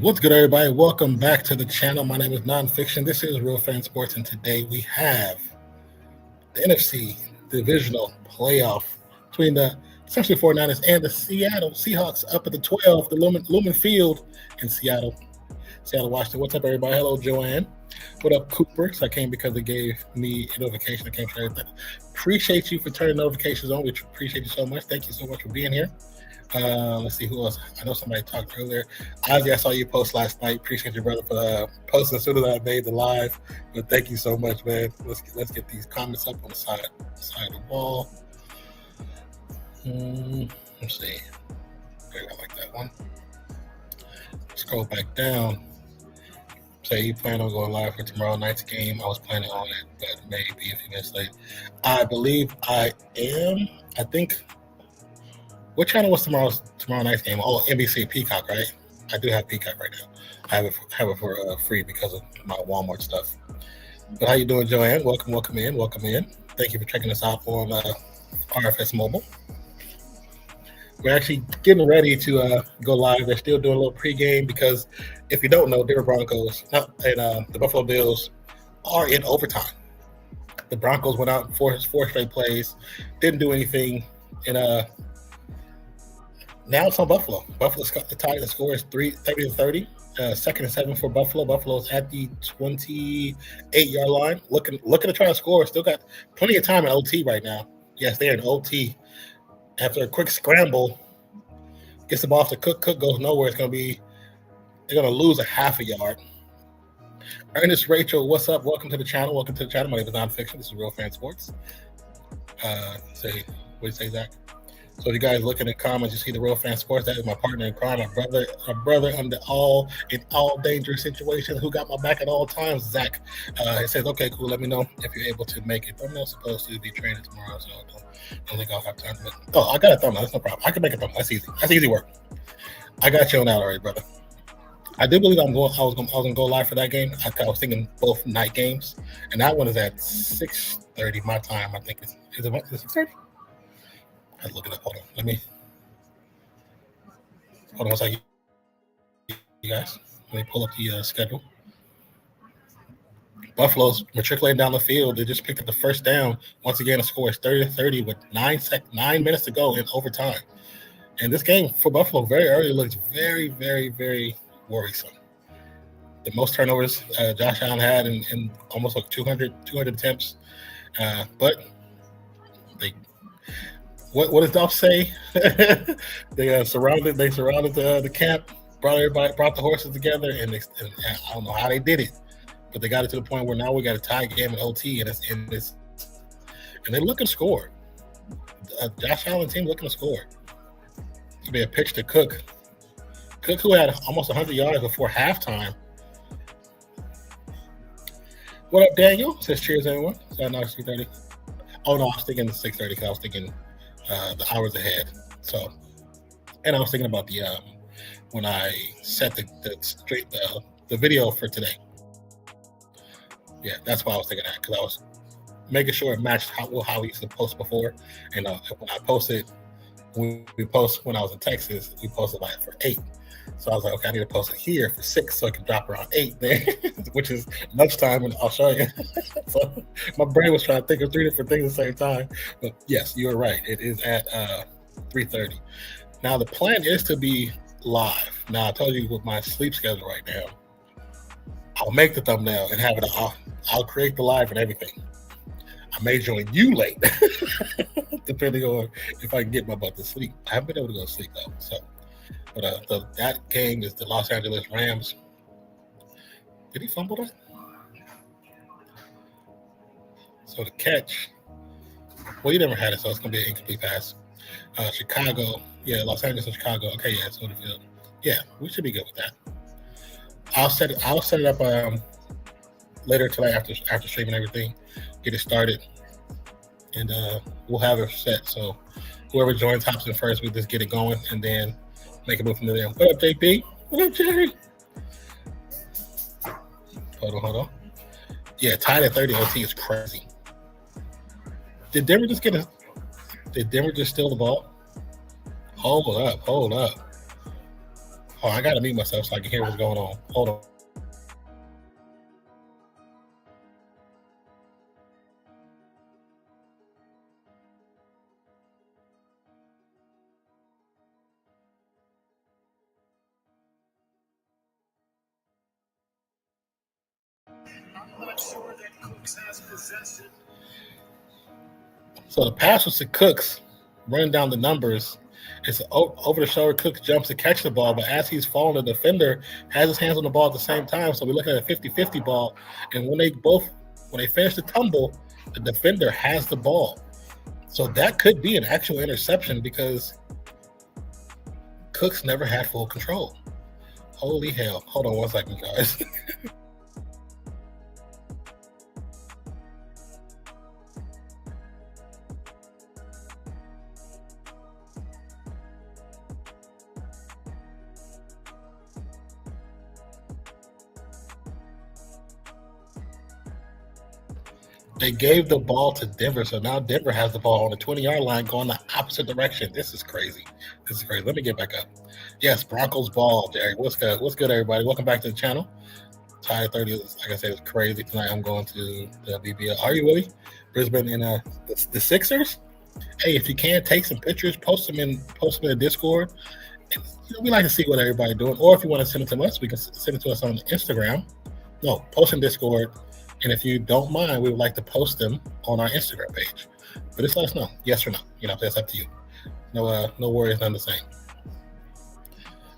What's good, everybody? Welcome back to the channel. My name is Nonpfixion. This is Real Fan Sports, and today we have the NFC Divisional Playoff between the essentially 49ers and the Seattle Seahawks up at the 12, the Lumen Field in Seattle, Washington. What's up, everybody? Hello, Joanne. What up, Cooper? So I came because they gave me a notification. I came for everything. Appreciate you for turning notifications on. We appreciate you so much. Thank you so much for being here. Let's see who else. I know somebody talked earlier. Ozzy, I saw you post last night. Appreciate your brother for posting as soon as I made the live. But thank you so much, man. Let's get these comments up on the side of the wall. Let's see. Okay, I like that one. Scroll back down. Say you plan on going live for tomorrow night's game. I was planning on it, but maybe a few minutes late. I believe I am. I think. What channel was tomorrow night's game? Oh, NBC Peacock, right? I do have Peacock right now. I have it for free because of my Walmart stuff. But how you doing, Joanne? Welcome in. Thank you for checking us out on RFS Mobile. We're actually getting ready to go live. They're still doing a little pregame because if you don't know, Denver Broncos and the Buffalo Bills are in overtime. The Broncos went out four straight plays, didn't do anything, and now it's on Buffalo. Buffalo's got the tie. The score is 30-30. 2nd and 7 for Buffalo. Buffalo's at the 28-yard line. Looking to try to score. Still got plenty of time in OT right now. Yes, they're in OT. After a quick scramble, gets the ball off to Cook. Cook goes nowhere. They're going to lose a half a yard. Ernest Rachel, what's up? Welcome to the channel. My name is Nonpfixion. This is Real Fan Sports. What do you say, Zach? So if you guys look in the comments, you see the Real Fan Sports. That is my partner in crime, my brother under in all dangerous situations, who got my back at all times, Zach. He says, okay, cool, let me know if you're able to make it. I'm not supposed to be training tomorrow, so I don't think I'll have time. I got a thumbnail. That's no problem. I can make a thumbnail. That's easy. That's easy work. I got you on that already, brother. I do believe I was gonna go live for that game. I was thinking both night games, and that one is at 6:30 my time. I think is it 6:30? I look it up. Hold on. Hold on one second, you guys. Let me pull up the schedule. Buffalo's matriculating down the field. They just picked up the first down. Once again, the score is 30-30 with 9 minutes to go in overtime. And this game for Buffalo very early looks very, very, very worrisome. The most turnovers Josh Allen had in almost like 200 attempts. But they. What does Dolph say? They surrounded the camp, brought the horses together, and I don't know how they did it, but they got it to the point where now we got a tie game in OT, and they're looking to score. Josh Allen team looking to score. It'll be a pitch to Cook. Cook, who had almost 100 yards before halftime. What up, Daniel? Says cheers, everyone. So now it's 3:30. Oh no, I was thinking 6:30 because I was thinking. The hours ahead. So, and I was thinking about the when I set the video for today. Yeah, that's why I was thinking that, because I was making sure it matched how we used to post before. And when I posted, we post when I was in Texas, we posted like for 8. So I was like, okay, I need to post it here for 6 so I can drop around 8 there, which is lunchtime, and I'll show you. So my brain was trying to think of 3 different things at the same time. But yes, you're right. It is at 3:30. Now the plan is to be live. Now I told you with my sleep schedule right now, I'll make the thumbnail and have it. I'll create the live and everything. I may join you late, depending on if I can get my butt to sleep. I haven't been able to go to sleep though, so. But that game is the Los Angeles Rams. Did he fumble that? So the catch. Well, you never had it, so it's going to be an incomplete pass. Chicago. Yeah, Los Angeles and Chicago. Okay, yeah, it's on the field. Yeah, we should be good with that. I'll set it up later tonight after streaming everything. Get it started. And we'll have it set. So whoever joins hops in first, we just get it going, and then make a move from there. What up, JP? What up, Jerry? Hold on. Yeah, tied at 30 OT is crazy. Did Denver just steal the ball? Hold up. Oh, I gotta mute myself so I can hear what's going on. Hold on. I'm not sure that Cooks has possession. So the pass was to Cooks, running down the numbers. It's an over the shoulder. Cooks jumps to catch the ball, but as he's falling, the defender has his hands on the ball at the same time. So we're looking at a 50-50 ball. And when they finish the tumble, the defender has the ball. So that could be an actual interception because Cooks never had full control. Holy hell. Hold on one second, guys. They gave the ball to Denver, so now Denver has the ball on the 20-yard line going the opposite direction. This is crazy. Let me get back up. Yes, Broncos ball, Jerry. What's good? What's good, everybody? Welcome back to the channel. Tie 30, like I said, it's crazy tonight. I'm going to the BBL. Are you really? Brisbane in the Sixers? Hey, if you can, take some pictures, post them in the Discord. And, we like to see what everybody's doing. Or if you want to send it to us, we can send it to us on Instagram. No, post in Discord. And if you don't mind, we would like to post them on our Instagram page. But just let us know, yes or no. That's up to you. No worries, none the same.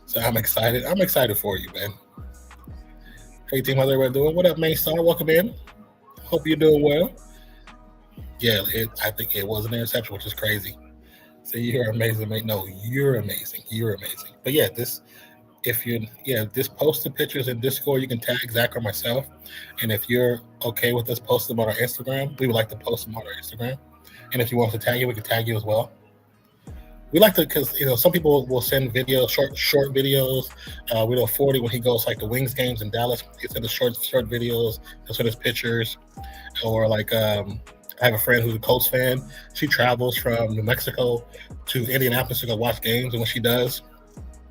So I'm excited. I'm excited for you, man. Hey, team, how's everybody doing? What up, Main Star? Welcome in. Hope you're doing well. Yeah, I think it was an interception, which is crazy. So you're amazing, mate. No, you're amazing. You're amazing. But yeah, just post the pictures in Discord. You can tag Zach or myself. And if you're okay with us posting them on our Instagram, we would like to post them on our Instagram. And if you want us to tag you, we can tag you as well. We like to, because some people will send videos, short videos. We know 40 when he goes like the Wings games in Dallas. He sends us short videos. He'll send us pictures. Or like I have a friend who's a Colts fan. She travels from New Mexico to Indianapolis to go watch games, and when she does,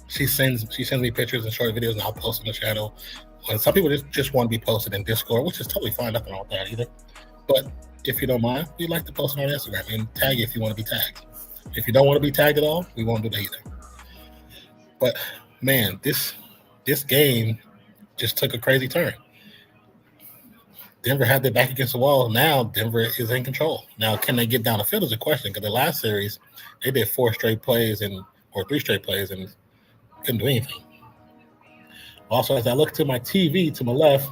she sends me pictures and short videos, and I'll post on the channel. And some people just want to be posted in Discord, which is totally fine. Nothing wrong with that either. But if you don't mind, we'd like to post it on Instagram and tag you if you want to be tagged. If you don't want to be tagged at all, we won't do that either. But man, this game just took a crazy turn. Denver had their back against the wall. Now Denver is in control. Now, can they get down the field is a question, because the last series they did 3 straight plays and couldn't do anything. Also, as I look to my TV to my left,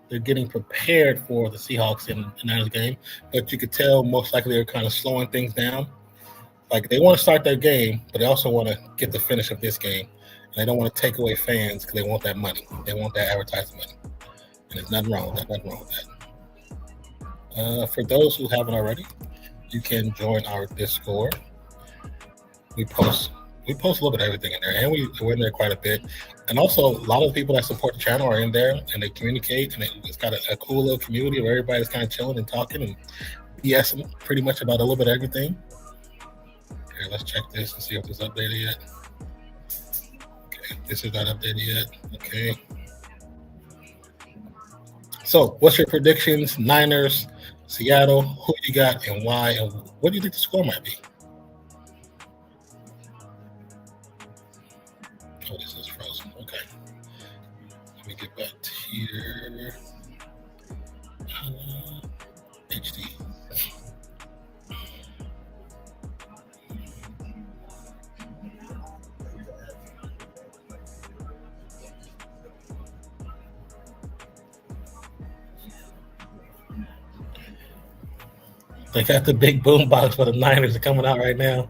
they're getting prepared for the Seahawks in the Niners game, but you could tell most likely they're kind of slowing things down. Like, they want to start their game, but they also want to get the finish of this game. And they don't want to take away fans because they want that money. They want that advertising money. And there's nothing wrong with that. For those who haven't already, you can join our Discord. We post a little bit of everything in there, and we're in there quite a bit. And also, a lot of the people that support the channel are in there, and they communicate, and it's got a cool little community where everybody's kind of chilling and talking and BSing pretty much about a little bit of everything. Here, let's check this and see if it's updated yet. Okay, this is not updated yet. Okay. So, what's your predictions? Niners, Seattle, who you got and why, and what do you think the score might be? Oh, this is frozen. Okay. Let me get back to here. HD. They got the big boom box for the Niners are coming out right now.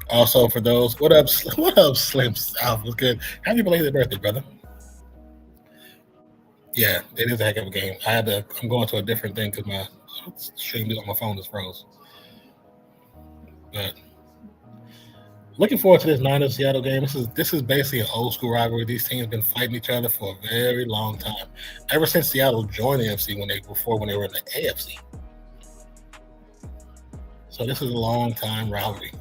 Also, for those, what up, Slim South? Was good. Happy belated birthday, brother. Yeah, it is a heck of a game. I'm going to a different thing because my stream on my phone is froze. But looking forward to this Niners Seattle game. This is basically an old school rivalry. These teams have been fighting each other for a very long time. Ever since Seattle joined the NFC when they were in the AFC. So this is a long time rivalry.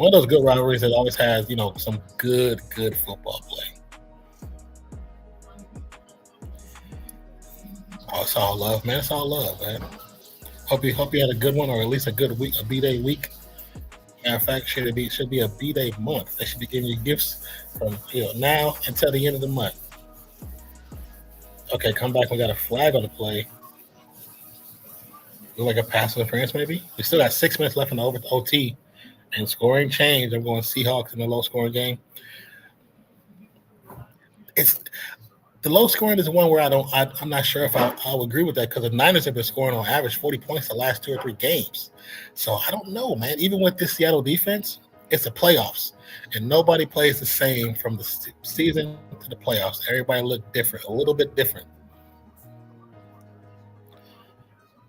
One of those good rivalries that always has, some good football play. Oh, it's all love, man. It's all love, man. Hope you had a good one, or at least a good week, a B-Day week. Matter of fact, should be a B-Day month. They should be giving you gifts from now until the end of the month. Okay, come back. We got a flag on the play. Look like a pass interference, maybe. We still got 6 minutes left in the OT, and scoring change. I'm going Seahawks in the low-scoring game. The low scoring is the one where I'm not sure if I'll agree with that, because the Niners have been scoring on average 40 points the last 2 or 3 games. So I don't know, man. Even with this Seattle defense, it's the playoffs, and nobody plays the same from the season to the playoffs. Everybody look different, a little bit different.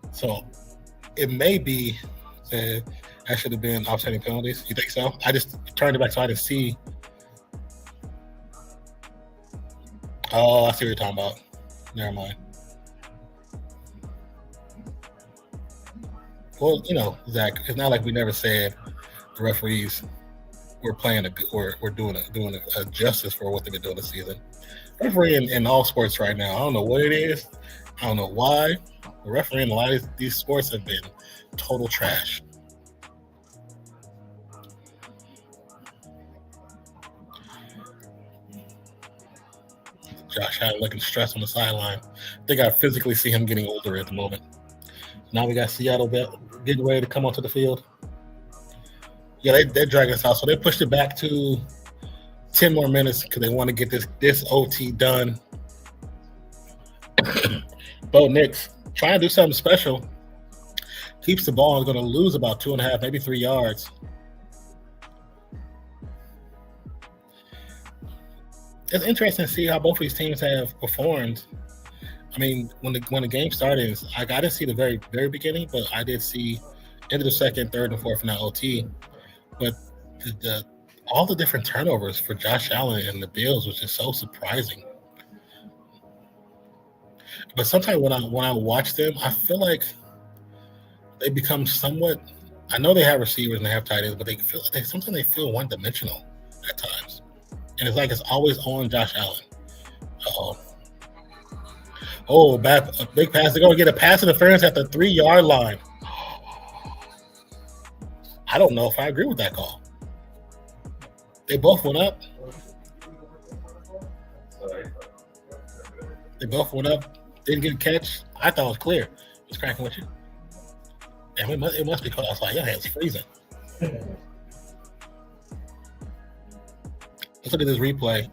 So it may be that should have been offsetting penalties. You think so? I just turned it back so I didn't see. Oh, I see what you're talking about. Never mind. Well, Zach, it's not like we never said the referees were playing we're doing a justice for what they've been doing this season. Refereeing in all sports right now, I don't know what it is. I don't know why. The refereeing in a lot of these sports have been total trash. Josh Allen looking stressed on the sideline. I think I physically see him getting older at the moment. Now we got Seattle getting ready to come onto the field. Yeah, they're dragging us out. So they pushed it back to 10 more minutes because they want to get this OT done. Bo Nix trying to do something special. Keeps the ball and is going to lose about 2.5, maybe 3 yards. It's interesting to see how both of these teams have performed. I mean, when the game started, I didn't see the very, very beginning, but I did see into the second, third, and fourth in that OT. But all the different turnovers for Josh Allen and the Bills was just so surprising. But sometimes when I watch them, I feel like they become somewhat. I know they have receivers and they have tight ends, but sometimes they feel one-dimensional at times. And it's like it's always on Josh Allen. Uh-oh. Oh, a big pass. They're going to get a pass interference at the 3-yard line. I don't know if I agree with that call. They both went up. Didn't get a catch. I thought it was clear. It's cracking with you. Damn, it must be close. I was like, your hand's freezing. Let's look at this replay.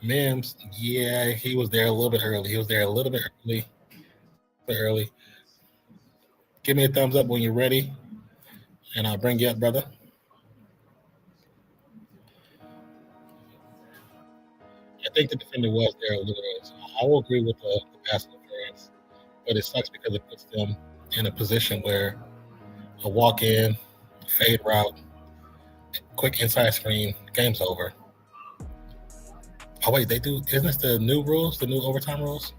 Mims, yeah, he was there a little bit early. Give me a thumbs up when you're ready, and I'll bring you up, brother. I think the defender was there a little early. So I will agree with the pass interference, but it sucks because it puts them in a position where a walk-in, fade route, quick inside screen, game's over. Oh, wait, they do. Isn't this the new rules, the new overtime rules?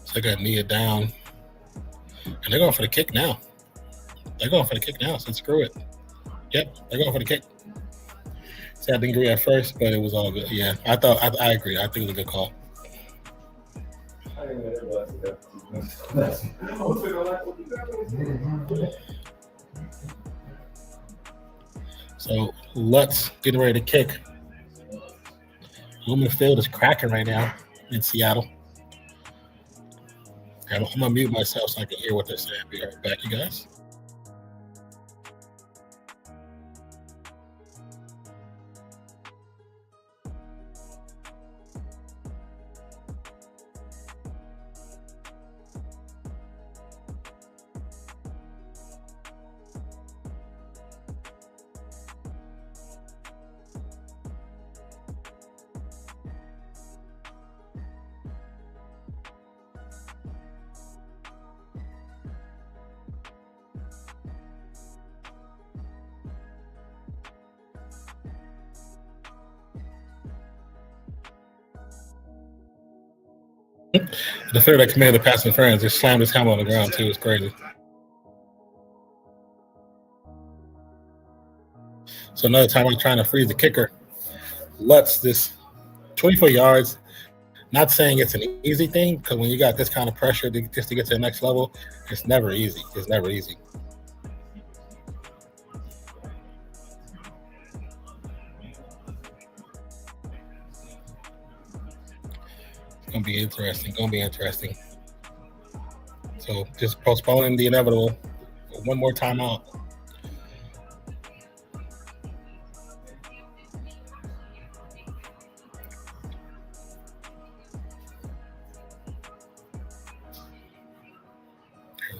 So they're going to knee it down. And they're going for the kick now. So screw it. Yep, they're going for the kick. See, I didn't agree at first, but it was all good. Yeah, I agree. I think it was a good call. So Lutz getting ready to kick. Lumen Field is cracking right now in Seattle. I'm going to mute myself so I can hear what they're saying. Be right back, you guys. The fair that committed the pass interference just slammed his helmet on the ground too. It's crazy. So another time I'm trying to freeze the kicker. Lutz this 24 yards. Not saying it's an easy thing, because when you got this kind of pressure just to get to the next level, it's never easy. It's never easy. It's gonna be interesting. So just postponing the inevitable. One more timeout.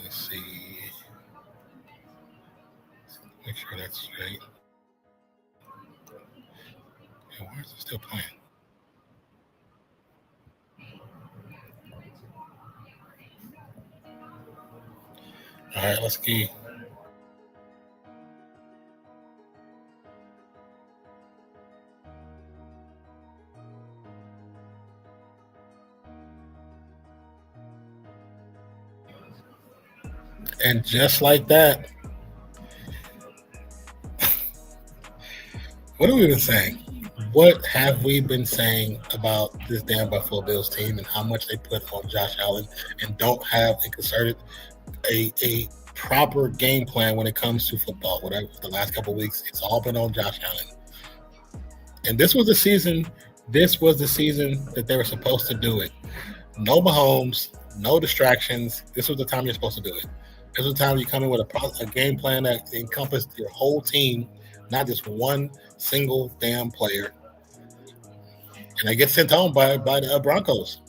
Let's see. Make sure that's straight. Why is it still playing? All right, let's key. And just like that, what have we been saying? What have we been saying about this damn Buffalo Bills team and how much they put on Josh Allen and don't have a concerted, a proper game plan when it comes to football? Whatever the last couple of weeks, it's all been on Josh Allen. And this was the season. This was the season that they were supposed to do it. No Mahomes, no distractions. This was the time you're supposed to do it. This was the time you come in with a game plan that encompassed your whole team, not just one single damn player. And they get sent home by the Broncos.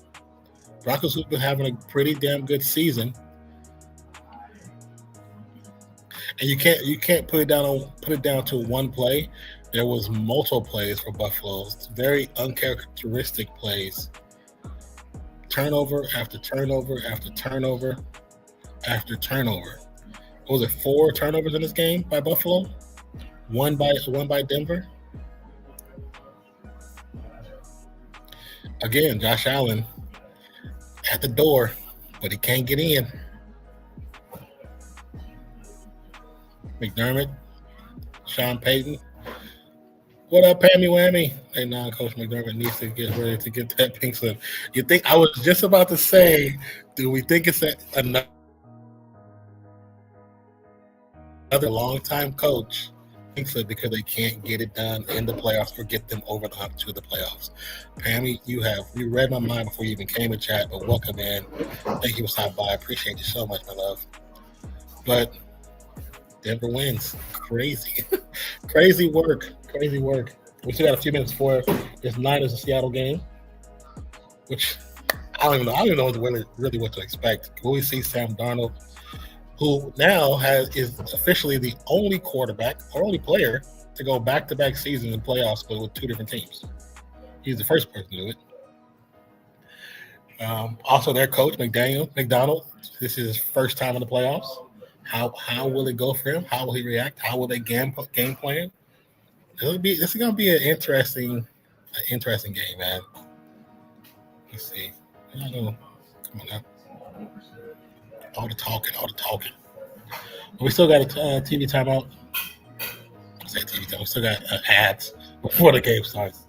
Broncos, who've been having a pretty damn good season. And you can't put it down to one play. There was multiple plays for Buffalo. Very uncharacteristic plays. Turnover after turnover after turnover after turnover. What was it, 4 turnovers in this game by Buffalo? One by Denver. Again, Josh Allen at the door, but he can't get in. McDermott, Sean Payton. What up, Pammy Whammy? Hey, now Coach McDermott needs to get ready to get that pink slip. You think, I was just about to say, do we think it's another long-time coach pink slip because they can't get it done in the playoffs or get them over the hump to the playoffs? Pammy, you read my mind before you even came in chat, but welcome in. Thank you for stopping by. I appreciate you so much, my love. But Denver wins. Crazy. Crazy work. We still got a few minutes for this Niners and Seattle game, which I don't even know really what to expect. Will we see Sam Darnold, who now is officially the only quarterback or only player to go back-to-back seasons in playoffs, but with 2 different teams? He's the first person to do it. Also, their coach, McDonald, this is his first time in the playoffs. How will it go for him? How will he react? How will they game plan? This is going to be an interesting game, man. Let's see. Come on now. All the talking. We still got a TV timeout. I say TV time. We still got ads before the game starts.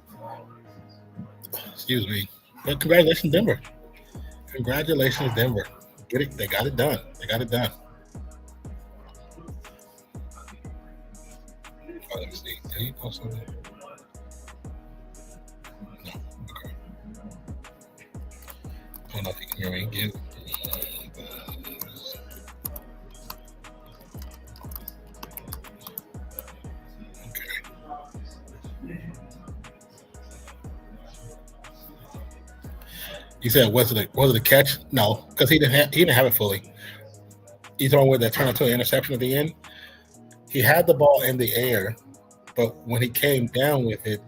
Excuse me. But congratulations, Denver. Get it. They got it done. Oh, let me see. Did he post something? No. Okay. I don't know if you can hear me. You said was it a catch? No, because he didn't have it fully. He's on with that turn into an interception at the end. He had the ball in the air, but when he came down with it,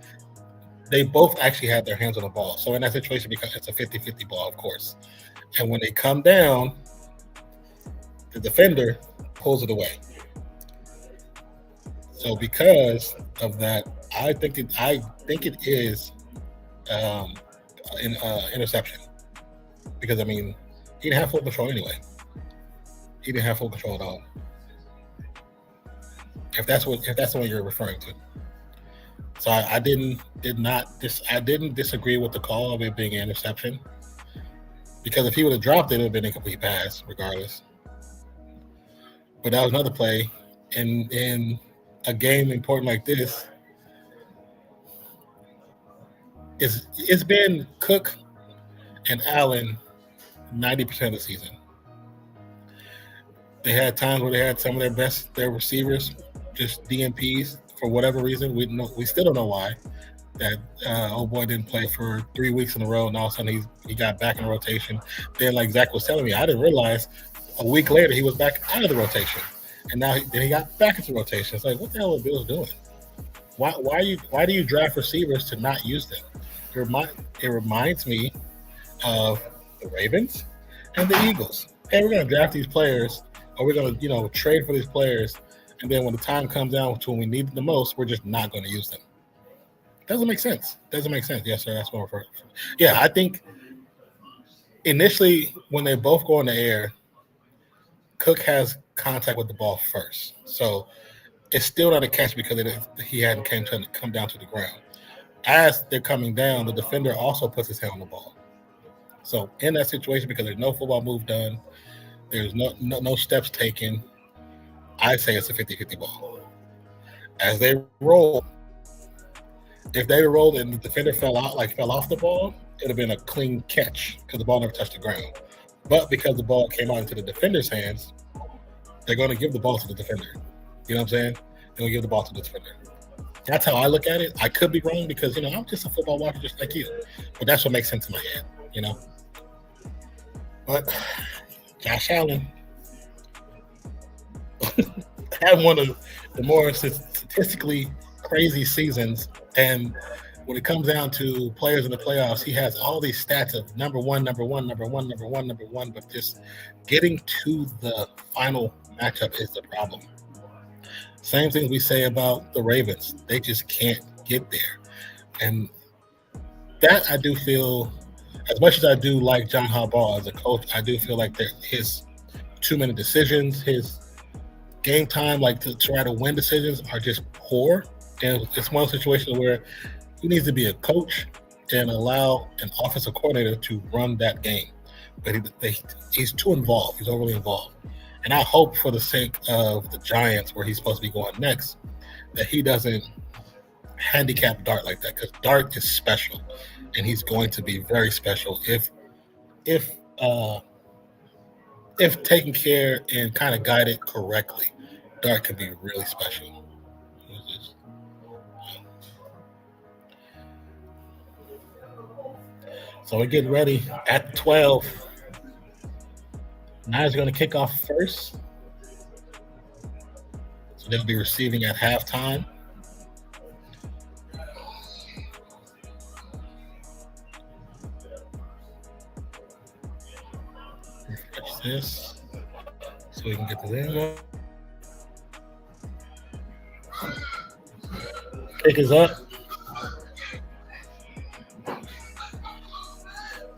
they both actually had their hands on the ball. So in that situation, because it's a 50-50 ball, of course. And when they come down, the defender pulls it away. So because of that, I think it is an interception. because I mean, he didn't have full control anyway. He didn't have full control at all. If that's what you're referring to. So I didn't disagree with the call of it being an interception, because if he would have dropped it, it would have been a complete pass regardless. But that was another play in a game important like this. It's been Cook and Allen 90% of the season. They had times where they had some of their receivers just DMPs for whatever reason. We still don't know why. That old boy didn't play for 3 weeks in a row, and all of a sudden he got back in the rotation. Then, like Zach was telling me, I didn't realize a week later he was back out of the rotation, and now he got back into rotation. It's like, what the hell are Bills doing? Why do you draft receivers to not use them? It reminds me of the Ravens and the Eagles. Hey, we're going to draft these players, or we're going to trade for these players, and then when the time comes down to when we need them the most, we're just not going to use them. Doesn't make sense. Yes, sir. That's what we're referring to. Yeah, I think initially when they both go in the air, Cook has contact with the ball first. So it's still not a catch because he hadn't come down to the ground. As they're coming down, the defender also puts his hand on the ball. So in that situation, because there's no football move done, there's no steps taken, I say it's a 50-50 ball. As they roll, if they rolled and the defender fell off the ball, it would have been a clean catch because the ball never touched the ground. But because the ball came out into the defender's hands, they're going to give the ball to the defender. You know what I'm saying? They're going to give the ball to the defender. That's how I look at it. I could be wrong because, I'm just a football watcher just like you. But that's what makes sense in my head, But Josh Allen had one of the more statistically crazy seasons. And when it comes down to players in the playoffs, he has all these stats of number one, but just getting to the final matchup is the problem. Same thing we say about the Ravens. They just can't get there. And that I do feel, as much as I do like John Harbaugh as a coach, I do feel like his 2-minute decisions, his game time, like to try to win decisions, are just poor. And it's one situation where he needs to be a coach and allow an offensive coordinator to run that game. But he's too involved. He's overly involved. And I hope for the sake of the Giants, where he's supposed to be going next, that he doesn't handicap Dart like that, because Dart is special, and he's going to be very special if taken care and kind of guided correctly. Dart can be really special. So we're getting ready at 12. Niners are going to kick off first. So they'll be receiving at halftime. Refresh this so we can get the info. Kick is up.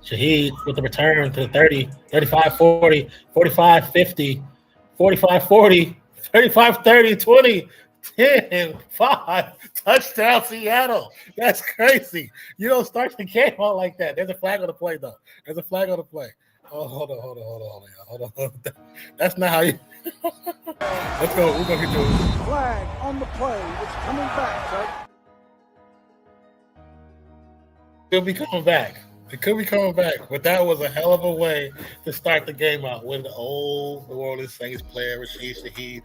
Shaheed with the return to the 30, 35, 40, 45, 50, 45, 40, 35, 30, 20, 10, 5. Touchdown, Seattle. That's crazy. You don't start the game out like that. There's a flag on the play, though. There's a flag on the play. Oh, hold on. That's not how you. Let's go. We're going to get to it. Flag on the play. It's coming back, sir. It'll be coming back. It could be coming back, but that was a hell of a way to start the game out with the old New Orleans Saints player, Rashid Shaheed.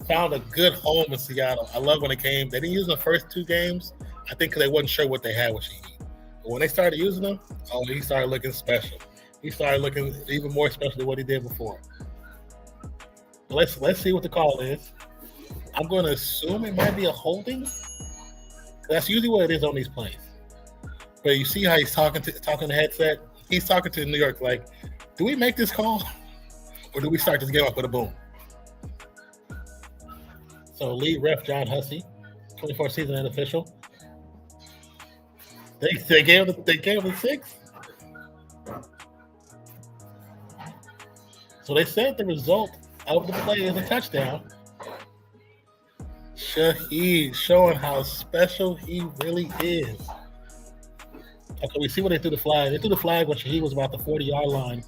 Found a good home in Seattle. I love when it came. They didn't use the first 2 games, I think, because they wasn't sure what they had with Shaheed. But when they started using them, he started looking special. He started looking even more special than what he did before. Let's see what the call is. I'm going to assume it might be a holding. That's usually what it is on these plays. But you see how he's talking the headset? He's talking to New York like, do we make this call? Or do we start this game off with a boom? So lead ref John Hussey, 24 season and official. They gave him the 6. So they said the result of the play is a touchdown. Shaheed showing how special he really is. Okay, we see where they threw the flag. They threw the flag when Shaheed was about the 40-yard line.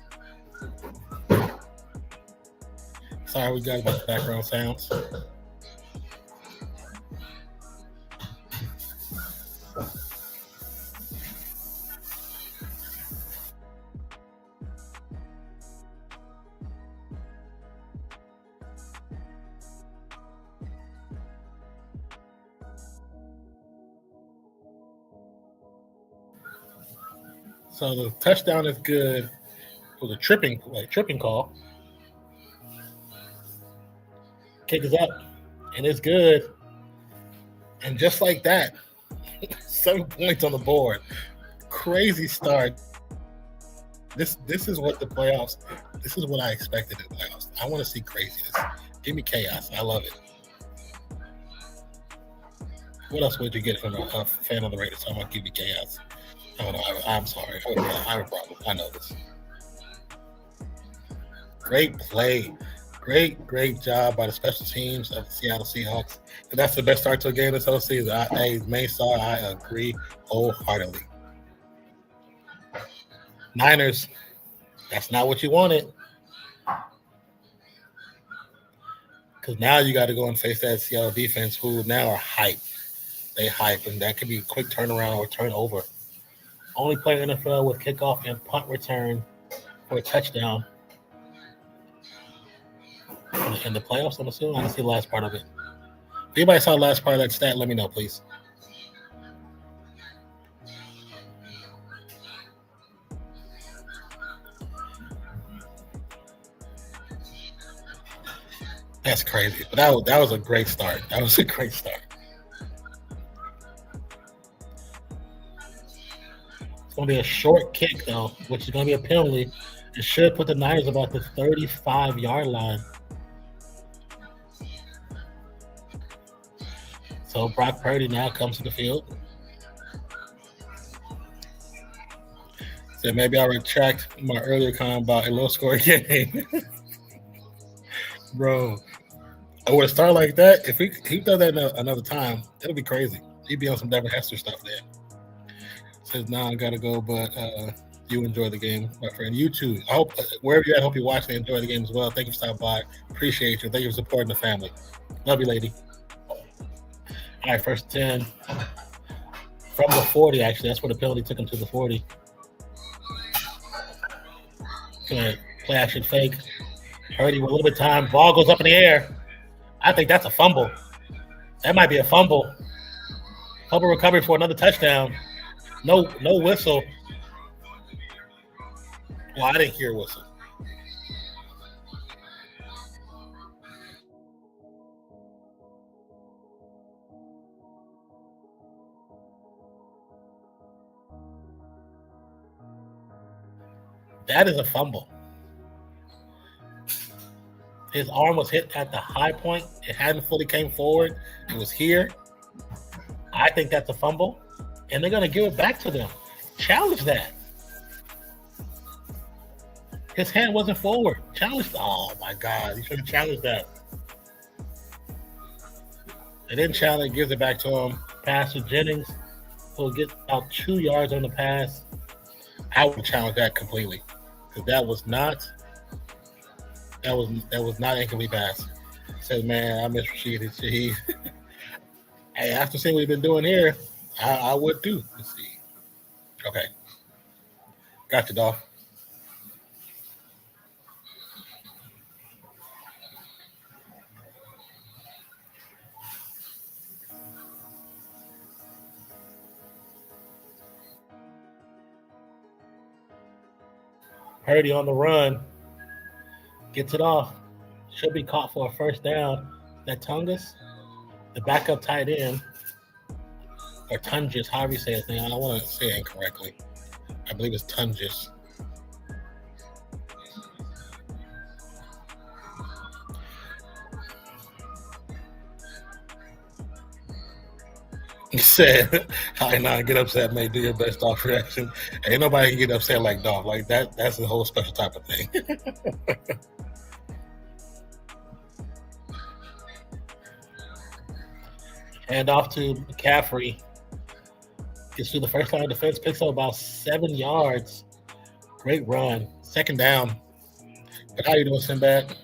Sorry, we got a bunch of background sounds. So the touchdown is good. It was a tripping call. Kick is up, and it's good. And just like that, 7 points on the board. Crazy start. This is what the playoffs. This is what I expected in the playoffs. I want to see craziness. Give me chaos. I love it. What else would you get from a fan of the Raiders? I'm gonna give you chaos. I don't know. I'm sorry. I have a problem. I know this. Great play. Great job by the special teams of the Seattle Seahawks. And that's the best start to a game this whole season. I agree wholeheartedly. Niners, that's not what you wanted. Because now you got to go and face that Seattle defense who now are hype. They hype, and that could be a quick turnaround or turnover. Only player in the NFL with kickoff and punt return for a touchdown. In the playoffs, I'm assuming. I didn't see the last part of it. If anybody saw the last part of that stat, let me know, please. That's crazy. But that was a great start. That was a great start. It's going to be a short kick, though, which is going to be a penalty. It should put the Niners about the 35-yard line. So Brock Purdy now comes to the field. So maybe I'll retract my earlier comment about a low-score game. Bro, I would have started like that. If he does that another time, it'll be crazy. He'd be on some Devin Hester stuff there. Says, nah, I got to go, but you enjoy the game, my friend. You too. I hope, wherever you're at, I hope you're watching and enjoy the game as well. Thank you for stopping by. Appreciate you. Thank you for supporting the family. Love you, lady. All right, first 10 from the 40, actually. That's where the penalty took him to the 40. Good. Play action fake. Purdy with a little bit of time. Ball goes up in the air. I think that's a fumble. That might be a fumble. Fumble recovery for another touchdown. No whistle. Well, I didn't hear a whistle. That is a fumble. His arm was hit at the high point. It hadn't fully came forward. It was here. I think that's a fumble. And they're going to give it back to them. Challenge that. His hand wasn't forward. Challenge. Oh, my God. You should have challenged that. They didn't challenge. Gives it back to him. Pass to Jennings. He'll get about 2 yards on the pass. I would challenge that completely. Because that was not incomplete pass. Says, man, I miss Rashid. Hey, after seeing what he's been doing here, I would too. Let's see. Okay. Got you, Dolph. Purdy on the run. Gets it off. Should be caught for a first down. That Tungus, the backup tight end, or Tungus, however you say his name. I don't want to say it incorrectly. I believe it's Tungus. He said, "I not get upset, mate. Do your best off reaction." Ain't nobody can get upset like Dolph. Like that's a whole special type of thing. Hand off to McCaffrey. Gets through the first line of defense, picks up about 7 yards. Great run. Second down. But how you doing, Sinbad?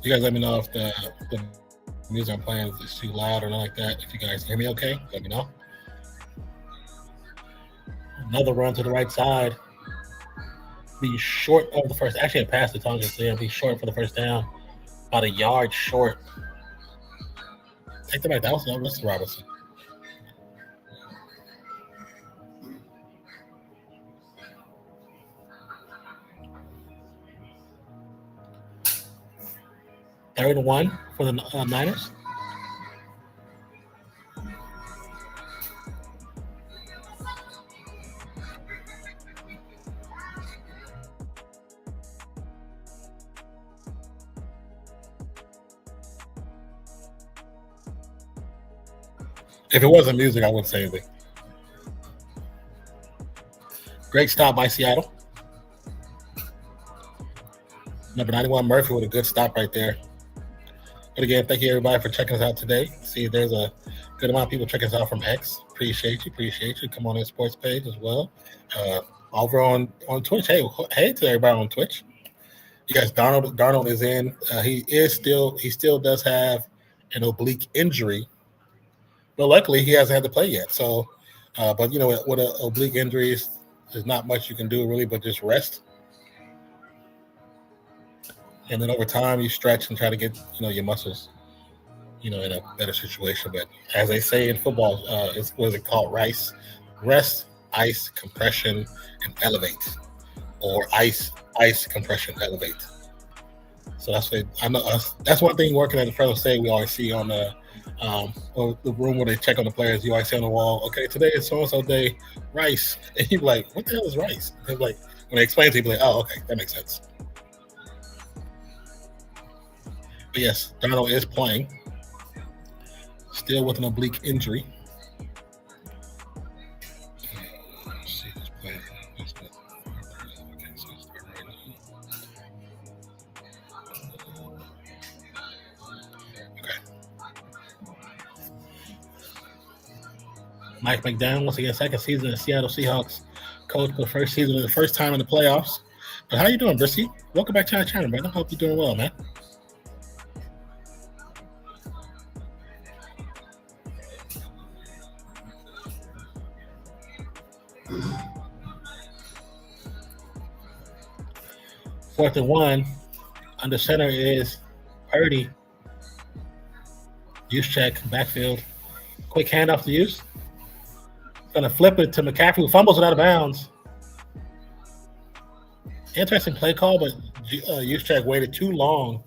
You guys let me know if the music I'm playing is too loud or not like that. If you guys hear me okay, let me know. Another run to the right side. Be short of the first. Actually, a pass to Tonga. Be short for the first down. About a yard short. Take the back. That was Mr. Robinson. Third and 1 for the Niners. If it wasn't music, I wouldn't say anything. Great stop by Seattle. Number 91, Murphy, with a good stop right there. But again, thank you everybody for checking us out today. See, there's a good amount of people checking us out from X. Appreciate you. Come on in the sports page as well. Over on Twitch. Hey to everybody on Twitch. You guys, Darnold is in. He still does have an oblique injury. But luckily, he hasn't had to play yet. So, but you know, with an oblique injury, there's not much you can do really, but just rest. And then over time, you stretch and try to get your muscles, in a better situation. But as they say in football, what is it called? Rest, ice, compression, and elevate, or ice, compression, elevate. So that's what I know. That's one thing working at the Federal State we always see on the room where they check on the players. You always see on the wall, okay, today is so and so day, rice, and you're like, what the hell is rice? And like when they explain to you, like, oh, okay, that makes sense. But yes, Darnold is playing, still with an oblique injury. Mike McDowell, once again, second season in the Seattle Seahawks coach for the first time in the playoffs. But how you doing, Brisky? Welcome back to our channel, brother. Hope you're doing well, man. Fourth and 1. Under center is Purdy. Use check, backfield. Quick handoff to use. Gonna flip it to McCaffrey, who fumbles it out of bounds. Interesting play call, but Juszczyk waited too long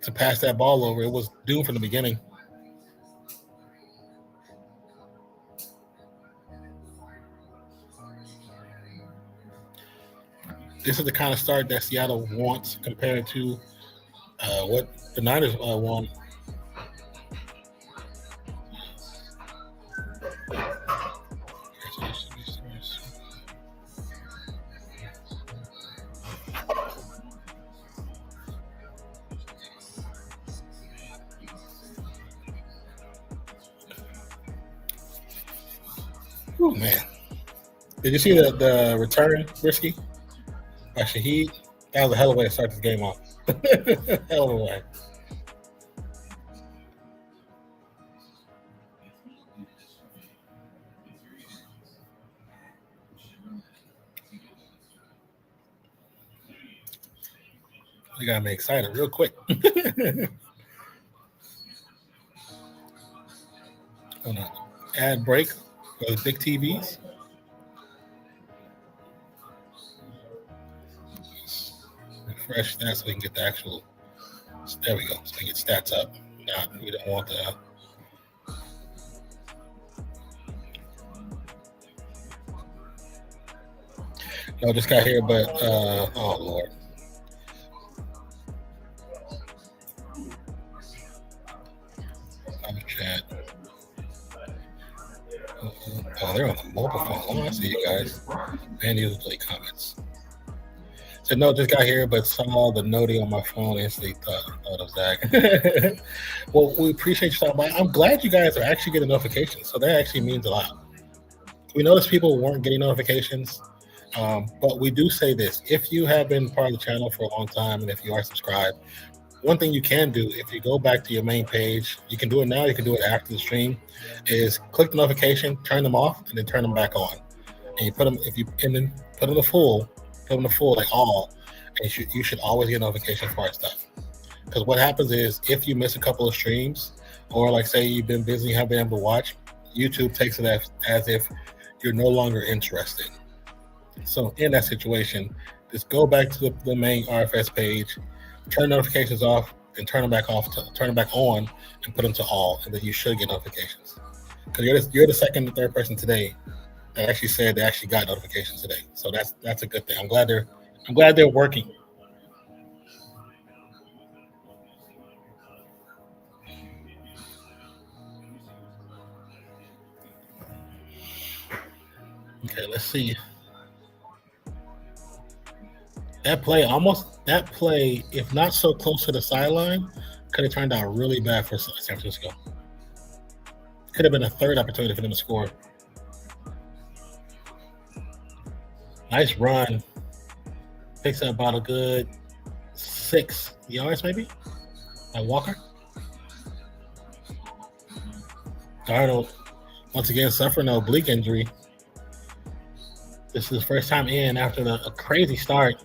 to pass that ball over. It was doomed from the beginning. This is the kind of start that Seattle wants compared to what the Niners want. Oh man! Did you see the return, Risky? By Shaheed? That was a hell of a way to start this game off. Hell of a way. You got me excited real quick. Hold on. Ad break for the big TVs. Refresh that so we can get the actual. There we go. So we get stats up. Now we don't want the. No, just got here, but oh Lord. Oh, they're on the mobile phone. Oh, I see you guys. Man, usually comments. Said no, just got here, but saw the noti on my phone. Instantly thought of Zach. Well, we appreciate you stopping by. I'm glad you guys are actually getting notifications. So that actually means a lot. We noticed people weren't getting notifications, but we do say this: if you have been part of the channel for a long time, and if you are subscribed, one thing you can do, if you go back to your main page, you can do it now, you can do it after the stream, is click the notification, turn them off, and then turn them back on. And you put them, if you and then put them to full, like all, and you should always get notifications for our stuff. Because what happens is, if you miss a couple of streams, or like say you've been busy, haven't been able to watch, YouTube takes it as if you're no longer interested. So in that situation, just go back to the main RFS page, turn notifications off, and turn them back on, and put them to all, and then you should get notifications. Because you're the second and third person today that actually said they actually got notifications today. So that's a good thing. I'm glad they're working. Okay, let's see. That play, if not so close to the sideline, could have turned out really bad for San Francisco. Could have been a third opportunity for them to score. Nice run. Picks up about a good 6 yards, maybe, by Walker. Darnold, once again, suffering an oblique injury. This is his first time in after a crazy start.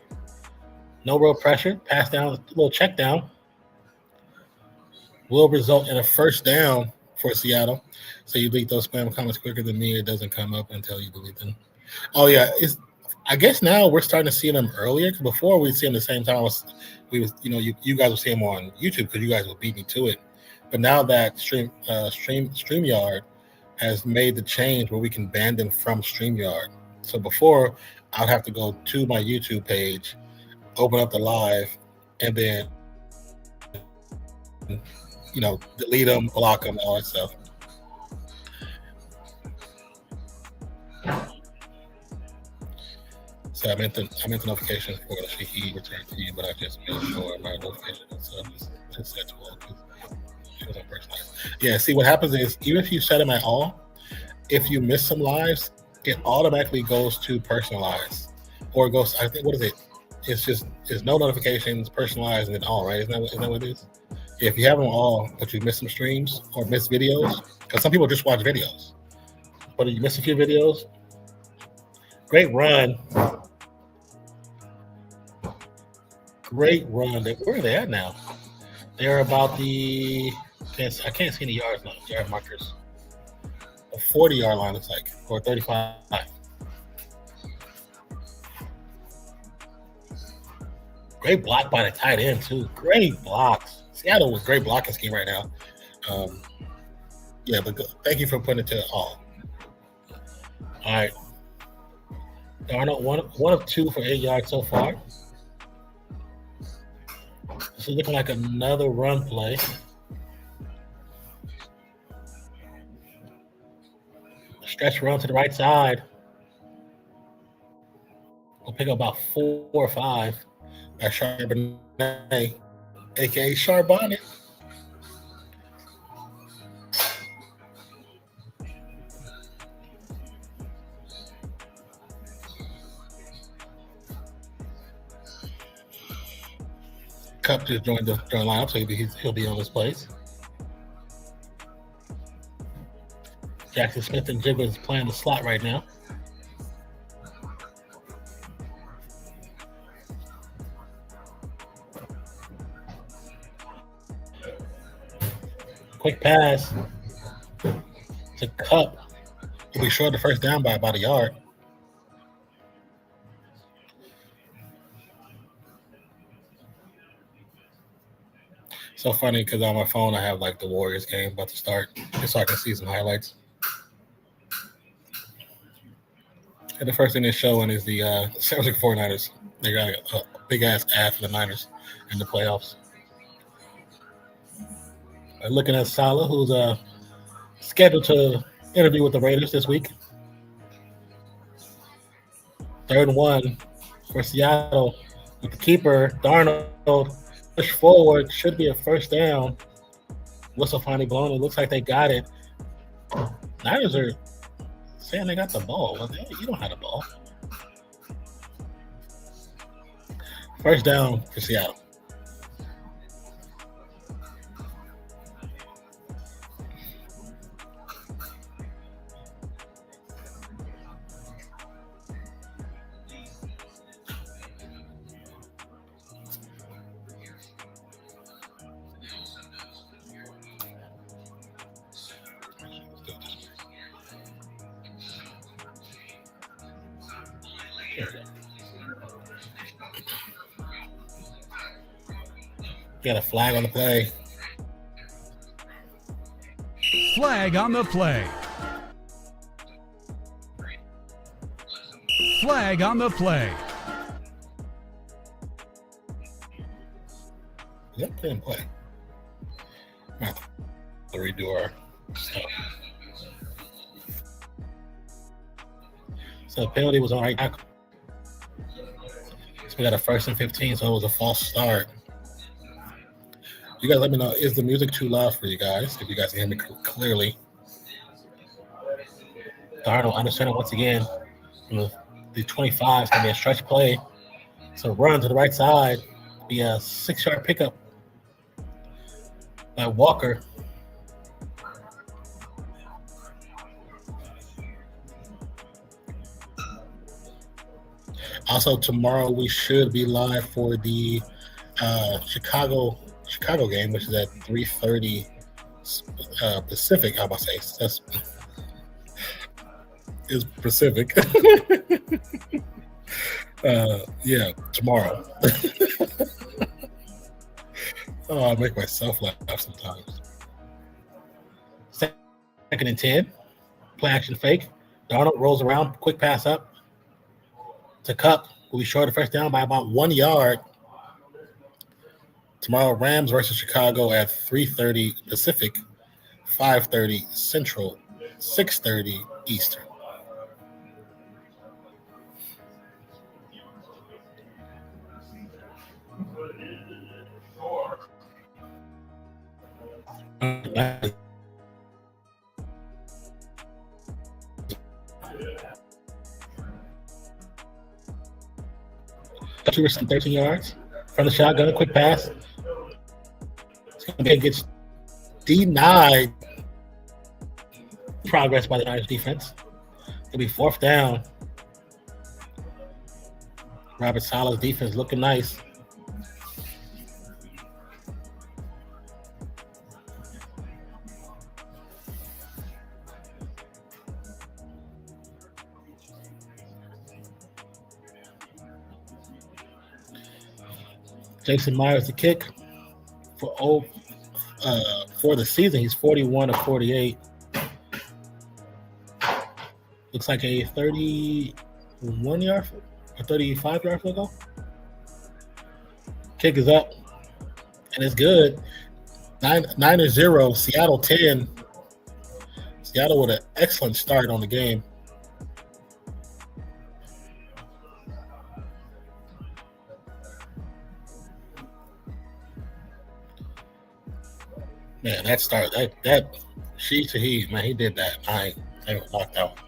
No real pressure. Pass down, a little check down. Will result in a first down for Seattle. So you delete those spam comments quicker than me. It doesn't come up until you delete them. Oh, yeah. I guess now we're starting to see them earlier. Because before we'd see them the same time. You guys would see them on YouTube because you guys would beat me to it. But now that StreamYard has made the change where we can ban them from StreamYard. So before, I'd have to go to my YouTube page, open up the live, and then, delete them, block them, all that stuff. So I meant the notification for the Shahid returned to you, but I just made sure my notification just set to all because it was unpersonalized. Yeah, see what happens is, even if you set them at all, if you miss some lives, it automatically goes to personalized, or it goes. I think, what is it? It's no notifications, personalized, and then all, right? Isn't that what it is? If you have them all, but you miss some streams or miss videos, because some people just watch videos, but if you miss a few videos, great run. Great run. Where are they at now? They're about I can't see any yards now. Yard markers. A 40-yard line, looks like, or 35. Great block by the tight end, too. Great blocks. Seattle with great blocking scheme right now. Yeah, but thank you for putting it to all. All right. Darnold, one of 2 for 8 yards so far. This is looking like another run play. Stretch run to the right side. We'll pick up about 4 or 5 by Charbonnet, a.k.a. Charbonnet. Cup just joined the lineup, so he'll be on his place. Jackson Smith and Jigba is playing the slot right now. Quick pass to Cup. He'll be short the first down by about a yard. So funny because on my phone I have like the Warriors game about to start, just so I can see some highlights. And the first thing they're showing is the San Francisco 49ers. They got a big ass ad for the Niners in the playoffs. Looking at Salah, who's scheduled to interview with the Raiders this week. 3rd and 1 for Seattle with the keeper, Darnold. Push forward, should be a 1st down. Whistle finally blown. It looks like they got it. Niners are saying they got the ball. Well, you don't have the ball. 1st down for Seattle. Got a flag on the play. Flag on the play. Flag on the play. Yep, play and play. Have to redo our stuff. So the penalty was on right tackle. So we got a 1st and 15, so it was a false start. You guys let me know, is the music too loud for you guys? If you guys can hear me clearly. Darnold understanding once again. The 25 is going to be a stretch play. So run to the right side. Be a 6-yard pickup by Walker. Also, tomorrow we should be live for the Chicago game, which is at 3:30 Pacific. How about to say that's is Pacific. Yeah, tomorrow. Oh, I make myself laugh sometimes. 2nd and 10. Play action fake. Darnold rolls around. Quick pass up to Cup. Will be short of 1st down by about 1 yard. Tomorrow, Rams versus Chicago at 3:30 Pacific, 5:30 Central, 6:30 Eastern. Two 13 yards from the shotgun, quick pass. It gets denied. Progress by the Niners defense. It'll be 4th down. Robert Saleh's defense looking nice. Jason Myers the kick for the season. He's 41 of 48. Looks like a 31-yard or 35-yard field goal. Kick is up, and it's good. 9-0. Seattle 10. Seattle with an excellent start on the game. Man, that start, that she to he, man, he did that. I was knocked out.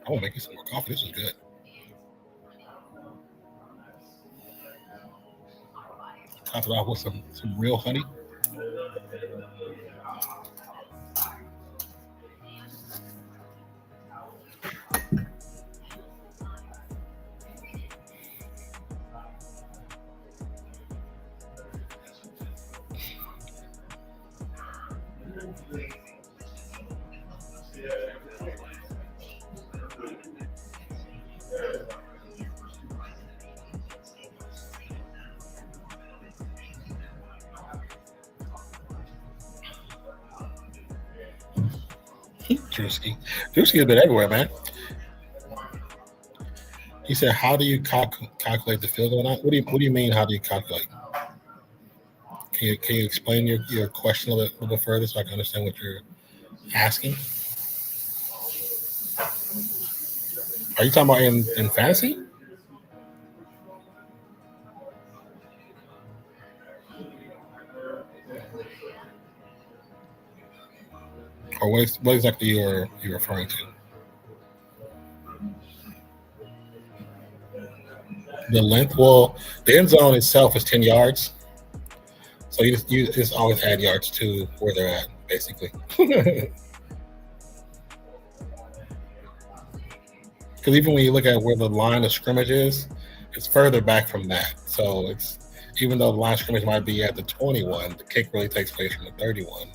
I want to make you some more coffee. This is good. Top it off with some real honey. Drewski has been everywhere, man. He said, "How do you calculate the field goal?" What do you mean? How do you calculate? Can you explain your question a little bit further so I can understand what you're asking? Are you talking about in fantasy? Or what exactly you're referring to? The length? Well, the end zone itself is 10 yards. So you just always add yards to where they're at, basically. Because even when you look at where the line of scrimmage is, it's further back from that. So it's even though the line of scrimmage might be at the 21, the kick really takes place from the 31.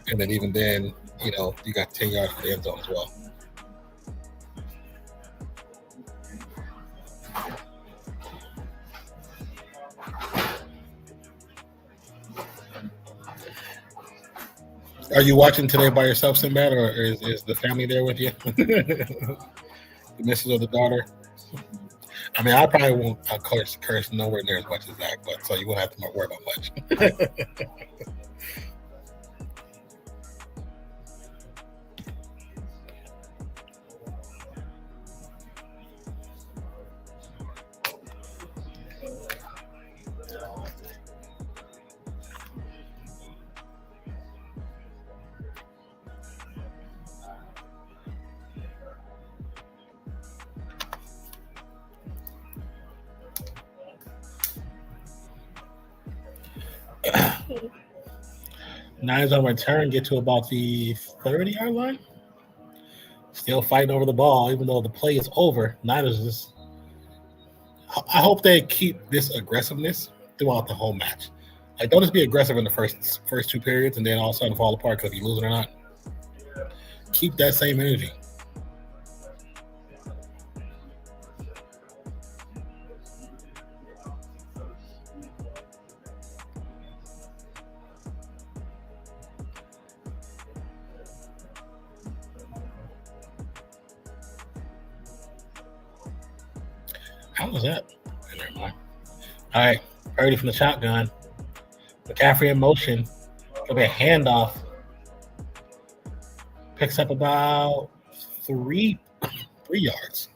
And then even then, you got 10 yards for the end zone as well. Are you watching today by yourself, Sinbad, or is the family there with you? The missus or the daughter? I mean, I probably won't curse nowhere near as much as Zach, but so you won't have to worry about much. Niners on return get to about the 30-yard line. Still fighting over the ball, even though the play is over. Niners just. I hope they keep this aggressiveness throughout the whole match. Like, don't just be aggressive in the first two periods and then all of a sudden fall apart because you lose it or not. Keep that same energy. How was that? Never mind. All right, Purdy from the shotgun. McCaffrey in motion. It'll be a handoff. Picks up about three yards.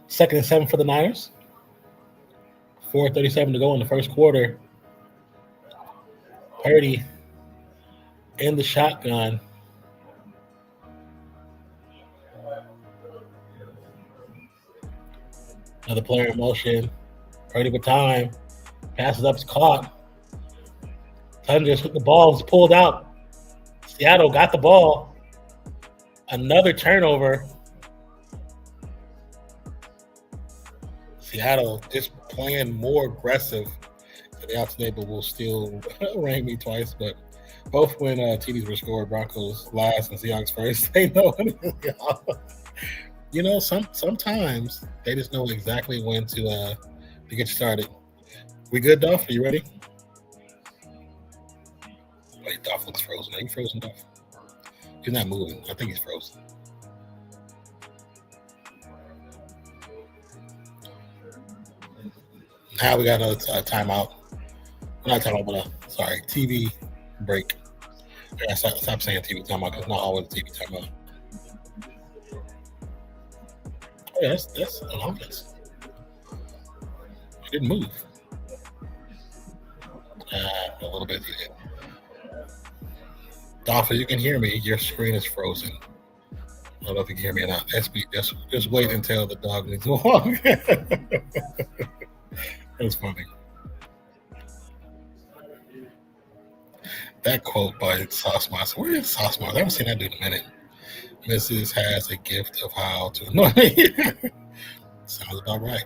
Second and 7 for the Niners. 4:37 to go in the first quarter. Purdy in the shotgun. Another player in motion. Purdy with time. Passes up, is caught. Thunders with the ball was pulled out. Seattle got the ball. Another turnover. Seattle just playing more aggressive than out today, but will still rank me twice. But both when TDs were scored, Broncos last and Seahawks first, they know. Sometimes they just know exactly when to get started. We good, Dolph? Are you ready? Wait, Dolph looks frozen. Are you frozen, Dolph? He's not moving. I think he's frozen. Now we got a timeout. Not timeout, but TV break. I stop saying TV timeout because it's not always TV timeout. Oh, yeah, that's an offense. I didn't move. A little bit. Dolph, if you can hear me, your screen is frozen. I don't know if you can hear me or not. Just wait until the dog needs to walk. That's funny. That quote by Sauce Monster. Where is Sauce Monster? I haven't seen that dude in a minute. Mrs. has a gift of how to annoy me. Sounds about right.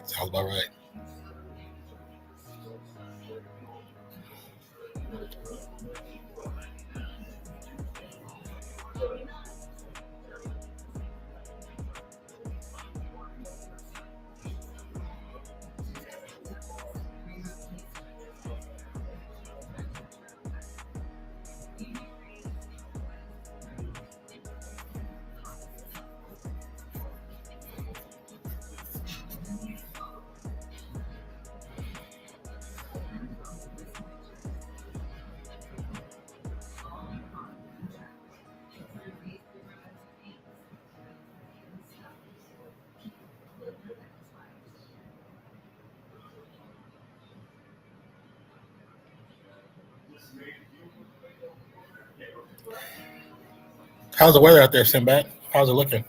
How's the weather out there, Sinbad? How's it looking?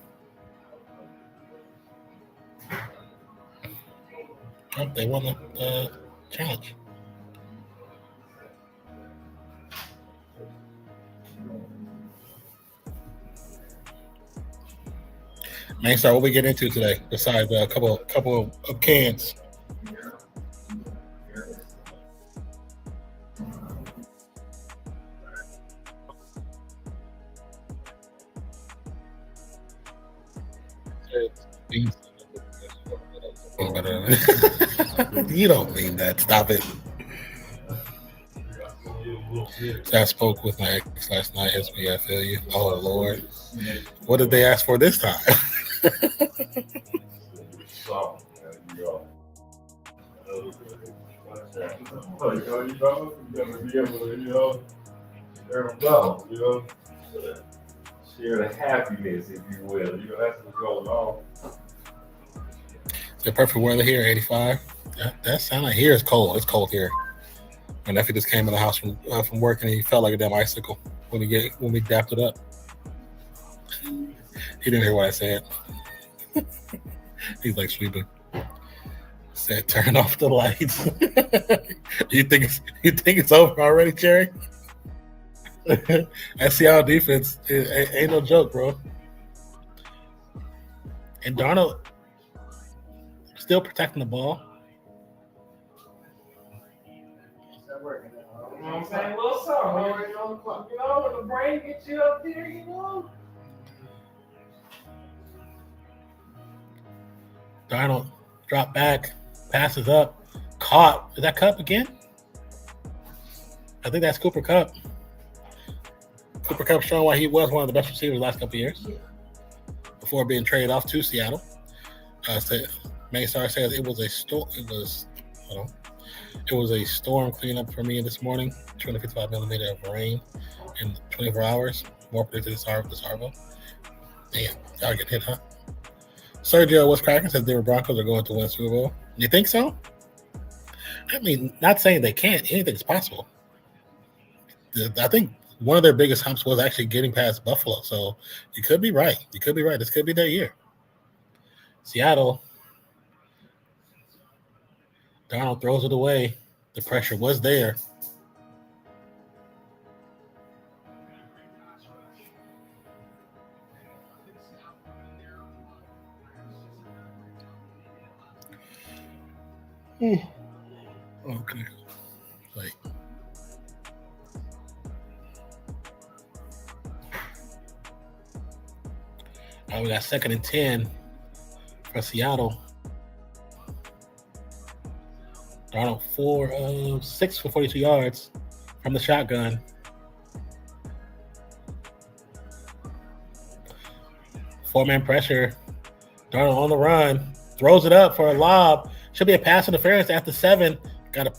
Oh, they won the challenge. Mainstar, what we get into today besides a couple of cans? You don't mean that. Stop it. So I spoke with my ex last night. SB, I feel you. Oh Lord, what did they ask for this time? Share the happiness, if you will. That's what's going on. The perfect weather here, 85. That sound like here is cold. It's cold here. My nephew just came in the house from work and he felt like a damn icicle when we dapped it up. He didn't hear what I said. He's like sleeping. Said turn off the lights. You think it's over already, Cherry? That Seattle defense ain't no joke, bro. And Darnold still protecting the ball. You know what I'm saying? A little something already on the clock. You know, when the brain gets you up there, you know. Darnold drop back, passes up, caught. Is that Kupp again? I think that's Cooper Kupp. Cooper Kupp showing why he was one of the best receivers the last couple of years before being traded off to Seattle. Maystar says it was a storm. It was a storm cleanup for me this morning. 255 millimeter of rain in 24 hours. More predicted this Harville. Damn, y'all getting hit, huh? Sergio was cracking. Said Denver Broncos are going to win Super Bowl. You think so? I mean, not saying they can't. Anything's possible. I think one of their biggest humps was actually getting past Buffalo. So you could be right. You could be right. This could be their year. Seattle. Darnold throws it away. The pressure was there. Okay. Wait. We got 2nd and 10 for Seattle. Darnold 4 of 6 for 42 yards from the shotgun. Four-man pressure. Darnold on the run. Throws it up for a lob. Should be a pass interference after 7.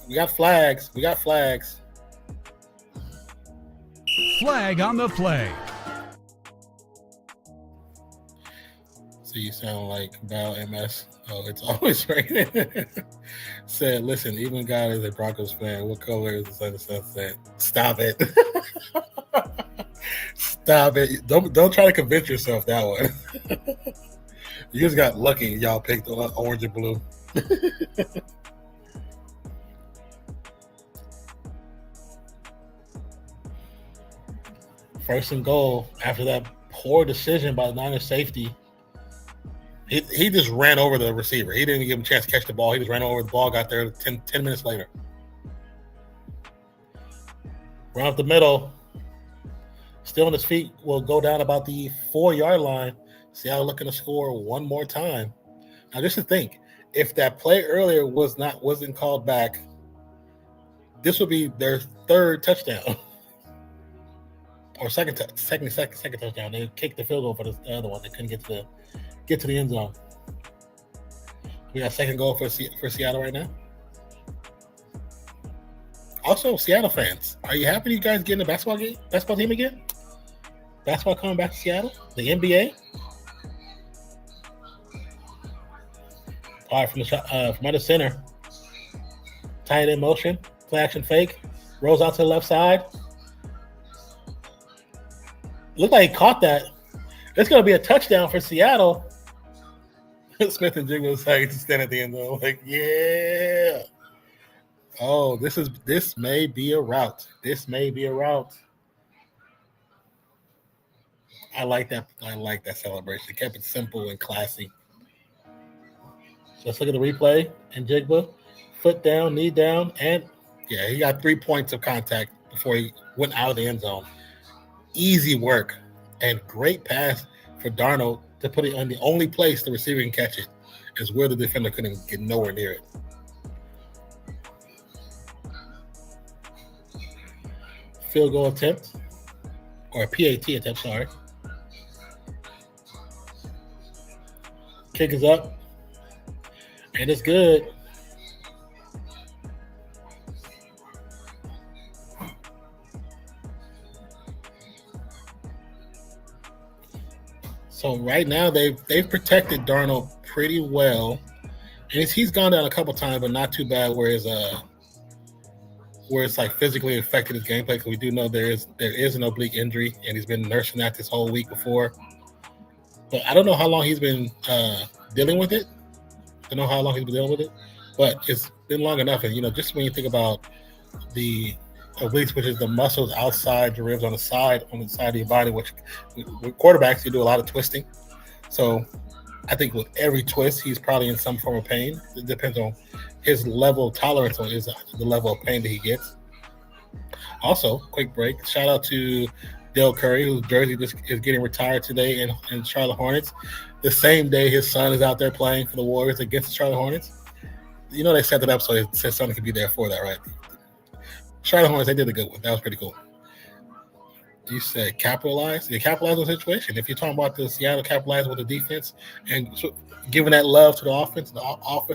We got flags. We got flags. Flag on the play. So you sound like Val MS. Oh, it's always raining. Said, listen, even God is a Broncos fan. What color is the sun and sunset? Stop it. Stop it. Don't try to convince yourself that one. You just got lucky. Y'all picked orange and blue. First and goal after that poor decision by the Niners safety. He just ran over the receiver. He didn't even give him a chance to catch the ball. He just ran over the ball, got there 10 minutes later. Run up the middle. Still on his feet. Will go down about the 4-yard line. Seattle looking to score one more time. Now, just to think, if that play earlier wasn't called back, this would be their 3rd touchdown. Or second touchdown. They kicked the field goal for the other one. They couldn't get to the end zone. We got 2nd goal for Seattle right now. Also, Seattle fans, are you happy you guys getting a basketball team again? Basketball coming back to Seattle? The NBA? All right, from under center. Tight end motion. Play action fake. Rolls out to the left side. Looked like he caught that. It's going to be a touchdown for Seattle. Smith and Jigba was like to stand at the end zone, like, yeah. Oh, this may be a route. This may be a route. I like that. I like that celebration. Kept it simple and classy. So let's look at the replay. And Jigba, foot down, knee down, and yeah, he got 3 points of contact before he went out of the end zone. Easy work and great pass for Darnold to put it on the only place the receiver can catch it is where the defender couldn't get nowhere near it. Field goal attempt, or a PAT attempt, sorry. Kick is up, and it's good. So right now they've protected Darnold pretty well, and he's gone down a couple times, but not too bad. Where it's like physically affected his gameplay, because we do know there is an oblique injury, and he's been nursing that this whole week before. But I don't know how long he's been dealing with it. I don't know how long he's been dealing with it, but it's been long enough. And just when you think about the obliques, which is the muscles outside your ribs on the side of your body, which with quarterbacks you do a lot of twisting. So I think with every twist he's probably in some form of pain. It depends on his level of tolerance, or is the level of pain that he gets. Also, quick break. Shout out to Dale Curry, whose jersey is getting retired today in Charlotte Hornets. The same day his son is out there playing for the Warriors against the Charlotte Hornets. They set that up so his son could be there for that, right? Charlotte Hornets, they did a good one. That was pretty cool. You said capitalize? They capitalized on the situation. If you're talking about the Seattle capitalizing with the defense and giving that love to the offense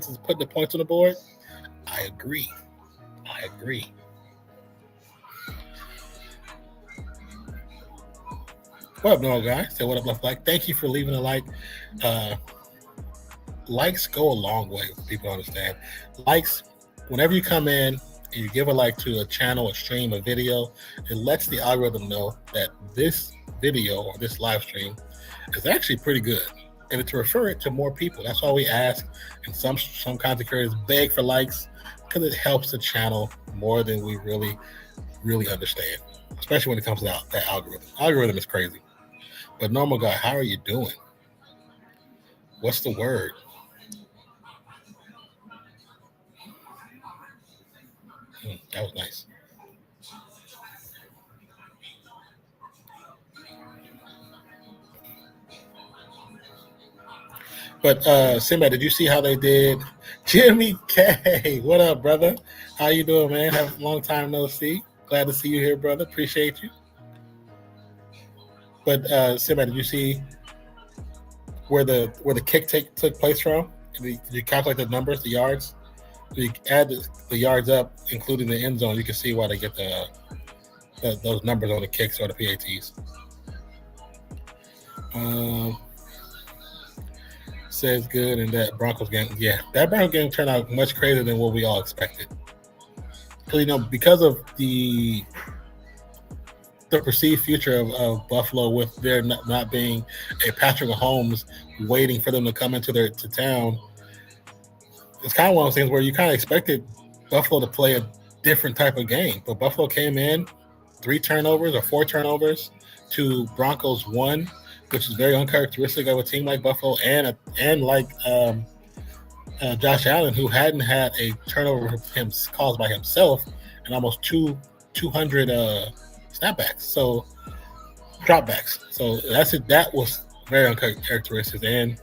is putting the points on the board, I agree. What up, Noel guy? Say what up, left like. Thank you for leaving a like. Likes go a long way. People understand. Likes, whenever you come in and you give a like to a channel, a stream, a video, it lets the algorithm know that this video or this live stream is actually pretty good, and to refer it to more people. That's why we ask, and some content creators beg for likes, because it helps the channel more than we really understand, especially when it comes to that algorithm. Algorithm is crazy. But normal guy, how are you doing? What's the word? That was nice. But Simba, did you see how they did? Jimmy K, what up, brother? How you doing, man? Have a long time no see. Glad to see you here, brother. Appreciate you. But Simba, did you see where the kick took place from? Did you calculate the numbers, the yards? You add the yards up, including the end zone. You can see why they get those numbers on the kicks or the PATs. Says good in that Broncos game. Yeah, that Broncos game turned out much crazier than what we all expected. Because of the perceived future of Buffalo, with there not being a Patrick Mahomes waiting for them to come into town. It's kind of one of those things where you kind of expected Buffalo to play a different type of game, but Buffalo came in 3 turnovers or 4 turnovers to Broncos 1, which is very uncharacteristic of a team like Buffalo and like Josh Allen, who hadn't had a turnover caused by himself in almost 200 snapbacks, so dropbacks. So that was very uncharacteristic, and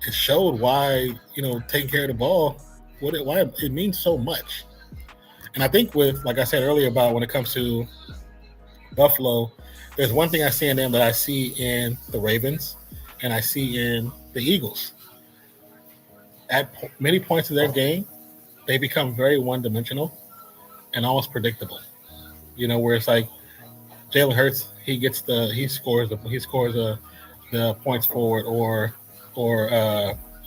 it showed why taking care of the ball, why it means so much. And I think like I said earlier about when it comes to Buffalo, there's one thing I see in them that I see in the Ravens and I see in the Eagles. At many points of their game, they become very one-dimensional and almost predictable. Where it's like Jalen Hurts, he scores the points forward, or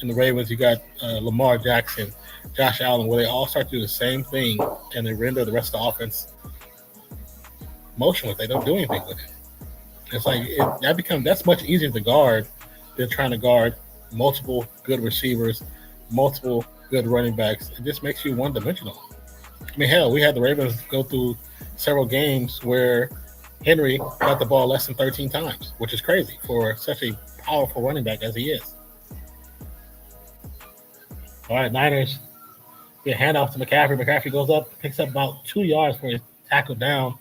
in the Ravens you got Lamar Jackson, Josh Allen, where they all start to do the same thing and they render the rest of the offense motionless. They don't do anything with it. It's like that's much easier to guard than trying to guard multiple good receivers, multiple good running backs. It just makes you one-dimensional. I mean, hell, we had the Ravens go through several games where Henry got the ball less than 13 times, which is crazy for such a powerful running back as he is. All right, Niners get a handoff to McCaffrey. McCaffrey goes up, picks up about 2 yards for his tackle down.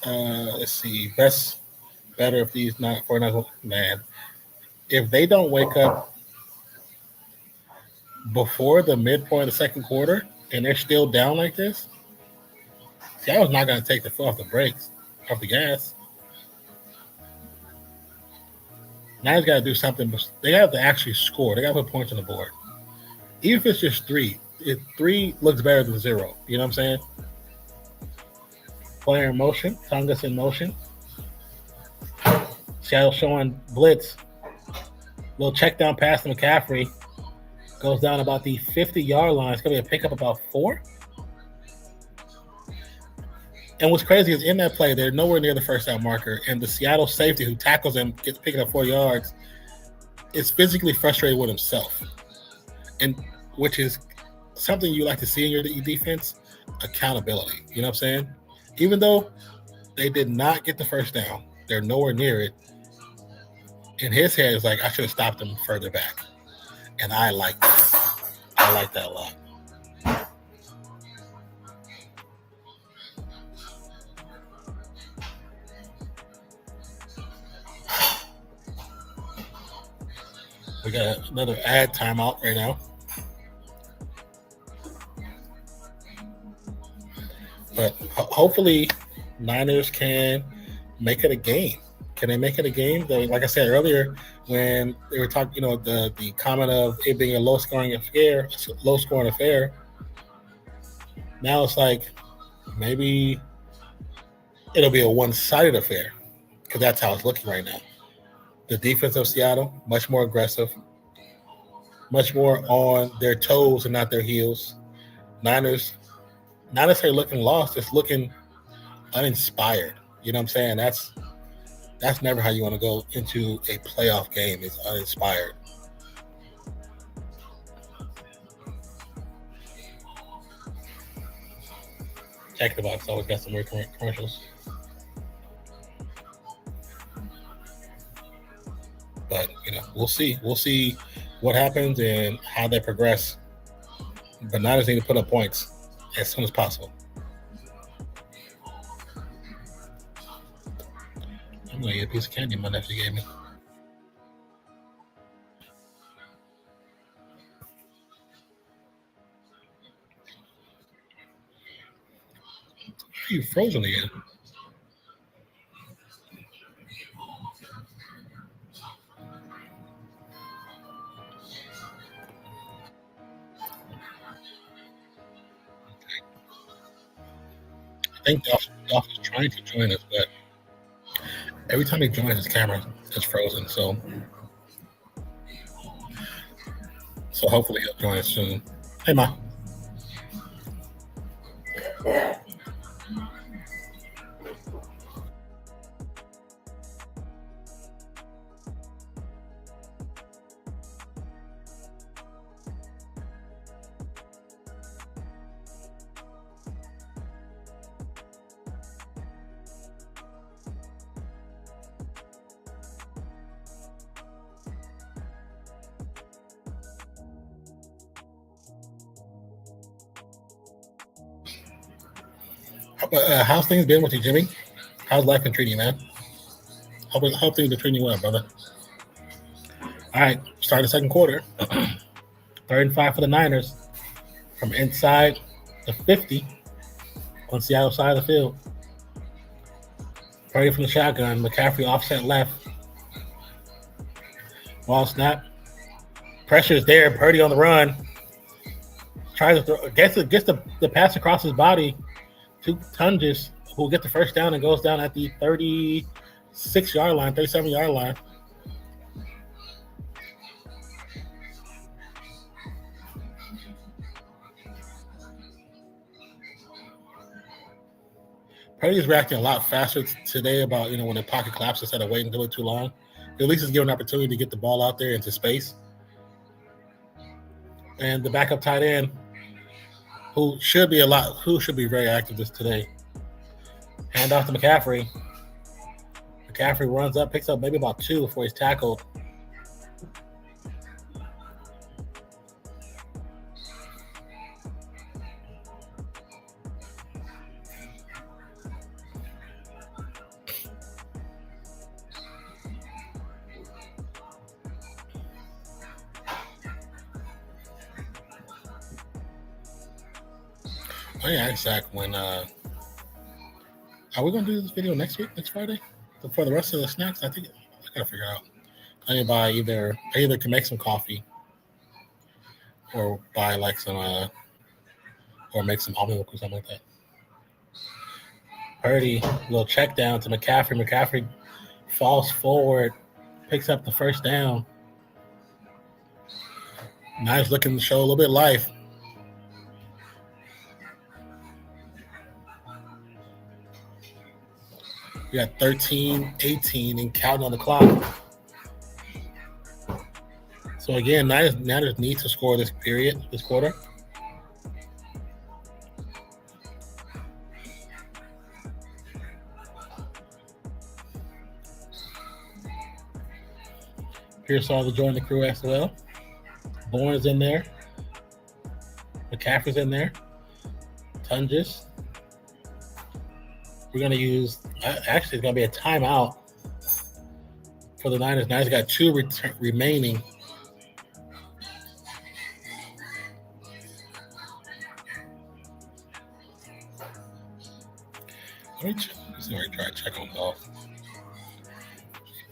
Let's see. Better if these not for another man. If they don't wake up before the midpoint of the second quarter and they're still down like this, Seattle's not going to take the foot off the brakes, off the gas. Niners got to do something. They have to actually score. They got to put points on the board. Even if it's just 3, 3 looks better than 0. You know what I'm saying? Player in motion. Tongas in motion. Seattle showing blitz. Little check down pass to McCaffrey. Goes down about the 50-yard line. It's going to be a pickup about 4. And what's crazy is in that play, they're nowhere near the first down marker. And the Seattle safety who tackles him, gets picking up 4 yards, is physically frustrated with himself. And which is something you like to see in your defense, accountability. You know what I'm saying? Even though they did not get the first down, they're nowhere near it. In his head, it's like, I should have stopped him further back. And I like that. I like that a lot. We got another ad timeout right now. But hopefully, Niners can make it a game. Can they make it a game? Like I said earlier, when they were talking, the comment of it being a low-scoring affair. Now it's like maybe it'll be a one-sided affair because that's how it's looking right now. The defense of Seattle, much more aggressive, much more on their toes and not their heels. Niners, not necessarily looking lost, just looking uninspired. You know what I'm saying? That's never how you want to go into a playoff game, is uninspired. Check the box. Always got some weird commercials. But, we'll see. We'll see what happens and how they progress. But Niners need to put up points as soon as possible. I'm going to get a piece of candy my nephew gave me. Are you frozen again? I think Dolph is trying to join us, but every time he joins, his camera is frozen. So hopefully he'll join us soon. Hey, Ma. How's things been with you, Jimmy? How's life been treating you, man? Hope things are treating you well, brother. All right, start the second quarter. 3rd and 5 for the Niners from inside the 50 on Seattle side of the field. Purdy from the shotgun. McCaffrey offset left. Ball snap. Pressure is there. Purdy on the run. Tries to throw. Gets the pass across his body to Tunges, who will get the first down and goes down at the 36-yard line, 37-yard line. Purdy's reacting a lot faster today about, when the pocket collapses instead of waiting until it's too long. At least it's given an opportunity to get the ball out there into space. And the backup tight end, who should be very active today. Hand off to McCaffrey. McCaffrey runs up, picks up maybe about 2 before he's tackled. Oh yeah, Zach, when are we gonna do this video next Friday? For the rest of the snacks, I think I gotta figure it out. I need to buy I either can make some coffee or buy like some or make some almond milk or something like that. Purdy, little check down to McCaffrey. McCaffrey falls forward, picks up the first down. Nice looking to show a little bit of life. We got 13-18 and counting on the clock. So again, Niners need to score this quarter. Pearsall to join the crew as well. Bourne's in there. McCaffrey's in there. Tunges. We're going to use, actually, it's going to be a timeout for the Niners. Niners got 2 remaining. Let me see if I try to check on golf.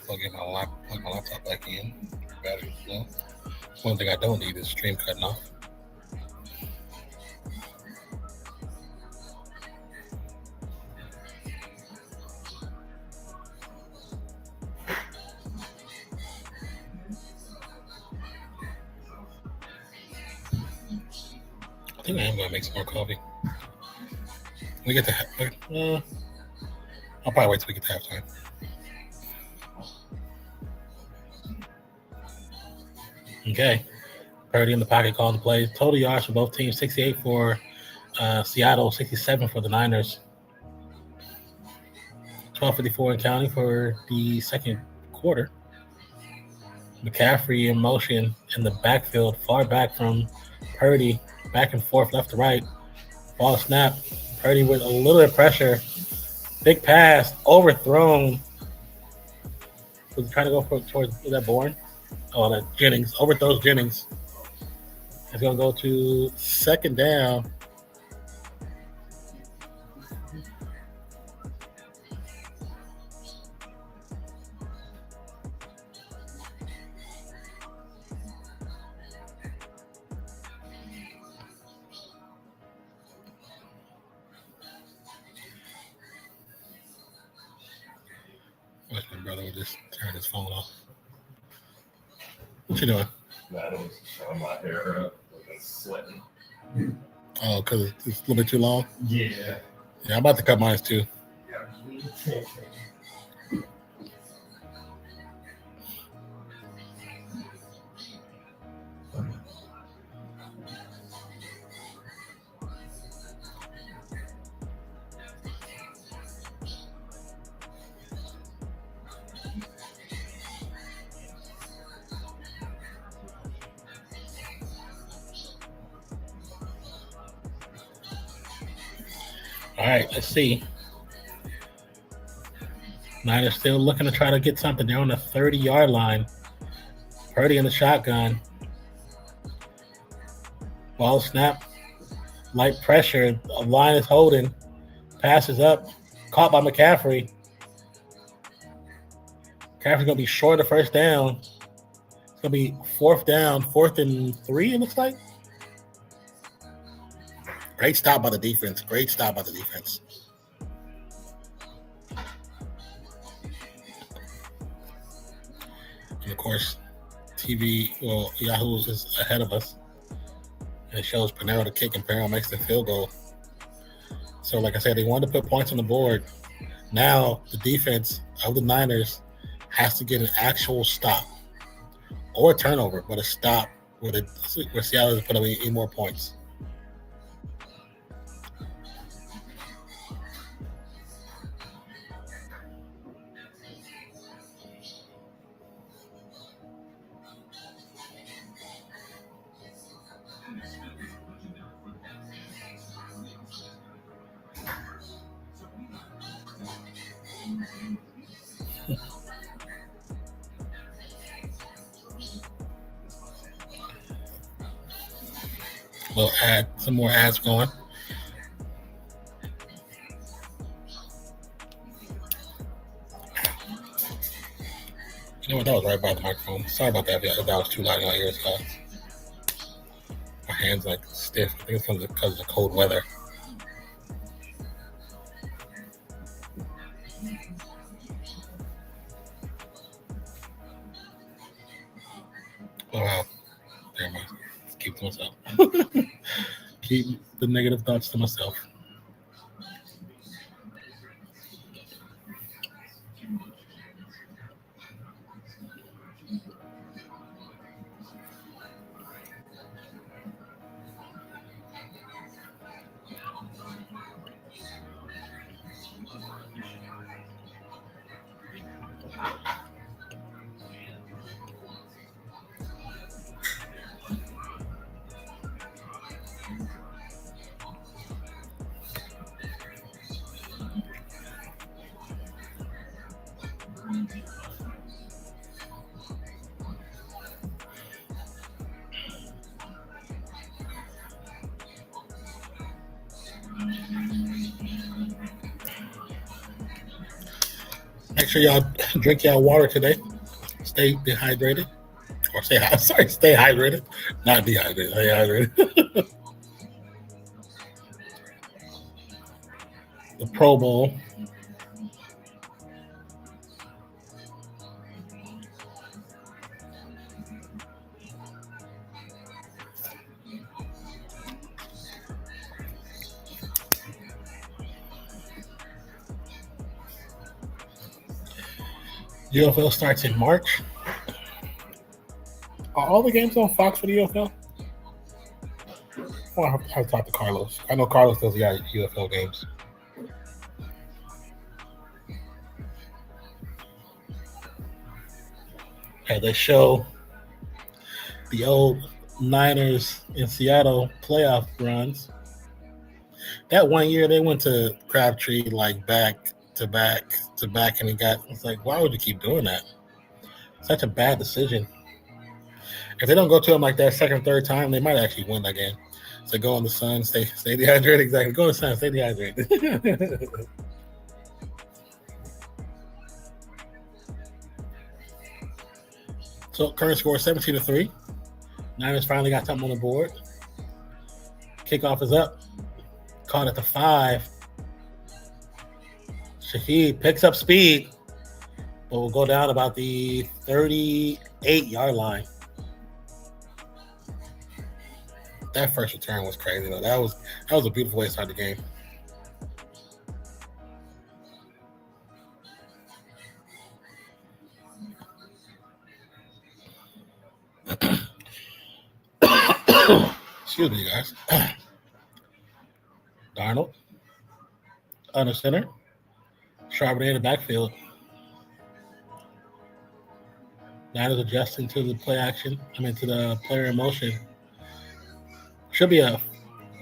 Plug my laptop back in. Battery's low. One thing I don't need is stream cutting off. I think I am going to make some more coffee. We get to I'll probably wait till we get to halftime. Okay. Purdy in the pocket calling the plays. Total yards for both teams, 68 for Seattle, 67 for the Niners. 12:54 and counting for the second quarter. McCaffrey in motion in the backfield, far back from Purdy, back and forth, left to right. Ball snap. Purdy with a little bit of pressure. Big pass, overthrown. Was trying to go towards that Bourne? Oh, that Jennings. Overthrows Jennings. It's going to go to second down. Wish my brother would just turn his phone off. What you doing? I was showing my hair up. It's sweating. Oh, because it's a little bit too long? Yeah. Yeah, I'm about to cut mine too. All right, let's see. Niners still looking to try to get something. They're on the 30-yard line. Purdy in the shotgun. Ball snap. Light pressure. A line is holding. Passes up. Caught by McCaffrey. McCaffrey's going to be short of first down. It's going to be fourth down. 4th and 3, it looks like. Great stop by the defense. Great stop by the defense. And of course, Yahoo is ahead of us. And it shows Panero to kick, and Panero makes the field goal. So, like I said, they wanted to put points on the board. Now, the defense of the Niners has to get an actual stop or a turnover, but a stop where Seattle doesn't put up any more points. We'll add some more ads going. You know what? That was right by the microphone. Sorry about that. If that was too loud in my ears, guys. My hands like stiff. I think it's because of the cold weather. Oh, wow. There I keep to myself. Keep the negative thoughts to myself. Make sure y'all drink y'all water today. Stay dehydrated. Or stay hydrated. Not dehydrated. Stay hydrated. The Pro Bowl. UFL starts in March. Are all the games on Fox for the UFL? Well, I have to talk to Carlos. I know Carlos does got UFL games. Okay, they show the old Niners in Seattle playoff runs. That one year they went to Crabtree like back to back, and it's like, why would you keep doing that? Such a bad decision. If they don't go to him like that second, third time, they might actually win that game. So go in the sun, stay dehydrated. Exactly. Go in the sun, stay dehydrated. So current score 17-3. Niners finally got something on the board. Kickoff is up. Caught at the 5. Shaheed picks up speed, but will go down about the 38-yard line. That first return was crazy, though. That was a beautiful way to start the game. Excuse me, guys. Darnold under center. Charbonnet in the backfield. Niners adjusting to the play action. To the player in motion. Should be a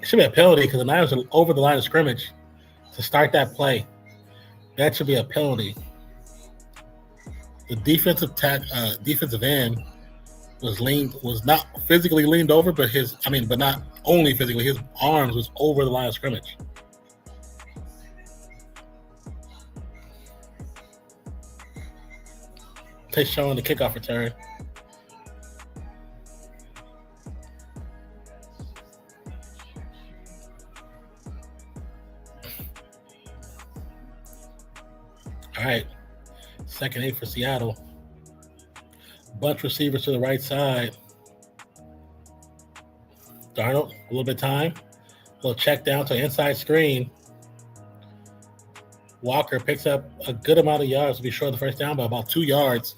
penalty because the Niners are over the line of scrimmage to start that play. That should be a penalty. The defensive end was not physically leaned over, but not only physically, his arms was over the line of scrimmage. They showing the kickoff return. All right, 2nd 8 for Seattle. Bunch receivers to the right side. Darnold, a little bit of time. A little check down to inside screen. Walker picks up a good amount of yards to be short of the first down by about 2 yards.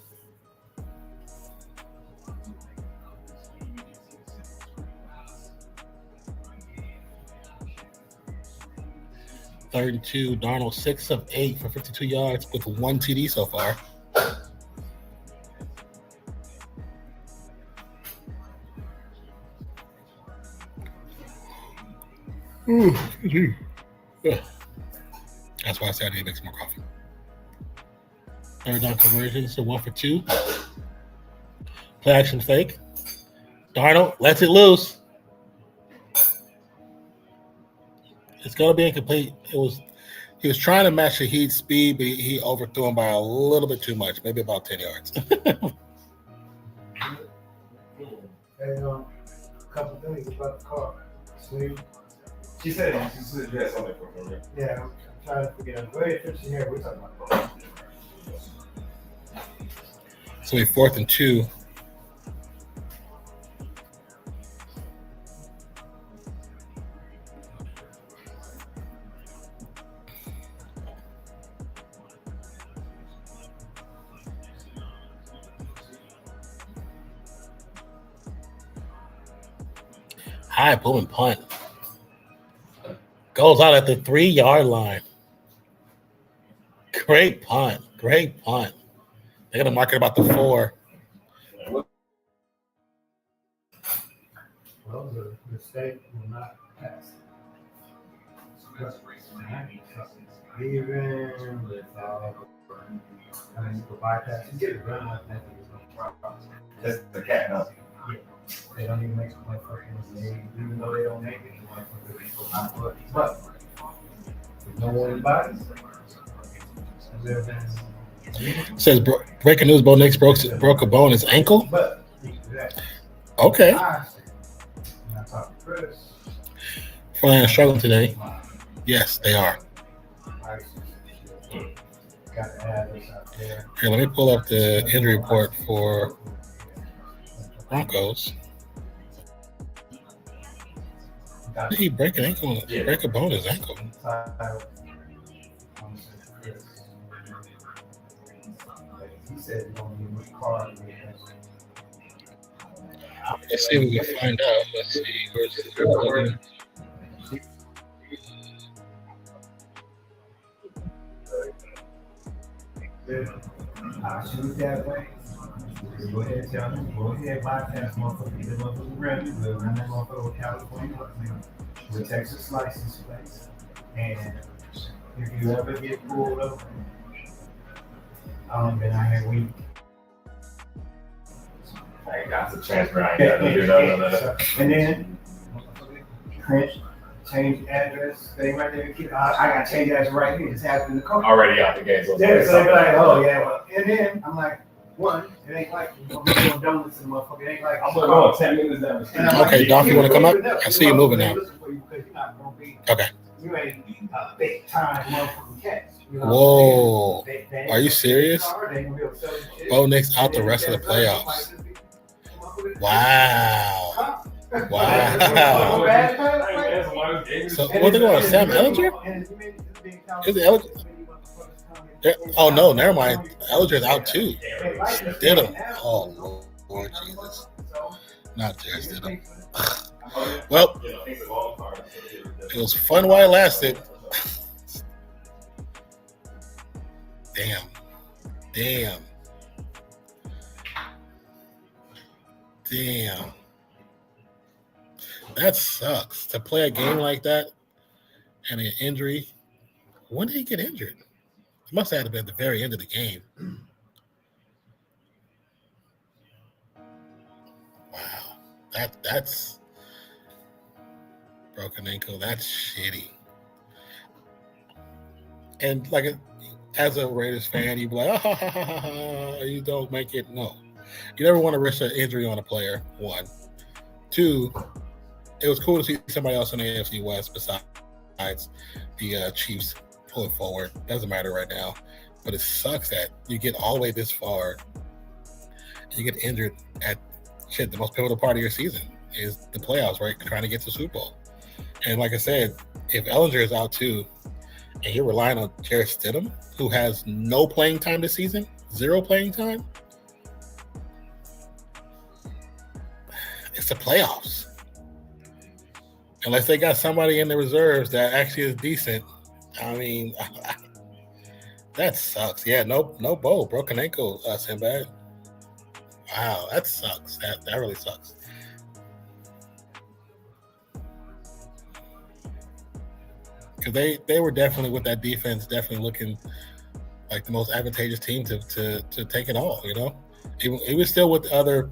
Third and 2. Darnold 6 of 8 for 52 yards with 1 TD so far. That's why I said I need to make some more coffee. Third down conversion, so 1 for 2. Play action fake. Darnold lets it loose. It's going to be incomplete. He was trying to match Shahid's speed, but he overthrew him by a little bit too much, maybe about 10 yards. Hey, a couple things about the car. Sweet. She said you had something for me. Yeah, I'm trying to figure out. Go ahead, finish here. We're talking about cars. So we 4th and 2. High booming punt. Goes out at the 3-yard line. Great punt. Great punt. They're going to mark it about the 4. Well, the mistake will not pass. Even with the bypass, you get it run like that. That's the cat, huh? Yeah. They don't even make a motherfucking mistake, even though they don't make it. But with no one bodies, Says breaking news: Bo Nix broke a bone in his ankle. but exactly. Okay. I talked to Chris. Flying struggling today. Yes, they are. Got the address out there. Here, let me pull up the injury report for Broncos. Did he break an ankle? Break a bone in his ankle. He said he don't need much car. Let's see if we can find out. Let's see. Where's the I shoot that way. Go ahead and tell him. Go ahead, bypass motherfucker. Get the motherfucker ready. We'll run that motherfucker with California with Texas license plates. And if you ever get pulled over, I don't been out here week. I ain't got the transfer. I ain't got to do no. And then print, change address. They right there. I got to change address right here. It's happening in the car. Already out the game. So Yeah, so they be like, oh yeah. Well, and then I'm like, one, it ain't like you're doing donuts in the motherfucker. It ain't like I'm going 10 minutes down. And I'm Okay, like, Doc, you want to come up? I see you moving now. Okay. You ain't a big time motherfucking catch. You know Whoa. they Are you serious? They gonna be able to sell you shit. Bo Nix out the rest of the playoffs. Wow. Wow. So what they going? Sam Ellinger? Is it Ellinger? Oh no, never mind. Ellinger's out too. Stidham. Oh Lord Jesus. Not there, Stidham. Well, it was fun while it lasted. Damn. That sucks to play a game like that and an injury. When did he get injured? It must have been at the very end of the game. Wow. That's broken ankle. That's shitty. And like as a Raiders fan, you'd be like, you don't make it. No. You never want to risk an injury on a player, one. Two, it was cool to see somebody else in the AFC West besides the Chiefs pull it forward. Doesn't matter right now. But it sucks that you get all the way this far and you get injured at the most pivotal part of your season is the playoffs, right? Trying to get to the Super Bowl. And like I said, if Ellinger is out too, and you're relying on Jarrett Stidham, who has no playing time this season, 0 playing time. It's the playoffs. Unless they got somebody in the reserves that actually is decent. I mean, that sucks. Yeah, no Bo, broken ankle, Sinbad. Wow, that sucks. That really sucks. Because they were definitely, with that defense, definitely looking like the most advantageous team to take it all. You know, it was still with other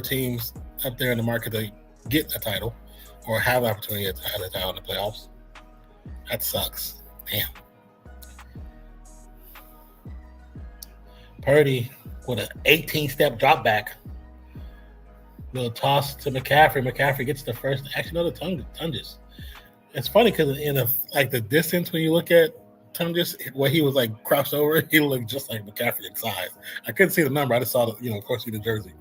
teams up there in the market to get a title or have the opportunity to have a title in the playoffs. That sucks. Damn. Purdy with an 18-step drop back. Little toss to McCaffrey. McCaffrey gets the first. Actually, no, the Tunges. It's funny because in the distance, when you look at Tunges, where he was like crouched over, he looked just like McCaffrey in size. I couldn't see the number. I just saw the, of course, see the jersey,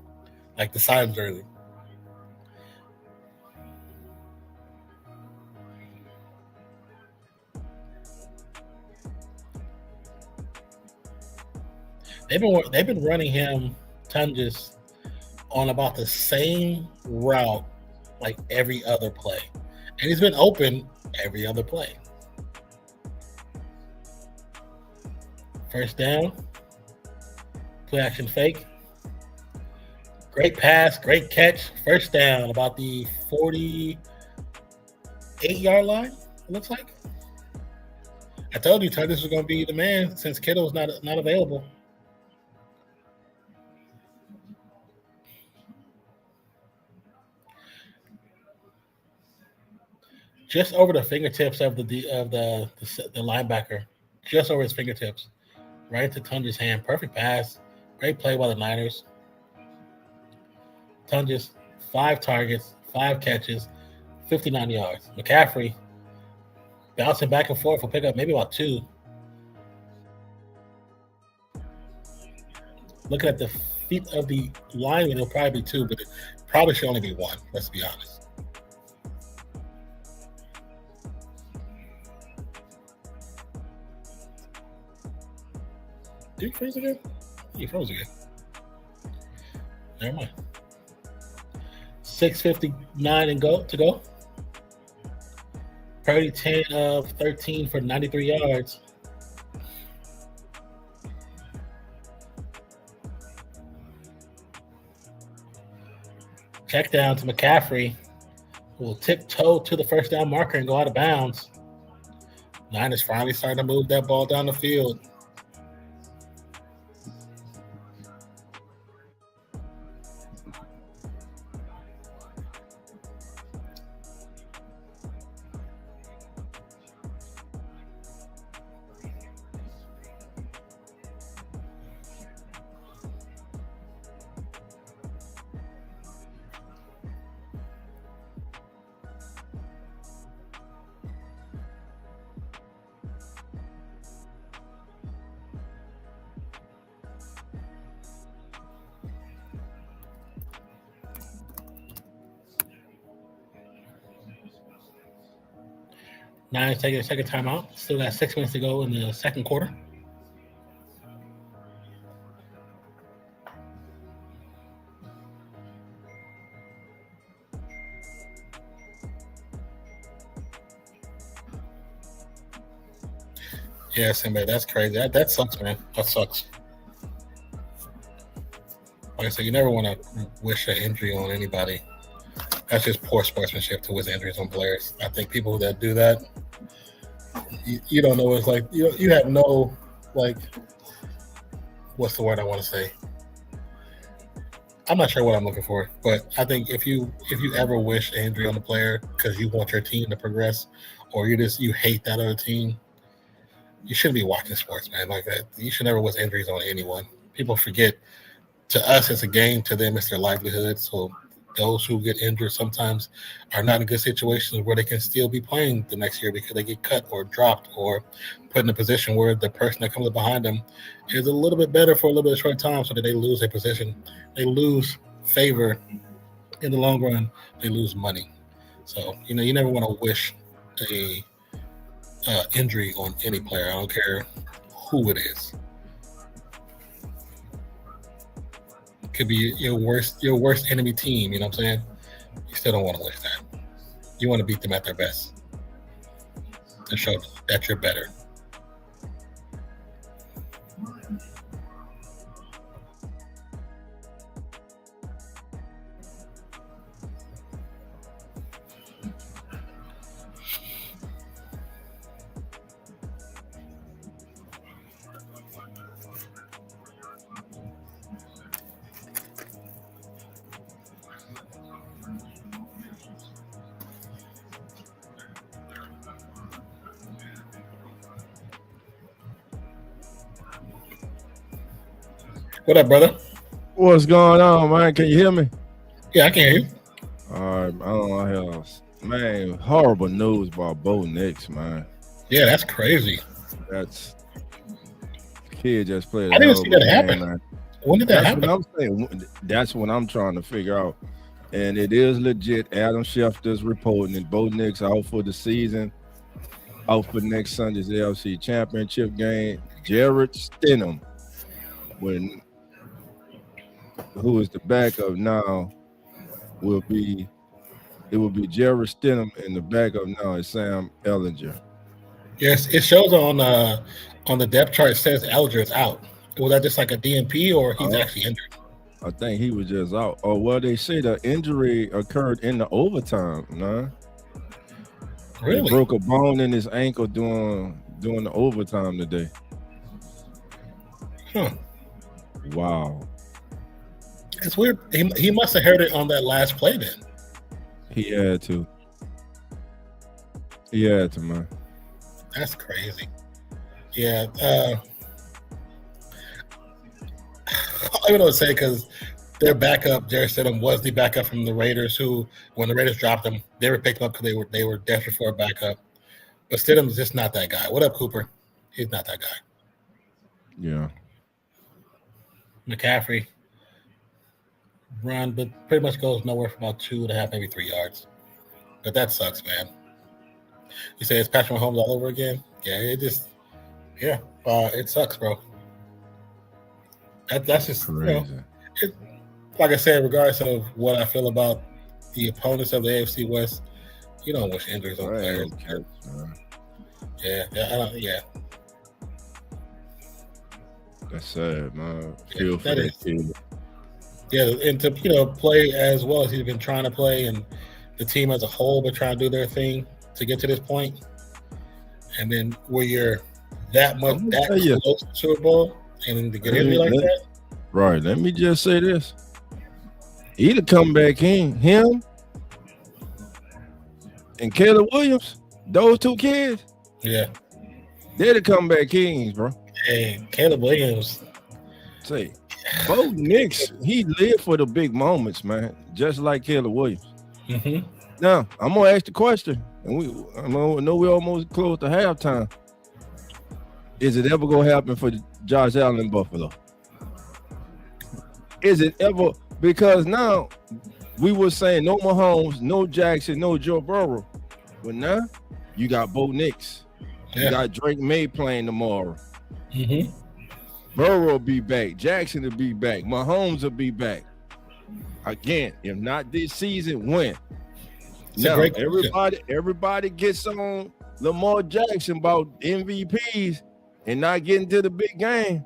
like the size jersey. They've been running him, Tunges, on about the same route like every other play. And he's been open every other play. First down. Play action fake. Great pass, great catch. First down, about the 48-yard line, it looks like. I told you Tunges was going to be the man since Kittle's not available. Just over the fingertips of the linebacker, just over his fingertips, right to Tunges' hand. Perfect pass, great play by the Niners. Tunges, 5 targets, 5 catches, 59 yards. McCaffrey bouncing back and forth will pick up maybe about 2. Looking at the feet of the lineman, it'll probably be 2, but it probably should only be 1. Let's be honest. Did he freeze again? He froze again. Never mind. 6:59 to go. Purdy 10 of 13 for 93 yards. Check down to McCaffrey, who will tiptoe to the first down marker and go out of bounds. Niners finally starting to move that ball down the field. Niners taking a second timeout. Still got 6 minutes to go in the second quarter. Yeah, Simba, that's crazy. That sucks, man. That sucks. Like I said, you never want to wish an injury on anybody. That's just poor sportsmanship to wish injuries on players. I think people that do that, you don't know what it's like. You have no, like, what's the word I want to say? I'm not sure what I'm looking for, but I think if you ever wish an injury on a player because you want your team to progress, or you hate that other team, you shouldn't be watching sports, man. Like that, you should never wish injuries on anyone. People forget. To us, it's a game. To them, it's their livelihood. So those who get injured sometimes are not in good situations where they can still be playing the next year because they get cut or dropped or put in a position where the person that comes up behind them is a little bit better for a little bit of short time, so that they lose their position. They lose favor in the long run. They lose money. So, you never want to wish injury on any player. I don't care who it is. Could be your worst enemy team. You know what I'm saying? You still don't want to wish that. You want to beat them at their best to show that you're better. What up, brother? What's going on, man? Can you hear me? Yeah, I can hear you. All right, I don't know how else. Man, horrible news about Bo Nix, man. Yeah, that's crazy. That's kid just played. I didn't see that happen. Man. When did that that's happen? What I'm saying. That's what I'm trying to figure out. And it is legit. Adam Schefter's reporting that Bo Nix out for the season, out for next Sunday's AFC Championship game. Jared Stidham, who is the backup now, will be Jared Stidham, and the backup now is Sam Ehlinger. Yes, it shows on the depth chart. It says Ehlinger is out. Was that just like a DNP, or he's actually injured? I think he was just out. Oh, well, they say the injury occurred in the overtime. Nah, really? He broke a bone in his ankle during the overtime today. Huh. Wow. It's weird. He must have heard it on that last play then. He had to. He had to, man. That's crazy. Yeah. I don't even know what to say, because their backup, Jared Stidham, was the backup from the Raiders, who, when the Raiders dropped him, they were picked him up because they were desperate for a backup. But Stidham's just not that guy. What up, Cooper? He's not that guy. Yeah. McCaffrey run, but pretty much goes nowhere for about 2.5, maybe 3 yards. But that sucks, man. You say it's Patrick Mahomes all over again? Yeah, it sucks, bro. That's just crazy. Like I said, regardless of what I feel about the opponents of the AFC West, you don't wish injuries on players. Yeah. That's sad, man. Feel for that team. Yeah, and to play as well as he's been trying to play, and the team as a whole been trying to do their thing to get to this point, and then where you're that much close to Super Bowl, and to get injured like that. Right. Let me just say this: either come back in him and Caleb Williams, those two kids. Yeah, they're the comeback kings, bro. Hey, Caleb Williams. Say, Bo Nix, he lived for the big moments, man, just like Caleb Williams. Mm-hmm. Now, I'm gonna ask the question, and I know we're almost close to halftime. Is it ever gonna happen for Josh Allen in Buffalo? Is it ever? Because now we were saying no Mahomes, no Jackson, no Joe Burrow, but now you got Bo Nix, you got Drake May playing tomorrow. Mm-hmm. Burrow will be back. Jackson will be back. Mahomes will be back. Again, if not this season, when? Now, everybody gets on Lamar Jackson about MVPs and not getting to the big game.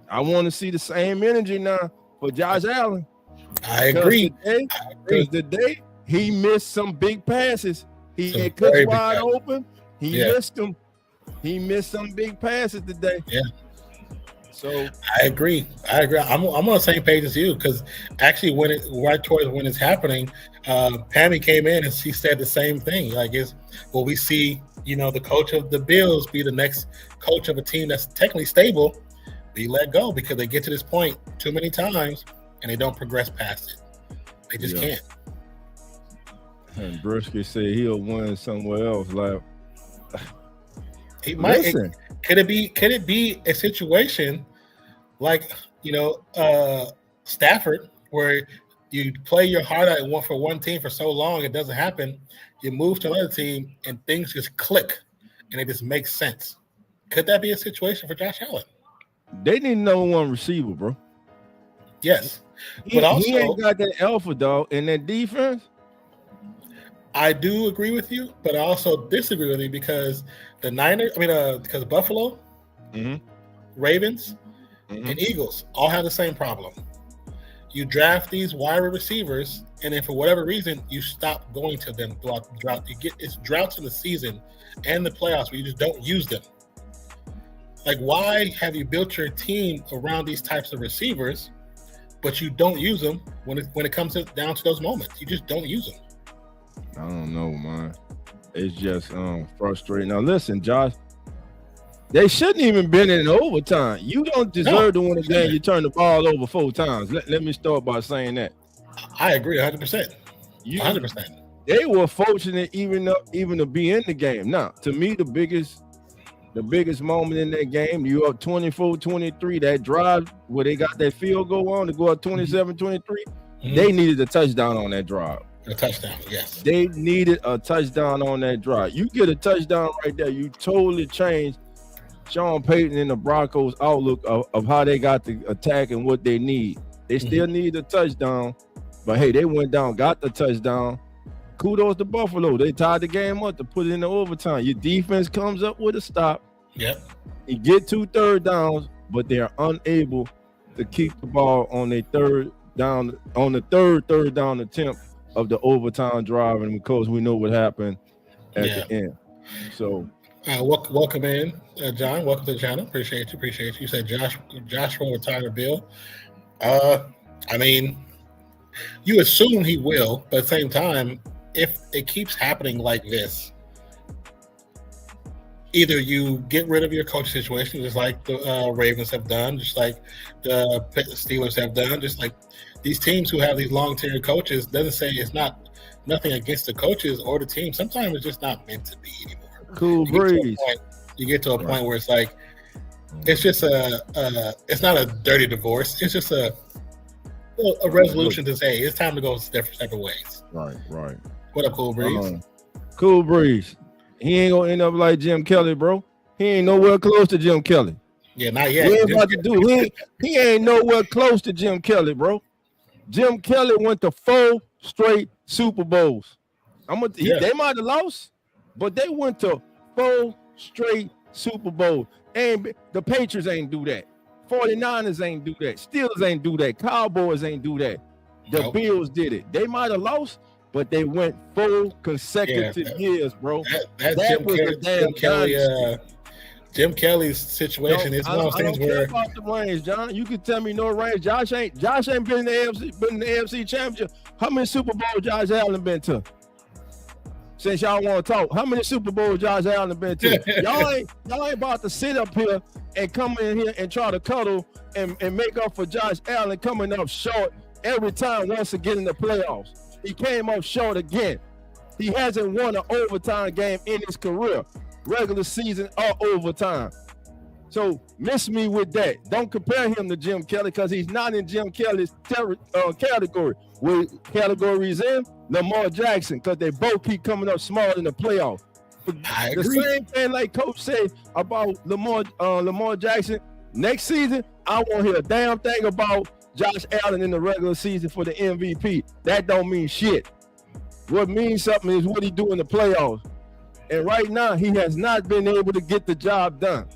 I want to see the same energy now for Josh Allen. I agree. Because today he missed some big passes. He had Cooks wide open. He missed them. He missed some big passes today. Yeah. So I agree. I'm on the same page as you, because actually right towards when it's happening, Pammy came in and she said the same thing. Like, we see, the coach of the Bills be the next coach of a team that's technically stable, be let go because they get to this point too many times and they don't progress past it. They just can't. And Brisky said he'll win somewhere else. Like, he might. Could it be a situation like Stafford, where you play your heart out for one team for so long, it doesn't happen. You move to another team and things just click, and it just makes sense. Could that be a situation for Josh Allen? They need number one receiver, bro. Yes. But also, he ain't got that alpha dog in that defense. I do agree with you, but I also disagree with you because because Buffalo, Ravens, and Eagles all have the same problem. You draft these wide receivers, and then for whatever reason, you stop going to them throughout the drought. It's droughts in the season and the playoffs where you just don't use them. Like, why have you built your team around these types of receivers, but you don't use them when it comes down to those moments? You just don't use them. I don't know, man. It's just frustrating. Now, listen, Josh, they shouldn't even been in overtime. You don't deserve to win a game. You turn the ball over 4 times. Let me start by saying that. I agree 100%. 100%. They were fortunate even to be in the game. Now, to me, the biggest moment in that game, you up 24-23, that drive where they got that field goal on to go up 27-23, they needed a touchdown on that drive. A touchdown, yes. They needed a touchdown on that drive. You get a touchdown right there, you totally change Sean Payton and the Broncos' outlook of how they got the attack and what they need. They still need a touchdown, but hey, they went down, got the touchdown. Kudos to Buffalo. They tied the game up to put it in the overtime. Your defense comes up with a stop. Yep. You get 2 third downs, but they are unable to keep the ball on their third down attempt of the overtime drive, and of course we know what happened at the end. So welcome in, John. Welcome to the channel. Appreciate you. You said Josh will retire Bill. I mean, you assume he will, but at the same time, if it keeps happening like this, either you get rid of your coach situation, just like the Ravens have done, just like the Steelers have done, just like these teams who have these long-tenured coaches. Doesn't say it's nothing against the coaches or the team. Sometimes it's just not meant to be anymore. Cool breeze. You get to a point where it's like, it's just it's not a dirty divorce. It's just a resolution to say it's time to go separate ways. Right. What up, Cool Breeze? Cool Breeze. He ain't gonna end up like Jim Kelly, bro. He ain't nowhere close to Jim Kelly. Yeah, not yet. He ain't nowhere close to Jim Kelly, bro. Jim Kelly went to 4 straight Super Bowls. They might have lost, but they went to 4 straight Super Bowls. And the Patriots ain't do that. 49ers ain't do that. Steelers ain't do that. Cowboys ain't do that. The Bills did it. They might have lost, but they went 4 consecutive years, bro. Jim Kelly's situation is one of those things where about the range, John. You can tell me no range. Josh ain't been in the AFC Championship. How many Super Bowls Josh Allen been to? Since y'all want to talk, how many Super Bowls Josh Allen been to? y'all ain't about to sit up here and come in here and try to cuddle and make up for Josh Allen coming up short every time once again in the playoffs. He came up short again. He hasn't won an overtime game in his career, regular season or overtime. So miss me with that. Don't compare him to Jim Kelly because he's not in Jim Kelly's category. What category is in? Lamar Jackson, because they both keep coming up small in the playoffs. The same thing like Coach said about Lamar Jackson. Next season, I won't hear a damn thing about Josh Allen in the regular season for the MVP. That don't mean shit. What means something is what he do in the playoffs. And right now, he has not been able to get the job done.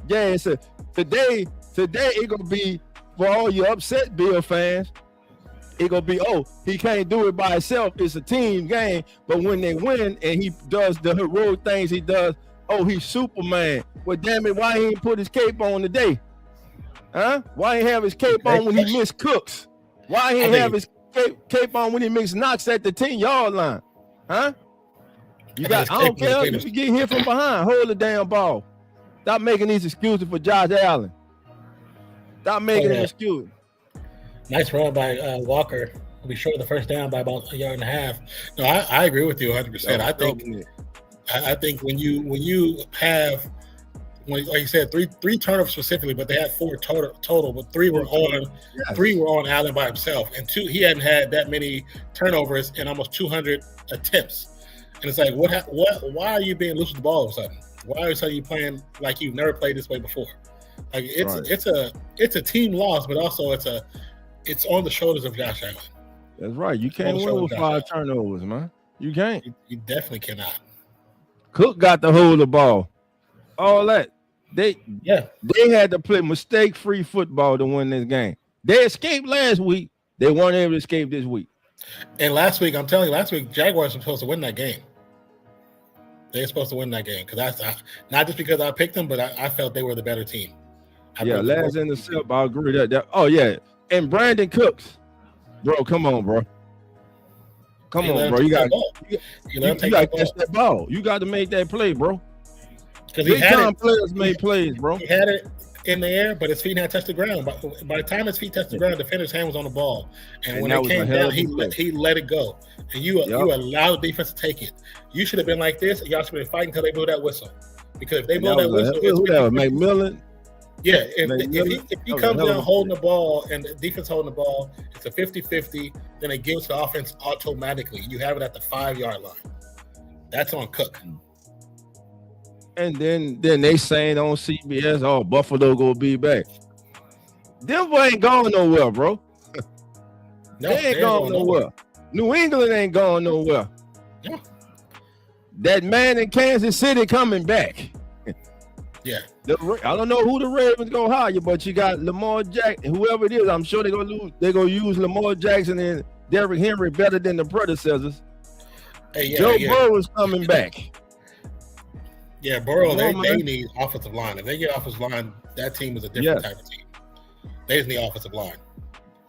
Yeah, so today it gonna be for all you upset Bill fans. It gonna be, oh, he can't do it by himself. It's a team game. But when they win and he does the heroic things he does, oh, he's Superman. Well, damn it, why he ain't put his cape on today? Huh? Why ain't have his cape on when he missed Cooks? Why ain't have his cape on when he missed Knox at the 10-yard line? Huh? I don't care if you get hit from behind. Hold the damn ball. Stop making these excuses for Josh Allen. Stop making an excuse. Nice run by Walker. We'll be short of the first down by about 1.5 yards. No, I agree with you 100%. I think when you have, like you said, three turnovers specifically, but they had 4 total, but 3 were on Allen by himself, and 2 he hadn't had that many turnovers in almost 200 attempts. And it's like, why are you being loose with the ball all of a sudden? Why are you playing like you've never played this way before? Like it's a team loss, but also it's on the shoulders of Josh Allen. That's right. You can't win with 5 turnovers, man. You can't. You definitely cannot. Cook got to hold the ball. All that. They had to play mistake-free football to win this game. They escaped last week. They weren't able to escape this week. And last week, I'm telling you, Jaguars were supposed to win that game. They were supposed to win that game because not just because I picked them, but I felt they were the better team. Last intercept, I agree that. Oh yeah, and Brandon Cooks, bro, come on, bro. Come on, bro. You got to catch that ball. You got to make that play, bro. Because players made plays, bro. He had it in the air, but his feet hadn't touched the ground. By the time his feet touched the ground, the defender's hand was on the ball. And when it came down, he let it go. And you allowed the defense to take it. You should have been like this, and y'all should have been fighting until they blew that whistle. Because if they blow that whistle, who that was? McMillan? Yeah, if he comes down holding the ball and the defense holding the ball, it's a 50-50, then it gives the offense automatically. You have it at the 5-yard line. That's on Cook. And then they saying on CBS, oh, Buffalo gonna be back. Denver ain't going nowhere, bro. They ain't going nowhere. New England ain't going nowhere. Yeah. That man in Kansas City coming back. Yeah. I don't know who the Ravens gonna hire, but you got Lamar Jackson, whoever it is. I'm sure they're gonna use Lamar Jackson and Derrick Henry better than the predecessors. Joe Burrow is coming back. Yeah, Burrow, they need offensive line. If they get offensive line, that team is a different type of team. They just need offensive line.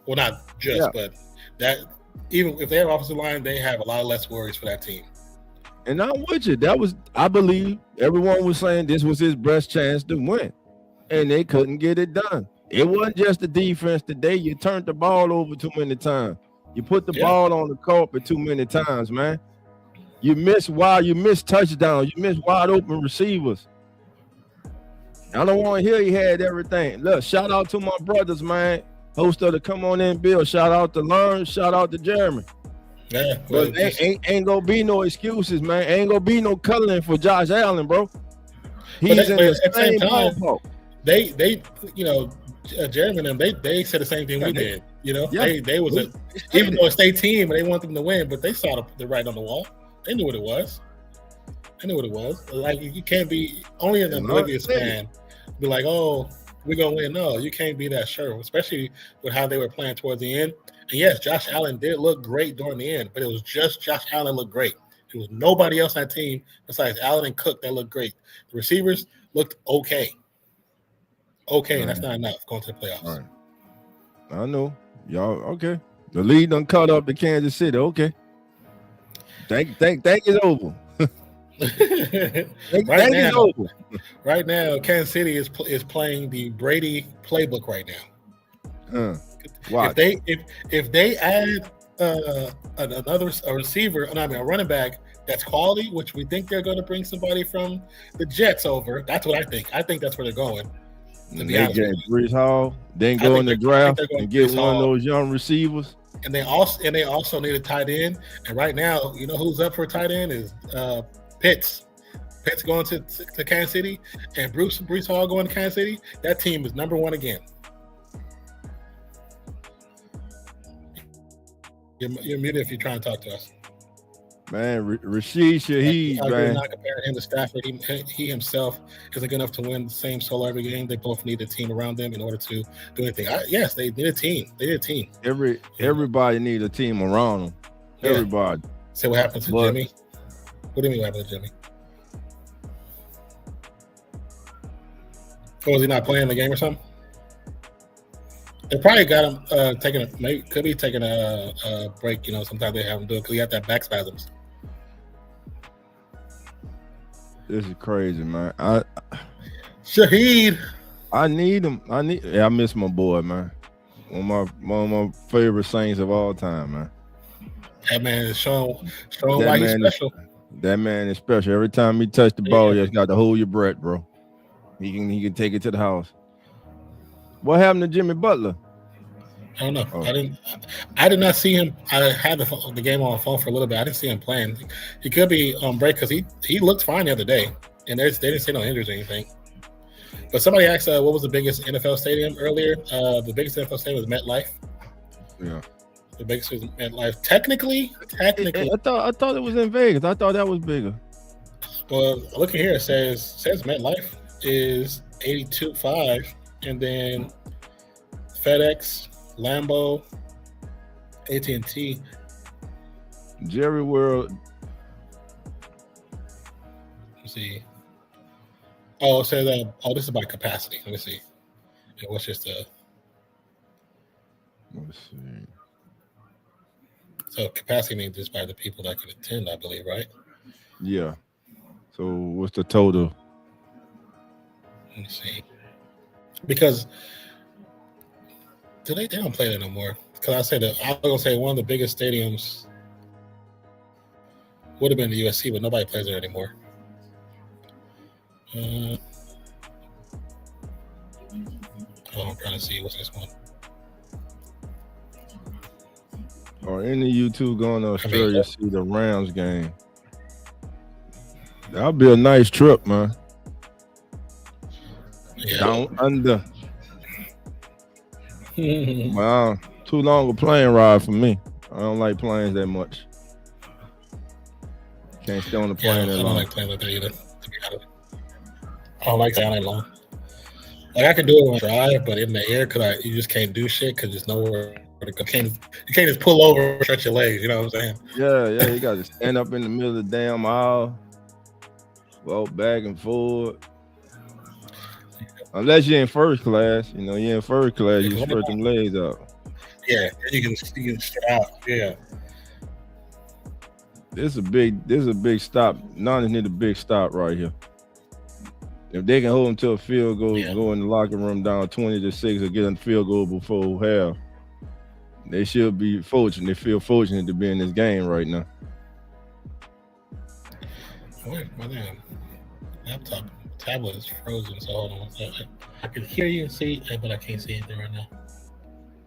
Well, not just, but that even if they have offensive line, they have a lot less worries for that team. And I'm with you. That was, I believe, everyone was saying this was his best chance to win, and they couldn't get it done. It wasn't just the defense today. You turned the ball over too many times. You put the ball on the carpet too many times, man. You miss touchdowns. You miss wide open receivers. I don't want to hear he had everything. Look, shout out to my brothers, man. Host of the Come On In Bill. Shout out to Learn. Shout out to Jeremy. Yeah, but ain't gonna be no excuses, man. Ain't gonna be no cuddling for Josh Allen, bro. He's in the same ballpark. They Jeremy and them, they said the same thing we did. They was even though it's their team and they want them to win, but they saw the writing on the wall. They knew what it was. Like, you can't be only an oblivious fan be like, oh, we're gonna win. No, you can't be that sure, especially with how they were playing towards the end. And yes, Josh Allen did look great during the end, but it was just Josh Allen looked great. There was nobody else on that team besides Allen and Cook that looked great. The receivers looked okay. Okay, and that's not enough going to the playoffs. All right. I know. Y'all, okay. The lead done caught up to Kansas City. Okay. Thank is over. Right now, Kansas City is playing the Brady playbook right now. If they add a running back that's quality, which we think they're going to bring somebody from the Jets over. That's what I think. I think that's where they're going. They get Brees Hall, then go in the draft and get one of those young receivers. And they also need a tight end. And right now, you know who's up for a tight end is Pitts. Pitts going to Kansas City, and Brees Hall going to Kansas City. That team is #1 again. You're muted if you're trying to talk to us. Man, Rashid Shaheed, man. Not comparing him to Stafford. He himself isn't good enough to win the same solo every game. They both need a team around them in order to do anything. Yes, they need a team. They need a team. Everybody needs a team around them. Yeah. Everybody. So what happened to Jimmy? What do you mean what happened to Jimmy? Was he not playing the game or something? They probably got him could be taking a break. Sometimes they have him do it because he got that back spasms. This is crazy, man. Shaheed. I need him. I miss my boy, man. One of my favorite Saints of all time, man. That man is showing why he's special. That man is special. Every time he touched the ball, you just got to hold your breath, bro. He can take it to the house. What happened to Jimmy Butler? I don't know. Oh. I did not see him. I had the game on my phone for a little bit. I didn't see him playing. He could be on break because he looked fine the other day. and they didn't say no injuries or anything. But somebody asked, what was the biggest NFL stadium earlier? The biggest NFL stadium was MetLife. Yeah. The biggest was MetLife. Technically, I thought it was in Vegas. I thought that was bigger. Well, looking here, it says MetLife is 82.5, and then FedEx, Lambeau, AT&T, Jerry World. Let's see. Oh, it says this is by capacity. Let me see. Yeah, what's just the? Let's see. So capacity means just by the people that could attend, I believe, right? Yeah. So what's the total? Let me see. Because they don't play that no more. Because I said that I was gonna say one of the biggest stadiums would have been the USC, but nobody plays there anymore. I'm trying to see what's this one. Or any of you two going to Australia to see the Rams game? That'll be a nice trip, man. Yeah. Down under. Wow, too long a plane ride for me. I don't like planes that much. Can't stay on the plane that long. I don't like planes like that either. I don't like that that long. Like I can do it on drive, but in the air, you just can't do shit because there's nowhere to go. You can't just pull over and stretch your legs. You know what I'm saying? Yeah, you got to stand up in the middle of the damn aisle, walk back and forth. Unless you're in first class, you're in first class, you stretch them legs out. Yeah, you can stretch out. Yeah. This is a big stop. Niners need a big stop right here. If they can hold them to a field goal, go in the locker room down 20-6 or get a field goal before half, they should be fortunate. They feel fortunate to be in this game right now. Wait, my damn tablet is frozen, so hold on. I can hear you and see, but I can't see anything right now.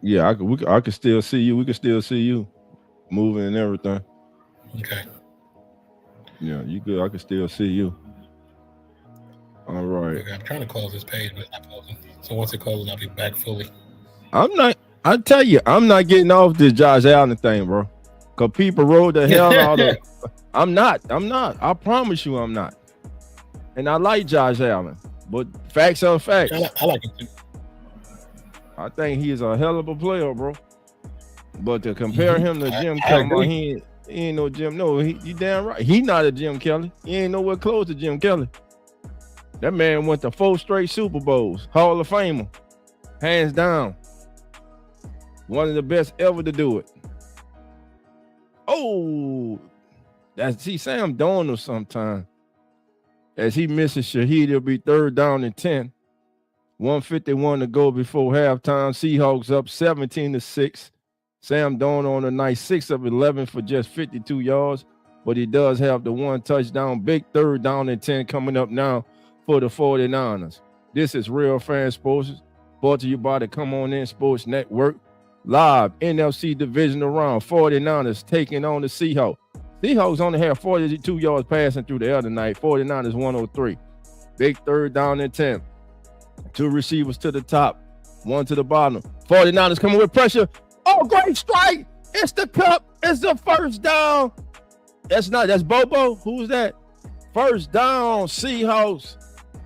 Yeah, I can still see you. We can still see you moving and everything. Okay. Yeah, you good. I can still see you. All right. Okay, I'm trying to close this page, but it's not closing. So once it closes, I'll be back fully. I tell you, I'm not getting off this Josh Allen thing, bro. Because people rolled the hell out of I'm not. I promise you I'm not. And I like Josh Allen, but facts are facts. I like him too. I think he is a hell of a player, bro. But to compare him to Jim Kelly, he ain't no Jim. No, you damn right. He not a Jim Kelly. He ain't nowhere close to Jim Kelly. That man went to 4 straight Super Bowls. Hall of Famer. Hands down. One of the best ever to do it. Oh, Sam Darnold sometime. As he misses Shaheed, it'll be 3rd down and 10. 1:51 to go before halftime. Seahawks up 17-6. Sam Darnold on a nice 6 of 11 for just 52 yards. But he does have the 1 touchdown. Big 3rd down and 10 coming up now for the 49ers. This is Real Fan Sports, brought to you by the Come On In Sports Network. Live NFC Divisional Round, 49ers taking on the Seahawks. Seahawks only had 42 yards passing through the air tonight. 49ers 103. Big 3rd down and 10. 2 receivers to the top, 1 to the bottom. 49ers coming with pressure. Oh, great strike. It's the cup. It's the 1st down. That's Bobo. Who's that? 1st down, Seahawks.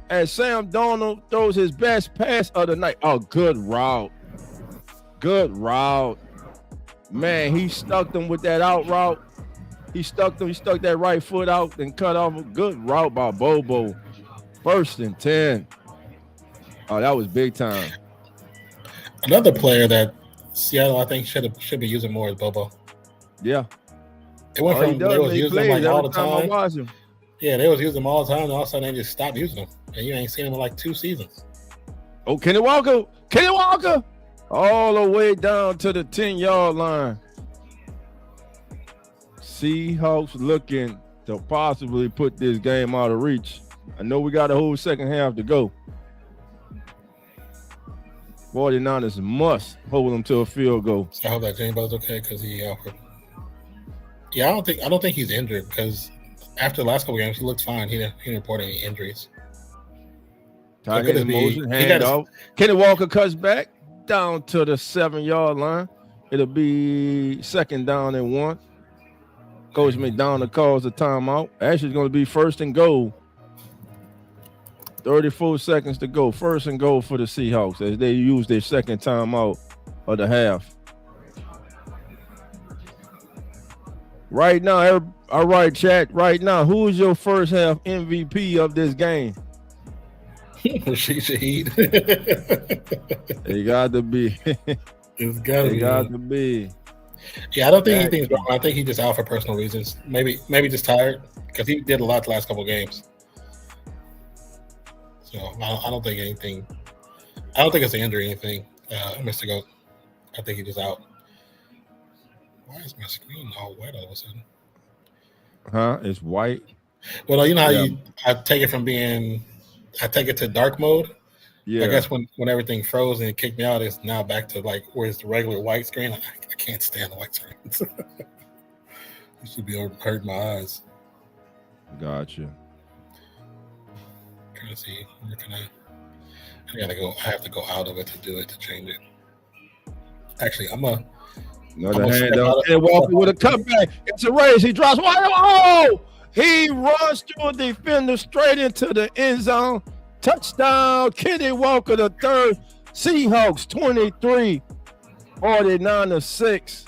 And Sam Darnold throws his best pass of the night. Oh, good route. Good route. Man, he stuck them with that out route. He stuck that right foot out and cut off a good route by Bobo. 1st and 10. Oh, that was big time. Another player that Seattle, I think, should be using more is Bobo. Yeah. It went from they was using them like all the time. Him. Yeah, they was using them all the time, and all of a sudden they just stopped using them. And you ain't seen them in like 2 seasons. Oh, Kenny Walker. All the way down to the 10-yard line. Seahawks looking to possibly put this game out of reach. I know we got a whole second half to go. 49ers must hold them to a field goal. So I hope that Jimbo's okay because he offered. Yeah, I don't think he's injured because after the last couple games, he looked fine. He didn't report any injuries. Tight end in motion, hand off. Kenny Walker cuts back down to the 7-yard line. It'll be 2nd down and 1. Coach McDonald calls the timeout. Actually, it's going to be 1st and goal. 34 seconds to go. 1st and goal for the Seahawks as they use their 2nd timeout of the half. Right now, all right, chat. Right now, who is your first half MVP of this game? Rashid Shaheed. It got to be. It's got to be. Yeah, I don't think anything's wrong. I think he's just out for personal reasons. Maybe just tired because he did a lot the last couple games. So I don't think anything. I don't think it's an injury or anything. Mr. Goat. I think he just out. Why is my screen all white all of a sudden? Huh? It's white. Well, you know how I take it from being. I take it to dark mode. Yeah. I guess when everything froze and it kicked me out, it's now back to like where's the regular white screen. I can't stand the white screens. It should be hurting my eyes. Gotcha. Trying to see where can I gotta go. I have to go out of it to change it. Actually, another hand up. And Walker with a cutback. It's a race. He drops wide. Oh! He runs through a defender straight into the end zone. Touchdown, Kenny Walker the third. Seahawks 23, 49-6.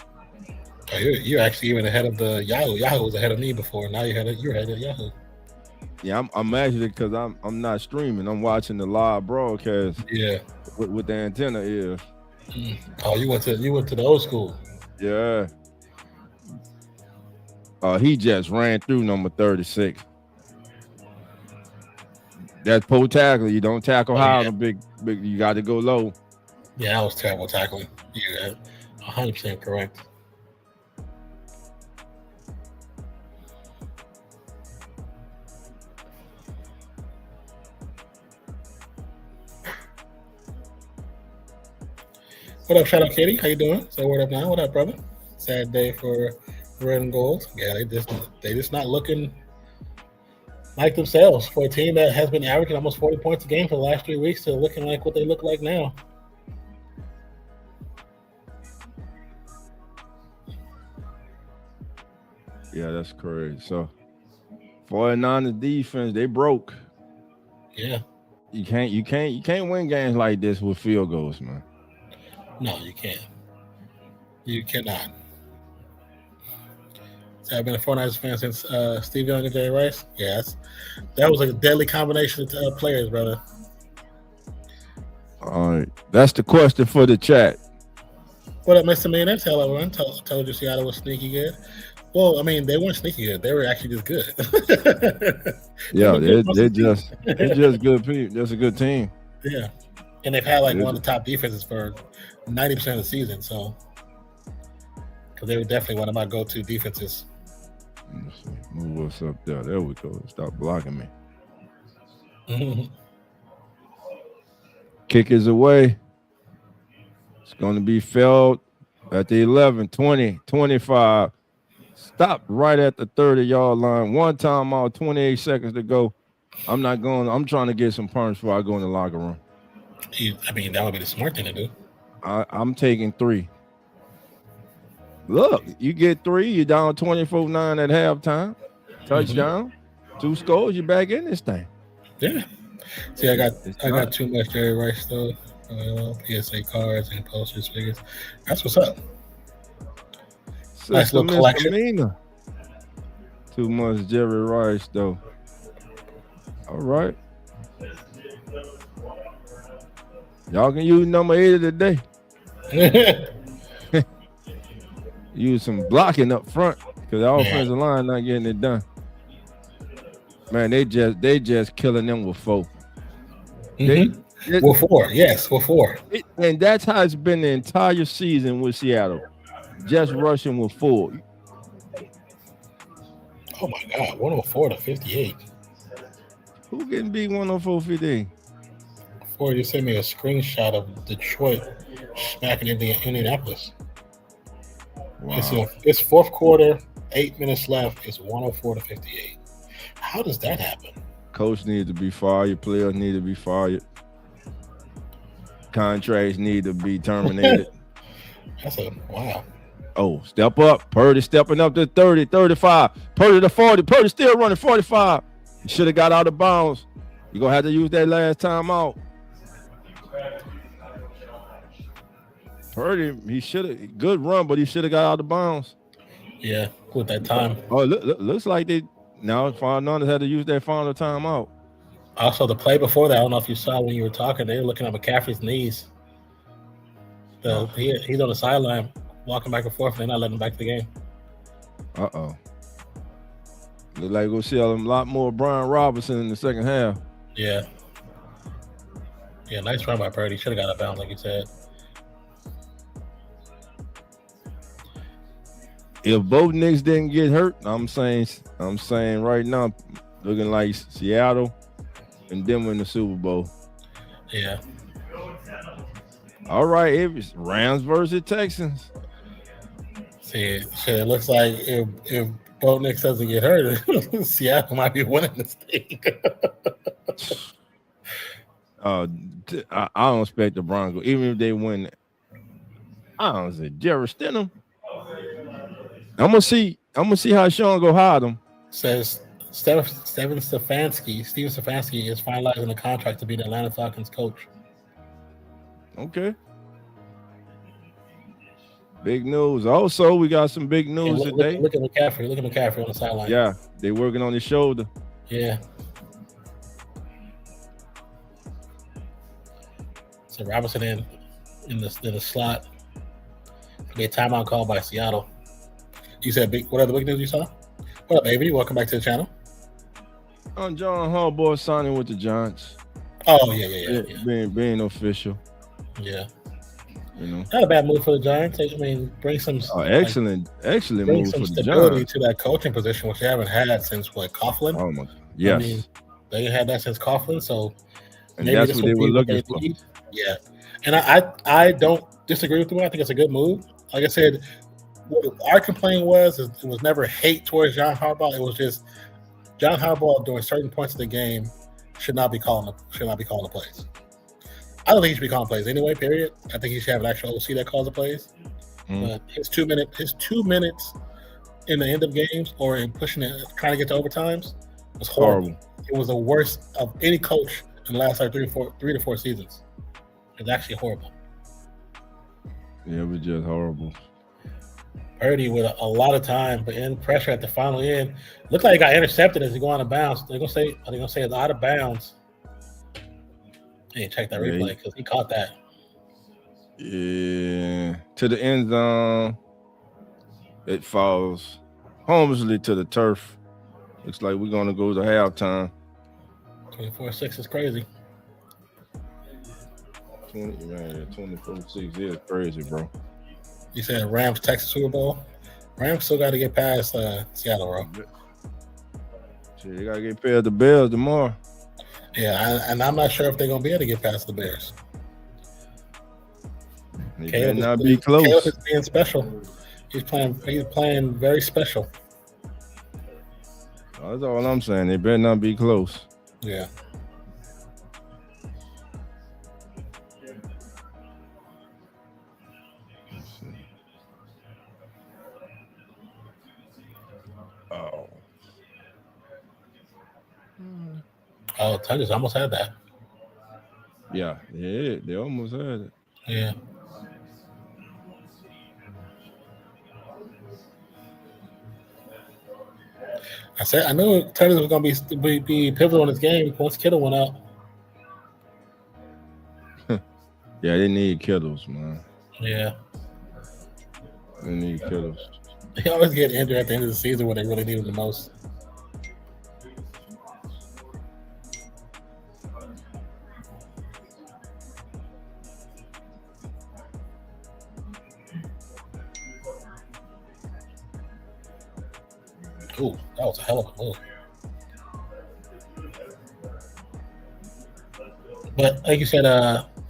Oh, you're actually even ahead of the Yahoo. Yahoo was ahead of me before. Now you're ahead of Yahoo. Yeah, I'm actually because I'm not streaming. I'm watching the live broadcast. Yeah, with the antenna ear. Oh, you went to the old school. Yeah. He just ran through number 36. That's post tackle. You don't tackle high on a big. You got to go low. Yeah, that was terrible tackling. You're 100% correct. What up, shout out Katie? How you doing? So what up now? What up, brother? Sad day for Red and Gold. Yeah, they just not looking like themselves for a team that has been averaging almost 40 points a game for the last 3 weeks to looking like what they look like now. Yeah, that's crazy. So 49ers defense, they broke. Yeah. You can't win games like this with field goals, man. No, you can't. You cannot. So I've been a 49ers fan since Steve Young and Jerry Rice. Yes. That was a deadly combination of players, brother. All right. That's the question for the chat. What up, Mr. Millionaire? Hello, everyone. Told you Seattle was sneaky good. Well, I mean, they weren't sneaky good. They were actually just good. Yeah, they're just good people. Just a good team. Yeah. And they've had like one of the top defenses for 90% of the season. So, because they were definitely one of my go-to defenses. Let's see. Move us up there. There we go. Stop blocking me. Kick is away. It's going to be felled at the 11, 20, 25. Stop right at the 30-yard line. One timeout, 28 seconds to go. I'm trying to get some punch before I go in the locker room. I mean, that would be the smart thing to do. I'm taking 3. Look, you get 3, you're down 24-9 at halftime. Touchdown, 2 scores, you're back in this thing. Yeah. See, I got too much Jerry Rice though. PSA cards and posters, figures. That's what's up. Nice little collection. Too much Jerry Rice though. All right. Y'all can use number 8 of the day. Use some blocking up front because the offensive line not getting it done. Man, they just killing them with 4. With 4, yes, with 4. And that's how it's been the entire season with Seattle. Just rushing with 4. Oh my God, 104 to 58. Who getting beat 104-58? Before you sent me a screenshot of Detroit smacking Indianapolis. Wow. It's fourth quarter, 8 minutes left. It's 104 to 58. How does that happen? Coach needs to be fired. Players need to be fired. Contracts need to be terminated. That's a wow. Oh, step up. Purdy stepping up to 30, 35. Purdy to 40. Purdy still running 45. You should have got out of bounds. You're going to have to use that last time out. Purdy, he should have, good run, but he should have got out of bounds. Yeah, with that time. Oh, looks like they, now Fernandez had to use that final timeout. Also, the play before that, I don't know if you saw when you were talking, they were looking at McCaffrey's knees. He's on the sideline, walking back and forth, and they're not letting him back to the game. Uh-oh. Look like we'll see a lot more Brian Robinson in the second half. Yeah. Yeah, nice run by Purdy. Should have got out of bounds, like you said. If both Knicks didn't get hurt, I'm saying right now, looking like Seattle and them in the Super Bowl. Yeah. All right, it's Rams versus Texans. See, it looks like if both Knicks doesn't get hurt, Seattle might be winning this thing. I don't expect the Broncos, even if they win. I don't say Jared Stidham. I'm gonna see how Sean go hide him. Says Steven Stefanski is finalizing a contract to be the Atlanta Falcons coach. Okay. Big news. Also, we got some big news today. Look at McCaffrey. Look at McCaffrey on the sideline. Yeah, they working on his shoulder. Yeah. So Robinson in the slot. Be a timeout call by Seattle. You said what other big news you saw? What up, baby? Welcome back to the channel. John Harbaugh signing with the Giants. Oh yeah. Being official. Yeah. You know, not a bad move for the Giants. I mean, bring some excellent move for the stability Giants to that coaching position, which they haven't had since Coughlin. Oh my, yes. I mean, they had that since Coughlin, so and that's what they were looking for. Yeah, and I don't disagree with them. I think it's a good move. Like I said, what our complaint was it was never hate towards John Harbaugh. It was just John Harbaugh during certain points of the game should not be calling the plays. I don't think he should be calling plays anyway. Period. I think he should have an actual OC that calls the plays. But his 2 minutes in the end of games or in pushing it, trying to get to overtimes was horrible. It was the worst of any coach in the last 3 to 4 seasons. It's actually horrible. Yeah, it was just horrible. Purdy with a lot of time, but in pressure at the final end. Looked like he got intercepted as he go out of bounds. They're gonna say it's out of bounds. Hey, check that replay because he caught that. Yeah, to the end zone. It falls harmlessly to the turf. Looks like we're gonna go to halftime. 24-6 is crazy. 24-6 is crazy, bro. You said Rams Texas Super Bowl. Rams still got to get past Seattle, bro. Shit, they gotta get past the Bears tomorrow. Yeah, and I'm not sure if they're gonna be able to get past the Bears. They better not be close. Caleb is being special. He's playing very special. That's all I'm saying. They better not be close. Yeah. Oh, Tigers almost had that. Yeah, they almost had it. Yeah. I knew Tigers was going to be pivotal in this game once Kittle went out. Yeah, they need Kittles, man. Yeah. They need Kittles. They always get injured at the end of the season when they really need them the most. Ooh, that was a hell of a move. But like you said,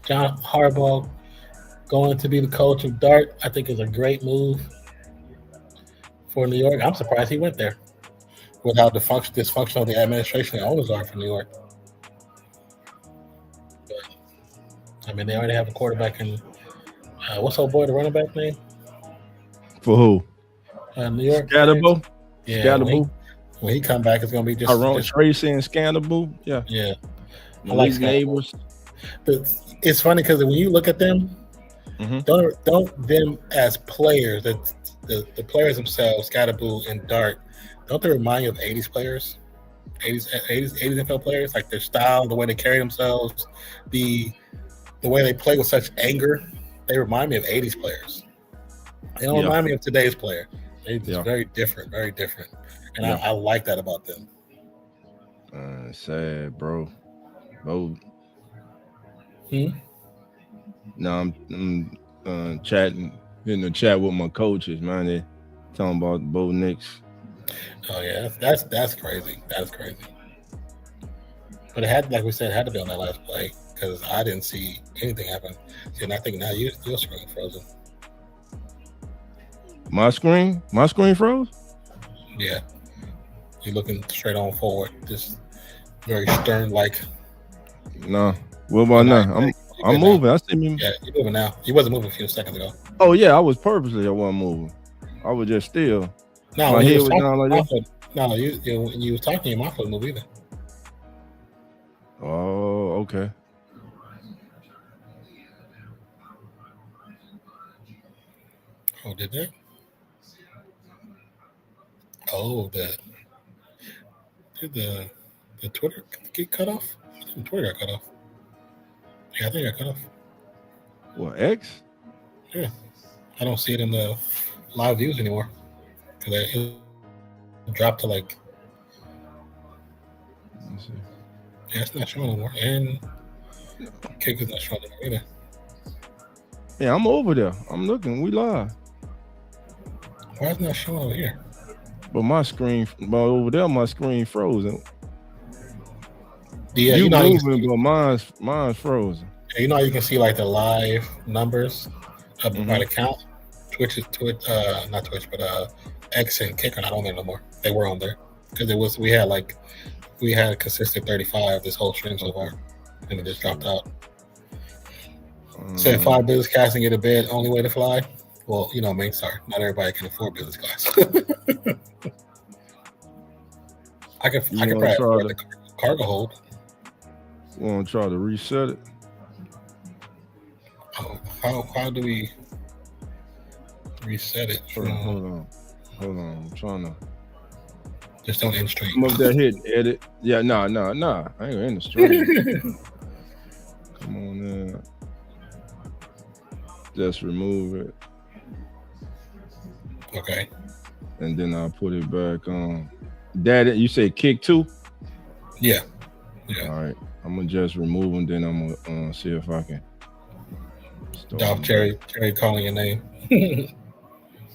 John Harbaugh going to be the coach of Dart, I think is a great move for New York. I'm surprised he went there. with how dysfunctional the administration and owners are for New York. But, I mean, they already have a quarterback in. What's old boy, the running back name? For who? New York. Scatterbo? Yeah. Scatterbo? When he come back, it's going to be just Tracy and Scatterbo? Yeah. Yeah. I like neighbors. But it's funny because when you look at them, don't them as players, the players themselves, Scatterbo and Dart, don't they remind you of 80s players? 80s NFL players, like their style, the way they carry themselves, the way they play with such anger. They remind me of 80s players. They don't remind me of today's player. They're just very different, and I like that about them. Sad, bro. Oh. No, I'm chatting in the chat with my coaches, man. They talking about Bo Nix. Oh yeah, that's crazy. That's crazy. But it had, like we said, it had to be on that last play because I didn't see anything happen. And I think now your screen frozen. My screen froze? Yeah. You're looking straight on forward, just very stern like. No. What about now? I'm moving. I see me. Yeah, you're moving now. You wasn't moving a few seconds ago. Oh yeah, I was purposely. I wasn't moving. I was just still. No, my head was down like that. No, you was talking. Your mouth wasn't moving either. Oh, okay. Oh, did they? Oh, did the Twitter get cut off? I think Twitter got cut off. Yeah, I think I got cut off. What, X? Yeah. I don't see it in the live views anymore. Because it dropped to like. Let's see. Yeah, it's not showing anymore. And Kick is not showing anymore either. Yeah, I'm over there. I'm looking. We live. Why is it not showing over here? But my screen, over there, my screen frozen. Yeah, you moving, but mine's frozen. Yeah, you know how you can see like the live numbers by the count. Not Twitch, but X and Kick are not on there no more. They were on there because we had a consistent 35 this whole stream so far, and it just dropped out. Said 5 business class and get a bed. Only way to fly. Well, you know, sorry, not everybody can afford business class. I can probably afford the cargo hold. You want to try to reset it? Oh, how do we reset it? Hold on. I'm trying to. Just don't end stream. I'm up there hitting edit. Yeah, nah. I ain't gonna end the stream. Come on now. Just remove it. Okay. And then I'll put it back on. That you say Kick 2? Yeah. All right. I'm gonna just remove them. Then I'm gonna see if I can. Dolph Jerry calling your name.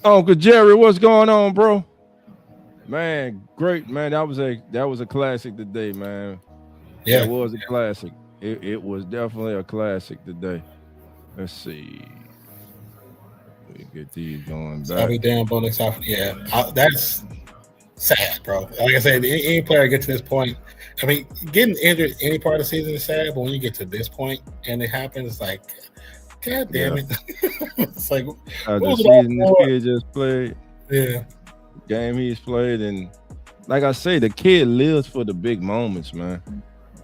Uncle Jerry, what's going on, bro? Man, great, man. That was a classic today, man. Yeah, it was a classic. It was definitely a classic today. Let's see. We get these going back. I'll be damn bonus off. Yeah, that's sad, bro. Like I said, any player get to this point. I mean, getting injured any part of the season is sad, but when you get to this point and it happens, it's like, God damn it! It's like the season this kid just played. Yeah, game he's played, and like I say, the kid lives for the big moments, man.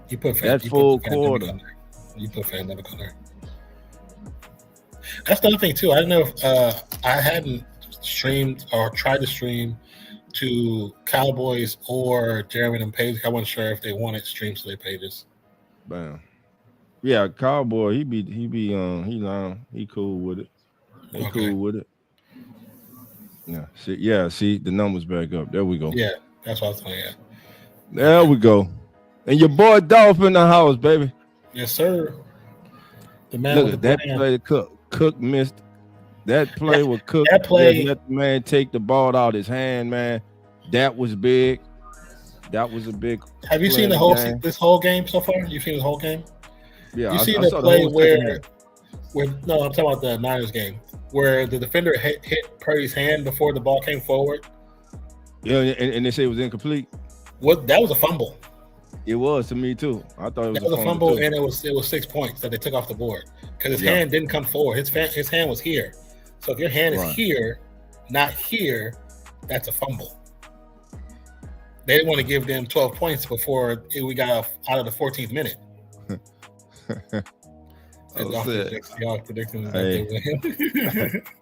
You put that full quarter. You put pandemic on there. That's the other thing too. I don't know if I hadn't streamed or tried to stream to Cowboys or Jeremy and Paige. I wasn't sure if they wanted streams to their pages. Bam. Yeah, Cowboy, he cool with it. He cool with it. Yeah, see the numbers back up. There we go. Yeah, that's what I was saying. Yeah. There we go. And your boy Dolph in the house, baby. Yes, sir. The man. Look at that play. Cook missed that play with Cook. That play. Let the man take the ball out of his hand, man. That was big. That was a big. Have you seen this whole game so far? You've seen the whole game? Yeah, you see the play where no, I'm talking about the Niners game where the defender hit Purdy's hand before the ball came forward. Yeah, and they say it was incomplete. What? That was a fumble. It was to me too. I thought it was a fumble, and it was 6 points that they took off the board because his hand didn't come forward. His hand was here. So if your hand is here, not here, that's a fumble. They didn't want to give them 12 points before we got out of the 14th minute.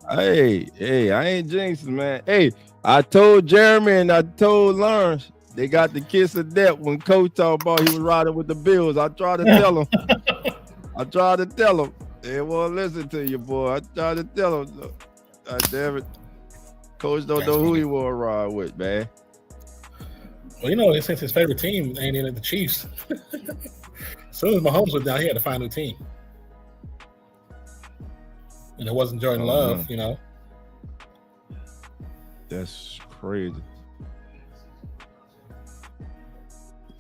Hey, I ain't jinxing, man. Hey, I told Jeremy and I told Lawrence they got the kiss of death when Coach talked about he was riding with the Bills. I tried to tell him. They won't listen to you, boy. I tried to tell him. God damn it. Coach don't know who he want to ride with, man. Well, since his favorite team ain't in the Chiefs. As soon as Mahomes was down, he had to find a new team. And it wasn't Jordan Love, That's crazy.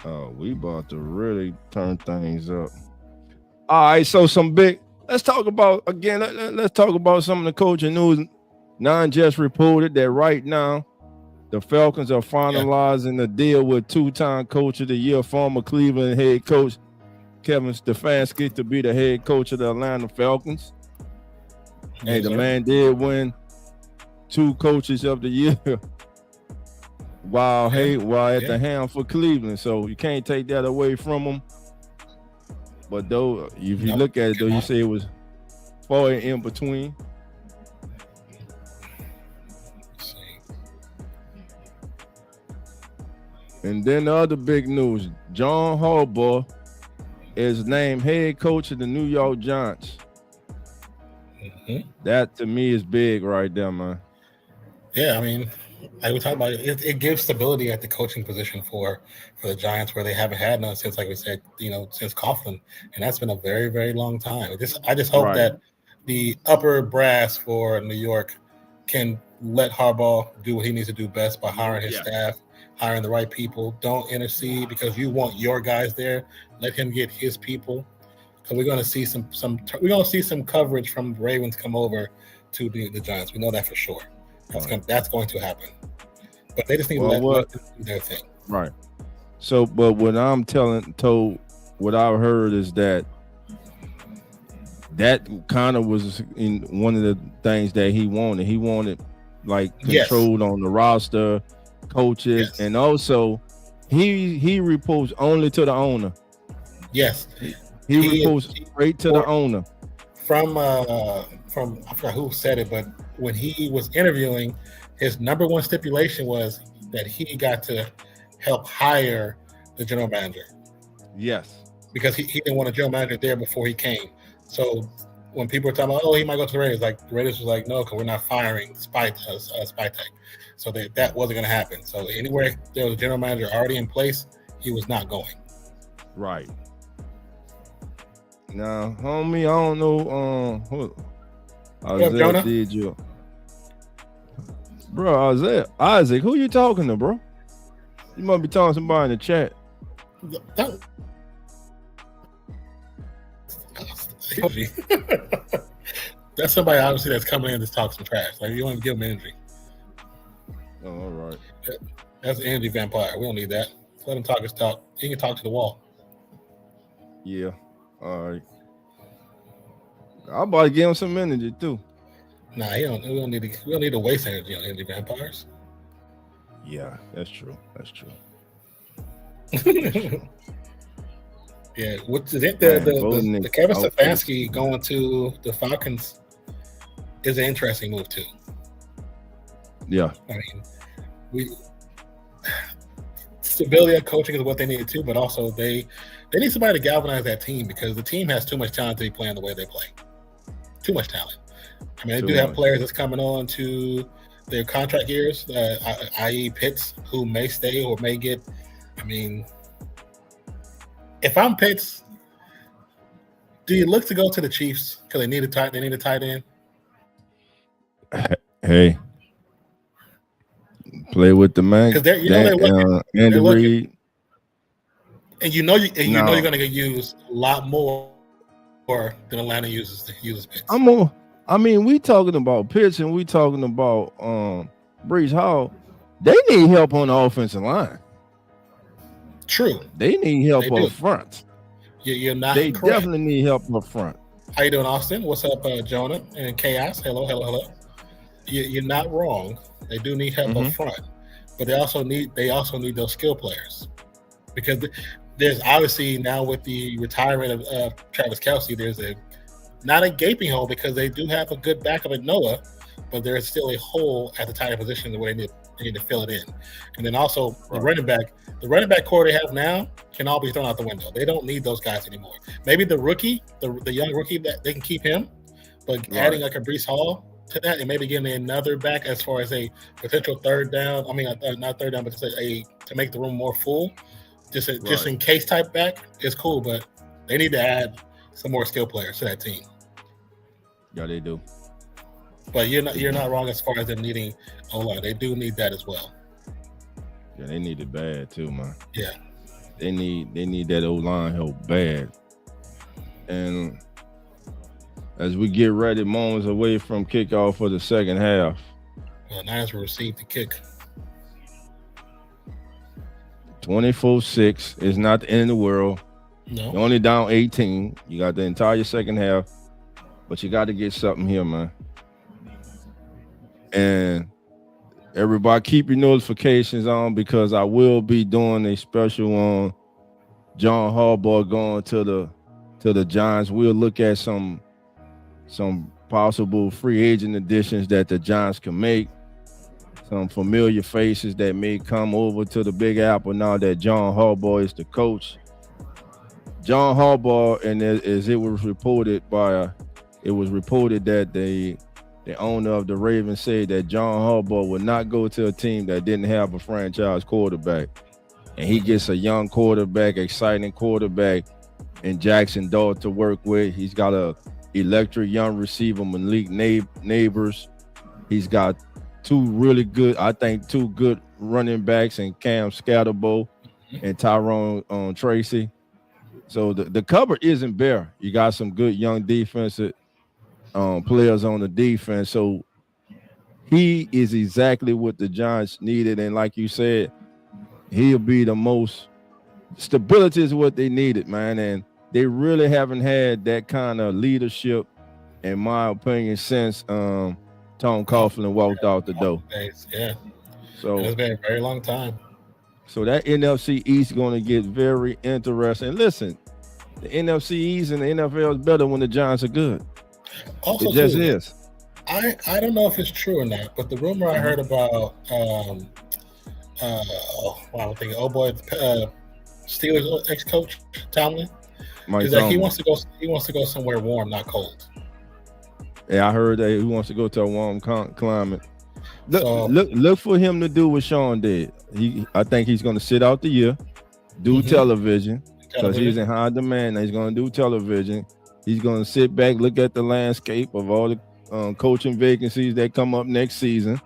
Oh, we about to really turn things up. All right, so let's talk about, again, let's talk about some of the coaching news. Non just reported that right now, the Falcons are finalizing a deal with two-time coach of the year, former Cleveland head coach Kevin Stefanski, to be the head coach of the Atlanta Falcons. Hey, the man did win 2 coaches of the year while at the helm for Cleveland. So you can't take that away from him. But though, if you look at it, though, you say it was far in between. And then the other big news, John Harbaugh is named head coach of the New York Giants. That to me is big right there, man. Yeah, I mean, like we talked about, it gives stability at the coaching position for the Giants, where they haven't had none since, like we said, since Coughlin, and that's been a very, very long time. I just hope that the upper brass for New York can let Harbaugh do what he needs to do best by hiring his staff, hiring the right people. Don't intercede because you want your guys there. Let him get his people. Because we're going to see some coverage from the Ravens come over to the Giants. We know that for sure. That's going to happen. But they just need to let them do their thing. Right. So, but what I'm what I've heard is that kind of was in one of the things that he wanted. He wanted like control on the roster, coaches, and also he reports only to the owner. Yes. He reports straight to the owner. From I forgot who said it, but when he was interviewing, his number one stipulation was that he got to help hire the general manager. Yes. Because he didn't want a general manager there before he came. So when people were talking about, he might go to the Raiders, like the Raiders was like, no, because we're not firing Spy Tech. So that wasn't going to happen. So anywhere there was a general manager already in place, he was not going. Right. Now, homie, I don't know. Isaiah did you, bro? Isaac, who you talking to, bro? You might be talking to somebody in the chat. That's somebody obviously that's coming in to talk some trash. Like you want to give him energy. Oh, all right. That's an energy vampire. We don't need that. Let him talk his talk. He can talk to the wall. Yeah. All right. I'm about to give him some energy too. Nah, we don't need to waste energy on energy vampires. Yeah, that's true. That's true. Yeah, what's it? The Kevin Stefanski going to the Falcons is an interesting move too. Yeah. I mean, stability of coaching is what they need too, but also they need somebody to galvanize that team because the team has too much talent to be playing the way they play. Too much talent. I mean, they do have players that's coming on to their contract years, i.e. Pitts, who may stay or may get. I mean, if I'm Pitts, do you look to go to the Chiefs because they need a tight end? Hey, play with the man. Because they're looking. And you're going to get used a lot more than Atlanta uses Pitts. We talking about Pitts and we talking about Breece Hall, They need help on the offensive line. True. They need help up front. You're not They correct. definitely need help up front. How you doing, Austin? What's up, Jonah and Chaos? Hello. You're not wrong. They do need help up front, but they also need those skill players, because there's obviously now with the retirement of Travis Kelce, there's not a gaping hole, because they do have a good backup at Noah, but there's still a hole at the tight end position where they need to fill it in. And then also the running back core they have now can all be thrown out the window. They don't need those guys anymore. Maybe the rookie, the young rookie, that they can keep him, but adding like a Breece Hall to that, and maybe getting another back as far as a potential third down. I mean, not third down, but to make the room more full, just in case type back is cool. But they need to add some more skill players to that team. Yeah, they do. But you're not wrong as far as them needing O-line. They do need that as well. Yeah, they need it bad too, man. Yeah, they need that O-line help bad. And as we get ready, moments away from kickoff for the second half, Niners will receive the kick. 24-6 is not the end of the world. No, You're only down 18. You got the entire second half, but you got to get something here, man. And everybody keep your notifications on, because I will be doing a special on John Harbaugh going to the Giants. We'll look at some possible free agent additions that the Giants can make, some familiar faces that may come over to the Big Apple now that John Harbaugh is the coach. John Harbaugh, and as it was reported that the owner of the Ravens said that John Harbaugh would not go to a team that didn't have a franchise quarterback. And he gets a young quarterback, exciting quarterback in Jackson Dart to work with. He's got a electric young receiver, Malik Neighbors. He's got two good running backs in Cam Scatterbo and Tyrone Tracy. So the cupboard isn't bare. You got some good young defensive players on the defense. So he is exactly what the Giants needed. And like you said, he'll be the most stability is what they needed, man. And they really haven't had that kind of leadership, in my opinion, since Tom Coughlin walked out the door. Yeah. So it's been a very long time. So that NFC East is going to get very interesting. Listen, the NFC East and the NFL is better when the Giants are good. Also, it just is. I don't know if it's true or not, but the rumor I heard about Steelers ex-coach Tomlin is that he wants to go somewhere warm, not cold. Yeah, I heard that he wants to go to a warm climate. Look for him to do what Sean did. I think he's going to sit out the year, do television, because he's in high demand. He's going to do television. He's going to sit back, look at the landscape of all the coaching vacancies that come up next season,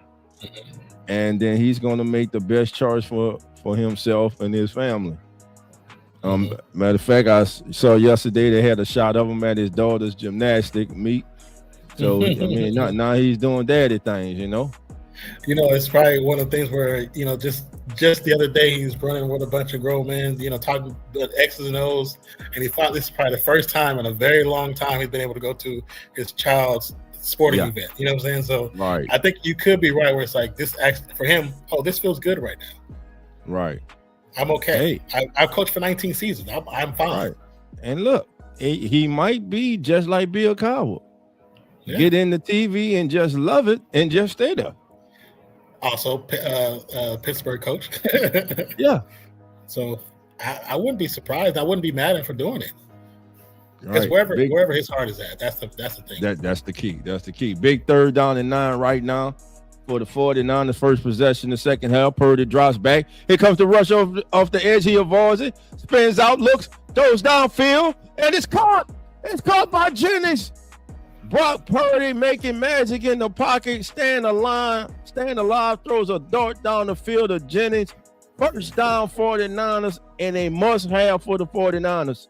and then he's going to make the best choice for himself and his family. Matter of fact, I saw yesterday they had a shot of him at his daughter's gymnastic meet. So I mean, now he's doing daddy things, you know. You know, it's probably one of the things where, you know, just the other day he was running with a bunch of grown men, you know, talking about X's and O's, and he thought this is probably the first time in a very long time he's been able to go to his child's sporting event. You know what I'm saying? So I think you could be right where it's like this actually for him. Oh, this feels good right now. Right. I'm okay. Hey. I've coached for 19 seasons. I'm fine. Right. And look, he might be just like Bill Cowher. Yeah. Get in the TV and just love it and just stay there. Also, Pittsburgh coach. Yeah. So I wouldn't be surprised. I wouldn't be mad at him for doing it. Because wherever his heart is at, that's the thing. That's the key. That's the key. Big 3rd down and 9 right now for the 49ers. First possession, the second half. Purdy drops back. Here comes the rush off the edge. He avoids it. Spins out, looks, throws downfield, and it's caught. It's caught by Jennings. Brock Purdy making magic in the pocket, staying alive, throws a dart down the field of Jennings. First down 49ers, and a must-have for the 49ers.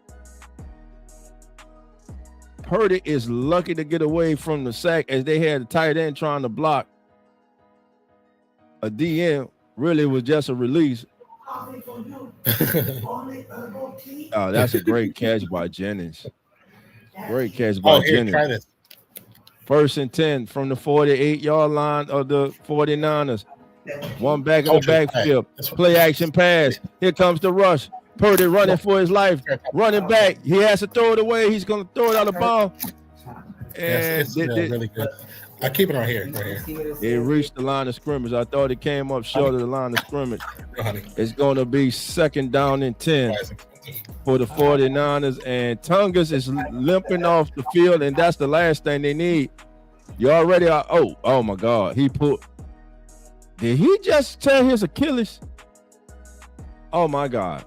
Purdy is lucky to get away from the sack as they had a tight end trying to block a DM really was just a release. Oh, that's a great catch by Jennings. Great catch by Jennings. Try this. 1st and 10 from the 48-yard line of the 49ers. One back in the backfield. Play action pass. Here comes the rush. Purdy running for his life. Running back. He has to throw it away. He's going to throw it out of bounds. And it's really good. I keep it right here. It reached the line of scrimmage. I thought it came up short of the line of scrimmage. It's going to be 2nd down and 10 for the 49ers. And Tungus is limping off the field, and that's the last thing they need. You already are. Oh my God. Did he just tear his Achilles? Oh my God.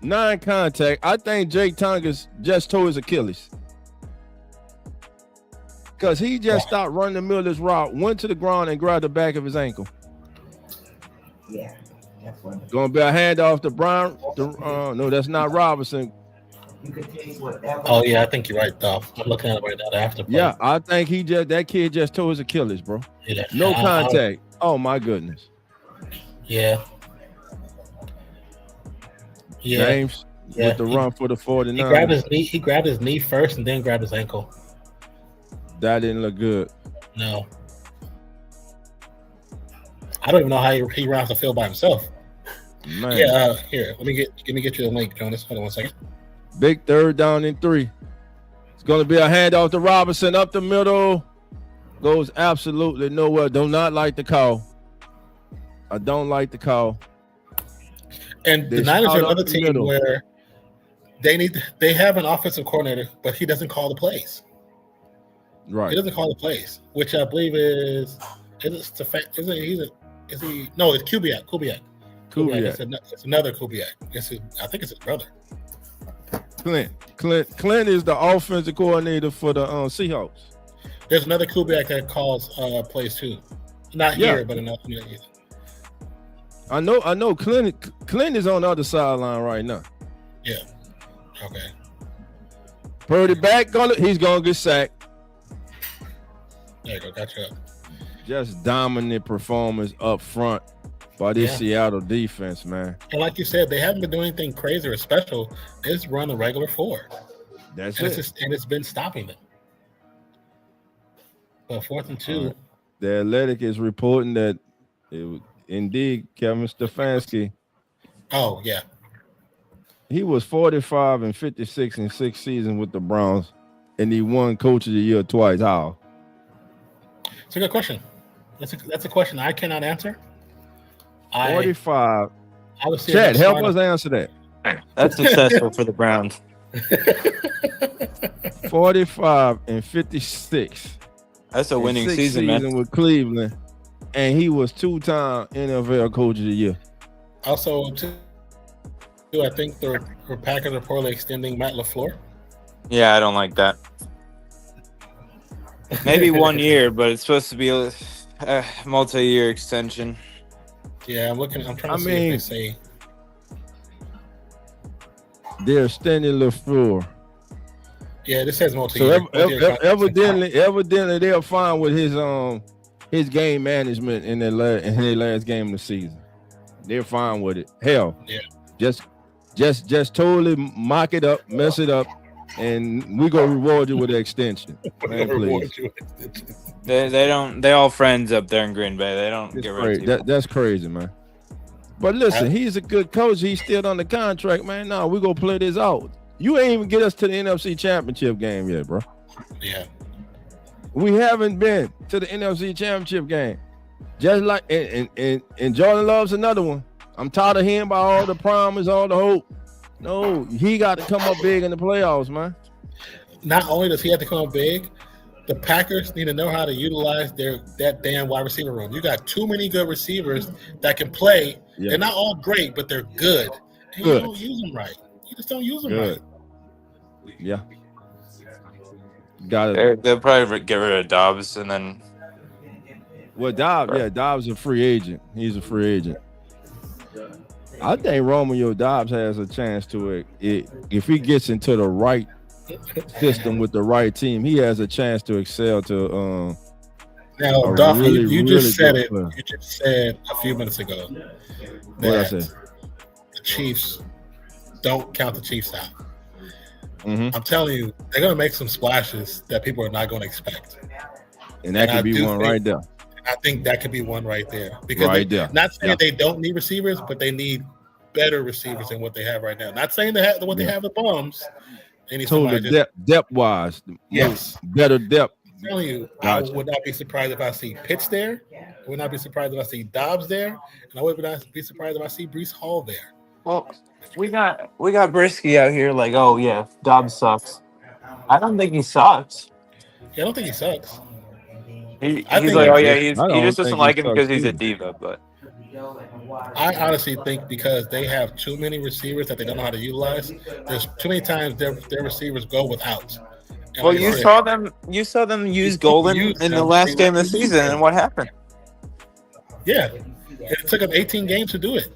Non-contact. I think Jake Tungus just tore his Achilles. Because he just stopped running the middle of this route, went to the ground and grabbed the back of his ankle. Yeah, that's one. Going to be a handoff to Brown. No, that's not Robinson. You could take whatever. Oh yeah, I think you're right, though. I'm looking at it right now. After play. Yeah, I think that kid just tore his Achilles, bro. Yeah. No contact. Oh my goodness. Yeah. James with the run for the 49ers. He grabbed his knee first and then grabbed his ankle. That didn't look good. No. I don't even know how he runs the field by himself. Man. Yeah, here. Let me get you the link, Jonas. Hold on 1 second. Big 3rd down and 3. It's going to be a handoff to Robinson up the middle. Goes absolutely nowhere. Do not like the call. I don't like the call. And the Niners are another team where they have an offensive coordinator, but he doesn't call the plays. Right. He doesn't call the plays, which I believe is it's Kubiak. It's another Kubiak. I think it's his brother. Clint is the offensive coordinator for the Seahawks. There's another Kubiak that calls plays too. Not here, but another. I know. Clint is on the other sideline right now. Yeah. Okay. Purdy back. He's gonna get sacked. There you go. Gotcha. Just dominant performance up front by this Seattle defense, man. And like you said, they haven't been doing anything crazy or special. They just run the regular 4. That's it. And it's been stopping them. But 4th and 2. The Athletic is reporting that indeed Kevin Stefanski. Oh, yeah. He was 45 and 56 in 6 seasons with the Browns, and he won Coach of the Year twice. How? It's a good question. That's a question I cannot answer. 45. I would say Chad, help us answer that. That's successful for the Browns. 45 and 56. That's a winning season, man. With Cleveland, and he was 2-time NFL Coach of the Year. Also, too, I think the Packers are poorly extending Matt LaFleur. Yeah, I don't like that. Maybe 1 year, but it's supposed to be a multi-year extension. Yeah, I'm trying to see if they say they're extending LaFleur. Yeah, this says multi-year. So evidently they're fine with his game management in their last game of the season. They're fine with it. Hell, just totally mock it up, mess it up, and we gonna reward you with an extension. Man, please. They all friends up there in Green Bay. They don't get rid of That's crazy, man. But listen, he's a good coach. He's still on the contract, man. No, we gonna play this out. You ain't even get us to the NFC Championship game yet, bro. Yeah. We haven't been to the NFC Championship game. Just like and Jordan Love's another one. I'm tired of hearing about all the promise, all the hope. No, he got to come up big in the playoffs, man. Not only does he have to come up big, the Packers need to know how to utilize that damn wide receiver room. You got too many good receivers that can play. Yeah. They're not all great, but they're good. And you don't use them right. You just don't use them right. Yeah. Got it. They'll probably get rid of Dobbs and then. Well, Dobbs is a free agent. He's a free agent. I think Romeo Dobbs has a chance to if he gets into the right system with the right team, he has a chance to excel to Now, A Duff, really, you really just said good it. player. You just said a few minutes ago What I that say? the Chiefs don't count the Chiefs out. Mm-hmm. I'm telling you, they're going to make some splashes that people are not going to expect. And that could be one right there. I think that could be one right there. Because Right there. Not saying they don't need receivers, but they need better receivers than what they have right now. Not saying they have what they have the bums. They need Total depth wise. Yes. Better depth. I'm telling you, Gotcha. I would not be surprised if I see Pitts there. I would not be surprised if I see Dobbs there. And I would not be surprised if I see Breece Hall there. Well, we got Brisky out here like, oh yeah, Dobbs sucks. I don't think he sucks. Yeah, I don't think he sucks. He's like, oh yeah, he just doesn't like him because he's a either. diva. But I honestly think because they have too many receivers that they don't know how to utilize. There's too many times their receivers go without. And well, like I you said, saw them use Golden in the last game of the season, and what happened? Yeah, it took them 18 games to do it.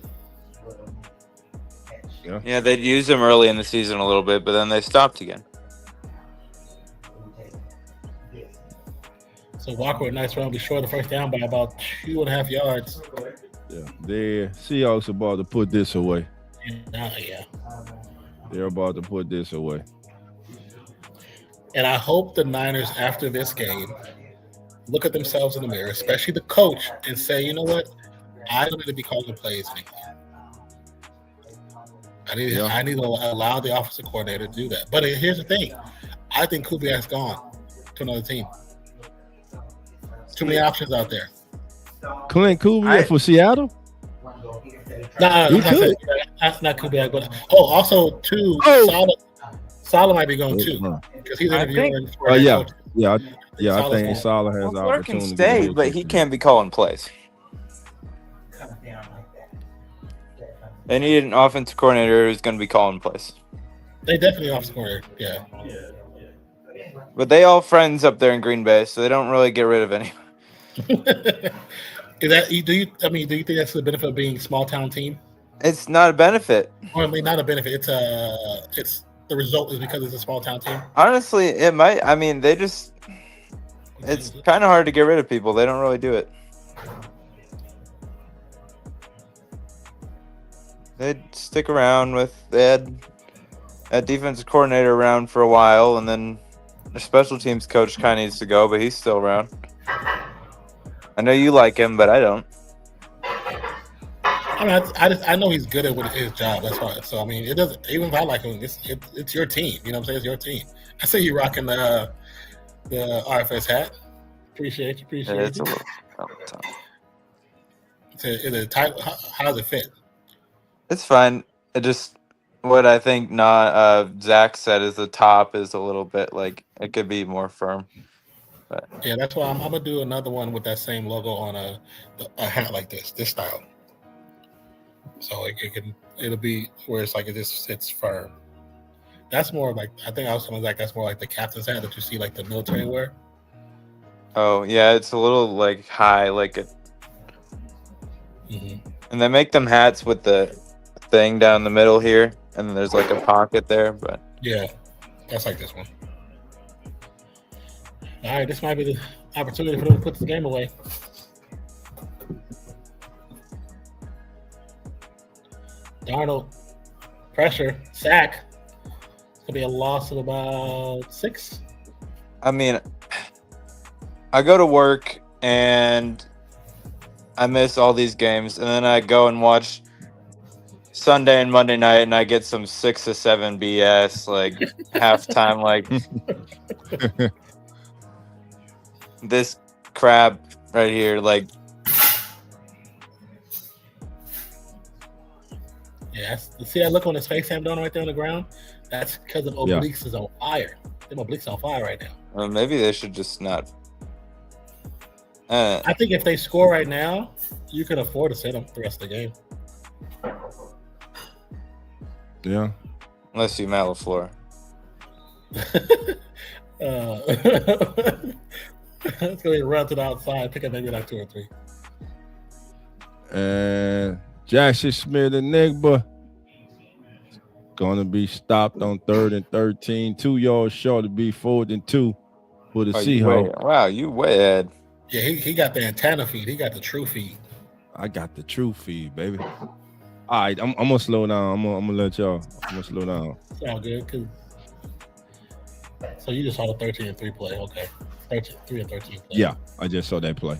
Yeah, they'd used him early in the season a little bit, but then they stopped again. So Walker with a nice run, be short the first down by about 2.5 yards. Yeah, the Seahawks are about to put this away. Yeah. They're about to put this away. And I hope the Niners, after this game, look at themselves in the mirror, especially the coach, and say, you know what? I don't need to be calling plays anymore. I need to allow the offensive coordinator to do that. But here's the thing. I think Kubiak's gone to another team. Too many options out there. Clint Kubiak for Seattle? Nah, that's not Kubiak. But also too, Salah might be going too because he's interviewing. I think Salah has Flair can opportunity. stay, but he can't be calling plays. They need an offensive coordinator who's going to be calling plays. They definitely offensive coordinator, yeah. But they all friends up there in Green Bay, so they don't really get rid of any. Do you think that's the benefit of being a small town team? It's not a benefit. Well, I mean, not a benefit. It's the result is because it's a small town team. Honestly, it might. I mean, it's kind of hard to get rid of people. They don't really do it. They'd stick around they had a defensive coordinator around for a while, and then the special teams coach kind of needs to go, but he's still around. I know you like him, but I don't. I mean, I know he's good at his job. That's why. So I mean, it doesn't. Even if I like him, it's your team. You know what I'm saying? It's your team. I see you rocking the RFS hat. Appreciate you. Yeah, it's a little tough. Is it tight? How does it fit? It's fine. It just what I think Zach said is the top is a little bit like it could be more firm. But yeah, that's why I'm gonna do another one with that same logo on a hat like this style. So it'll be where it's like it just sits firm. That's more like I think I was something like that's more like the captain's hat that you see like the military wear. Oh yeah, it's a little like high, like it. Mm-hmm. And they make them hats with the thing down the middle here, and then there's like a pocket there. But yeah, that's like this one. All right, this might be the opportunity for them to put the game away. Darnold, pressure, sack. It's gonna be a loss of about 6. I mean, I go to work and I miss all these games, and then I go and watch Sunday and Monday night, and I get some 6 to 7 BS like halftime, like this crap right here, like. Yeah, see that look on his face, Sam Donald, right there on the ground? That's because of obliques is on fire. Them obliques on fire right now. Well, maybe they should just not. I think if they score right now, you can afford to sit them the rest of the game. Yeah. Unless you Matt LaFleur. It's going to run to the outside, pick up maybe like 2 or 3. And Jackson Smith-Njigba gonna be stopped on 3rd and 13, 2 yards short to be 4th and 2 for the Seahawks. Wow, you way ahead. Yeah, he got the antenna feed. He got the true feed. I got the true feed, baby. All right, I'm gonna slow down. I'm gonna let y'all. I'm gonna slow down. It's all good. So you just saw the 13-3 play. Okay. 3 and 13 play. Yeah, I just saw that play.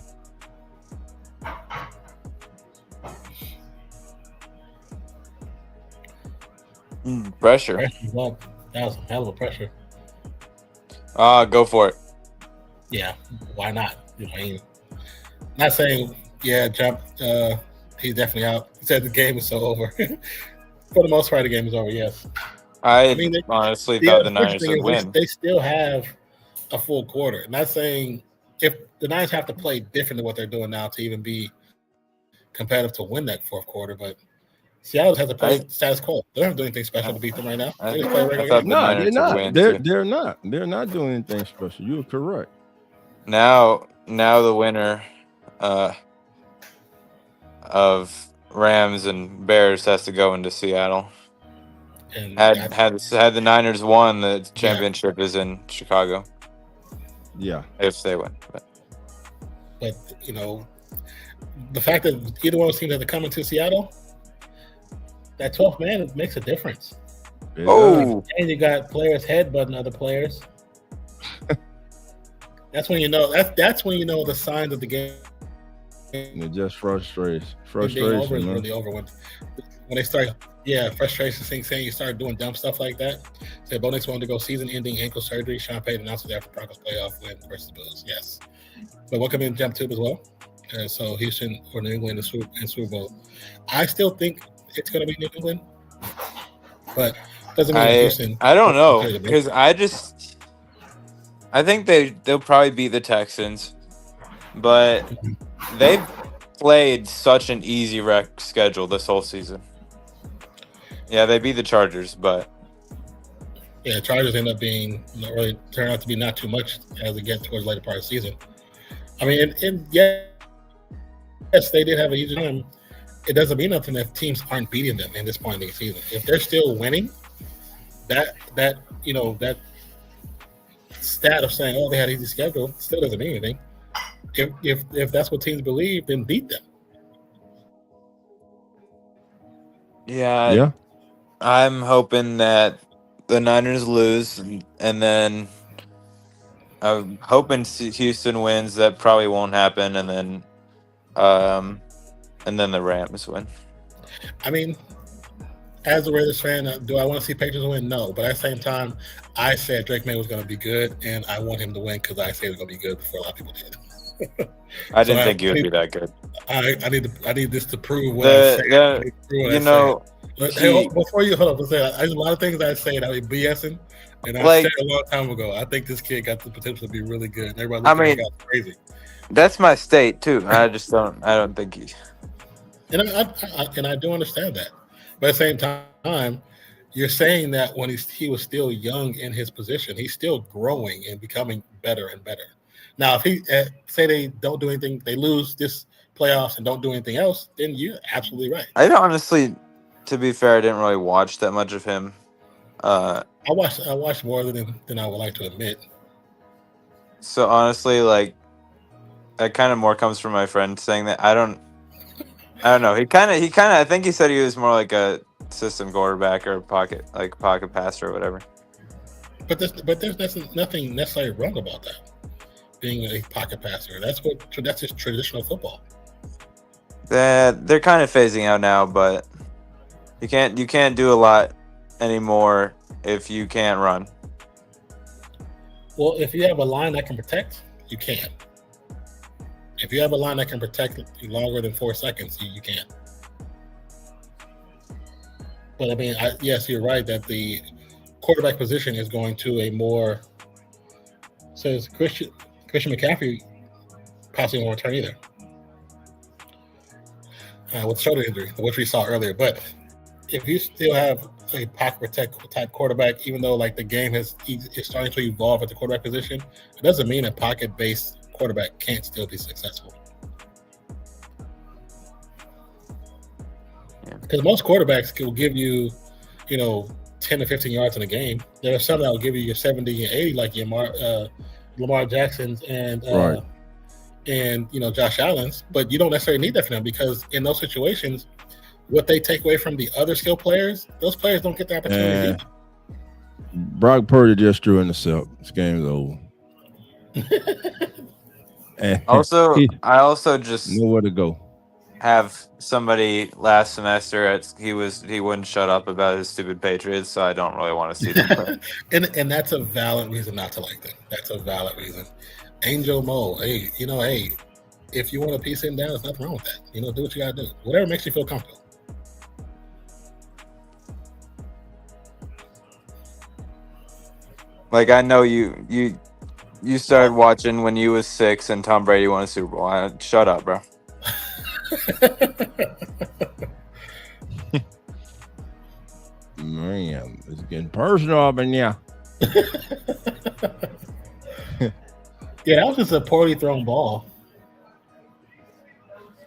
Pressure. Pressure's up. That was a hell of a pressure. Go for it. Yeah, why not? You know, I mean, not saying, yeah, jump. He's definitely out. He said the game is so over. For the most part, the game is over, yes. I mean, honestly thought the Niners would win. They still have a full quarter. Not saying if the Niners have to play different than what they're doing now to even be competitive to win that fourth quarter, but Seattle has to play status quo. They don't do anything special to beat them right now. They just play regular game. No, they're not. They're not. They're not doing anything special. You're correct. Now the winner of Rams and Bears has to go into Seattle. And had the Niners won, the championship is in Chicago. Yeah, if they win. But you know, the fact that either one of those teams have to come into Seattle, that 12th man makes a difference. Yeah. Oh, and you got players headbutting other players. That's when you know. That's when you know the signs of the game. It just frustration. Over is really over when they start. Yeah, frustration saying you start doing dumb stuff like that. Say Bo Nix wanted to go season-ending ankle surgery. Sean Payton announced it after Broncos playoff win versus Bills. Yes, but what could be in jump tube as well. So Houston or New England in Super Bowl. I still think it's going to be New England, but doesn't mean Houston. I don't know because I think they'll probably beat the Texans, but they've played such an easy rec schedule this whole season. Yeah, they beat the Chargers, but yeah, Chargers end up being turn out to be not too much as they get towards the later part of the season. I mean, and yes, they did have a huge time. It doesn't mean nothing if teams aren't beating them in this point in the season. If they're still winning, that stat of saying, "Oh, they had an easy schedule," still doesn't mean anything. If that's what teams believe, then beat them. Yeah. I'm hoping that the Niners lose, and then I'm hoping Houston wins. That probably won't happen, and then the Rams win. I mean, as a Raiders fan, do I want to see Patriots win? No, but at the same time, I said Drake May was going to be good, and I want him to win because I said it was going to be good before a lot of people did. I didn't think you would be that good. I need this to prove what I say. Before you hold up, there's a lot of things I say that I be BSing, and I said a long time ago. I think this kid got the potential to be really good. And everybody looks crazy. That's my state too. I just don't. I don't think he. And I do understand that, but at the same time, you're saying that when he was still young in his position, he's still growing and becoming better and better. Now, if he say they don't do anything, they lose this playoffs and don't do anything else, then you're absolutely right. I honestly, to be fair, I didn't really watch that much of him. I watched more than I would like to admit. So honestly, like, that kind of more comes from my friend saying that I don't know. He kind of. I think he said he was more like a system quarterback or pocket passer or whatever. But there's nothing necessarily wrong about that. Being a pocket passer, that's just traditional football. They're kind of phasing out now, but you can't do a lot anymore if you can't run. Well, if you have a line that can protect, you can. If you have a line that can protect longer than 4 seconds, you can. But I mean, yes, you're right that the quarterback position is going to a more. Says Christian McCaffrey possibly won't return either with shoulder injury, which we saw earlier. But if you still have a pocket protect type quarterback, even though like the game is starting to evolve at the quarterback position, it doesn't mean a pocket-based quarterback can't still be successful. Because most quarterbacks will give you, 10 to 15 yards in a game. There are some that will give you your 70 and 80, like your Lamar Jackson's and and Josh Allen's, but you don't necessarily need that for them because in those situations, what they take away from the other skill players, those players don't get the opportunity either. Brock Purdy just threw in the self. This game's over. I also just nowhere to go. Have somebody last semester he wouldn't shut up about his stupid Patriots, so I don't really want to see them play. and that's a valid reason not to like them. That's a valid reason. Angel Mo, hey, if you want to piece him down, there's nothing wrong with that. Do what you gotta do. Whatever makes you feel comfortable. Like I know you started watching when you was 6 and Tom Brady won a Super Bowl. Shut up, bro. Man, it's getting personal up in here. Yeah, that was just a poorly thrown ball.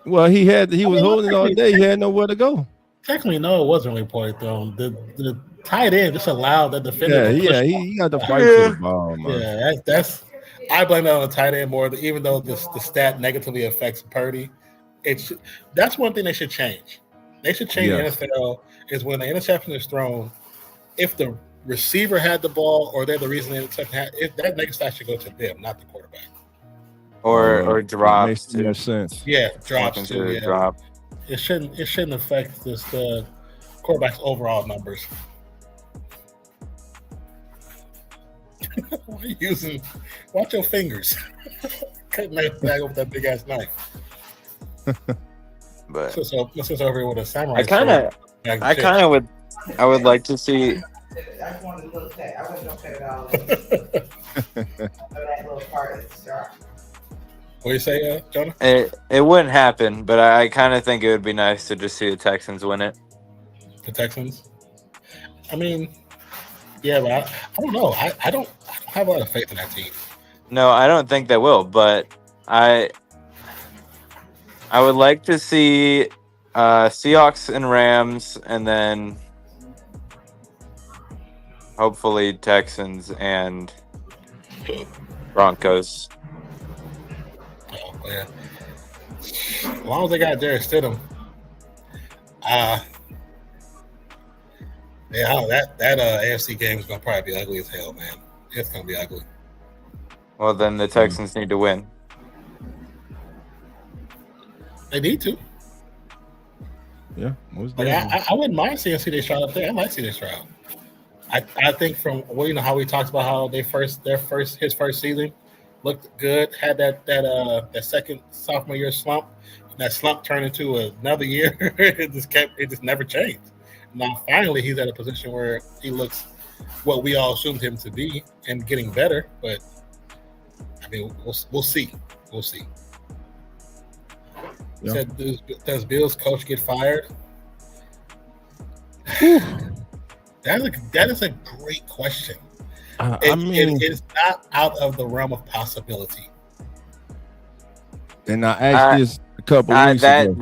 Well, he was holding it all day. He had nowhere to go. Technically, no, it wasn't really poorly thrown. The tight end just allowed the defender. He got the fight for the ball, man. Yeah, that's I blame that on the tight end more. Even though the stat negatively affects Purdy, that's one thing they should change. They should change the NFL is when the interception is thrown, if the receiver had the ball or they're the reason the interception had, that negative stat should go to them, not the quarterback. Or drops. Makes no sense. Yeah, drops too. Yeah. Drop. It shouldn't affect the quarterback's overall numbers. Why are you watch your fingers. Cutting that bag with that big ass knife. But since over here with a samurai, I would like to see. I just wanted to look at. I wasn't gonna cut it all. That little part at the start. What do you say, Jonah? It wouldn't happen, but I kind of think it would be nice to just see the Texans win it. The Texans? I mean, yeah, but I don't know. I don't have a lot of faith in that team. No, I don't think they will, but I would like to see Seahawks and Rams, and then hopefully Texans and Broncos. Oh, man. As long as they got Jarrett Stidham. That AFC game is going to probably be ugly as hell, man. It's going to be ugly. Well, then the Texans need to win. They need to. Yeah. I wouldn't mind seeing CJ Stroud up there. I might see this Stroud. I think from how we talked about how his first season looked good, had that second sophomore year slump. That slump turned into another year. It just never changed. Now finally he's at a position where he looks what we all assumed him to be and getting better. But I mean, we'll see. We'll see. Yeah. Said, does Bill's coach get fired? That is a great question. It is not out of the realm of possibility. And I asked this a couple weeks ago.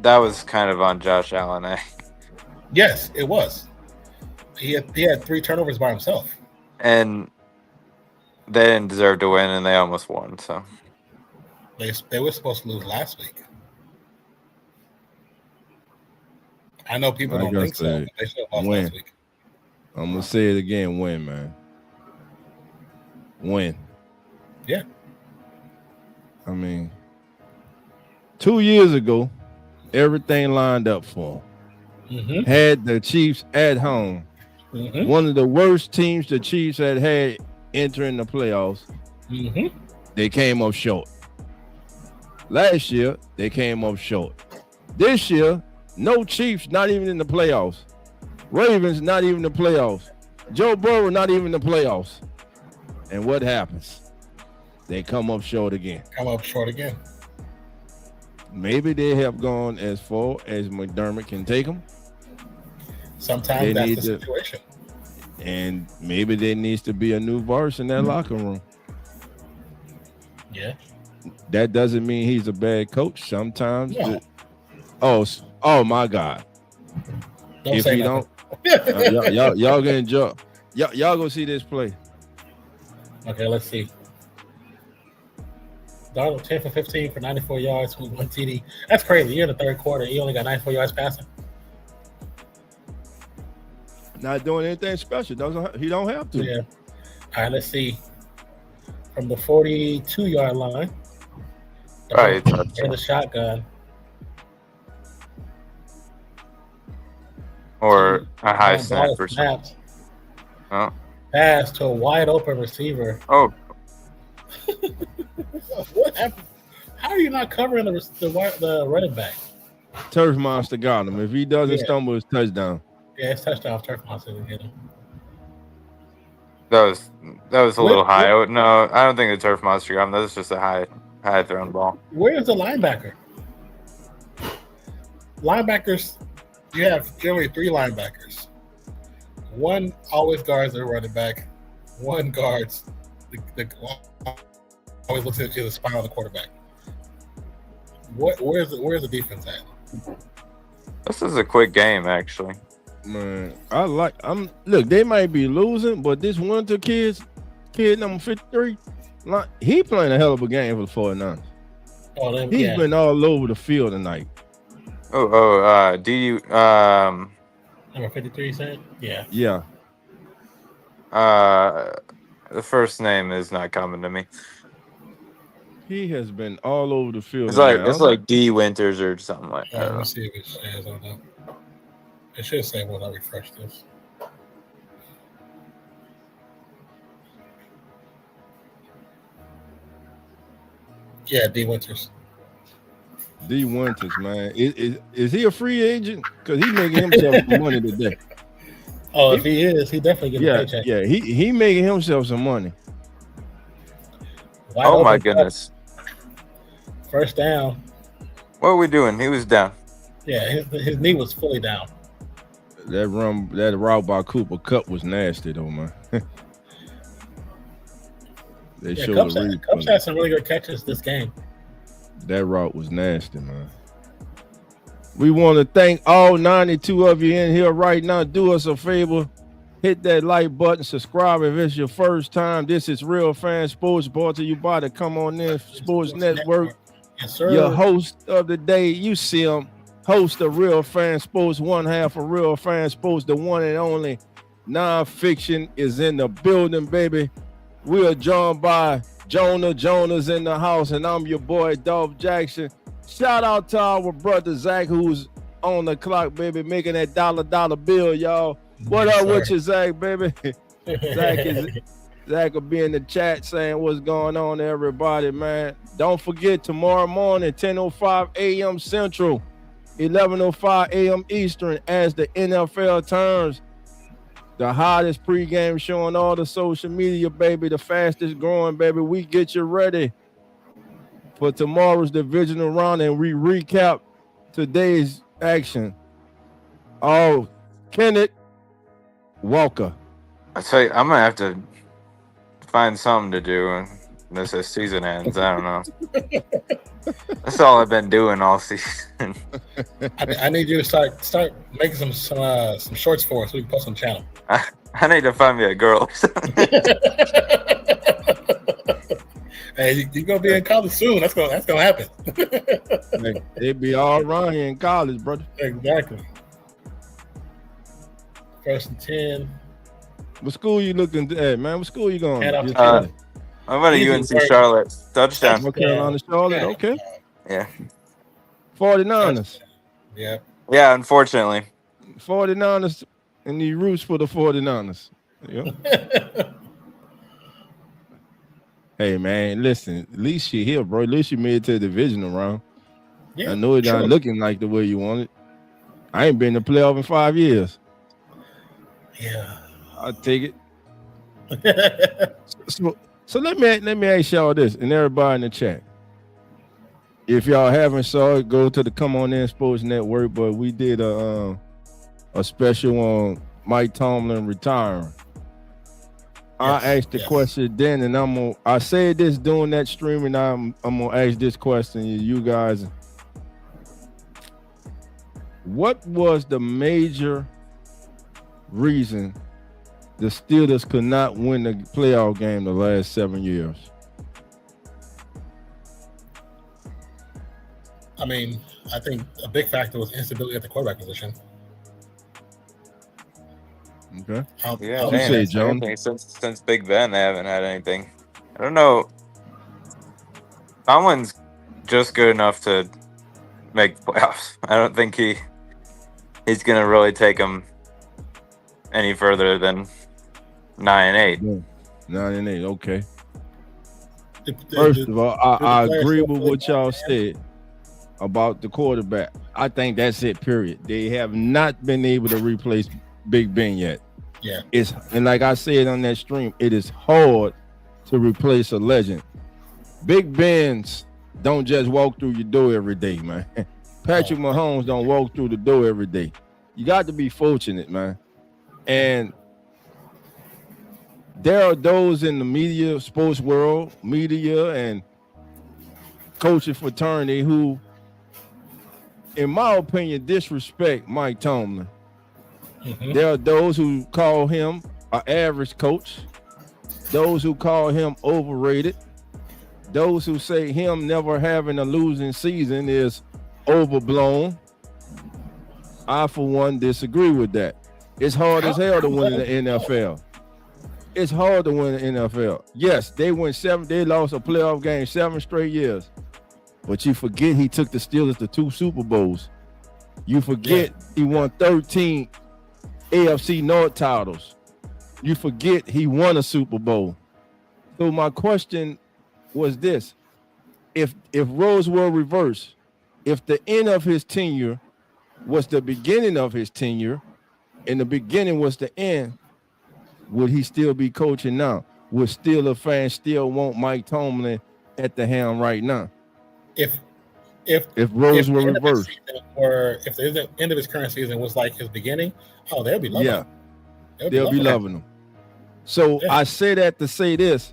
That was kind of on Josh Allen. Yes, it was. He had 3 turnovers by himself. And they didn't deserve to win, and they almost won. So they were supposed to lose last week. I know people don't think so. But they should have lost last week. I'm gonna say it again. Win, man. Win. Yeah. I mean, 2 years ago, everything lined up for them. Mm-hmm. Had the Chiefs at home. Mm-hmm. One of the worst teams the Chiefs had entering the playoffs. Mm-hmm. They came up short. Last year, they came up short. This year, no Chiefs, not even in the playoffs. Ravens, not even in the playoffs. Joe Burrow, not even in the playoffs. And what happens? They come up short again. Maybe they have gone as far as McDermott can take them. Sometimes that's the situation. And maybe there needs to be a new verse in that locker room. Yeah. That doesn't mean he's a bad coach. Sometimes. No. Oh my God. If he don't, y'all gonna enjoy. Y'all go see this play. Okay, let's see. Darnold 10 for 15 for 94 yards with 1 TD. That's crazy. You're in the third quarter. You only got 94 yards passing. Not doing anything special. He don't have to. Yeah. All right, let's see. From the 42-yard line. Right. In the shotgun. Or a high snap or something. Oh. Pass to a wide open receiver. Oh. What happened? How are you not covering the running back? Turf Monster got him. If he doesn't stumble, it's touchdown. Yeah, it's touchdown. Turf Monster didn't get him. That was a little high. No, I don't think the Turf Monster got him. That was just a high thrown ball. Where's the linebacker? Linebackers, you have generally 3 linebackers. One always guards the running back. One guards always looks at the spine of the quarterback. Where's the defense at? This is a quick game, actually. Man, look, they might be losing, but this Winter kid number 53, he playing a hell of a game for the 49ers. He's been all over the field tonight. Do you number 53 said? Yeah. Yeah. The first name is not coming to me. He has been all over the field. It's like D Winters or something like that. Let me see if it says on that. It should say when I refresh this. Yeah, D Winters. D Winters, man. Is he a free agent? Because he's making himself some money today. Oh, if he is, he definitely getting a paycheck. Yeah, he making himself some money. Oh my goodness. First down. What are we doing? He was down. Yeah, his knee was fully down. That route by Cooper Kupp was nasty though, man. Kupp's had some really good catches this game. That route was nasty, man. We want to thank all 92 of you in here right now. Do us a favor. Hit that like button. Subscribe if it's your first time. This is Real Fan Sports, brought to you by the Come On In Sports Network. Yes, sir. Your host of the day, you see him. Host of Real Fan Sports, one half of Real Fan Sports, the one and only Nonpfixion is in the building, baby. We are joined by Jonah. Jonah's in the house, and I'm your boy, Dolph Jackson. Shout out to our brother, Zach, who's on the clock, baby, making that dollar bill, y'all. What up with you, Zach, baby? Zach will be in the chat saying what's going on, everybody, man. Don't forget, tomorrow morning, 10:05 a.m. Central, 11:05 a.m. Eastern, as the NFL turns. The hottest pregame show on all the social media, baby. The fastest growing, baby. We get you ready for tomorrow's divisional round, and we recap today's action. Oh, Kenneth Walker. I tell you, I'm gonna have to find something to do unless the season ends. I don't know. That's all I've been doing all season. I need you to start making some shorts for us so we can post on the channel. I need to find me a girl or something. Hey, you're gonna be in college soon. That's gonna happen. They be all around here in college, brother. Exactly. 1st and 10. What school you looking at, man? What school you going? I'm going to UNC Charlotte. Touchdown. North Carolina, Charlotte. Okay. Yeah. 49ers. Yeah. Yeah, unfortunately. 49ers, and he roots for the 49ers. Yep. Hey, man, listen, at least you're here, bro. At least you made it to the divisional round. Yeah, I know it's not looking like the way you want it. I ain't been in the playoff in 5 years. Yeah. I'll take it. So let me ask y'all this, and everybody in the chat. If y'all haven't saw it, go to the Come On In Sports Network. But we did a special on Mike Tomlin retiring. I asked the question then, and I said this during that stream, and I'm gonna ask this question to you guys. What was the major reason the Steelers could not win the playoff game the last 7 years? I mean, I think a big factor was instability at the quarterback position. Okay. Yeah, What you say, John? Since Big Ben, they haven't had anything. I don't know. Tomlin's just good enough to make playoffs. I don't think he's gonna really take them any further than 9-8. 9-8. Okay. First of all, I agree with what y'all said about the quarterback. I think that's it. Period. They have not been able to replace Big Ben yet. Yeah. And like I said on that stream, it is hard to replace a legend. Big Ben's don't just walk through your door every day, man. Patrick Mahomes don't walk through the door every day. You got to be fortunate, man. And there are those in the media, sports world, media, and coaching fraternity who, in my opinion, disrespect Mike Tomlin. Mm-hmm. There are those who call him an average coach, those who call him overrated, those who say him never having a losing season is overblown. I, for one, disagree with that. It's hard as hell to win in the NFL. It's hard to win in the NFL. Yes, they lost a playoff game 7 straight years. But you forget he took the Steelers to 2 Super Bowls. You forget he won 13 AFC North titles. You forget he won a Super Bowl. So my question was this: if roles were reversed, if the end of his tenure was the beginning of his tenure, and the beginning was the end, would he still be coaching now? Would Steelers fans still want Mike Tomlin at the helm right now? If roles were reversed, or if the end of his current season was like his beginning, they'll be loving him. They'll be loving him. So I say that to say this: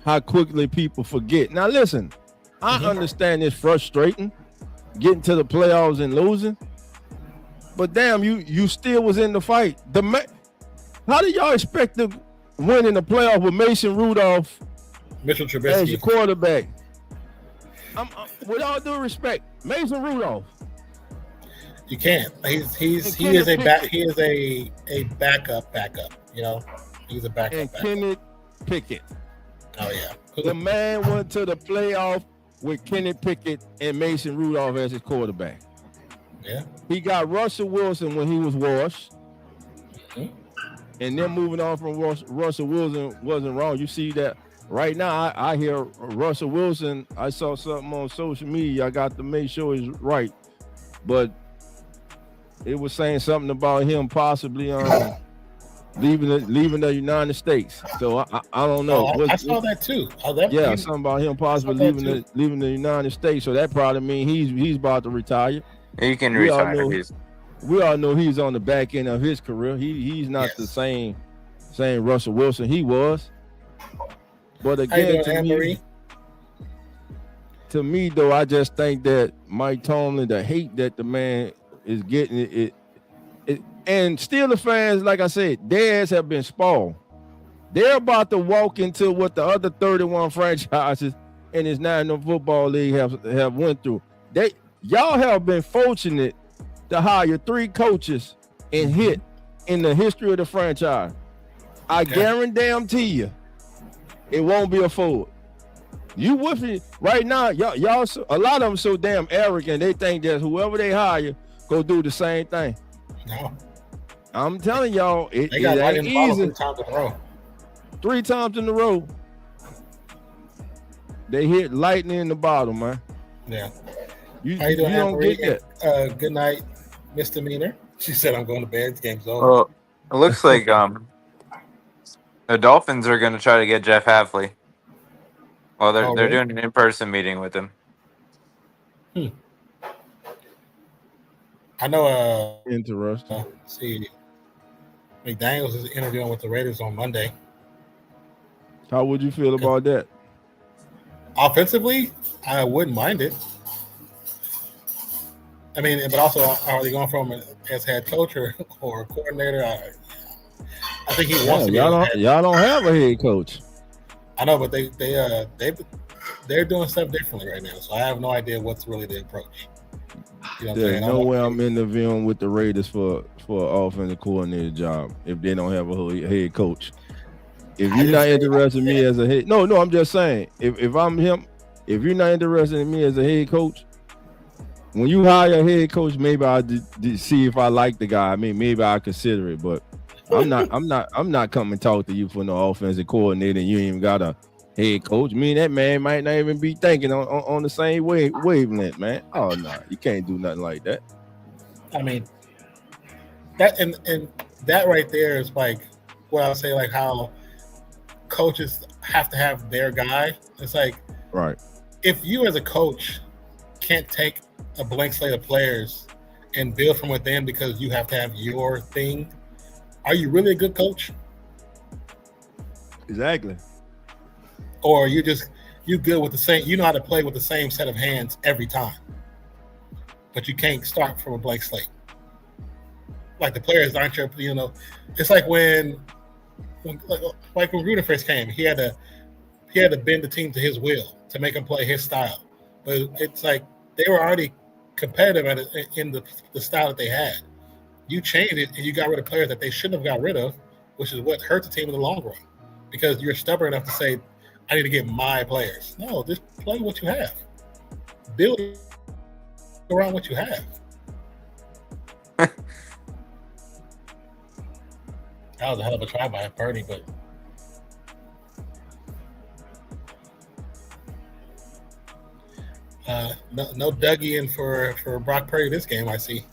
how quickly people forget. Now listen, I understand it's frustrating getting to the playoffs and losing, but damn, you still was in the fight. How do y'all expect to win in the playoff with Mason Rudolph, Mitchell Trubisky as your quarterback? With all due respect, Mason Rudolph. You can't. He is a backup. You know, he's a backup. And Kenneth Pickett. Oh yeah. The man went to the playoff with Kenneth Pickett and Mason Rudolph as his quarterback. Yeah. He got Russell Wilson when he was washed. And then moving on from Russell Wilson wasn't wrong. You see that right now. I hear Russell Wilson. I saw something on social media. I got to make sure it's right, but it was saying something about him possibly leaving the United States. So I don't know. I saw that too. Something about him possibly leaving the United States. So that probably means he's about to retire. He can retire. We all know he's on the back end of his career. He's not the same Russell Wilson he was. But again, to me though, I just think that Mike Tomlin, the hate that the man is getting, it and Steelers fans, like I said, theirs have been spoiled. They're about to walk into what the other 31 franchises in this National Football League have went through. Y'all have been fortunate to hire 3 coaches and hit in the history of the franchise. I guarantee you, it won't be a Ford. You with me right now? Y'all, a lot of them so damn arrogant. They think that whoever they hire go do the same thing. No, I'm telling y'all, it ain't easy. 3 times in a row, they hit lightning in the bottom, man. Yeah. How you doing, you don't get that. Good night, misdemeanor. She said, "I'm going to bed. Game's over." Well, it looks like the Dolphins are going to try to get Jeff Hafley. Well, they're doing an in-person meeting with him. I know. Interesting. See, McDaniels is interviewing with the Raiders on Monday. How would you feel about that? Offensively, I wouldn't mind it. I mean, but also, are they going from as head coach or coordinator? I think he wants to. Y'all don't have a head coach. I know, but they're doing stuff differently right now, so I have no idea what's really the approach. You know what I'm There's saying? no way I'm interviewing with the Raiders for an offensive coordinator job if they don't have a head coach. If you're not interested in me as a head, no, I'm just saying, if I'm him, if you're not interested in me as a head coach, when you hire a head coach, maybe I'll see if I like the guy. I mean, maybe I'll consider it, but I'm not coming to talk to you for no offensive coordinator and you ain't even got a head coach. I mean, that man might not even be thinking on the same wavelength, man. Oh no, you can't do nothing like that. I mean, that and that right there is like what I would say, like how coaches have to have their guy. It's like, right, if you as a coach can't take a blank slate of players and build from within because you have to have your thing, are you really a good coach? Exactly. Or you good with the same, you know how to play with the same set of hands every time, but you can't start from a blank slate. Like the players aren't your, you know, it's like when Gruden first came, he had to bend the team to his will to make them play his style. But it's like they were already competitive at it in the style that they had. You changed it and you got rid of players that they shouldn't have got rid of, which is what hurt the team in the long run. Because you're stubborn enough to say, I need to get my players. No, just play what you have. Build around what you have. That was a hell of a try by Purdy, but no Dougie in for Brock Purdy this game, I see.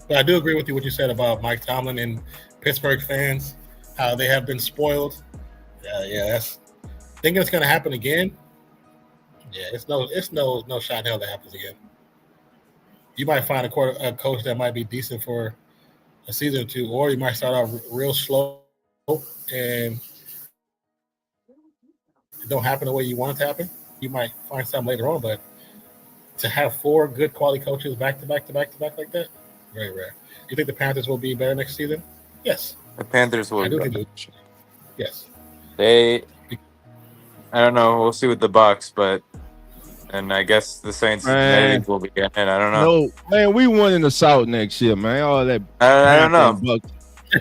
But I do agree with you what you said about Mike Tomlin and Pittsburgh fans, how they have been spoiled. Yeah, that's thinking it's going to happen again. Yeah, it's no shot in hell that happens again. You might find a coach that might be decent for a season or two, or you might start out real slow and it don't happen the way you want it to happen. You might find something later on, but to have 4 good quality coaches back to back like that, very rare. You think the Panthers will be better next season? Yes. The Panthers will. I do think they. Yes. I don't know. We'll see with the Bucks, but and I guess the Saints maybe will be getting it. I don't know. No, man, we won in the South next year, man. All that. I don't know.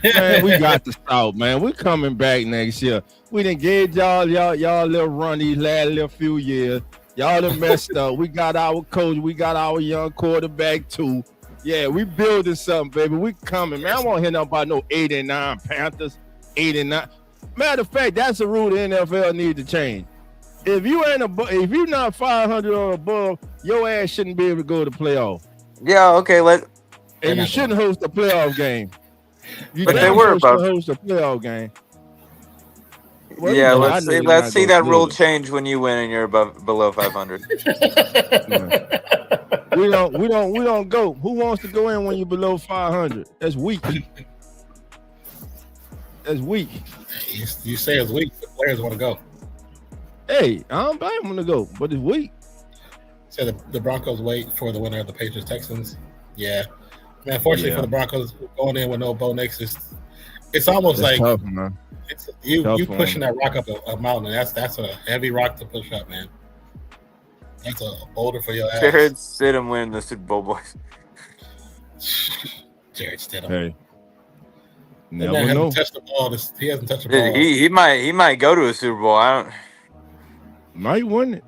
Man, we got the South, man. We're coming back next year. We done gave y'all little run these last little few years. Y'all done messed up. We got our coach. We got our young quarterback too. Yeah, we building something, baby. We coming, man. I won't hear nothing about no 8-9 Panthers. 8-9. Matter of fact, that's a rule the NFL needs to change. If you're not 500 or above, your ass shouldn't be able to go to playoff. Yeah, okay. And you shouldn't host a playoff game. But they were about to host a playoff game. Well, yeah, let's see that rule change when you win and you're below 500. We don't go. Who wants to go in when you're below 500? That's weak. That's weak. You say it's weak. The players want to go. Hey, I don't blame them to go, but it's weak. So the Broncos wait for the winner of the Patriots Texans. Yeah, man. Unfortunately for the Broncos, going in with no Bo Nix it's almost like tough, man. It's you pushing that rock up a mountain. That's a heavy rock to push up, man. That's a boulder for your ass. Jared Stidham win the Super Bowl, boys. Jared Stidham. Hey, never know. know. Touched the ball. He hasn't touched the ball. He might go to a Super Bowl. I don't. Might win it.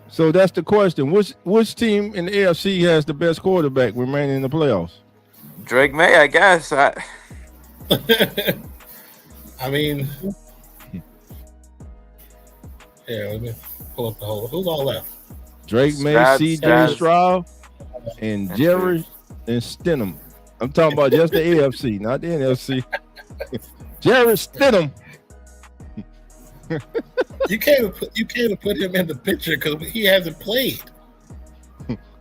So that's the question. Which team in the AFC has the best quarterback remaining in the playoffs? Drake May, I guess. I mean, let me pull up the whole. Who's all left? Drake May, C.J. Stroud, and Jerry and Stidham. I'm talking about just the AFC, not the NFC. Jerry Stidham. You can't put him in the picture because he hasn't played.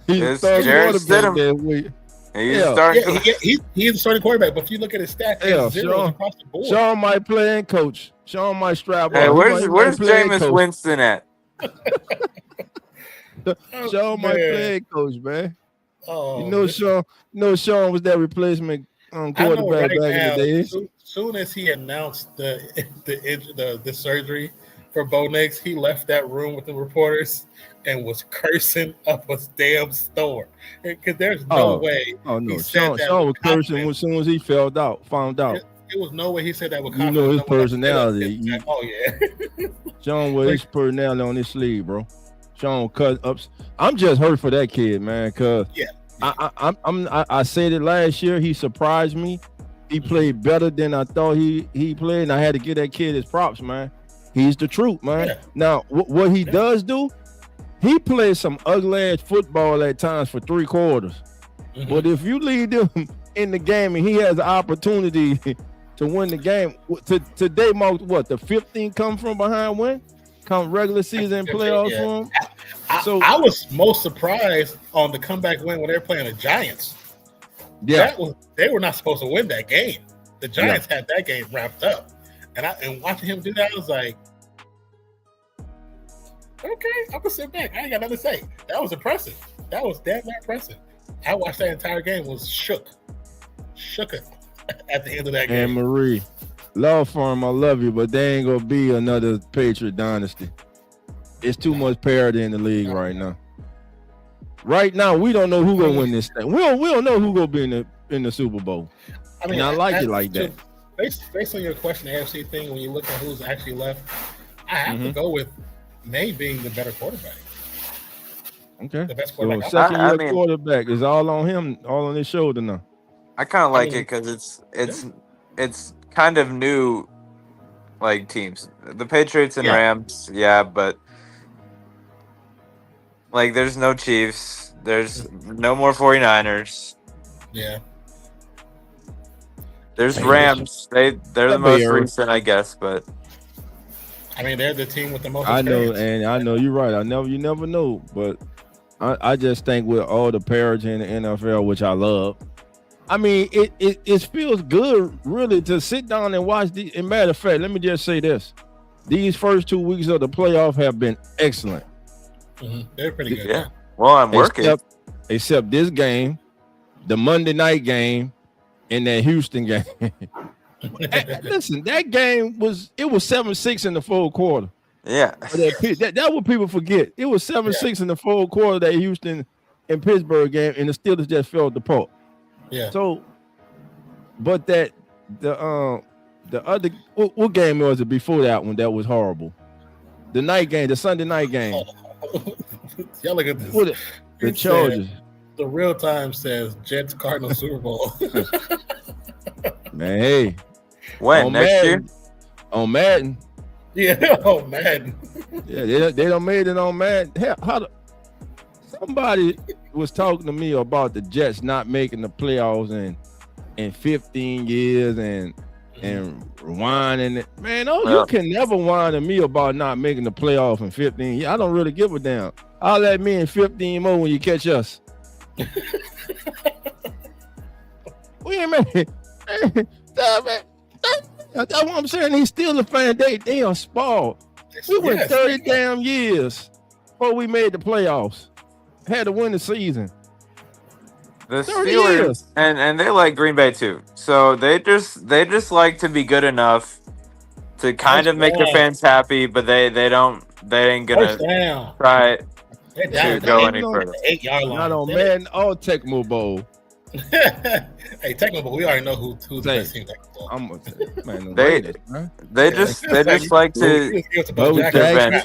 He's Jared Stidham. He's the starting quarterback. But if you look at his stats, zeros across the board. Sean might play and coach. Sean might strap Hey, up. where's Jameis Winston at? Sean might play and coach, man. Oh, you know Sean was that replacement quarterback back in the days. Soon as he announced the surgery for Bo Nix, he left that room with the reporters and was cursing up a damn store. Because there's no way. Oh no, he said Sean was cursing confidence. as soon as he found out. It was no way he said that with You confidence. know his No way that personality. oh yeah. Sean with his personality on his sleeve, bro. Sean cut ups. I'm just hurt for that kid, man. Cause I said it last year. He surprised me. He played better than I thought he played, and I had to give that kid his props, man. He's the truth, man. Yeah. Now, what he does do, he plays some ugly ass football at times for 3 quarters. But if you leave him in the game and he has the opportunity to win the game, today marked what, the 15 come from behind win? Come regular season playoffs for him? So I was most surprised on the comeback win when they were playing the Giants. Yeah, they were not supposed to win that game. The Giants had that game wrapped up, and watching him do that, I was like, okay, I'm gonna sit back. I ain't got nothing to say. That was impressive. That was damn impressive. I watched that entire game, was shook at the end of that game. And Marie, law firm, I love you, but there ain't gonna be another Patriot dynasty. It's too much parity in the league right now. Right now, we don't know who gonna win this thing. We don't know who gonna be in the Super Bowl. I mean, I like it like that. Based on your question, the AFC thing, when you look at who's actually left, I have to go with May being the better quarterback. Okay. The best quarterback. So second-year quarterback is all on him, all on his shoulder now. I kind of like it because it's kind of new, like teams. The Patriots and Rams, but like there's no Chiefs, there's no more 49ers. Yeah. There's Rams. They're the most recent, I guess, but I mean they're the team with the most. I know, experience. and I know you're right. You never know, but I just think with all the parity in the NFL, which I love, I mean it feels good really to sit down and watch the. And matter of fact, let me just say this: these first 2 weeks of the playoff have been excellent. They're pretty good. Yeah. Well, I'm working. Except this game, the Monday night game, and that Houston game. Listen, that game was 7-6 in the fourth quarter. Yeah. That what people forget. It was 7-6 in the fourth quarter, that Houston and Pittsburgh game, and the Steelers just fell apart. Yeah. So, but the other what game was it before that one that was horrible? The night game, the Sunday night game. Y'all look at this. The Chargers. The real time says Jets Cardinals Super Bowl. Man, hey. When? Next year? On Madden. Yeah, on Madden. Yeah, they done made it on Madden. Hell, somebody was talking to me about the Jets not making the playoffs in 15 years and whining. Man, you can never whine to me about not making the playoff in 15 years. I don't really give a damn. I'll let me in 15 more when you catch us. Wait a minute. That's what I'm saying. He's still a fan. They are spoiled. We went 30 damn years before we made the playoffs. Had to win the season. The Steelers and they like Green Bay too. So they just like to be good enough to kind of make their fans happy, but they ain't gonna try to go any further. 8-yard line. Not on Madden or Tecmo Bowl. Hey, Tecmo Bowl, we already know who's the best team. They just like to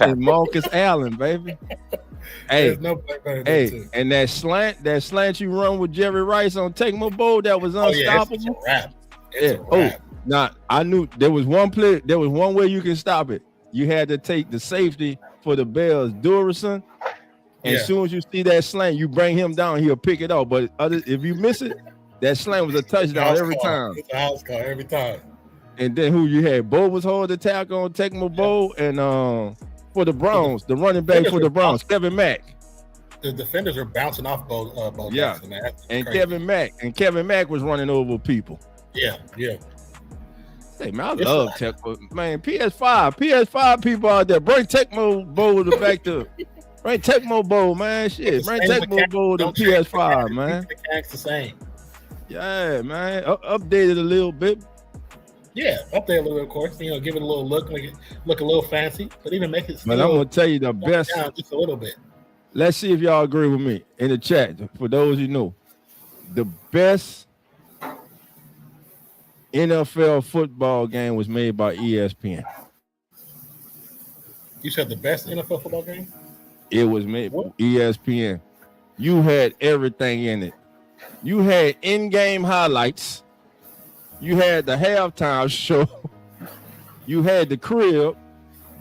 and Marcus Allen, baby. Hey, and that slant you run with Jerry Rice on Tecmo Bowl, that was unstoppable. It's a wrap. Now I knew there was one play. There was one way you can stop it. You had to take the safety for the Bears, Durison. And as soon as you see that slant, you bring him down, he'll pick it up. But if you miss it, that slant was a touchdown every time. It's a house call every time. And then who you had? Bo was holding the tackle on Tecmo Bowl, and for the Browns, the running back for the Browns, Kevin Mack. The defenders are bouncing off both. Yeah, man. And Kevin Mack was running over people. Yeah. Hey man, I love Tecmo. Man, PS5 people out there, bring Tecmo Bowl back to. Bring Tecmo Bowl, man. Shit. Bring Tecmo Bowl to PS5, man. The mechanics the same. Yeah, man. Updated a little bit. Yeah, update a little bit, of course. You know, give it a little look, make it look a little fancy, but even make it. But I'm gonna tell you the best. Down just a little bit. Let's see if y'all agree with me in the chat. For those you know, the best NFL football game was made by ESPN. You said the best NFL football game? It was made by ESPN. You had everything in it. You had in-game highlights. You had the halftime show. You had the crib.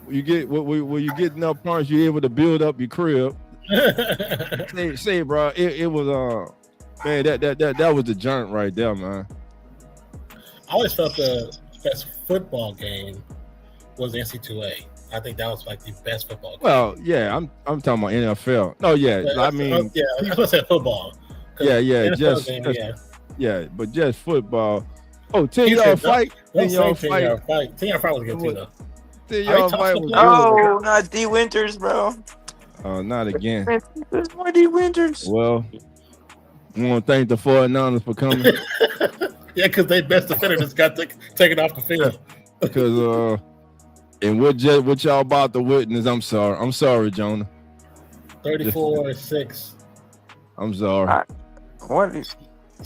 You get when you get enough points, you're able to build up your crib. say, bro, it was man, that was the joint right there, man. I always felt the best football game was the NC2A. I think that was like the best football game. Well, yeah, I'm talking about NFL. No, yeah, I mean, yeah, I was gonna say football. Yeah, just but just football. Oh, 10-yard fight. 10-yard fight. 10-yard fight was good too, though. 10-yard fight was good. Oh, not D Winters, bro. Oh, not again. There's more D Winters. Well, I want to thank the 49ers for coming. Yeah, because they best defender just got taken off the field. Because and what y'all about to witness, I'm sorry, Jonah. 34-6. I'm sorry. I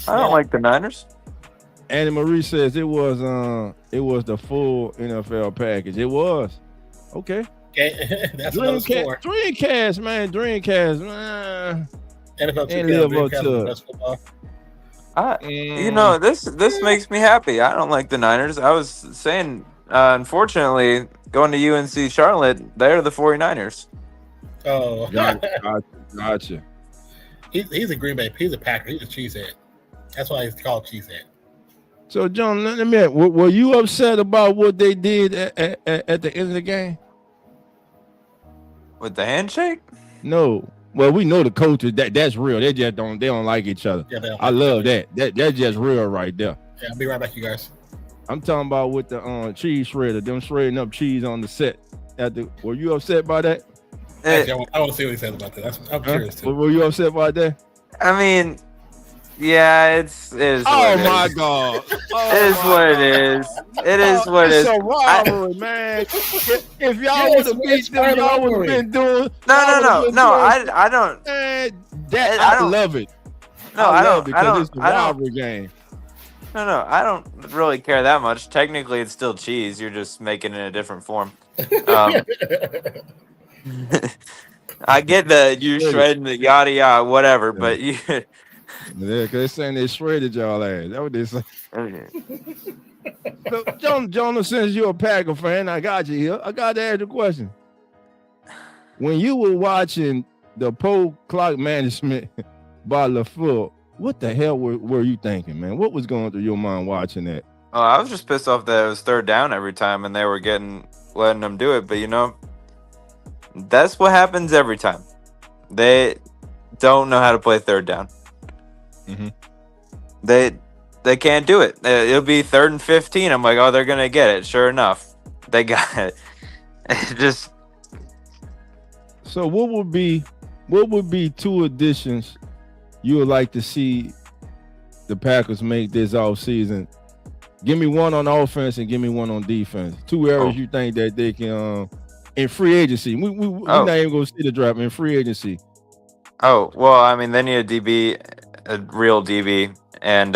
don't like the Niners. Annie Marie says it was the full NFL package. It was. Okay. That's Dreamcast, man. NFL ain't live up to it. You know, this makes me happy. I don't like the Niners. I was saying, unfortunately, going to UNC Charlotte, they're the 49ers. Oh, gotcha. He's a Green Bay. He's a Packer. He's a cheesehead. That's why he's called cheesehead. So, John, let me ask, were you upset about what they did at the end of the game? With the handshake? No. Well, we know the coaches that's real. They don't like each other. Yeah, I love that. That's just real right there. Yeah, I'll be right back, you guys. I'm talking about with the cheese shredder, them shredding up cheese on the set. Were you upset by that? Actually, I want to see what he says about that. I'm curious too. Were you upset by that? I mean, yeah, it is. Oh my God! It is what it is. It is what it is. It's a rivalry, man. If y'all would have beat them, y'all would have been doing. No. I don't. Man, I love it. No, I don't. love it because it's a rivalry game. No, I don't really care that much. Technically, it's still cheese. You're just making it in a different form. I get that you're shredding the yada whatever, but you. Yeah, because they're saying they shredded y'all ass. That's what they say. So, Jonah, since you're a Packer fan, I got you here. I got to ask you a question. When you were watching the clock management by LaFleur, what the hell were you thinking, man? What was going through your mind watching that? Oh, I was just pissed off that it was third down every time, and they were letting them do it. But you know, that's what happens every time. They don't know how to play third down. Mm-hmm. They can't do it. It'll be 3rd and 15. I'm like, oh, they're gonna get it. Sure enough, they got it. Just. So what would be 2 additions you would like to see the Packers make this offseason? Give me one on offense and give me one on defense. 2 areas you think that they can in free agency. We're not even gonna see the draft in free agency. Oh well, I mean, they need a DB, a real DB, and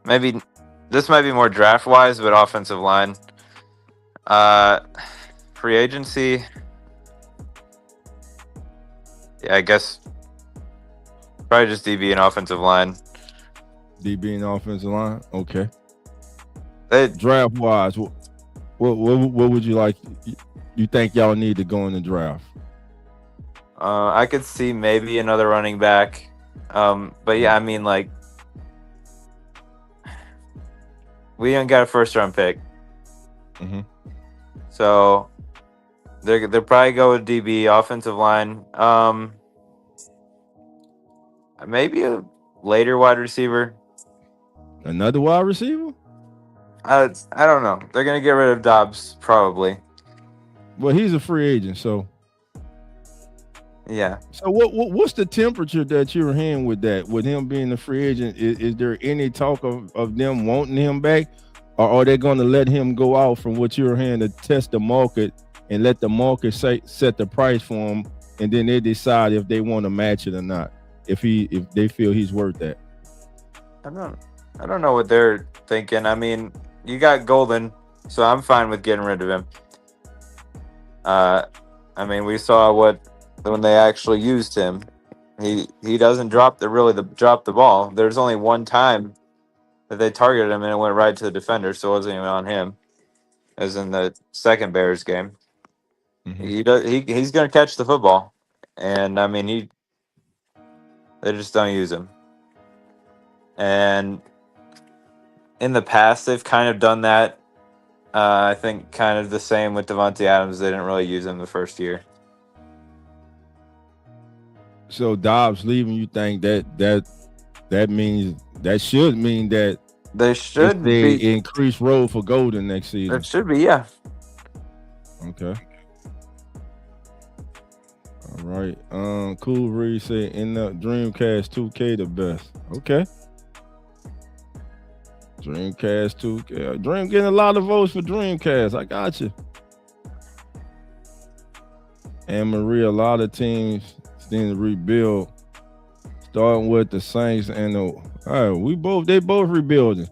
maybe this might be more draft wise, but offensive line. Free agency. Yeah, I guess probably just DB and offensive line. DB and offensive line. Okay. Draft wise, what would you like? You think y'all need to go in the draft? I could see maybe another running back. But yeah, I mean, like, we don't got a 1st-round pick. Mm-hmm. So they'll probably go with DB, offensive line. Maybe a later wide receiver. Another wide receiver? I don't know. They're gonna get rid of Dobbs probably. Well, he's a free agent, so yeah. So what's the temperature that you're hearing with that? With him being a free agent, is there any talk of them wanting him back, or are they going to let him go out from what you're hearing to test the market and let the market set the price for him, and then they decide if they want to match it or not. If they feel he's worth that. I don't know what they're thinking. I mean, you got Golden, so I'm fine with getting rid of him. I mean, we saw when they actually used him. He doesn't drop the ball. There's only one time that they targeted him and it went right to the defender, so it wasn't even on him. As in the second Bears game. Mm-hmm. He's going to catch the football, and I mean they just don't use him. And in the past, they've kind of done that. I think kind of the same with Devontae Adams. They didn't really use him the first year. So Dobbs leaving, you think that means that should mean that they should be increased role for Golden next season? It should be, yeah. Okay. All right. Cool Reed said in the Dreamcast 2K the best. Okay. Dreamcast 2K. Dream getting a lot of votes for Dreamcast. I got you. And Maria, a lot of teams need to rebuild, starting with the Saints and they both rebuilding.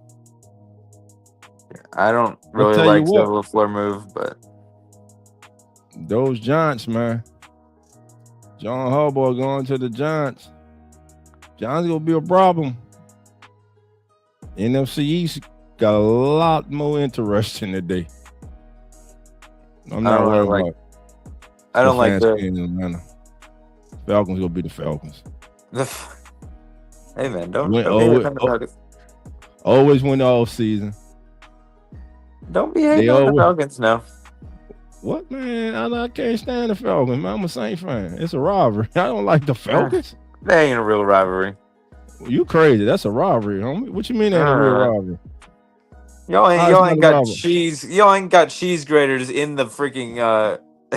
I don't really like the LaFleur move, but those Giants, man. John Harbaugh going to the Giants. Giants gonna be a problem. NFC East got a lot more interesting today. I'm not worried about. I don't like the Falcons. Gonna be the Falcons. Hey man, don't always win the off season. Don't be hating on the Falcons now. What, man? I can't stand the Falcons, man. I'm a Saints fan. It's a rivalry. I don't like the Falcons. That ain't a real rivalry. You crazy? That's a rivalry, homie. What you mean that ain't a real rivalry? Y'all ain't got cheese. Y'all ain't got cheese graters in the freaking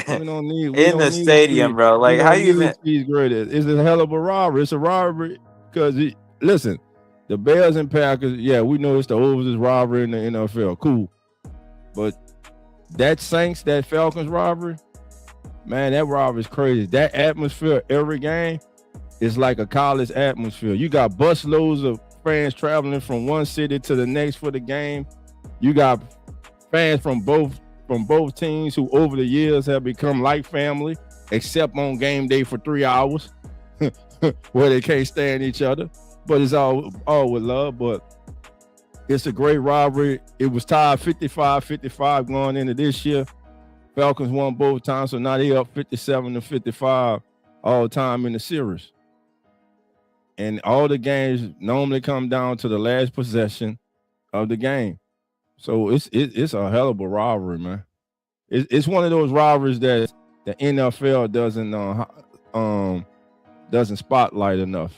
in the stadium, bro. Like, how you even cheese graters? It's a hell of a rivalry. It's a rivalry because listen, the Bears and Packers. Yeah, we know it's the oldest rivalry in the NFL. Cool, but that Saints, that Falcons rivalry, man, that rivalry is crazy. That atmosphere every game is like a college atmosphere. You got busloads of fans traveling from one city to the next for the game. You got fans from both teams who over the years have become like family, except on game day for 3 hours where they can't stand each other. But it's all with love. But it's a great rivalry. It was tied 55-55 going into this year. Falcons won both times, so now they up 57-55 all time in the series. And all the games normally come down to the last possession of the game. So it's a hell of a rivalry, man. It's one of those rivalries that the NFL doesn't spotlight enough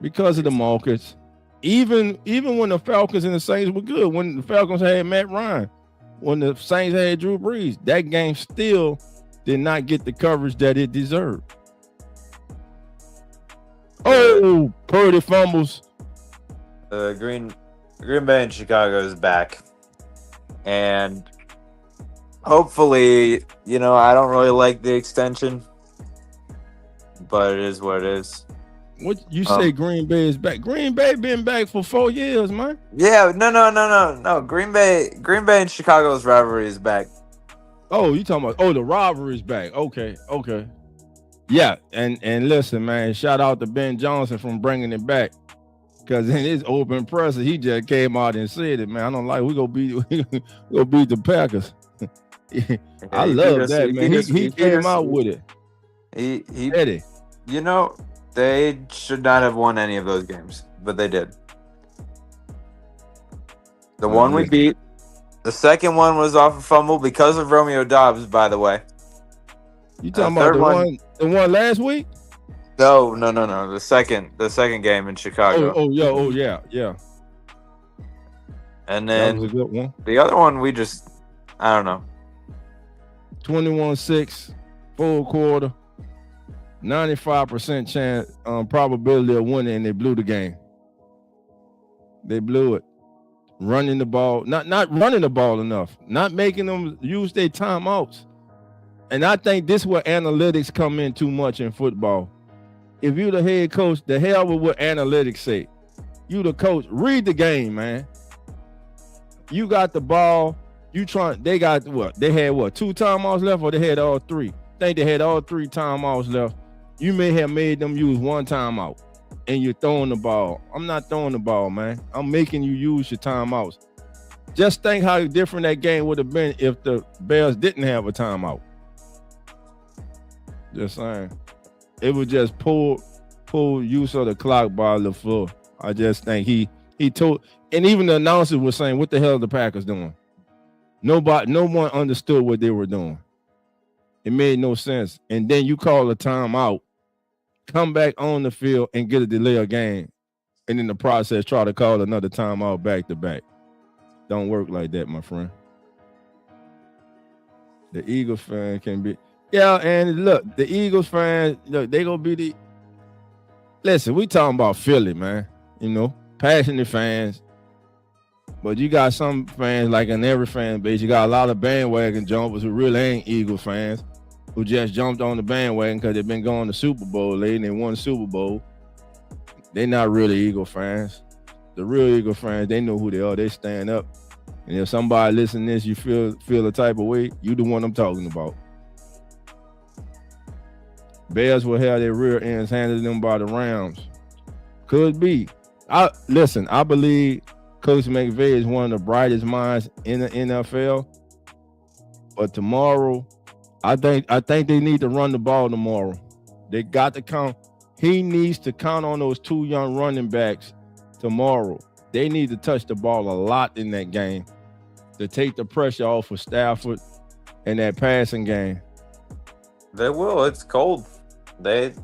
because of the markets. Even when the Falcons and the Saints were good, when the Falcons had Matt Ryan, when the Saints had Drew Brees, that game still did not get the coverage that it deserved. Oh, Purdy fumbles. Green Bay and Chicago is back. And hopefully, I don't really like the extension, but it is what it is. What you say? Green Bay is back. Green Bay been back for 4 years, man. Yeah, no. Green Bay and Chicago's rivalry is back. Oh, you talking about? Oh, the rivalry is back. Okay. Yeah, and listen, man. Shout out to Ben Johnson from bringing it back, because in his open presser, he just came out and said it, man. I don't like we gonna beat the Packers. I love that, man. He came out with it. He Eddie. They should not have won any of those games, but they did. The one we beat, the second one was off a fumble because of Romeo Doubs, by the way. You talking about the one last week? No. The second game in Chicago. Oh yeah. And then that was a good one. The other one, I don't know. 21-6, full quarter. 95% chance probability of winning, and they blew the game. They blew it. running the ball, not running the ball enough, not making them use their timeouts. And I think this is where analytics come in too much in football. If you the head coach, the hell with what analytics say. You the coach, read the game, man. You got the ball. They got what? They had what? 2 timeouts left, or they had all 3? I think they had all 3 timeouts left. You may have made them use 1 timeout, and you're throwing the ball. I'm not throwing the ball, man. I'm making you use your timeouts. Just think how different that game would have been if the Bears didn't have a timeout. Just saying. It was just pull use of the clock by LaFleur. I just think he told, and even the announcers were saying, what the hell are the Packers doing? No one understood what they were doing. It made no sense. And then you call a timeout, come back on the field and get a delay of game. And in the process, try to call another timeout back to back. Don't work like that, my friend. The Eagles fan can be, yeah, and look, the Eagles fans, look, they gonna be the, listen, we talking about Philly, man. You know, passionate fans. But you got some fans, like in every fan base, you got a lot of bandwagon jumpers who really ain't Eagles fans, who just jumped on the bandwagon because they've been going to Super Bowl late and they won the Super Bowl. They're not really Eagle fans. The real Eagle fans, they know who they are. They stand up. And if somebody listening to this, you feel the type of way, you the one I'm talking about. Bears will have their rear ends handed them by the Rams. Could be. I believe Coach McVay is one of the brightest minds in the NFL. But tomorrow, I think they need to run the ball tomorrow. They got to count. He needs to count on those 2 young running backs tomorrow. They need to touch the ball a lot in that game to take the pressure off of Stafford and that passing game. They will. It's cold. But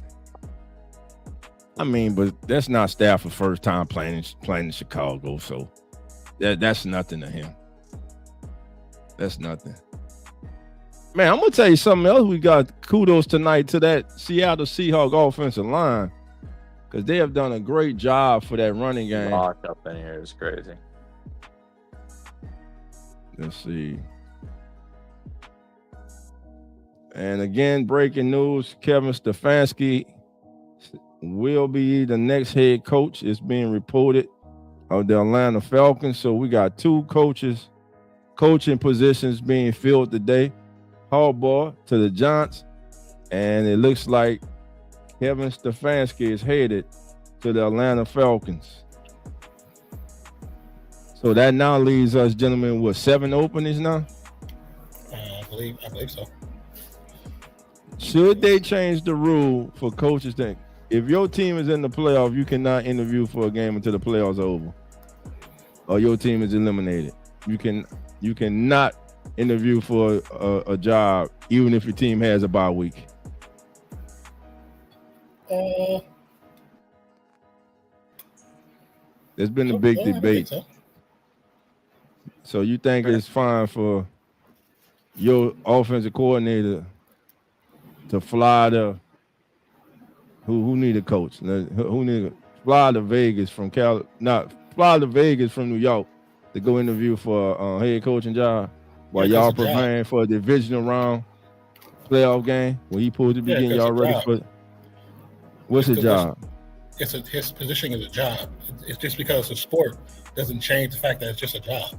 that's not Stafford's first time playing in Chicago, so that's nothing to him. That's nothing. Man, I'm gonna tell you something else. We got kudos tonight to that Seattle Seahawks offensive line, because they have done a great job for that running game. Locked up in here is crazy. Let's see. And again, breaking news: Kevin Stefanski will be the next head coach. It's being reported of the Atlanta Falcons. So we got 2 coaching positions being filled today. Harbaugh to the Giants, and it looks like Kevin Stefanski is headed to the Atlanta Falcons. So that now leaves us, gentlemen, with 7 openings now. I believe so. Should they change the rule for coaches that if your team is in the playoff, you cannot interview for a game until the playoffs are over, or your team is eliminated? You cannot interview for a job even if your team has a bye week. There's been a big debate. So you think it's fine for your offensive coordinator to fly to who need a coach? Who need to fly to Vegas from fly to Vegas from New York to go interview for a head coaching job while y'all preparing for a divisional round playoff game when he supposed to be getting y'all ready for? What's his job? His position is a job. It's just because the sport doesn't change the fact that it's just a job.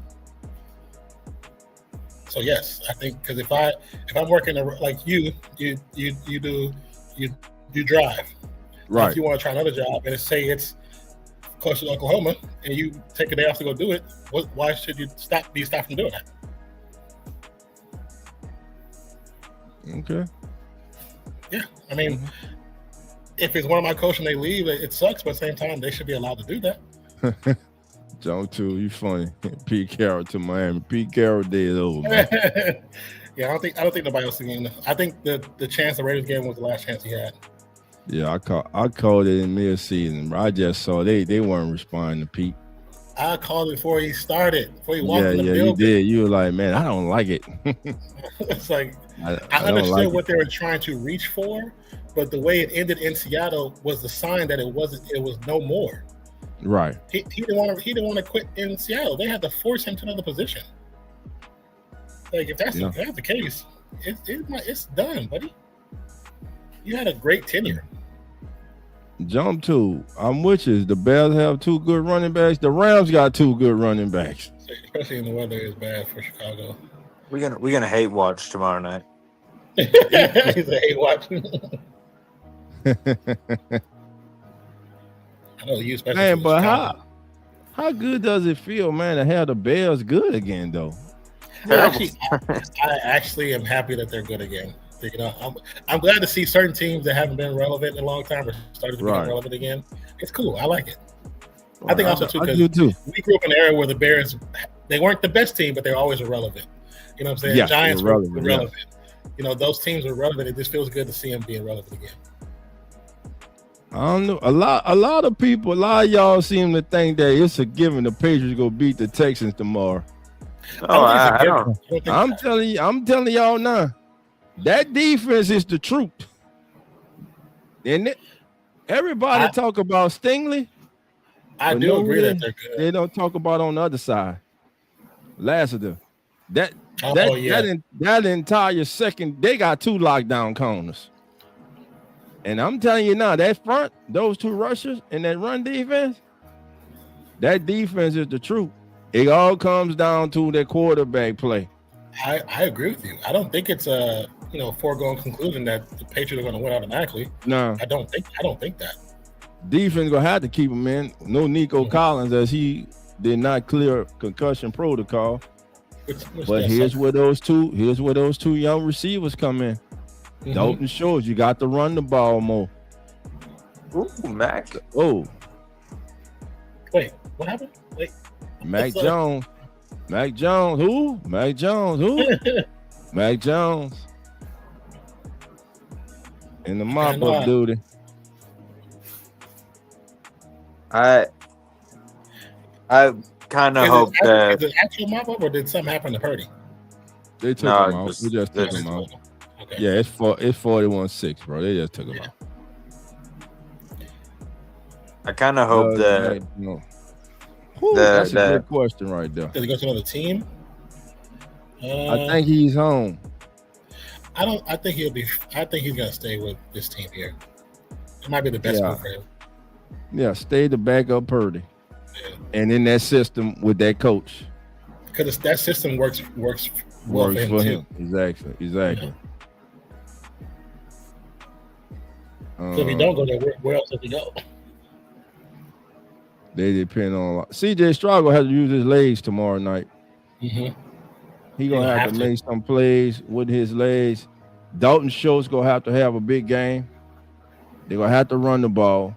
So yes, I think because if I'm working like you drive. Right. If you want to try another job and say it's close to Oklahoma and you take a day off to go do it, why should you be stopped from doing that? Okay. Yeah, I mean, if it's one of my coaches and they leave, it sucks. But at the same time, they should be allowed to do that. John too, you funny. Pete Carroll to Miami. Pete Carroll day is over, man. Yeah, I don't think nobody else is getting. I think the chance the Raiders game was the last chance he had. Yeah, I called it in mid-season, bro. I just saw they weren't responding to Pete. I called it before he started, before he walked in the building. You did. You were like, man, I don't like it. It's like I understood like what they were trying to reach for, but the way it ended in Seattle was the sign that it was no more. Right. He didn't want to quit in Seattle. They had to force him to another position. Like if that's the case, it's done, buddy. You had a great tenure. Jump to. I'm with you. The Bears have 2 good running backs. The Rams got 2 good running backs. Especially when the weather is bad for Chicago. We're gonna hate watch tomorrow night. He's a hate watch. I know you, especially. Man, but how good does it feel, man, to have the Bears good again, though? I actually am happy that they're good again. You know, I'm glad to see certain teams that haven't been relevant in a long time are starting to become relevant again. It's cool. I like it. I think also too because we grew up in an era where the Bears, they weren't the best team, but they always were relevant. You know what I'm saying? Yeah, Giants were relevant. Yeah. You know, those teams are relevant. It just feels good to see them being relevant again. I don't know. A lot of people, a lot of y'all seem to think that it's a given the Patriots go beat the Texans tomorrow. I don't. I'm telling y'all now. That defense is the truth. And everybody talk about Stingley. I do agree that they're good. They don't talk about on the other side. Lassiter. That entire second, they got 2 lockdown corners. And I'm telling you now, that front, those 2 rushers and that run defense, that defense is the truth. It all comes down to their quarterback play. I agree with you. I don't think it's a foregone conclusion that the Patriots are going to win automatically. No, I don't think that. Defense gonna have to keep him in. No Nico Collins, as he did not clear concussion protocol. But here's where those 2 young receivers come in. Dalton Schultz, you got to run the ball more. Ooh, Mac. Oh. Wait, what happened? Wait. Mac Jones. Mac Jones. Who? Mac Jones. Who? Mac Jones. In the mop-up duty. I kind of hope that. Is it actual mop-up or did something happen to Purdy? They took him out. They just took him out. Okay. Yeah, it's 41-6, bro. They just took him out. I kind of hope that. That's a good question right there. Does he go to another team? I think he's home. I think he's gonna stay with this team here. It might be the best move for him. Yeah, stay the backup Purdy. Yeah. And in that system with that coach. Because that system works well for him. Exactly. Yeah. So if he don't go there, where else does he go? They depend on CJ Stroud will have to use his legs tomorrow night. Mm-hmm. He gonna have to make some plays with his legs. Dalton Schultz gonna have to have a big game. They're gonna have to run the ball.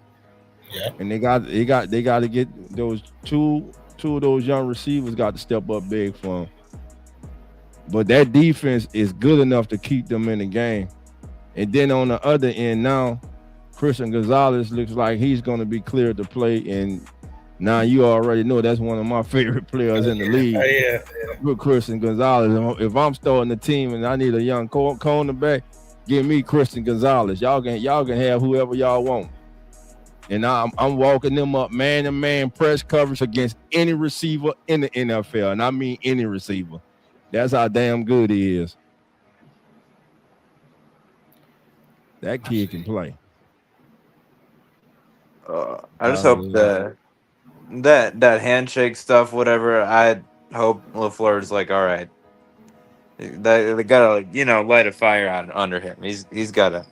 Yeah. And they got to get those two of those young receivers got to step up big for them. But that defense is good enough to keep them in the game. And then on the other end now, Christian Gonzalez looks like he's going to be cleared to play. And now you already know that's one of my favorite players in the league. Yeah. With Christian Gonzalez. If I'm starting the team and I need a young cornerback, give me Christian Gonzalez. Y'all can have whoever y'all want. And I'm walking them up man-to-man press coverage against any receiver in the NFL. And I mean any receiver. That's how damn good he is. That kid can play. I just hope that handshake stuff, whatever. I hope LaFleur's like, all right, they gotta light a fire out under him. He's gotta.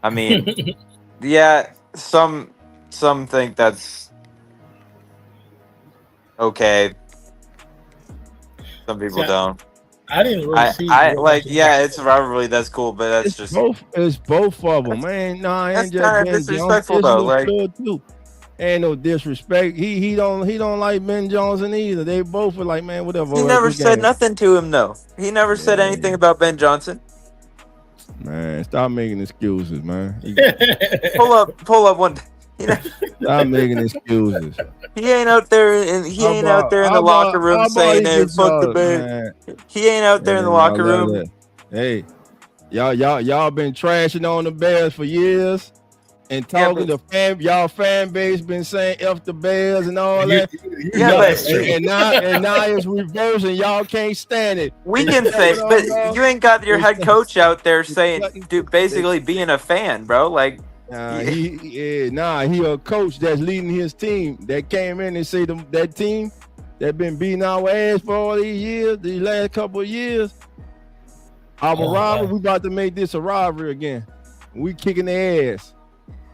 I mean, yeah. Some think that's okay. Some people don't. I didn't really see. It's probably that's cool, but that's just both. It's both of them, man. Nah, that's kind of disrespectful though. Like, ain't no disrespect. He don't like Ben Johnson either. They both are like, man, whatever. He never said nothing to him though. He never said anything about Ben Johnson. Man, stop making excuses, man. Pull up one. Stop making excuses. He ain't out there, and he ain't out there in the locker room saying, "Hey, fuck the Bears." He ain't out there in the locker room. Hey, y'all been trashing on the Bears for years, and talking to y'all fan base been saying F the Bears and all that. And now it's reverse and y'all can't stand it. We can say, but you ain't got your head coach out there saying, dude, basically being a fan, bro. Like, he a coach that's leading his team that came in and say that team that been beating our ass for all these years, these last couple of years. Our rivalry, we about to make this a rivalry again. We kicking their ass.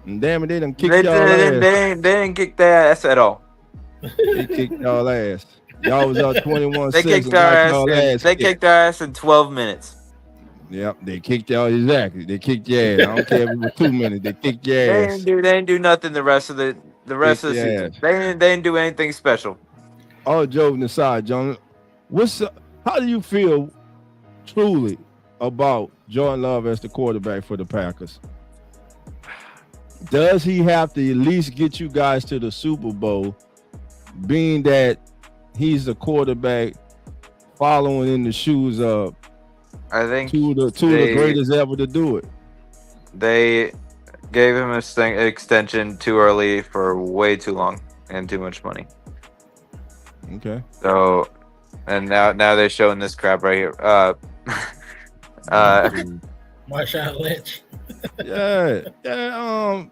And damn it, they done kicked y'all ass. They didn't kick their ass at all. They kicked y'all ass. Y'all was up 21-6. They kicked our ass. They kicked our ass in 12 minutes. Yep, they kicked y'all exactly. They kicked your ass. I don't care if it was 2 minutes. They kicked your ass. They didn't do nothing the rest of the season. They didn't do anything special. All joking aside, John, how do you feel truly about Jordan Love as the quarterback for the Packers? Does he have to at least get you guys to the Super Bowl, being that he's the quarterback following in the shoes of, I think, two of the greatest ever to do it? They gave him an extension too early for way too long and too much money. Okay. So, and now they're showing this crap right here. Marshawn Lynch.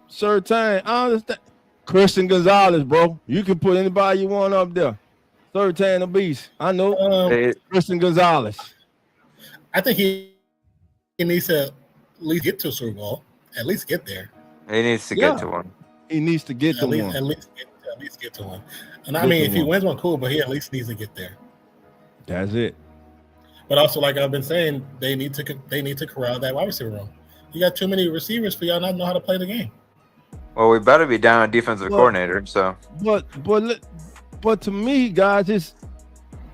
Certain. I understand. Christian Gonzalez, bro. You can put anybody you want up there. Certain the beast. I know. Christian Gonzalez. I think he needs to at least get to a Super Bowl. At least get there. He needs to get to one. He needs to get to one. At least get to one. And I mean, if he wins one, cool. But he at least needs to get there. That's it. But also, like I've been saying, they need to corral that wide receiver room. You got too many receivers for y'all not know how to play the game. Well, we better be down a defensive coordinator. So, but to me, guys, it's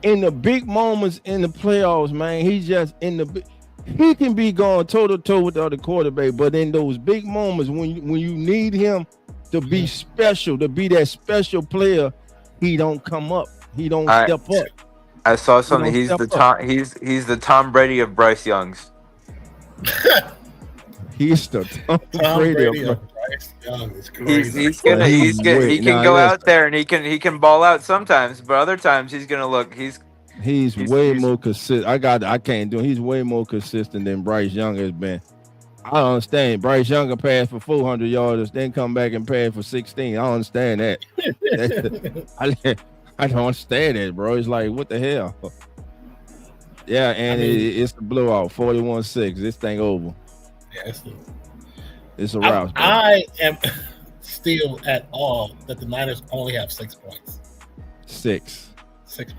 in the big moments in the playoffs, man. He's just he can be going toe to toe with the other quarterback, but in those big moments when you need him to be special, to be that special player, he don't come up. He don't step up. I saw something. He's the Tom Brady of Bryce Young's. He's the Tom Brady of Bryce Young. It's crazy. He can go out there and he can ball out sometimes, but other times he's gonna look. He's way more consistent. I can't do it. He's way more consistent than Bryce Young has been. I don't understand. Bryce Young can pass for 400 yards, then come back and pass for 16. I don't understand that. I don't understand it, bro. It's like, what the hell? Yeah, and it's the blowout, 41-6. This thing over. Yeah, it's a rout. I am still at awe that the Niners only have 6 points. 6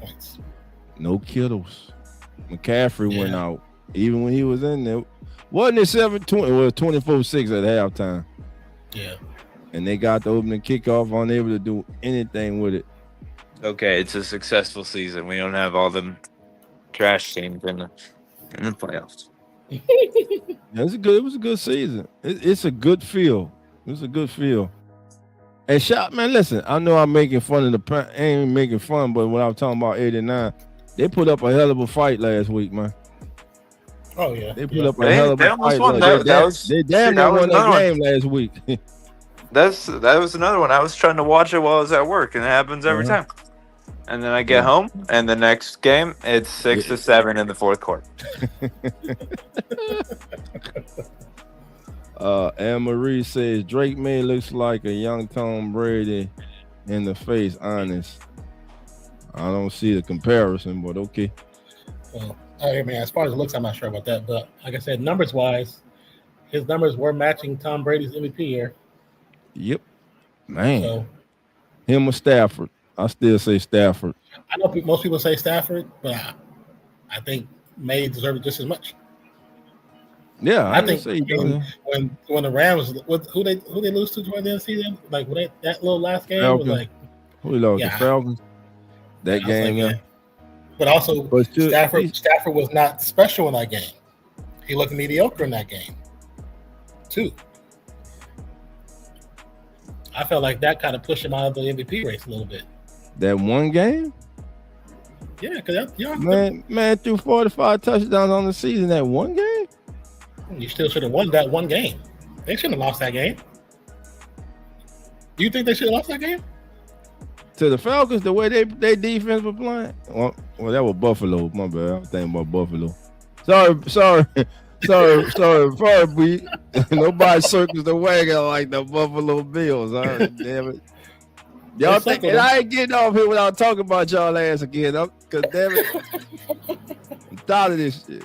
points. No Kittles. McCaffrey went out. Even when he was in there. Wasn't it 7-20? It was 24-6 at halftime. Yeah. And they got the opening kickoff, unable to do anything with it. Okay, it's a successful season. We don't have all them trash teams in the playoffs. It was a good season. It's a good feel. It's a good feel. And man, listen, I know I'm making fun of I ain't making fun, but when I was talking about 89, they put up a hell of a fight last week, man. Oh yeah, they put up a hell of a fight. They damn near won that game last week. That was another one. I was trying to watch it while I was at work, and it happens every time. And then I get home, and the next game, it's 6-7 in the fourth quarter. Anne Marie says Drake May looks like a young Tom Brady in the face. Honest, I don't see the comparison, but okay. Well, I mean, as far as it looks, I'm not sure about that. But like I said, numbers wise, his numbers were matching Tom Brady's MVP year. Yep, man. So, him or Stafford? I still say Stafford. I know most people say Stafford, but I think May deserved it just as much. Yeah, I think when the Rams, who they lose to toward the end of the season, like when that little last game Falcons. was like, who lost the Falcons? That game, like, But also, Stafford was not special in that game. He looked mediocre in that game, too. I felt like that kind of pushed him out of the MVP race a little bit. That one game? Yeah, because man threw 45 touchdowns on the season. That one game? You still should have won that one game. They shouldn't have lost that game. Do you think they should have lost that game? To the Falcons, the way they defense was playing. Well, that was Buffalo. My bad. I'm thinking about Buffalo. Sorry, B. Nobody circles the wagon like the Buffalo Bills. Huh? Damn it. Y'all think, and I ain't getting off here without talking about y'all ass again. Cause damn it, I'm tired of this shit.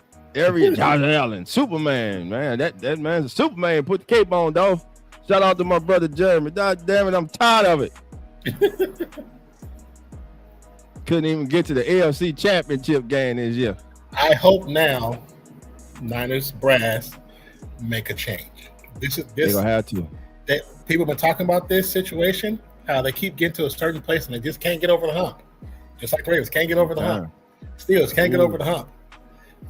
Josh Allen, Superman, man. That man's a Superman. Put the cape on, dog. Shout out to my brother Jeremy. God damn it, I'm tired of it. Couldn't even get to the AFC Championship game this year. I hope now Niners brass make a change. They're gonna have to. People have been talking about this situation, how they keep getting to a certain place and they just can't get over the hump. Just like Ravens can't get over the hump. Steelers can't get over the hump.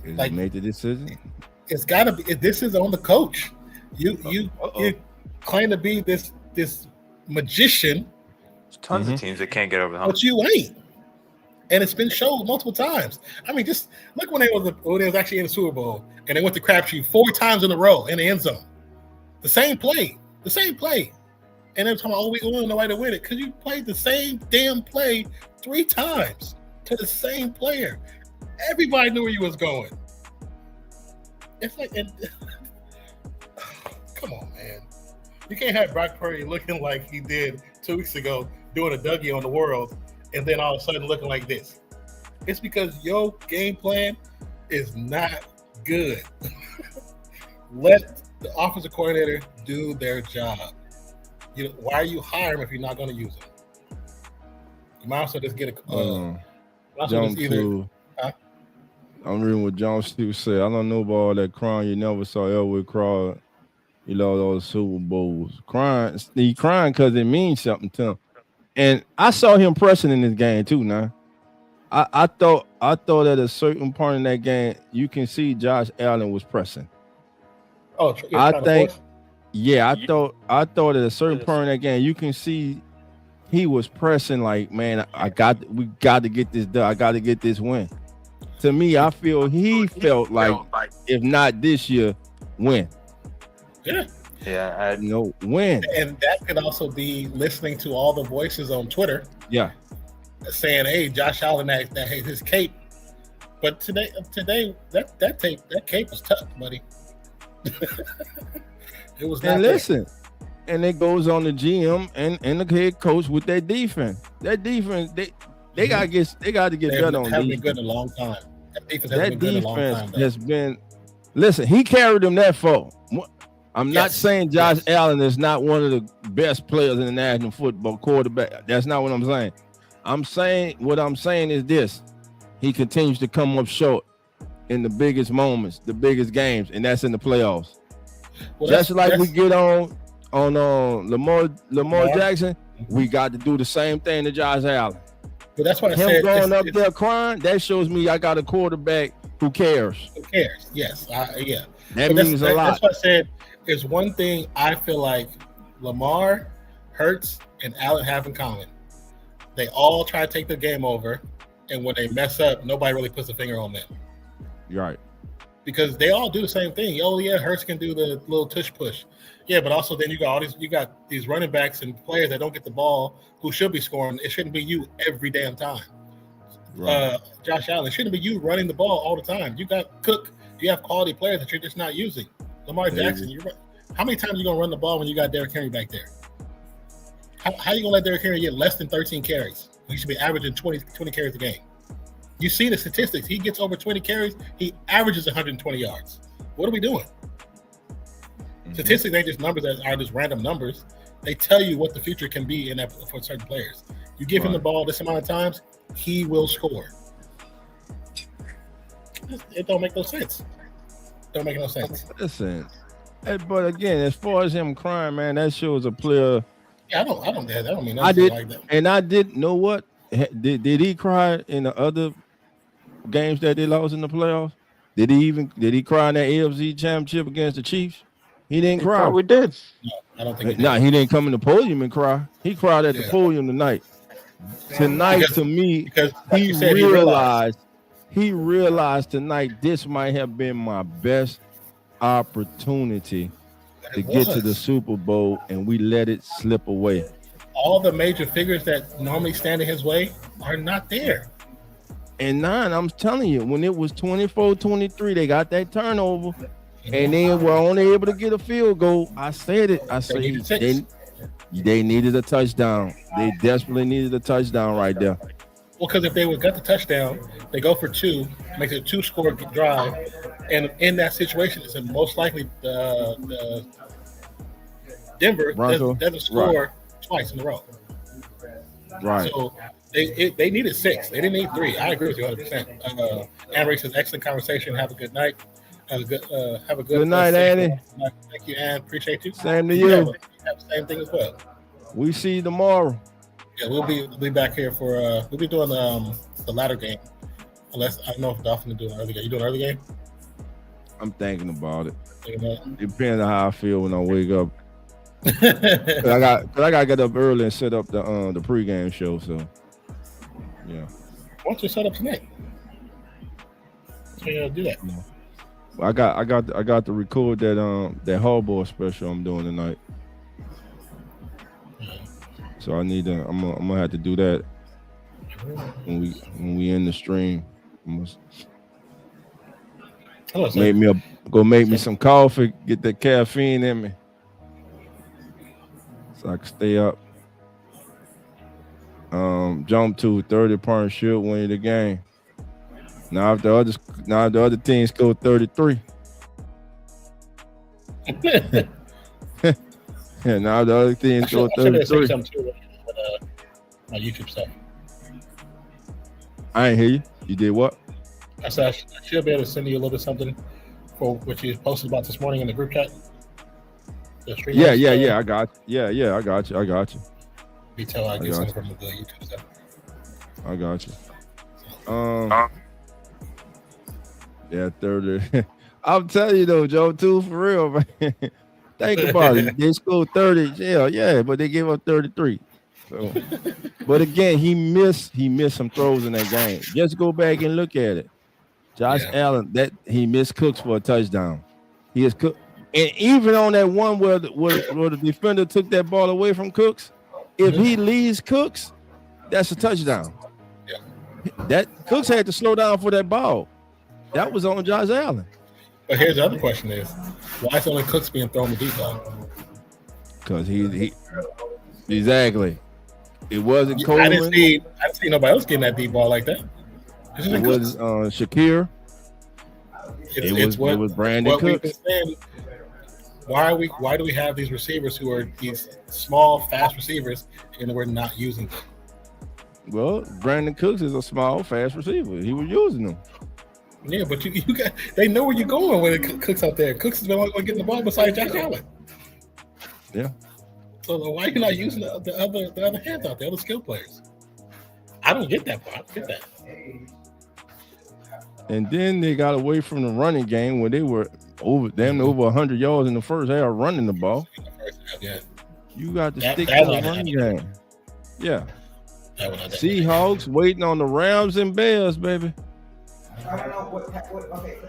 Like, made the decision. It's gotta be. This is on the coach. You claim to be this magician. There's tons of teams that can't get over the hump. But you ain't. And it's been shown multiple times. I mean, just look when they was actually in the Super Bowl and they went to crapshoot 4 times in a row in the end zone. The same play. And they're talking about, we don't know why to win it because you played the same damn play 3 times to the same player. Everybody knew where you was going. It's like, come on, man. You can't have Brock Purdy looking like he did 2 weeks ago, doing a Dougie on the world, and then all of a sudden looking like this. It's because your game plan is not good. Let the offensive coordinator do their job. Why are you hiring them if you're not going to use them? You might also just get a I'm reading what John Steve said. I don't know about all that crying you never saw Elwood cry. You know, those Super Bowls. He crying because it means something to him. And I saw him pressing in this game too. Now, I thought at a certain point in that game, you can see Josh Allen was pressing. Oh, I thought at a certain point in that game, you can see he was pressing like, man, we got to get this done. I got to get this win. To me, I feel he felt like, if not this year, win. Yeah. Yeah, win. And that could also be listening to all the voices on Twitter. Yeah. Saying, hey, Josh Allen, that his cape. But today that cape was tough, buddy. It was not. And listen, and it goes on the GM and the head coach with their defense. That defense, they gotta get better on defense. Been good in a long time. That defense has been. Listen, he carried them that far. I'm not saying Josh Allen is not one of the best players in the National Football quarterback. That's not what I'm saying. What I'm saying is this: he continues to come up short in the biggest moments, the biggest games, and that's in the playoffs. Well, just like we get on Lamar Jackson, we got to do the same thing to Josh Allen. But that's what I said. Him going up there crying, that shows me I got a quarterback who cares. Who cares? Yes, yeah. That means a lot. That's what I said. There's one thing I feel like Lamar, Hurts, and Allen have in common. They all try to take the game over, and when they mess up, nobody really puts a finger on them. You're right. Because they all do the same thing. Oh yeah, Hurts can do the little tush push. Yeah, but also then you got these running backs and players that don't get the ball who should be scoring. It shouldn't be you every damn time. Right. Josh Allen, it shouldn't be you running the ball all the time. You got Cook. You have quality players that you're just not using. Lamar Jackson, how many times are you going to run the ball when you got Derrick Henry back there? How are you going to let Derrick Henry get less than 13 carries? He should be averaging 20 carries a game. You see the statistics. He gets over 20 carries. He averages 120 yards. What are we doing? Mm-hmm. Statistics ain't just numbers that are just random numbers. They tell you what the future can be in that for certain players. You give him the ball this amount of times, he will score. It don't make no sense. Don't make no sense. Listen, but again, as far as him crying, man, that shows a player. Yeah, I don't mean nothing like that. And I didn't know what did he cry in the other games that they lost in the playoffs? Did he cry in that AFC Championship against the Chiefs? He didn't cry. We did. No, I don't think. He didn't come in the podium and cry. He cried at the podium tonight. Tonight, to me, because he realized tonight this might have been my best opportunity to get to the Super Bowl, and we let it slip away. all the major figures that normally stand in his way are not there. And 9, I'm telling you, when it was 24-23, they got that turnover, and they were only able to get a field goal. I said it. I said they needed a touchdown. They desperately needed a touchdown right there. Well, because if they would got the touchdown, they go for 2, make it a 2-score drive, and in that situation, it's most likely the Denver doesn't score twice in a row. Right. So they needed 6. They didn't need 3. I agree with you 100%. Anne says, excellent conversation. Have a good night. Have a good night, Annie. Thank you, Ann. Appreciate you. Same to you. You have the same thing as well. We see you tomorrow. Yeah, we'll be back here for we'll be doing the latter game. Unless I don't know if Dolphins are doing an early game. You doing an early game? I'm thinking about it. Depends on how I feel when I wake up. I gotta get up early and set up the pregame show. So yeah. Why don't you set up tonight? So you gotta do that. I got to record that Hardball special I'm doing tonight. So I need to. I'm gonna have to do that when we end the stream. Make me some coffee. Get that caffeine in me, so I can stay up. Jump to 30-point shoot, win the game. Now if the other team score 33. Yeah, now the other team score 33. My YouTube stuff. I ain't hear you. You did what? I said I should be able to send you a little bit something for what you posted about this morning in the group chat. Yeah. I got you. Yeah, I got you. Detail I get something from the YouTube stuff. I got you. Yeah, 30. I'm telling you though, Joe, too, for real, man. Think about it. They scored 30. Yeah, but they gave up 33. So, but again, he missed some throws in that game. Just go back and look at it. Josh Allen, that he missed Cooks for a touchdown. He is Cook, and even on that one where the defender took that ball away from Cooks, if he leaves Cooks, that's a touchdown. Yeah. That Cooks had to slow down for that ball. That was on Josh Allen. But here's the other question: is why is only Cooks being thrown the deep ball? Because he exactly. It wasn't Coleman. I didn't see nobody else getting that deep ball like that. It was Shakir. It was Brandon Cooks. Why do we have these receivers who are these small, fast receivers, and we're not using them? Well, Brandon Cooks is a small, fast receiver. He was using them. Yeah, but they know where you're going when it Cooks out there. Cooks is the one getting the ball beside Josh Allen. Yeah. So why are you not using the other hands out there, other skill players? I don't get that part. I don't get that. And then they got away from the running game where they were over 100 yards in the first half running the ball. Yeah. You got to stick to the running game. Yeah. Seahawks waiting on the Rams and Bears, baby.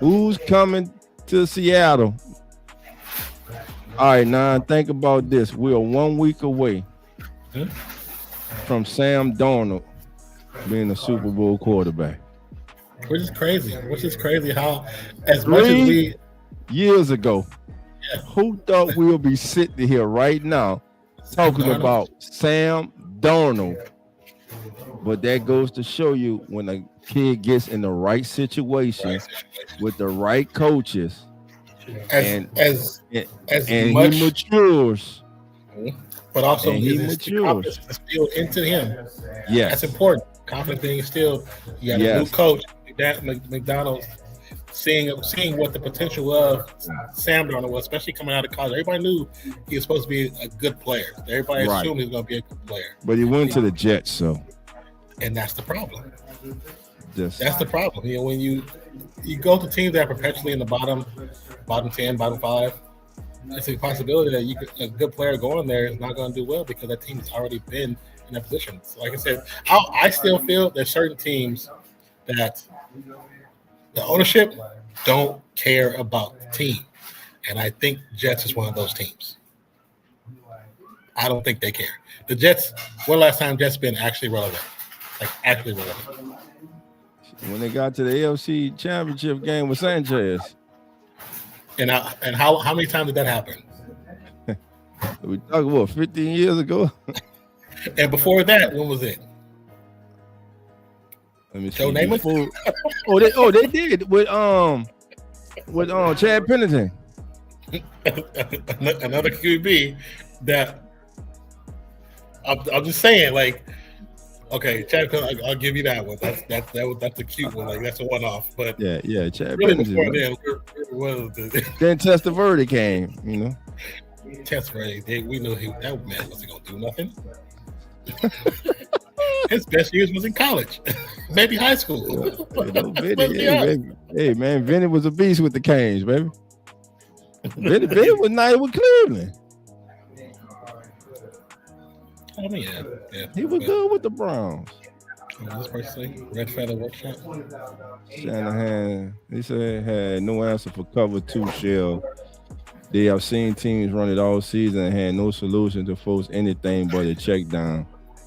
Who's coming to Seattle? All right, now think about this. We are 1 week away from Sam Darnold being a Super Bowl quarterback. Which is crazy. How as much as we years ago, who thought we would be sitting here right now talking about Sam Darnold? But that goes to show you when a kid gets in the right situation with the right coaches, and he matures. But also he matures. Instilled into him. Yes, that's important. Confidence being instilled. You got a new coach, McDonald, seeing what the potential of Sam Darnold was, especially coming out of college. Everybody knew he was supposed to be a good player. Everybody assumed he was going to be a good player. But he went to the Jets, and that's the problem. That's the problem. You know, when you go to teams that are perpetually in the bottom 10, bottom 5, it's a possibility that a good player going there is not going to do well because that team has already been in that position. So like I said, I still feel there's certain teams that the ownership don't care about the team, and I think Jets is one of those teams. I don't think they care. The Jets. When last time Jets been actually relevant? Like actually relevant? When they got to the AFC Championship game with Sanchez. And how many times did that happen? We talking about 15 years ago. And before that, when was it? Let me see. Joe Namath? They did with Chad Pennington. Another QB that I'm just saying, like, okay, Chad, I'll give you that one. That's a cute one. Like, that's a one-off. But yeah, Chad really Pennington. Before then, then Testaverde came, you know. Testaverde, we knew that man wasn't gonna do nothing. His best years was in college, maybe high school. Hey man, Vinny was a beast with the Canes, baby. Vinny was nice with Cleveland. I mean, yeah. He was good with the Browns. This person, Red Feather Workshop. Shanahan, he said had no answer for cover 2 shell. They have seen teams run it all season and had no solution to force anything but a check down.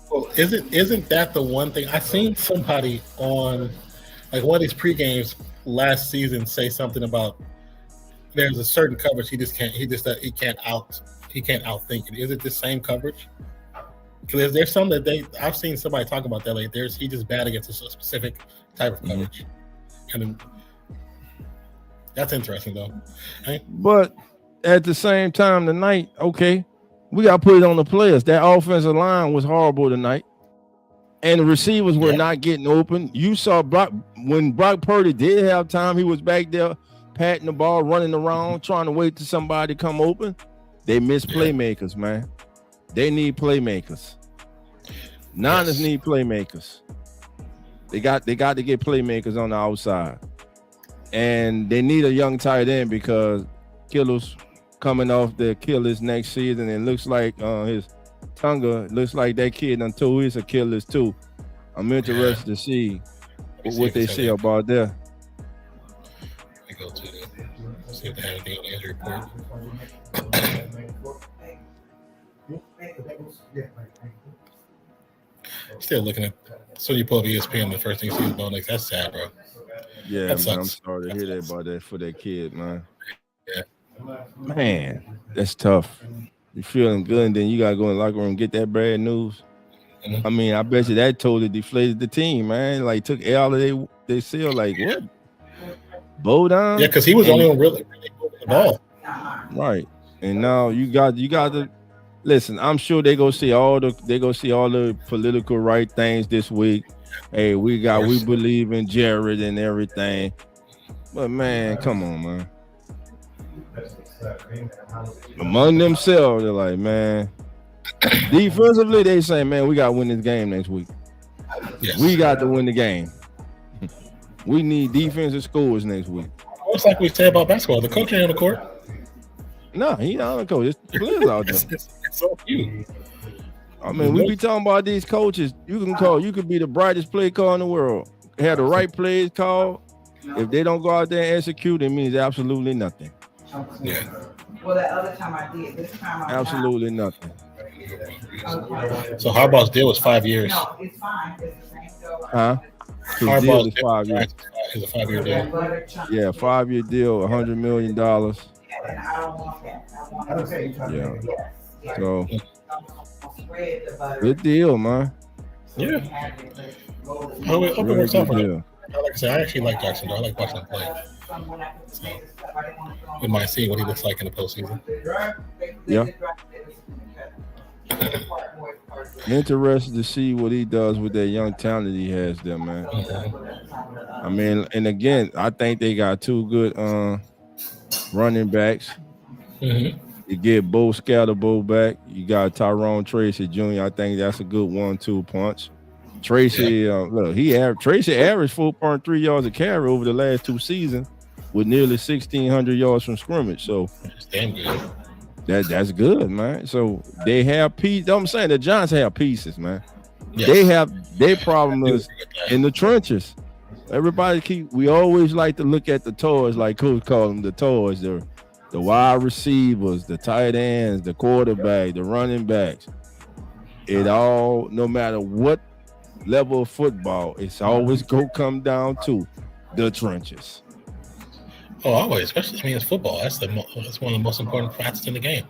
Well, isn't that the one thing I seen somebody on like one of these pre-games last season say something about there's a certain coverage he can't outthink it. Is it the same coverage? Because there's some that I've seen somebody talk about that. Like he just bad against a specific type of coverage, and that's interesting though. Right? But at the same time tonight, okay, we got to put it on the players. That offensive line was horrible tonight, and the receivers were not getting open. You saw when Brock Purdy did have time, he was back there patting the ball, running around, trying to wait till somebody to come open. They miss playmakers, man. They need playmakers. Niners need playmakers. They got to get playmakers on the outside, and they need a young tight end because Killer's coming off the Achilles next season. It looks like his Tunga looks like that kid until he's Achilles too. I'm interested to see what they say about that. Let me go to see if they have anything on the injury report. Still looking at so you pull up ESPN, the first thing you see is Bo Nix. That's sad, bro. Yeah, man, I'm sorry to hear that about that for that kid, man. Yeah. Man, that's tough. You're feeling good, and then you gotta go in the locker room and get that bad news. I mean, I bet you that totally deflated the team, man. Like took all of they seal. Like what? Bow down? Yeah, because he was only on really moving the ball. Right. And now you got to listen. I'm sure they go see all the political right things this week. Hey, we believe in Jared and everything. But man, come on, man. Among themselves, they're like, man. Defensively, they say, man, we got to win this game next week. Yes. We got to win the game. We need defensive scores next week. It's like we say about basketball. The coach ain't on the court. No, he not on the court. It's the players out there. It's so few. I mean, we be talking about these coaches. You could be the brightest play call in the world. Have the right plays called. If they don't go out there and execute, it means absolutely nothing. Yeah. Well, that other time I did. This time absolutely nothing. So Harbaugh's deal was 5 years. No, it's fine. It's the same deal. Huh? Harbaugh's deal is 5 years. It's a 5-year deal. Yeah, 5-year deal, $100 million. And I don't want that. I want Yeah. So spread the butter. good deal, man. Yeah. Hope it works out for them. Like I said, I actually like Jacksonville. I like watching him play. So we might see what he looks like in the postseason. Yeah. Interested to see what he does with that young talent he has there, man. I mean, and again, I think they got 2 good running backs. You get Bo Scatterbo back. You got Tyrone Tracy Jr. I think that's a good 1-2 punch. Tracy, look, Tracy averaged 4.3 yards a carry over the last 2 seasons with nearly 1,600 yards from scrimmage. So that's damn good. That's good, man. So they have pieces. I'm saying the Giants have pieces, man. Yes. They have their problem is in the trenches. Everybody we always like to look at the toys, like Coach called them the toys. the wide receivers, the tight ends, the quarterback, the running backs. It all, no matter what level of football, it's always go come down to the trenches. Oh, always, especially it's football. That's one of the most important facets in the game.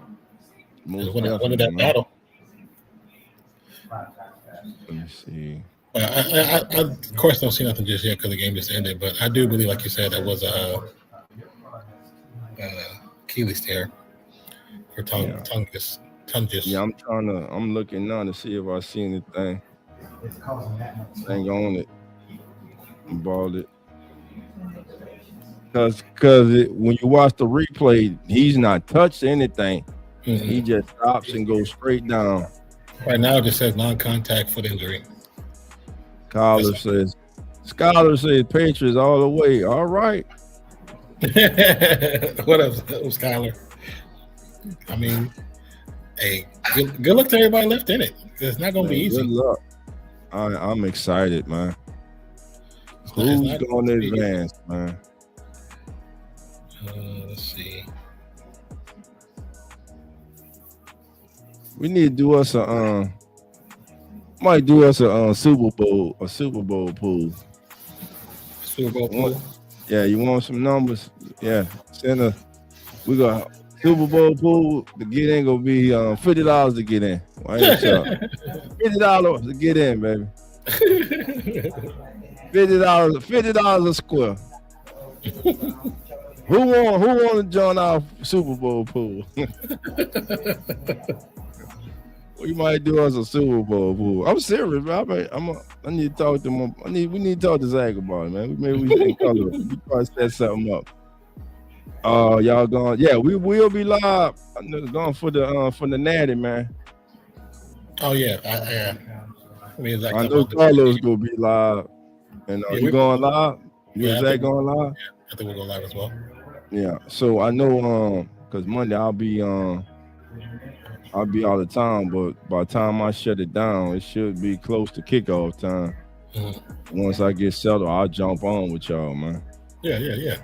Winning that battle. Let me see. I of course don't see nothing just yet because the game just ended, but I do believe, like you said, that was a Achilles tear for Tungus. Yeah, I'm looking now to see if I see anything. Hang on it. Balled it. Because when you watch the replay, he's not touched anything. Mm-hmm. He just stops and goes straight down. Right now, it just says non-contact foot injury. Scholar says Patriots all the way. All right. What up, Skyler? I mean, hey, good luck to everybody left in it. It's not going to be easy. Good luck. I'm excited, man. Who's going to advance, man? Let's see. We need to do us might do us a Super Bowl pool. Super Bowl pool. Yeah, you want some numbers? Yeah, we got Super Bowl pool. The get in gonna be $50 to get in. $50 to get in, baby. $50 a square. Who want to join our Super Bowl pool? We might do us a Super Bowl pool. I'm serious, man. I need to talk to him. We need to talk to Zach about it, man. Maybe we can color. We probably set something up. Y'all going? Yeah, we will be live. I'm going for the natty, man. Oh yeah, I know Carlos gonna be live. And you going live? You and Zach going live? Yeah, I think we'll go live as well. Yeah. So I know because Monday I'll be out of town, but by the time I shut it down, it should be close to kickoff time. Mm-hmm. Once I get settled, I'll jump on with y'all, man. Yeah.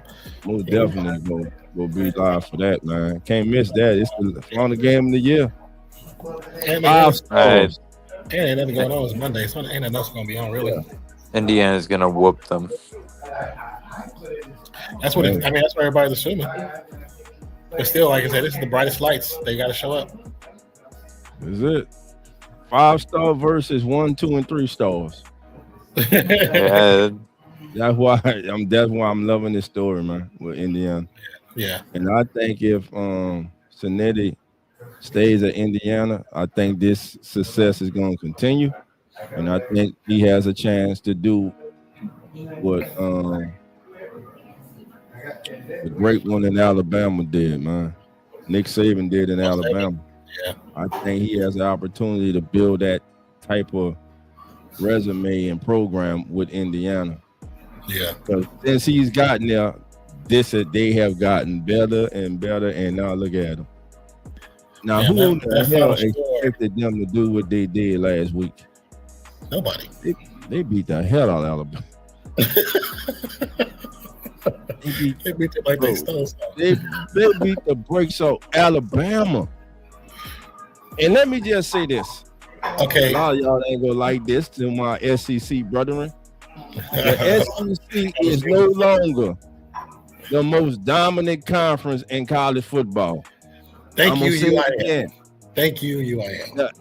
Most definitely go be live for that, man. Can't miss that. It's the final game of the year. And ain't nothing going on. It's Monday, so ain't nothing else going to be on, really. Indiana's going to whoop them. That's what that's what everybody's assuming. But still, like I said, this is the brightest lights. They got to show up. Is it 5-star versus 1, 2, and 3 stars? Yeah. That's why I'm loving this story, man, with Indiana. Yeah. And I think if Cincinnati stays at Indiana, I think this success is going to continue, and I think he has a chance to do what the great one in Alabama did, man. Nick Saban did in Alabama. Yeah. I think he has the opportunity to build that type of resume and program with Indiana. Yeah. Because since he's gotten there, they have gotten better and better, and now look at them. Now, who the hell expected them to do what they did last week? Nobody. They beat the hell out of Alabama. They beat them like they stole something. They beat the brakes off Alabama. And let me just say this. Okay. A lot of y'all ain't gonna like this to my SEC brethren. The SEC is no longer the most dominant conference in college football. Thank you, UIN.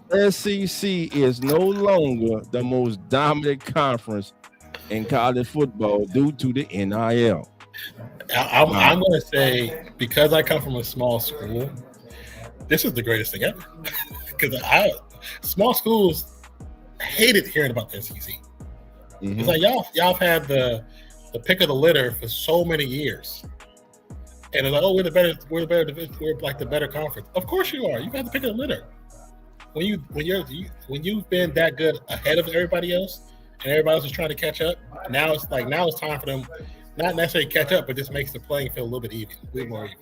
The SEC is no longer the most dominant conference in college football due to the NIL. I'm going to say, because I come from a small school, this is the greatest thing ever. Because small schools hated hearing about the SEC. Mm-hmm. It's like y'all have had the pick of the litter for so many years, and it's like, oh, we're like the better conference. Of course you are. You've had the pick of the litter. When you've been that good ahead of everybody else, and everybody else is trying to catch up. Now it's time for them, not necessarily catch up, but just makes the playing field a little bit even, a little more even.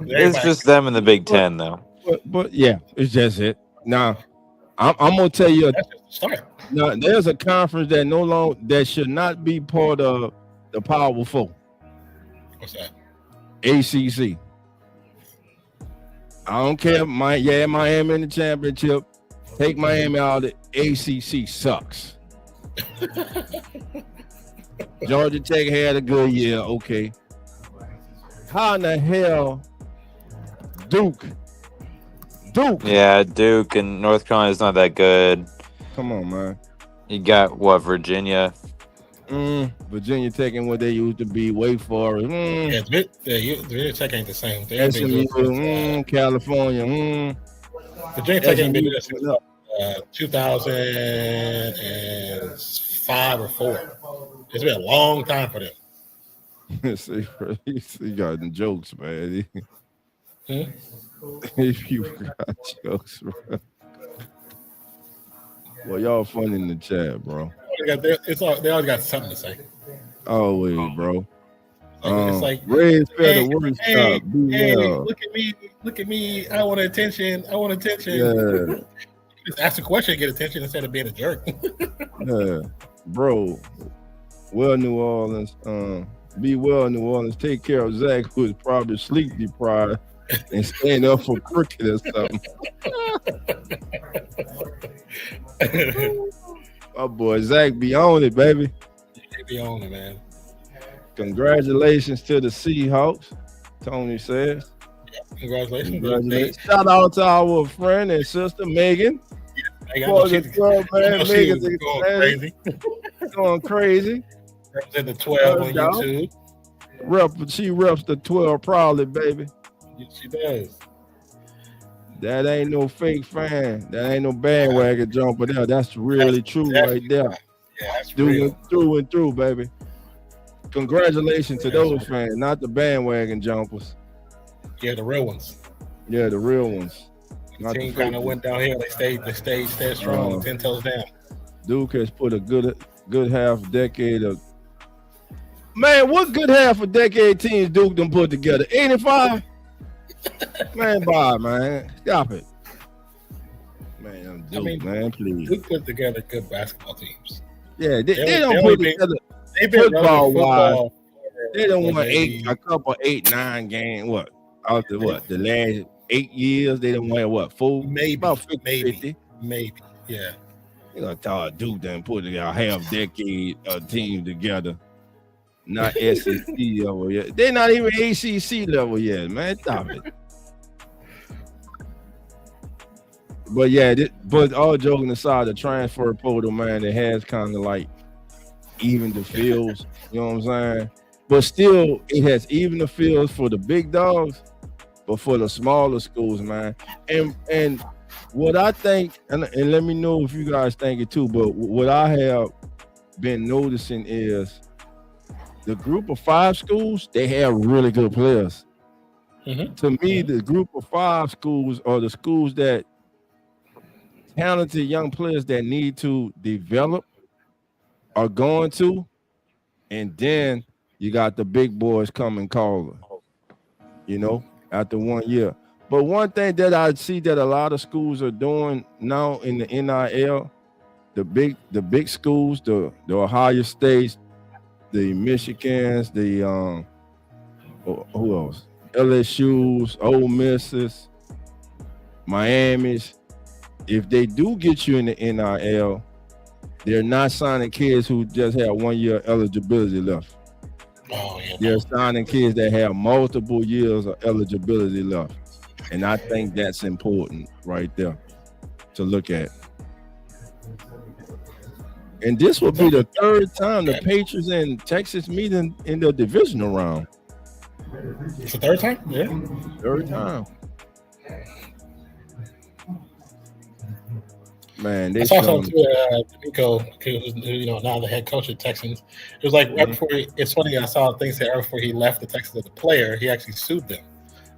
Yeah, it's just them in the Big Ten, though. But yeah, it's just it. Now, I'm gonna tell you. That's just the start. Now, there's a conference that should not be part of the Power Four. What's that? ACC. I don't care. Miami in the championship. Take Miami out. The ACC sucks. Georgia Tech had a good year. Okay. How in the hell Duke? Yeah, Duke and North Carolina's not that good. Come on, man. You got what, Virginia? Virginia taking what they used to be. Wait for it. Virginia Tech ain't the same. SMU, California. Virginia Tech ain't been doing this since 2005 or 4. It's been a long time for them. See, you got the jokes, man. Hmm? If you got jokes, bro. Well, y'all fun in the chat, bro. They always got something to say. Always, bro. It's like Red Feather Workshop. Hey, look at me. I want attention. Yeah. Just ask a question and get attention instead of being a jerk. Yeah, bro. Well, New Orleans. Be well, New Orleans. Take care of Zach, who is probably sleep deprived and staying up for cricket or something. My boy Zach be on it, baby. They be on it, man. Congratulations to the Seahawks, Tony says. Yeah, congratulations. Shout out to our friend and sister Megan. Megan's going crazy. Represent the 12 on YouTube. She reps the 12 proudly, baby. Yes, she does. That ain't no fake fan. That ain't no bandwagon jumper there. That's really true right there. Yeah, that's real. Through and through, baby. Congratulations to those fans, not the bandwagon jumpers. Yeah, the real ones. Yeah, the real ones. The team kind of went downhill. They stayed strong, 10 toes down. Duke has put a good half decade of. Man, what good half a decade teams Duke done put together? 85? Man, bye, man. Stop it. Man, Duke, man, please. Duke put together good basketball teams. Yeah, they don't put together football-wise. They don't want a couple 8-9 games. What? After what? The last 8 years, they don't want what? 4? Maybe. About 50. Maybe. Yeah. You know, thought Duke done put a half decade team together. Not SEC level yet. They're not even ACC level yet, man. Stop it. But yeah, but all joking aside, the transfer portal, man, it has kind of like even the fields. You know what I'm saying? But still, it has even the fields for the big dogs, but for the smaller schools, man. And what I think, and let me know if you guys think it too, but what I have been noticing is the group of 5 schools, they have really good players. Mm-hmm. To me, the group of 5 schools are the schools that talented young players that need to develop are going to, and then you got the big boys coming calling, after 1 year. But one thing that I see that a lot of schools are doing now in the NIL, the big schools, the Ohio States, the Michigans, the who else? LSU's, Ole Misses, Miami's. If they do get you in the NIL, they're not signing kids who just have 1 year eligibility left. Oh, yeah. They're signing kids that have multiple years of eligibility left. And I think that's important right there to look at. And this will be the 3rd time the Patriots and Texas meet in the divisional round. It's the 3rd time? Yeah. 3rd time. Man, I saw something too, Nico, who's now the head coach of Texans. It was like right before it's funny, I saw things that right before he left the Texans as a player, he actually sued them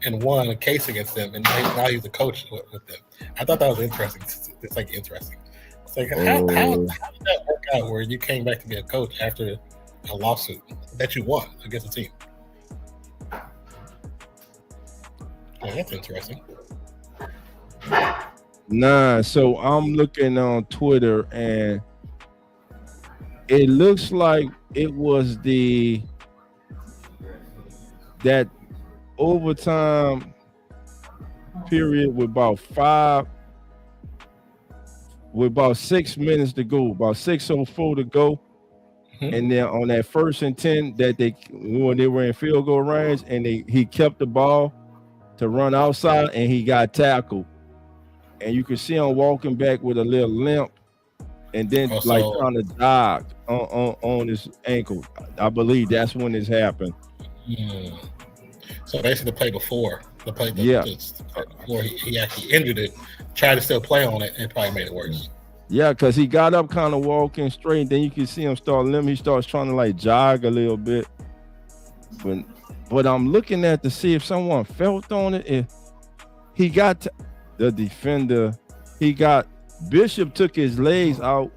and won a case against them, and now he's the coach with them. I thought that was interesting. It's like interesting. It's like how did that work out where you came back to be a coach after a lawsuit that you won against a team? Oh, that's interesting. Nah, so I'm looking on Twitter and it looks like it was that overtime period with about 6 minutes to go, about 6:04 to go. And then on that 1st and 10 that when they were in field goal range, and he kept the ball to run outside, and he got tackled. And you could see him walking back with a little limp, and then Also, like trying to jog on his ankle. I believe that's when this happened. So basically, the play before before he actually injured it, tried to still play on it, and probably made it worse. Yeah, because he got up kind of walking straight, and then you can see him start limping. He starts trying to like jog a little bit. But I'm looking at to see if someone felt on it. If he got the defender, Bishop took his legs out,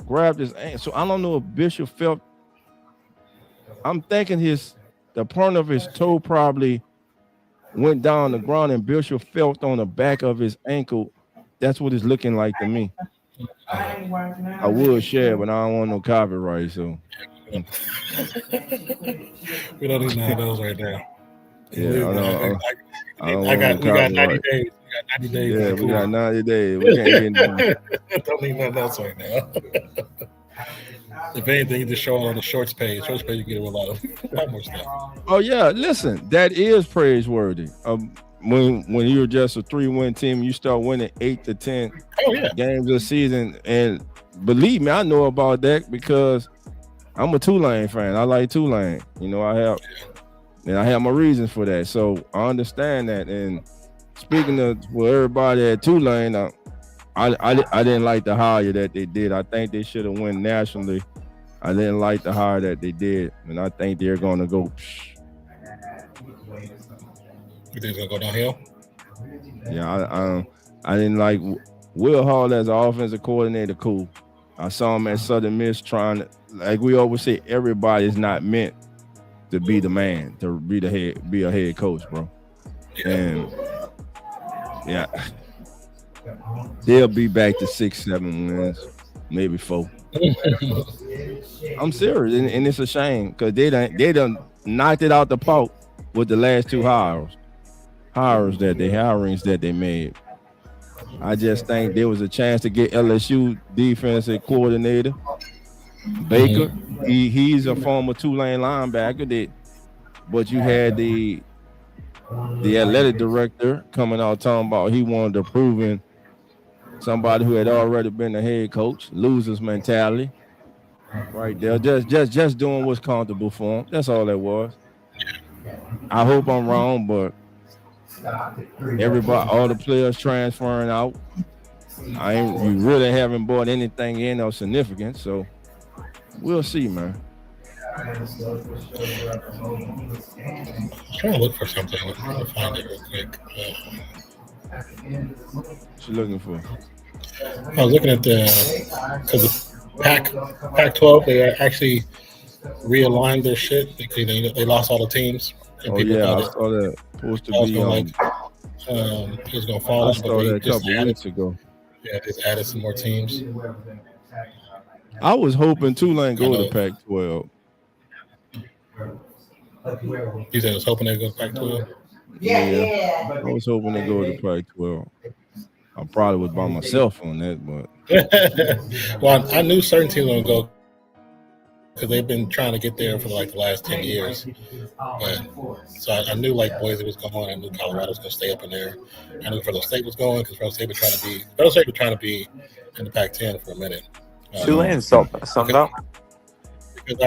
grabbed his ankle. So I don't know if Bishop felt. I'm thinking the point of his toe probably went down the ground, and Bishop felt on the back of his ankle. That's what it's looking like to me. I would share, but I don't want no copyright. So we don't need none of those right now. Yeah, we got 90 days. We got 90 days. Yeah, we got 90 days. We can't get none. Don't need nothing else right now. If anything, you just show it on the shorts page. Shorts page, you get a lot more stuff. Oh yeah, listen, that is praiseworthy. When you're just a 3-win team, you start winning 8 to 10 games a season, and believe me, I know about that because I'm a Tulane fan. I like Tulane. I have my reasons for that. So I understand that. And speaking of everybody at Tulane, I didn't like the hire that they did. I think they should have won nationally. I didn't like the hire that they did, and I think they're going to go. You think it's gonna go downhill? Yeah, I didn't like Will Hall as an offensive coordinator. Cool. I saw him at Southern Miss trying to, like we always say, everybody's not meant to be the man, to be a head coach, bro. And they'll be back to 6-7 wins, maybe 4. I'm serious, and it's a shame because they done knocked it out the park with the last 2 hirings that they made. I just think there was a chance to get LSU defensive coordinator Baker. He's a former Tulane linebacker, but you had the athletic director coming out talking about he wanted to prove in somebody who had already been a head coach, losers mentality, right there, just doing what's comfortable for him. That's all that was. I hope I'm wrong, but all the players transferring out. You really haven't bought anything in of significance, so we'll see, man. I'm trying to look for something. I'm trying to find it real quick. What you looking for? I was looking at because the Pac-12, they actually realigned their shit. They lost all the teams. Oh yeah, I saw that. Supposed to be he was gonna fall. I saw that a couple weeks ago. Yeah, just added some more teams. I was hoping Tulane go to Pac-12. You said I was hoping they go to Pac-12? Yeah. I was hoping they go to Pac-12. I probably was by myself on that, but well, I knew certain teams were gonna go because they've been trying to get there for like the last 10 years. So I knew like Boise was going. I knew Colorado was going to stay up in there. I knew Fresno State was going because Fresno State was trying to be in the Pac-10 for a minute. Tulane Sunbelt. Because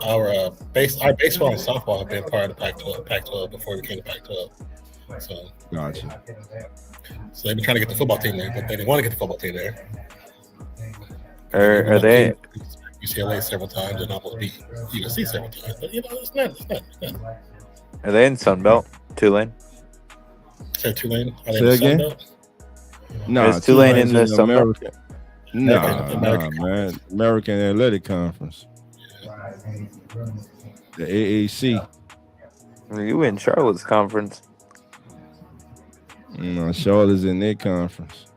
our baseball and softball have been part of the Pac-12 before we came to Pac-12. So gotcha. So they've been trying to get the football team there, but they didn't want to get the football team there. Are they? UCLA several times and almost beat USC several times, but it's not. Are they in Sunbelt? Tulane? Say Tulane? Are they Say in again? Sunbelt? No, is Tulane in the Sunbelt? Nah, man. American Athletic Conference. The AAC. You in Charlotte's conference? No, Charlotte's in their conference.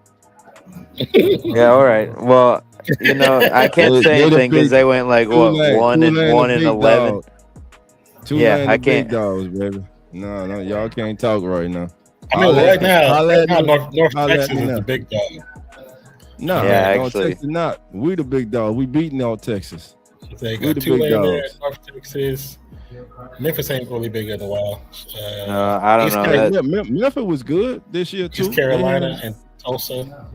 Yeah, all right. Well, I can't say anything because they went like what 1 and 11. Tulane, I can't. Big dogs, baby. No, y'all can't talk right now. I mean, right now North holla at Texas me is now. the big dog. No, Yeah, man, North actually. Texas not. We the big dog. We beating North Texas. They We got the Tulane big there, dogs. North Texas. Memphis ain't really big in a while. No, I don't East know. Hey, That Memphis was good this year too. East Carolina and Tulsa.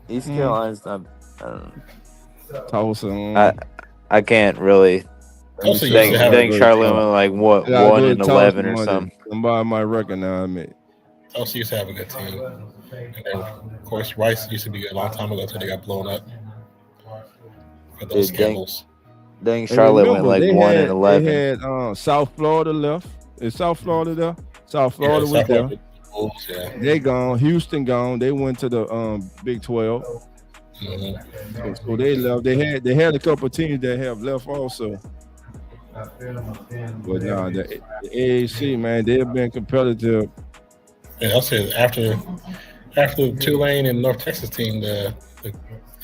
East Carolina's not. I don't know. Tulsa. I can't really Tulsa used think to have Charlotte went like what I gotta 1 go to and Tulsa 11 or Monday. something. Somebody might recognize me. Tulsa used to have a good team. And then, of course, Rice used to be a long time ago until they got blown up for those Dude, scandals. Dang, And Charlotte went remember, like they 1 had, and 11. They had South Florida left. Is South Florida there? South Florida was South there. Florida Bulls, yeah. They gone. Houston gone. They went to the Big 12. Mhm. So they left. They had a couple of teams that have left also. But nah, the AAC, man, they have been competitive. And I'll say after the Tulane and North Texas team, I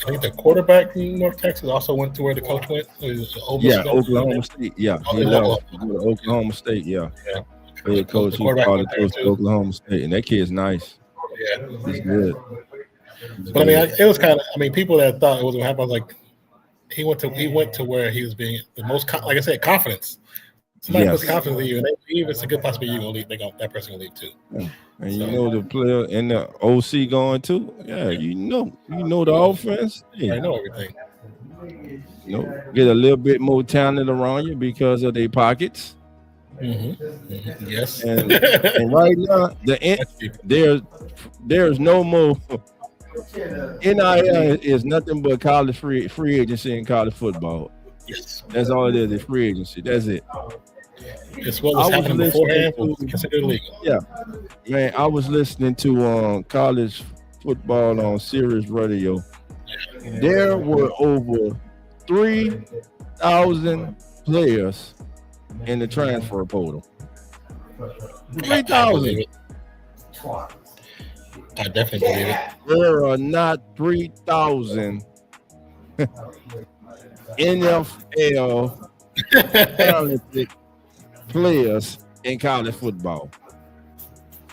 think the quarterback from North Texas also went to where the coach went. Yeah, Oklahoma State. Yeah, he left to go to Oklahoma State. Yeah, head coach. He called coach to Oklahoma State, and that kid's nice. Yeah, he's good. But I mean, it was kind of. I mean, people that thought it was going to happen, I was like, he went to where he was being the most, like I said, confidence. Somebody puts confidence in you, and they believe it's a good possibility you're gonna leave. That person gonna leave too. Yeah. And you know the player and the OC going too. Yeah, you know the offense. Yeah. I know everything. You know, get a little bit more talent around you because of their pockets. Mm-hmm. Yes. And right now, there's no more. NIL is nothing but college free agency in college football. Yes. That's all it is. It's free agency. That's it. It's what was happening beforehand was considered illegal. Yeah, man. I was listening to college football on Sirius Radio. There were over 3,000 players in the transfer portal. 3,000. I definitely believe it. There are not 3,000 NFL talented players in college football.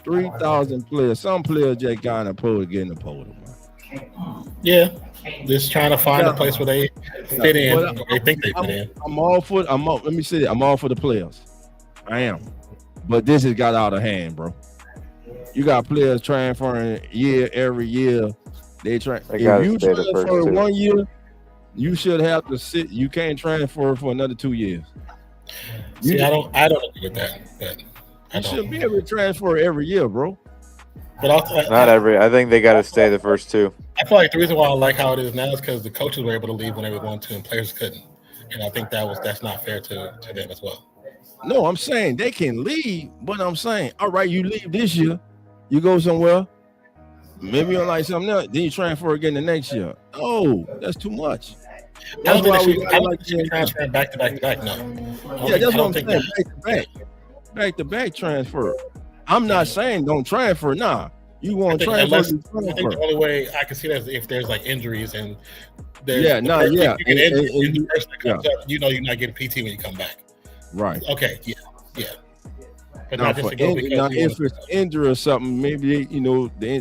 3,000 players. Some players just kind of get in the portal. Yeah, just trying to find a place where they fit in. Or they think they fit in. Let me say that. I'm all for the players. I am. But this has got out of hand, bro. You got players transferring every year. They try. If you transfer 1 year, you should have to sit. You can't transfer for another 2 years. See, I don't agree with that. But you should be able to transfer every year, bro. But Not every. I think they got to stay the first 2. I feel like the reason why I like how it is now is because the coaches were able to leave whenever they wanted to, and players couldn't. And I think that's not fair to them as well. No, I'm saying they can leave, but I'm saying, all right, you leave this year, you go somewhere, maybe you don't like something else, then you transfer again the next year. Oh, that's too much. That's why we like to transfer back to back. No. Yeah, that's what I'm saying. Back to back transfer. I'm not saying don't transfer. Nah, you want to transfer. I think the only way I can see that is if there's like injuries and there's you know you're not getting PT when you come back. Right. Okay. Yeah. But now, if it's injury or something, maybe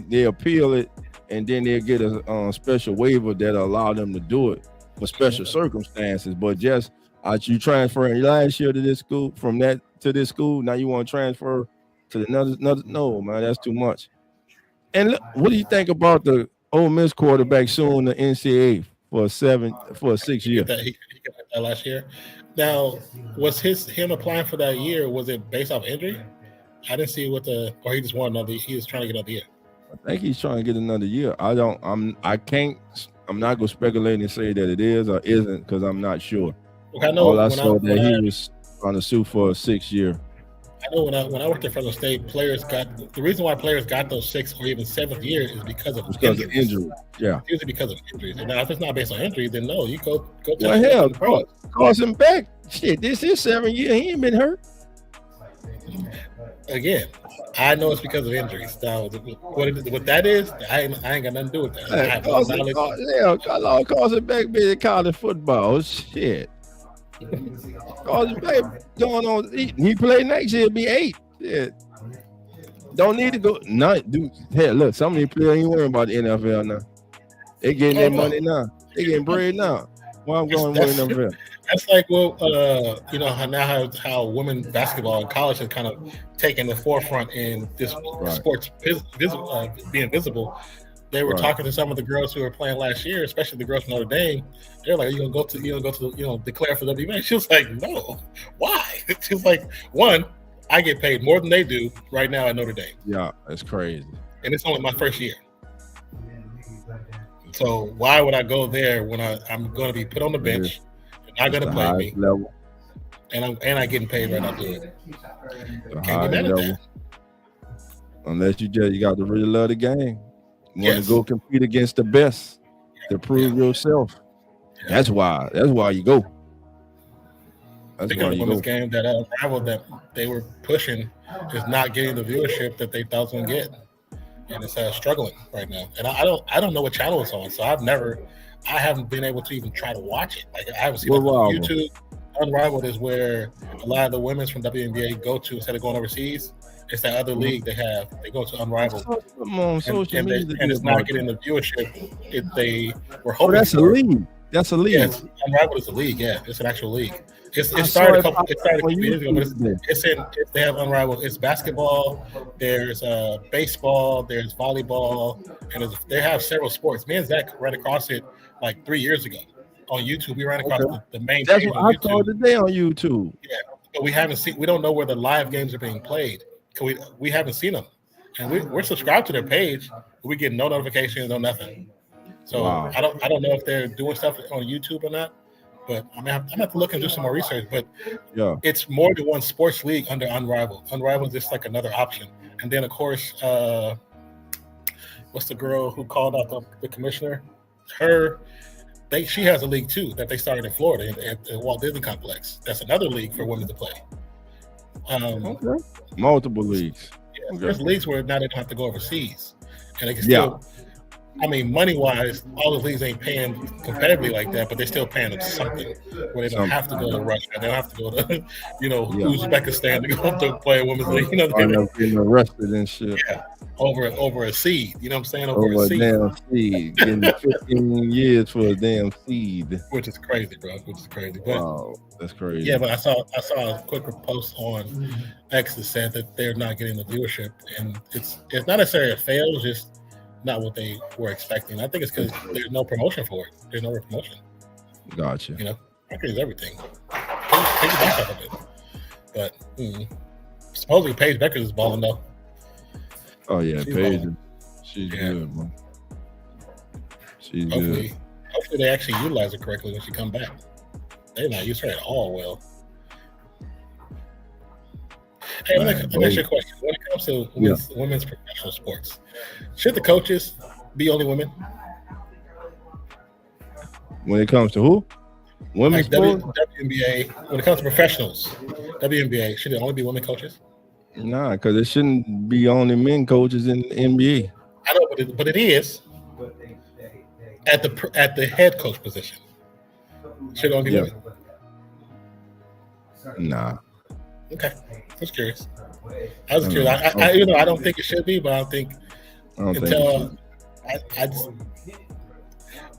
they appeal it and then they'll get a special waiver that'll allow them to do it for special circumstances. But just you transferring last year to this school, from that to this school, now you want to transfer to another? No, man, that's too much. And look, what do you think about the Ole Miss quarterback suing the NCAA for a 6 year? He got that last year. Now, was him applying for that year? Was it based off injury? I didn't see or he just wanted another. He was trying to get another year. I think he's trying to get another year. I'm not gonna speculate and say that it is or isn't because I'm not sure. Look, I know all I saw that he was trying to sue for a 6 year. I know when I worked at Fresno State, the reason why players got those 6th or even 7th year is because of injuries. Yeah, usually because of injuries. And now if it's not based on injuries, then no, you go. Well, hell, cause him back. Shit, this is 7 year. He ain't been hurt. Again, I know it's because of injuries. Now, what that is, I ain't got nothing to do with that. Cause it back being college football. Shit. Cause it back going on. He play next year, be 8. Shit. Don't need to go. Not do. Hey, look, some of these players ain't worrying about the NFL now. They getting their money now. They getting bread now. Why I'm going with NFL? That's like, well, you know, how women basketball in college has kind of taken the forefront in this sports being visible. They were talking to some of the girls who were playing last year, especially the girls from Notre Dame. They're like, "You gonna go to declare for WNBA?" She was like, "No, why?" She was like, "One, I get paid more than they do right now at Notre Dame. Yeah, that's crazy. And it's only my first year. So why would I go there when I'm going to be put on the bench? They're not going to play me, level. and I'm getting paid right now to it. Can't be mad at that. Unless you got to really love the game. You want to go compete against the best to prove yourself. That's why you go. That's why the women's game that rival that they were pushing is not getting the viewership that they thought it was going to get, and it's struggling right now. And I don't know what channel it's on, so I haven't been able to even try to watch it. Like I haven't seen it on YouTube. Unrivaled is where a lot of the women's from WNBA go to instead of going overseas. It's that other league they have. They go to Unrivaled. And it's not getting the viewership they were hoping. That's a league. That's a league. Yes, Unrivaled is a league. Yeah, it's an actual league. It started a couple years ago, but they have Unrivaled. It's basketball. There's baseball. There's volleyball, and they have several sports. Me and Zach ran across it like 3 years ago on YouTube. We ran across the main. That's what I saw today on YouTube. Yeah, but we haven't seen. We don't know where the live games are being played. We haven't seen them, and we're subscribed to their page. But we get no notifications, no nothing. So I don't know if they're doing stuff on YouTube or not. But I'm gonna have to look and do some more research. But it's more than one sports league under Unrivaled. Unrivaled is just like another option. And then of course, what's the girl who called out the commissioner? She has a league too that they started in Florida at the Walt Disney Complex. That's another league for women to play. Multiple leagues. Yeah, there's leagues where now they don't have to go overseas, and they can still. I mean, money-wise, all the leagues ain't paying competitively like that, but they're still paying them something where they don't have to go to Russia. They don't have to go to, Uzbekistan to go to play a women's league. You know, getting arrested and shit. Yeah, over a seed. You know what I'm saying? Over a damn seed. Getting 15 years for a damn seed. Which is crazy, bro. But, wow, that's crazy. Yeah, but I saw a quick post on X that said that they're not getting the viewership, and it's not necessarily a fail. It's just not what they were expecting. I think it's because there's no promotion for it. There's no promotion. Gotcha. You know, marketing is everything. Take it back off of it. But supposedly Paige Beckers is balling though. Oh yeah, Paige. She's good, man. She's good. Hopefully they actually utilize her correctly when she come back. They're not used her at all well. Hey, let me ask you a question. When it comes to women's professional sports, should the coaches be only women? When it comes to who? Women's sports? WNBA. When it comes to professionals, WNBA, should it only be women coaches? Nah, because it shouldn't be only men coaches in the NBA. I know, but it is at the head coach position. Should it only be women? Nah. Okay. I was curious. I don't think it should be, but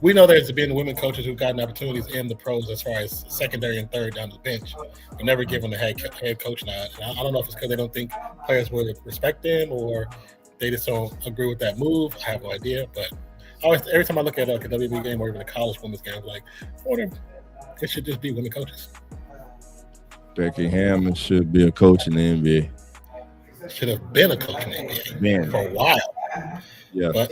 we know there's been women coaches who've gotten opportunities in the pros as far as secondary and third down the bench, but never given the head coach nod. I don't know if it's because they don't think players would respect them or they just don't agree with that move. I have no idea, but every time I look at a WNBA game or even a college women's game, I'm like, I wonder if it should just be women coaches. Becky Hammond should be a coach in the NBA. Should have been a coach in the NBA for a while. Yeah. But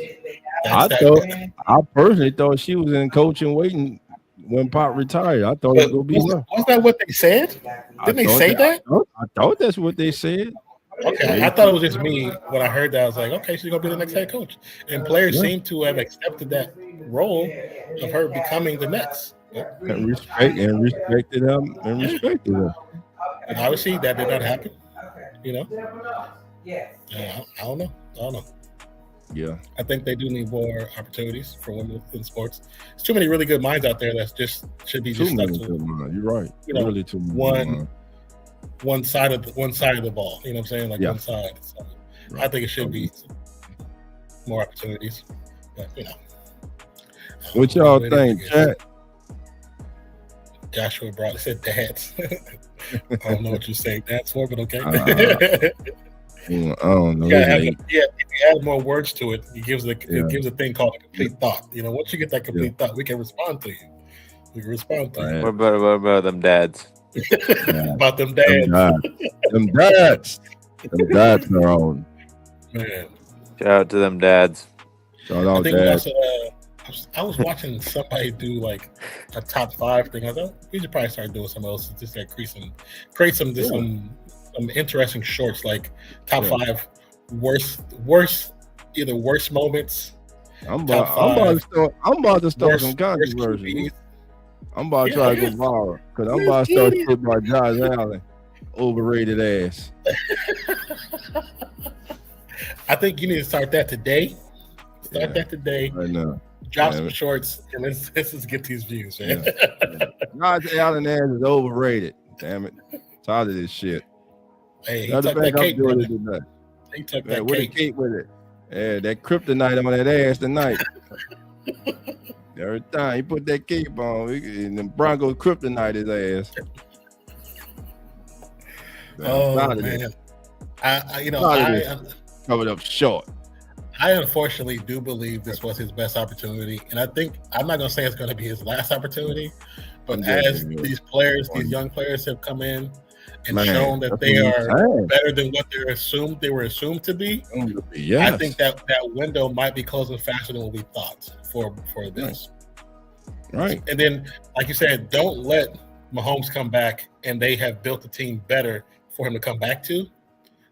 I personally thought she was in coaching waiting when Pop retired. I thought it was going to be her. Was that what they said? Didn't they say that? I thought that's what they said. Okay, I thought it was just me when I heard that. I was like, okay, she's going to be the next head coach. And players seem to have accepted that role of her becoming the next. And respected them. And obviously that did not happen. You know? I don't know. Yeah. I think they do need more opportunities for women in sports. There's too many really good minds out there that should be just stuck to. You're right. Really too many. One side of the ball. You know what I'm saying? Like one side. So I think it should be more opportunities. But what y'all think, Jack? Joshua brought said dads. I don't know what you're saying dads for, but okay. I don't know. If you add more words to it, it gives a thing called a complete thought. Once you get that complete thought, we can respond to you. We can respond to you. What about them dads? About them dads. Them dads. Them dads are on. Man. Shout out to them dads. Shout out dads. I was watching somebody do like a top 5 thing. I thought we should probably start doing some else. Just like create some interesting shorts, like top 5 worst moments. I'm about to start some controversy. I'm about to try to go viral because I'm about to start shit by Josh Allen. Overrated ass. I think you need to start that today. Start that today. I know. Drop some shorts and let's just get these views, man. Josh Allen ass is overrated. Damn it. Tired of this shit. Hey, he took that cake with it. He took that cake with it. Yeah, that kryptonite on that ass tonight. Every time he put that cape on, and the Broncos kryptonite his ass. Man. I covered up short. I unfortunately do believe this was his best opportunity, and I think I'm not going to say it's going to be his last opportunity, but as these young players have come in and shown that they are better than what they were assumed to be, I think that window might be closing faster than what we thought for this. Right. And then, like you said, don't let Mahomes come back and they have built the team better for him to come back to.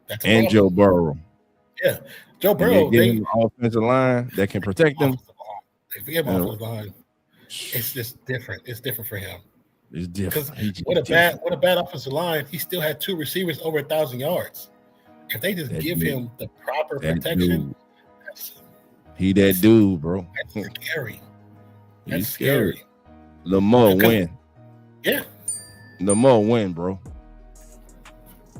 That's and Joe Burrow. Yeah. Joe Burrow, they give him an offensive line that can protect them. If we have offensive line, it's just different. It's different for him. It's different. Because what a bad offensive line. He still had 2 receivers over 1,000 yards. If they just give him the proper protection, he that dude, bro. That's scary. He's scary. Lamar win. Yeah. Lamar win, bro.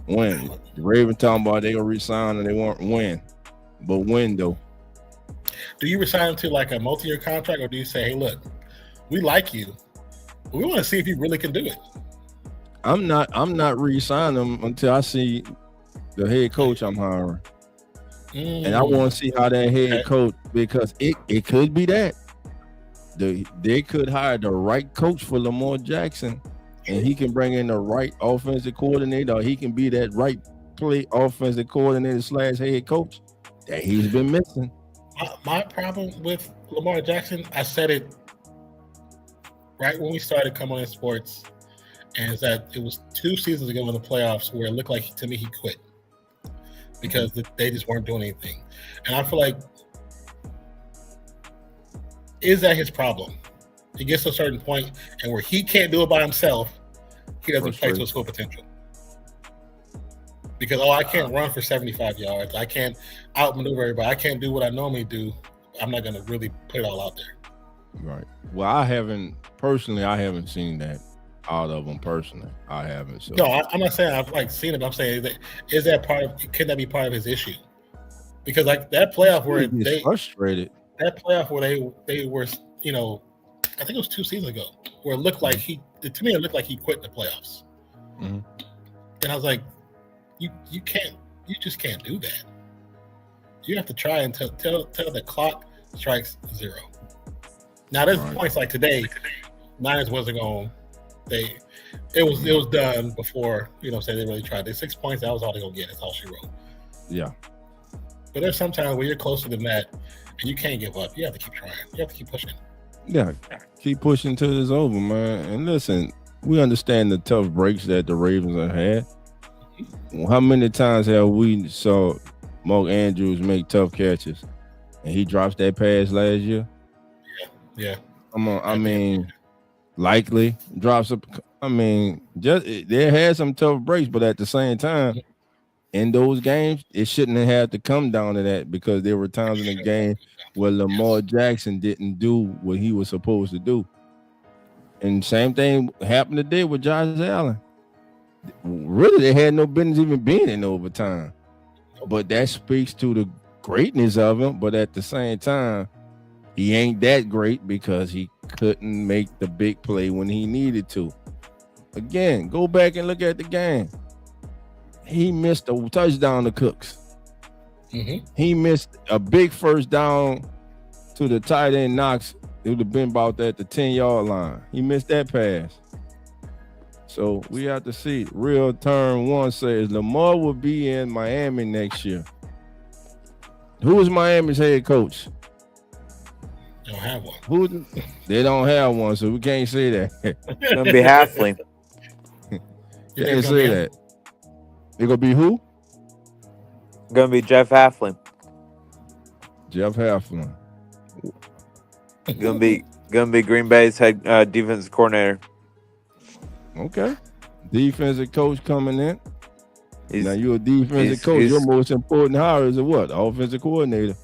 Win. The Ravens talking about they gonna resign and they won't win. But win though. Do you resign him to like a multi-year contract, or do you say, hey, look, we like you, but we want to see if you really can do it? I'm not re-signing him until I see the head coach I'm hiring. And I want to see how that head coach, because it could be that. They could hire the right coach for Lamar Jackson, and he can bring in the right offensive coordinator, or he can be that right play offensive coordinator / head coach that he's been missing. My problem with Lamar Jackson, I said it right when we started Come On In Sports, and is that it was 2 seasons ago in the playoffs where it looked like, to me, he quit because they just weren't doing anything. And I feel like, is that his problem? He gets to a certain point, and where he can't do it by himself, he doesn't play to his full potential. Because, I can't run for 75 yards. I can't outmaneuver everybody. I can't do what I normally do. I'm not going to really put it all out there. Right. Well, I haven't seen that out of him personally. I haven't. So. No, I'm not saying I've seen it. I'm saying can that be part of his issue? Because like that playoff where they frustrated. That playoff where they were, I think it was 2 seasons ago, where it looked like it looked like he quit the playoffs. Mm-hmm. And I was like, you just can't do that. You have to try until the clock strikes 0. Now there's points like today, Niners wasn't going. It was done before, say they really tried. They 6 points, that was all they're gonna get. That's all she wrote. Yeah. But there's sometimes where you're closer than that and you can't give up. You have to keep trying. You have to keep pushing. Yeah, keep pushing till it's over, man. And listen, we understand the tough breaks that the Ravens have had. How many times have we saw Mark Andrews make tough catches and he drops that pass last year? Yeah. Come on, I mean, likely drops up. I mean, just they had some tough breaks, but at the same time, in those games, it shouldn't have to come down to that, because there were times in the game where Lamar Jackson didn't do what he was supposed to do. And same thing happened today with Josh Allen. Really, they had no business even being in overtime. but that speaks to the greatness of him. But at the same time, he ain't that great because he couldn't make the big play when he needed to. Again, go back and look at the game. He missed a touchdown to Cooks. He missed a big first down to the tight end Knox. It would have been about at the 10-yard line. He missed that pass. So we have to see. Real Turn 1 says Lamar will be in Miami next year. Who is Miami's head coach? They don't have one. They don't have one, so we can't say that. It's gonna be Halfling. Can't say that. It gonna be who? Gonna be Jeff Halfling. Jeff Halfling. Gonna be Green Bay's head defensive coordinator. Okay. Defensive coach coming in. Now you're a defensive coach. Your most important hire is a what? Offensive coordinator.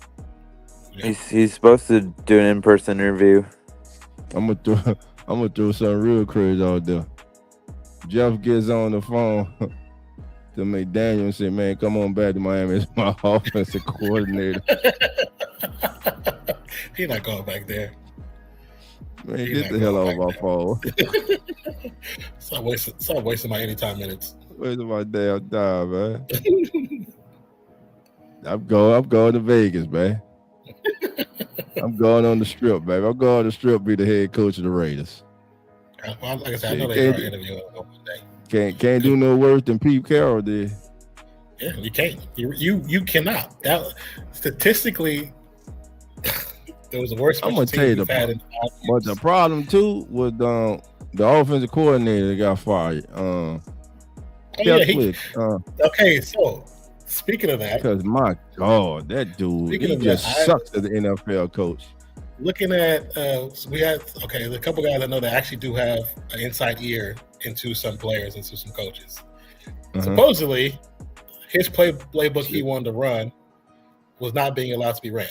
He's supposed to do an in-person interview. I'm gonna throw something real crazy out there. Jeff gets on the phone to McDaniel and say, "Man, come on back to Miami as my offensive coordinator." He's not going back there. Man, get the hell out of my phone. Stop wasting my anytime minutes. Wasting my damn time, man. I'm going to Vegas, man. I'm going on the strip, baby. I'm going on the strip, be the head coach of the Raiders. Like I said, I know they are interviewing one day. Can't do no worse than Pete Carroll did. Yeah, you can't. You cannot. That statistically, it was the worst. I'm gonna tell you but the problem too was the offensive coordinator that got fired. Okay, so speaking of that, because my God, that dude he just sucks as the NFL coach. Looking at we had there's a couple guys I know that actually do have an inside ear into some players, into some coaches. Supposedly, his playbook he wanted to run was not being allowed to be ran.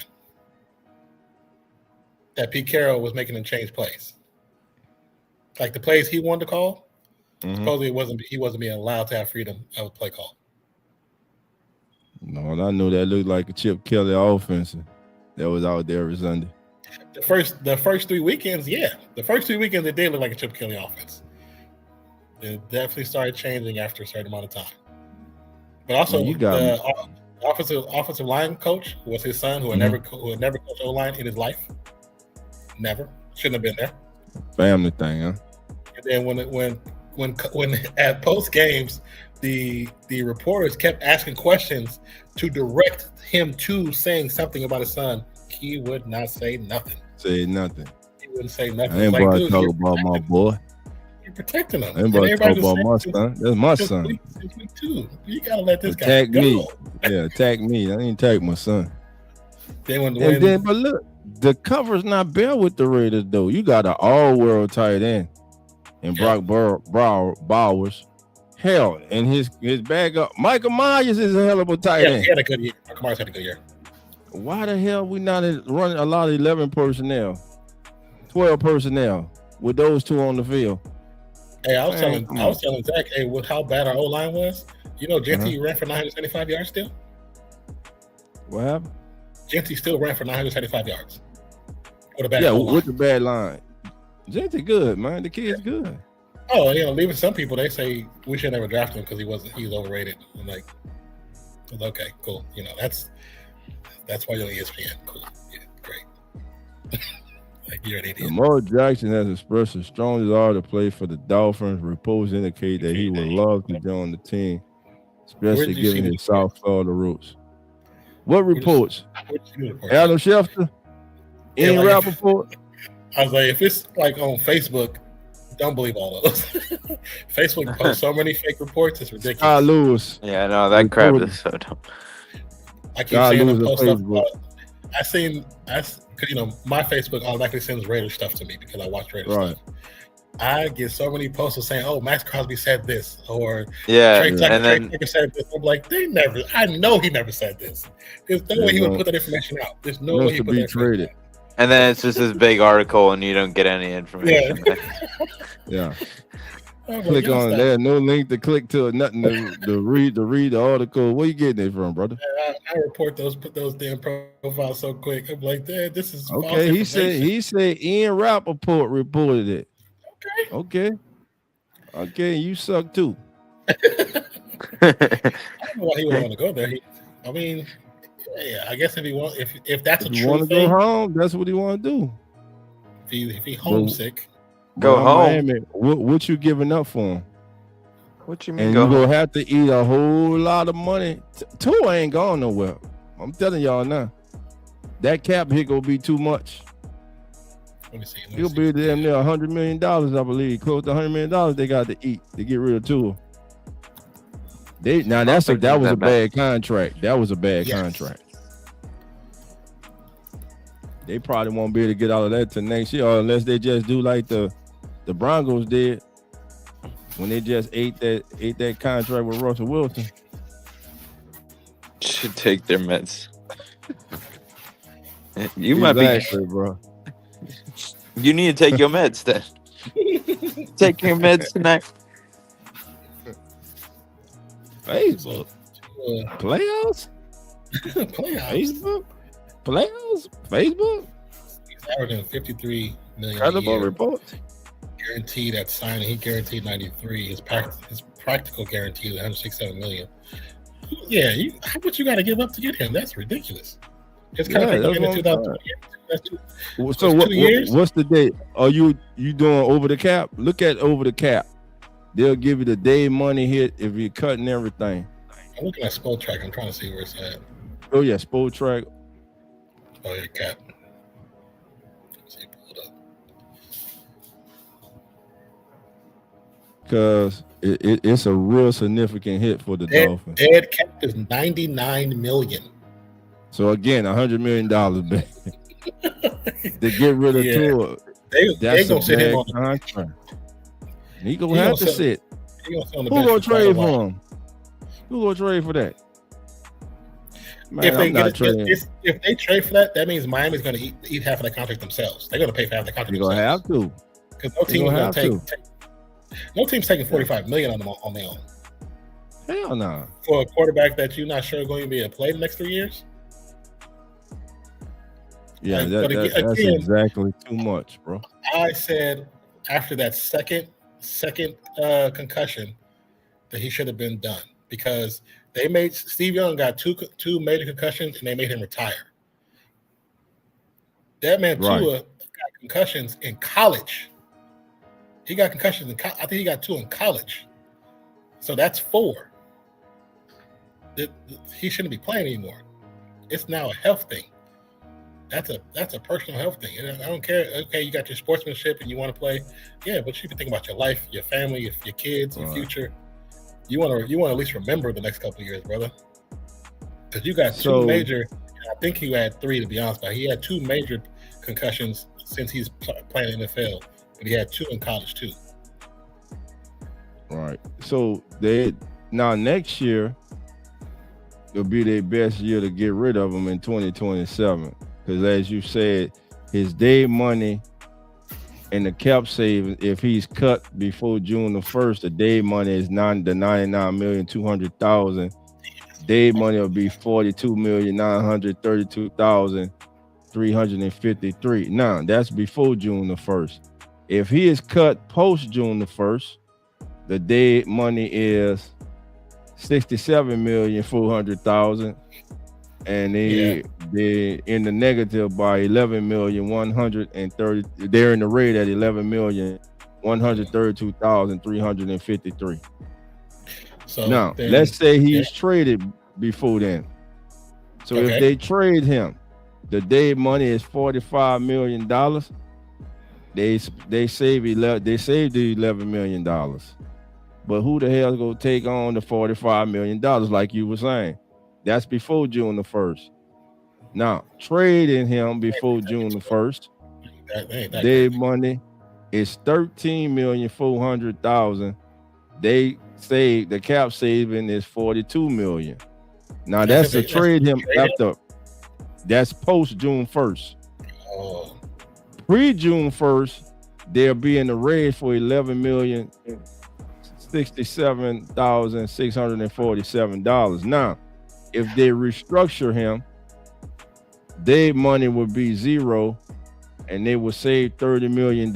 That Pete Carroll was making him change plays. Like the plays he wanted to call, supposedly he wasn't being allowed to have freedom of play call. No, and I knew that looked like a Chip Kelly offense that was out there every Sunday. The first 3 weekends, yeah. The first 3 weekends it did look like a Chip Kelly offense. It definitely started changing after a certain amount of time. But also the offensive line coach was his son who had never coached O-line in his life. Never. Shouldn't have been there. Family thing, huh? And then when at post games, the reporters kept asking questions to direct him to saying something about his son, he would not say nothing. Say nothing. He wouldn't say nothing. I ain't about to talk about my boy. You're protecting him. I ain't about to talk about my son. That's my son. You gotta let this guy attack go. me. Yeah, attack me. I ain't attack my son. But look, the cover's not bare with the Raiders though. You got an all-world tight end and Brock Bowers. Hell, and his backup Michael Myers is a hell of a tight end. He had a good year. Michael Myers had a good year. Why the hell we not running a lot of 11 personnel, 12 personnel with those two on the field? Hey, I was telling Zach, with how bad our O-line was, you know, Genty ran for 975 yards still. What happened? Genty still ran for 975 yards. With a bad with the bad line. Genty good, man. The kid's good. Oh, leaving some people, they say we should never draft him because he's overrated. I'm like, okay, cool. That's why you're on ESPN. Cool. Yeah, great. Like you're an idiot. Lamar Jackson has expressed a strong desire to play for the Dolphins. Reports indicate that he would love to join the team, especially given his South Florida roots. What reports? Adam Schefter? Any Rappaport? I was like, if it's like on Facebook, don't believe all those. Facebook posts so many fake reports, it's ridiculous. Scott Lewis. Yeah, no, that crap is so dumb. I keep seeing them post stuff. My Facebook automatically sends Raiders stuff to me because I watch Raiders stuff. I get so many posts saying, "Oh, Max Crosby said this," or Trey Tucker said this. I'm like, I know he never said this. There's no way he would put that information out. There's no way he would put that information out. And then it's just this big article, and you don't get any information. Yeah. Click on there. No link to click to, nothing to read the article. Where you getting it from, brother? I report put those damn profiles so quick. I'm like, this is okay. He said Ian Rappaport reported it. Okay. You suck too. I don't know why he would want to go there. I mean, yeah, I guess if that's a true want to thing, go home, that's what he want to do. If he homesick, go home. Miami, what you giving up for him? What you mean? And you're gonna have to eat a whole lot of money. Tua ain't going nowhere. I'm telling y'all now. That cap hit gonna be too much. Let me see. He'll be damn near $100 million, I believe. Close to $100 million they got to eat to get rid of Tua. That was a bad contract. That was a bad contract. They probably won't be able to get out of that till next year, unless they just do like the Broncos did when they just ate that contract with Russell Wilson. Should take their meds. You might be, bro. You need to take your meds then. Take your meds tonight. Facebook. Playoffs? Playoffs? Facebook? He's averaging 53 million. Credible reports. Guaranteed at signing. He guaranteed 93. His practical guarantee is 167 million. Yeah, how much you got to give up to get him? That's ridiculous. It's kind of like in 2020. So what's the date? Are you doing over the cap? Look at over the cap. They'll give you the day money hit if you're cutting everything. I'm looking at Sport Track. I'm trying to see where it's at. Oh yeah, Sport Track. Oh yeah, cap. Let's see, pull it up. Because it's a real significant hit for the Dolphins. Dead cap is 99 million. So again, $100 million back to get rid of Tua. That's a bad contract. He gonna have to sit. Who gonna trade for him? Who gonna trade for that? Man, if they trade for that means Miami's gonna eat half of the contract themselves. They're gonna pay for half the contract. You're gonna have to. Because no team's gonna take. No team's taking $45 million on their own. Hell no. Nah. For a quarterback that you're not sure is going to be a play the next 3 years. Yeah, that's exactly too much, bro. I said after that second concussion that he should have been done because they made Steve Young got two major concussions and they made him retire. That man Tua got concussions in college. He got concussions I think he got 2 in college. So that's 4. He shouldn't be playing anymore. It's now a health thing. That's a personal health thing. And I don't care. Okay, you got your sportsmanship and you want to play. Yeah, but you can think about your life, your family, your kids, your future. You want to at least remember the next couple of years, brother. Because you got 2 major. I think he had 3 to be honest, but he had 2 major concussions since he's playing NFL. But he had 2 in college too. Right. So next year it'll be their best year to get rid of him in 2027. Because as you said, his day money and the cap savings, if he's cut before June the 1st, the day money is $99,200,000. Day money will be $42,932,353. Now that's before June the 1st. If he is cut post June the 1st, the day money is $67,400,000, and they in the negative by $11,130,000. They're in the red at $11,132,353. So now let's say he's traded before then. So if they trade him, the day money is $45 million. They saved the $11 million. But who the hell is going to take on the $45 million like you were saying? That's before June the 1st. Now, trading him before June the 1st, their money is $13,400,000. They say the cap saving is $42 million. Now, that's to trade him after. That's post June 1st. Pre June 1st, they'll be in the red for $11 million $67,647. Now, if they restructure him, their money would be zero, and they will save $30 million.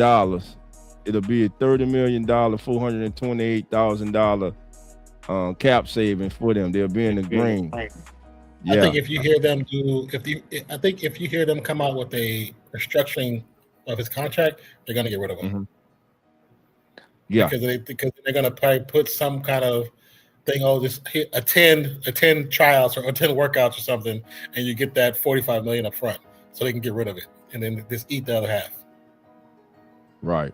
It'll be a $30 million, $428,000 cap saving for them. They'll be in the green. Yeah. I think if you hear them if you hear them come out with a restructuring of his contract, they're going to get rid of him. Mm-hmm. Yeah, because they're going to probably put some kind of thing. Oh, just attend tryouts or attend workouts or something, and you get that $45 million up front, so they can get rid of it, and then just eat the other half. Right.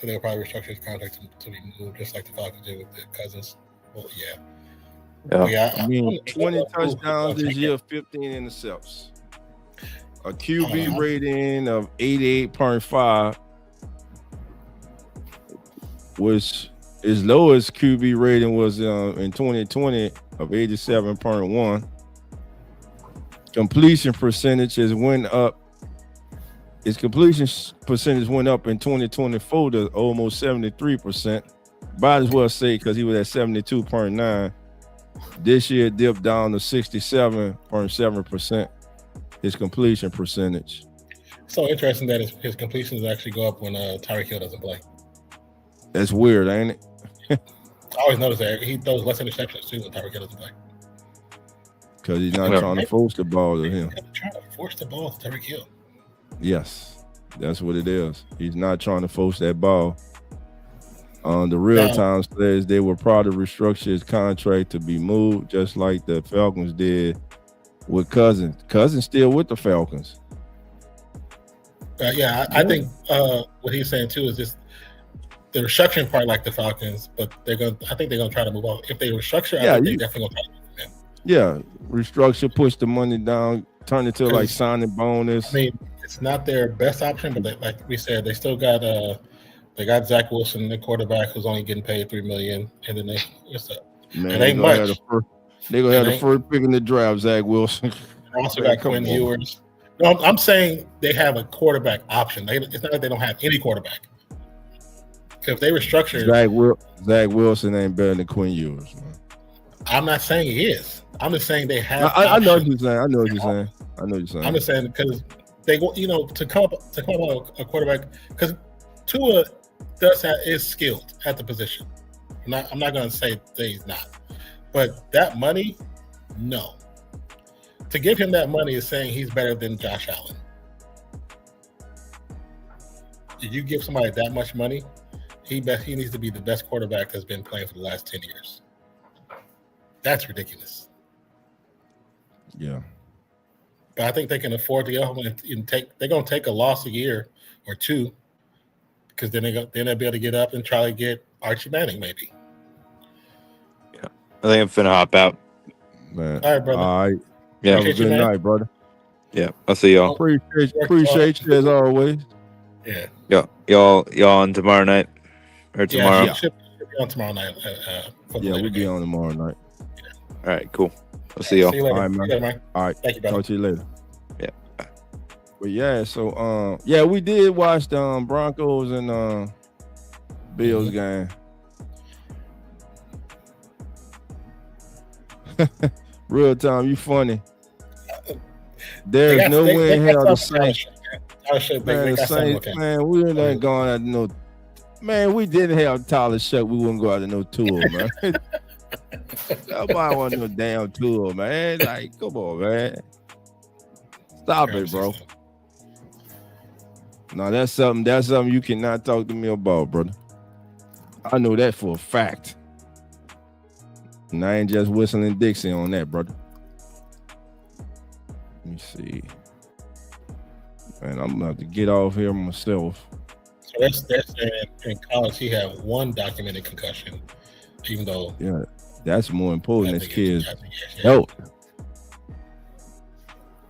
So they'll probably restructure his contract to be moved, just like the Falcons did with the Cousins. Well, yeah. I mean, 20 touchdowns this year, 15 intercepts. A QB rating of 88.5, which his lowest QB rating was in 2020 of 87.1. Completion percentages went up. His completion percentage went up in 2024 to almost 73%. Might as well say because he was at 72.9. This year dipped down to 67.7%. His completion percentage. So interesting that his completions actually go up when Tyreek Hill doesn't play. That's weird, ain't it? I always notice that he throws less interceptions too when Tyreek Hill doesn't play. Because he's not trying to force the ball to him. Trying to force the ball to Tyreek Hill. Yes, that's what it is. He's not trying to force that ball. The Real Time says they were proud to restructure his contract to be moved, just like the Falcons did with Cousins. Cousins still with the Falcons. I think what he's saying too is just the restructuring part, like the Falcons, but I think they're gonna try to move on. If they restructure, I think they're definitely gonna try to move them. Yeah, restructure, push the money down, turn it to like signing bonus. I mean, it's not their best option, but like we said, they still got they got Zach Wilson, the quarterback, who's only getting paid $3 million, and then it ain't much. They're gonna have the first pick in the draft, Zach Wilson. They also got Quinn Ewers. No, I'm saying they have a quarterback option. It's not like they don't have any quarterback. If they restructure, Zach Wilson ain't better than Quinn Ewers, man. I'm not saying he is. I'm just saying they have. I know what you're saying. I know what you're saying. I'm just saying because they go, to come up a quarterback, because Tua is skilled at the position. I'm not going to say that he's not, but that money, no. To give him that money is saying he's better than Josh Allen. If you give somebody that much money, he needs to be the best quarterback that's been playing for the last 10 years. That's ridiculous. Yeah. But I think they can afford to go and they're going to take a loss a year or two, because then they'll be able to get up and try to get Archie Manning, maybe. Yeah. I think I'm finna hop out. Man. All right, brother. All right. Yeah. Have a good night, brother. Yeah. I'll see y'all. Appreciate you as always. Yeah. Y'all on tomorrow night or tomorrow? Yeah, should be on tomorrow night. We'll be on tomorrow night. Yeah. All right, cool. I'll see y'all. See you later. All right, man. All right. Thank you, brother. Talk to you later. Yeah. But yeah, so we did watch the Broncos and Bills game. Real Time, you funny. There's no way in hell the Saints. Man, we ain't going out no. Man, we didn't have Tyler Shuck. We wouldn't go out to no tour, man. Nobody want no damn tour, man. Like, come on, man. Stop it, bro. No, that's something you cannot talk to me about, brother. I know that for a fact. And I ain't just whistling Dixie on that, brother. Let me see. Man, I'm about to get off here myself. So they're saying in college he had one documented concussion, even though that's more important as kids' health.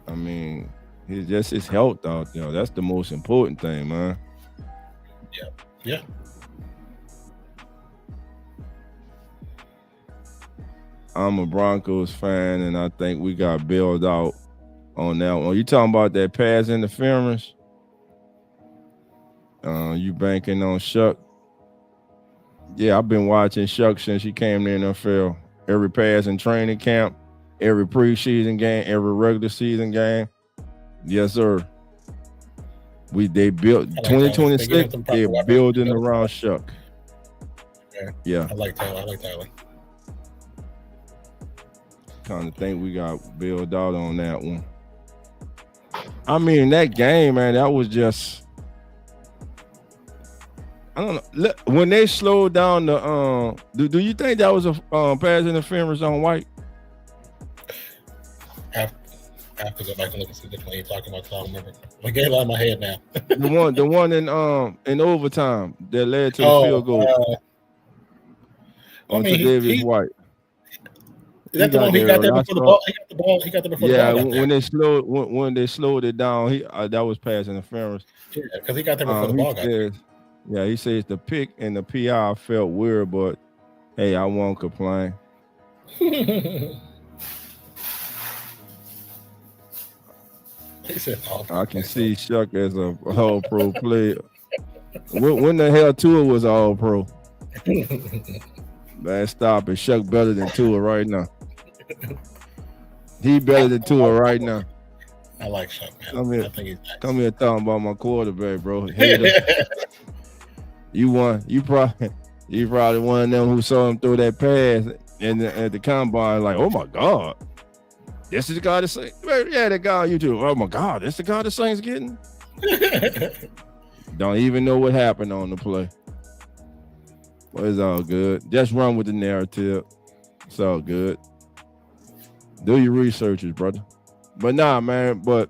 I mean, it's just his health out there. That's the most important thing, man. Yeah. I'm a Broncos fan, and I think we got bailed out on that one. You talking about that pass interference? You banking on Shuck? Yeah, I've been watching Shuck since he came to the NFL. Every pass in training camp, every preseason game, every regular season game. Yes, sir. They built 2026. They're building around Shuck. Yeah. I like Tyler. Kind of think we got built out on that one. I mean, that game, man, that was just, I don't know. Look, when they slowed down the do you think that was a pass interference on White? I have to go back and look and see which one you're talking about. I don't remember. I get it out of my head now. the one in overtime that led to the field goal. Davis White. Is that the one he got there before the ball? He got the ball. He got there before the ball. Yeah, when they slowed it down, that was pass interference. Yeah, because he got there before the ball got there. Yeah, he says the pick and the PI felt weird, but hey, I won't complain. I can see Shuck as a all-pro player. When the hell Tua was all-pro? Man, stop it. Shuck better than Tua right now. He better than Tua right now. I like Shuck, man. I think he's nice. Come here talking about my quarterback, bro. You probably one of them who saw him throw that pass at the combine, like, oh my God. This is the guy the Saints. Yeah, that guy on YouTube. Oh my God, this the guy the Saints getting? Don't even know what happened on the play. But it's all good. Just run with the narrative. It's all good. Do your researches, brother. But nah, man, but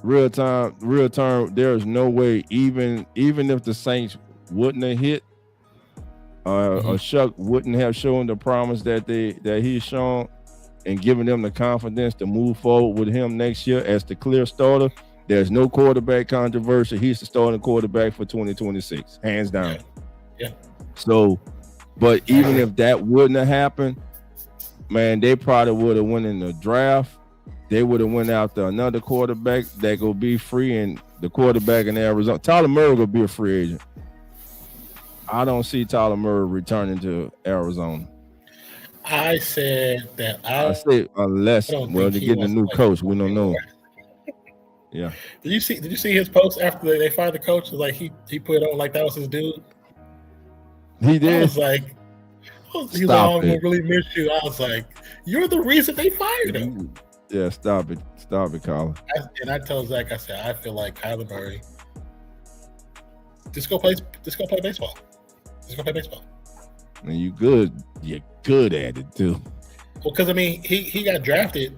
real term, there's no way, even if the Saints wouldn't have hit, or Shuck wouldn't have shown the promise that he's shown and giving them the confidence to move forward with him next year as the clear starter, there's no quarterback controversy. He's the starting quarterback for 2026, hands down. Yeah. So, but even if that wouldn't have happened, man, they probably would have went in the draft. They would have went after another quarterback that will be free, and the quarterback in Arizona, Tyler Murray will be a free agent. I don't see Tyler Murray returning to Arizona. I said that I say unless they're getting a new coach. We don't know. Yeah. Did you see his post after they fired the coach? Like he put it on like that was his dude. He did. I was like, he's all gonna really miss you. I was like, you're the reason they fired him. Yeah, stop it, Colin. I told Zach, I said, I feel like Kyler Murray. Just go play baseball. And you're good at it too. Well, because I mean, he got drafted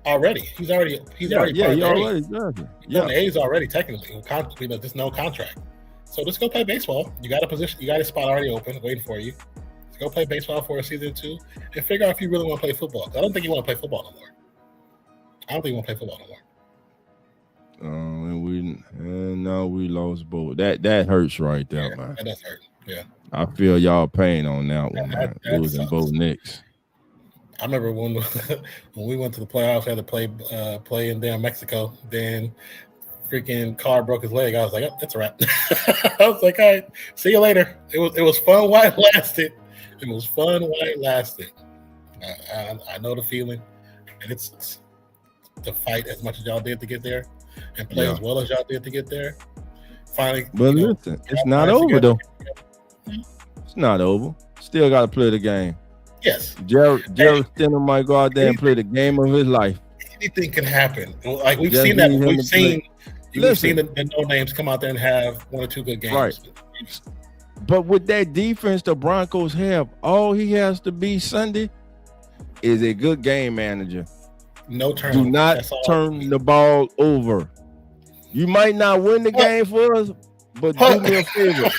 already. He's already drafted. He's on the A's already technically. There's no contract. So just go play baseball. You got a position, you got a spot already open, waiting for you. Just go play baseball for a season or two and figure out if you really want to play football. I don't think you want to play football no more. And we lost both. That hurts right there, man. That does hurt. Yeah. I feel y'all pain on that one, man. Losing both Knicks. I remember when we went to the playoffs, had to play in damn Mexico. Then freaking Carr broke his leg. I was like, oh, that's a wrap. I was like, all right, see you later. It was fun while it lasted. I know the feeling, and it's to fight as much as y'all did to get there, and play as well as y'all did to get there. Finally, but listen, it's not over though. It's not over. Still got to play the game. Yes. Jared Stidham might go out there and play the game of his life. Anything can happen. Like we've seen that. We've seen the no names come out there and have one or two good games. Right. But with that defense the Broncos have, all he has to be Sunday is a good game manager. No turn. Do not turn the ball over. You might not win the game for us, but do me a favor.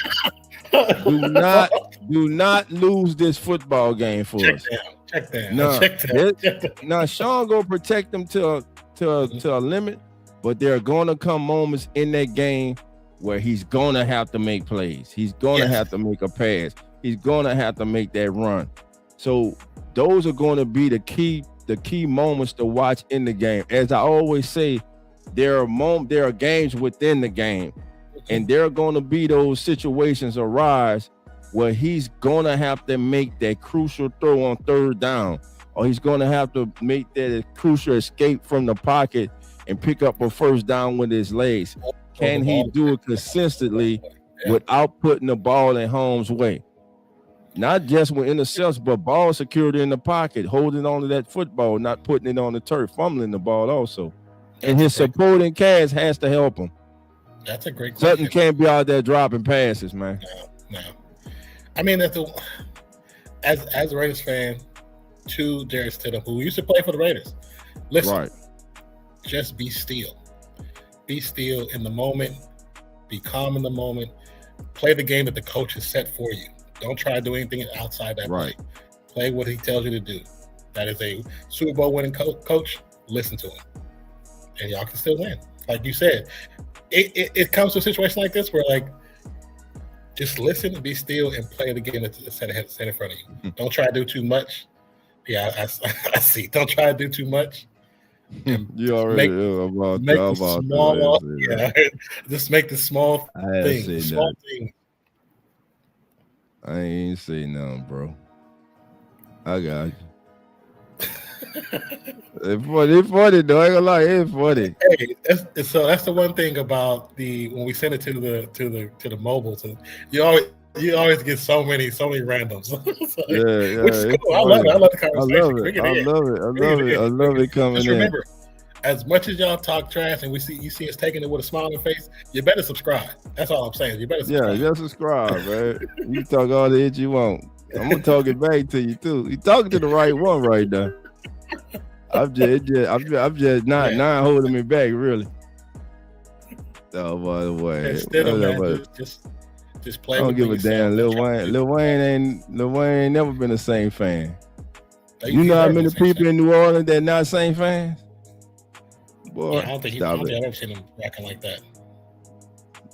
Do not lose this football game for us. Check that. Now Sean gonna protect them to a limit, but there are gonna come moments in that game where he's gonna have to make plays. He's gonna have to make a pass. He's gonna have to make that run. So those are gonna be the key moments to watch in the game. As I always say, there are games within the game, and there are going to be those situations arise where he's gonna have to make that crucial throw on third down, or he's gonna have to make that crucial escape from the pocket and pick up a first down with his legs. Can he do it consistently without putting the ball in harm's way? Not just with interceptions, but ball security in the pocket, holding on to that football, not putting it on the turf, fumbling the ball also. And his supporting cast has to help him. That's a great question. Sutton can't be out there dropping passes, man. No. I mean, as a Raiders fan, to Jarrett Stidham, who used to play for the Raiders, listen, just be still. Be still in the moment. Be calm in the moment. Play the game that the coach has set for you. Don't try to do anything outside that play. Play what he tells you to do. That is a Super Bowl winning coach. Listen to him, and y'all can still win. Like you said, it comes to a situation like this where, like, just listen and be still and play the game that's set in front of you. Don't try to do too much. Yeah, I see. Don't try to do too much. You already make small. Just make the small thing. Small thing. I ain't say nothing, bro. I got you. It's funny though. I ain't gonna lie, it's funny. Hey, that's the one thing about when we send it to the mobile. You always get so many randoms. Which is cool. I love it. I love the conversation. I love it coming Just in. Remember, as much as y'all talk trash and you see us taking it with a smile on the face, you better subscribe. That's all I'm saying. You better subscribe. Yeah, just subscribe, man. You talk all the shit you want. I'm gonna talk it back to you too. You talking to the right one right now. I'm just not holding me back, really. Oh, by the way, instead of that, just play. I don't give a damn. Lil Wayne ain't never been a Saint fan. You know how many people in New Orleans that not Saint fans? Boy, I don't think I've ever seen him acting like that.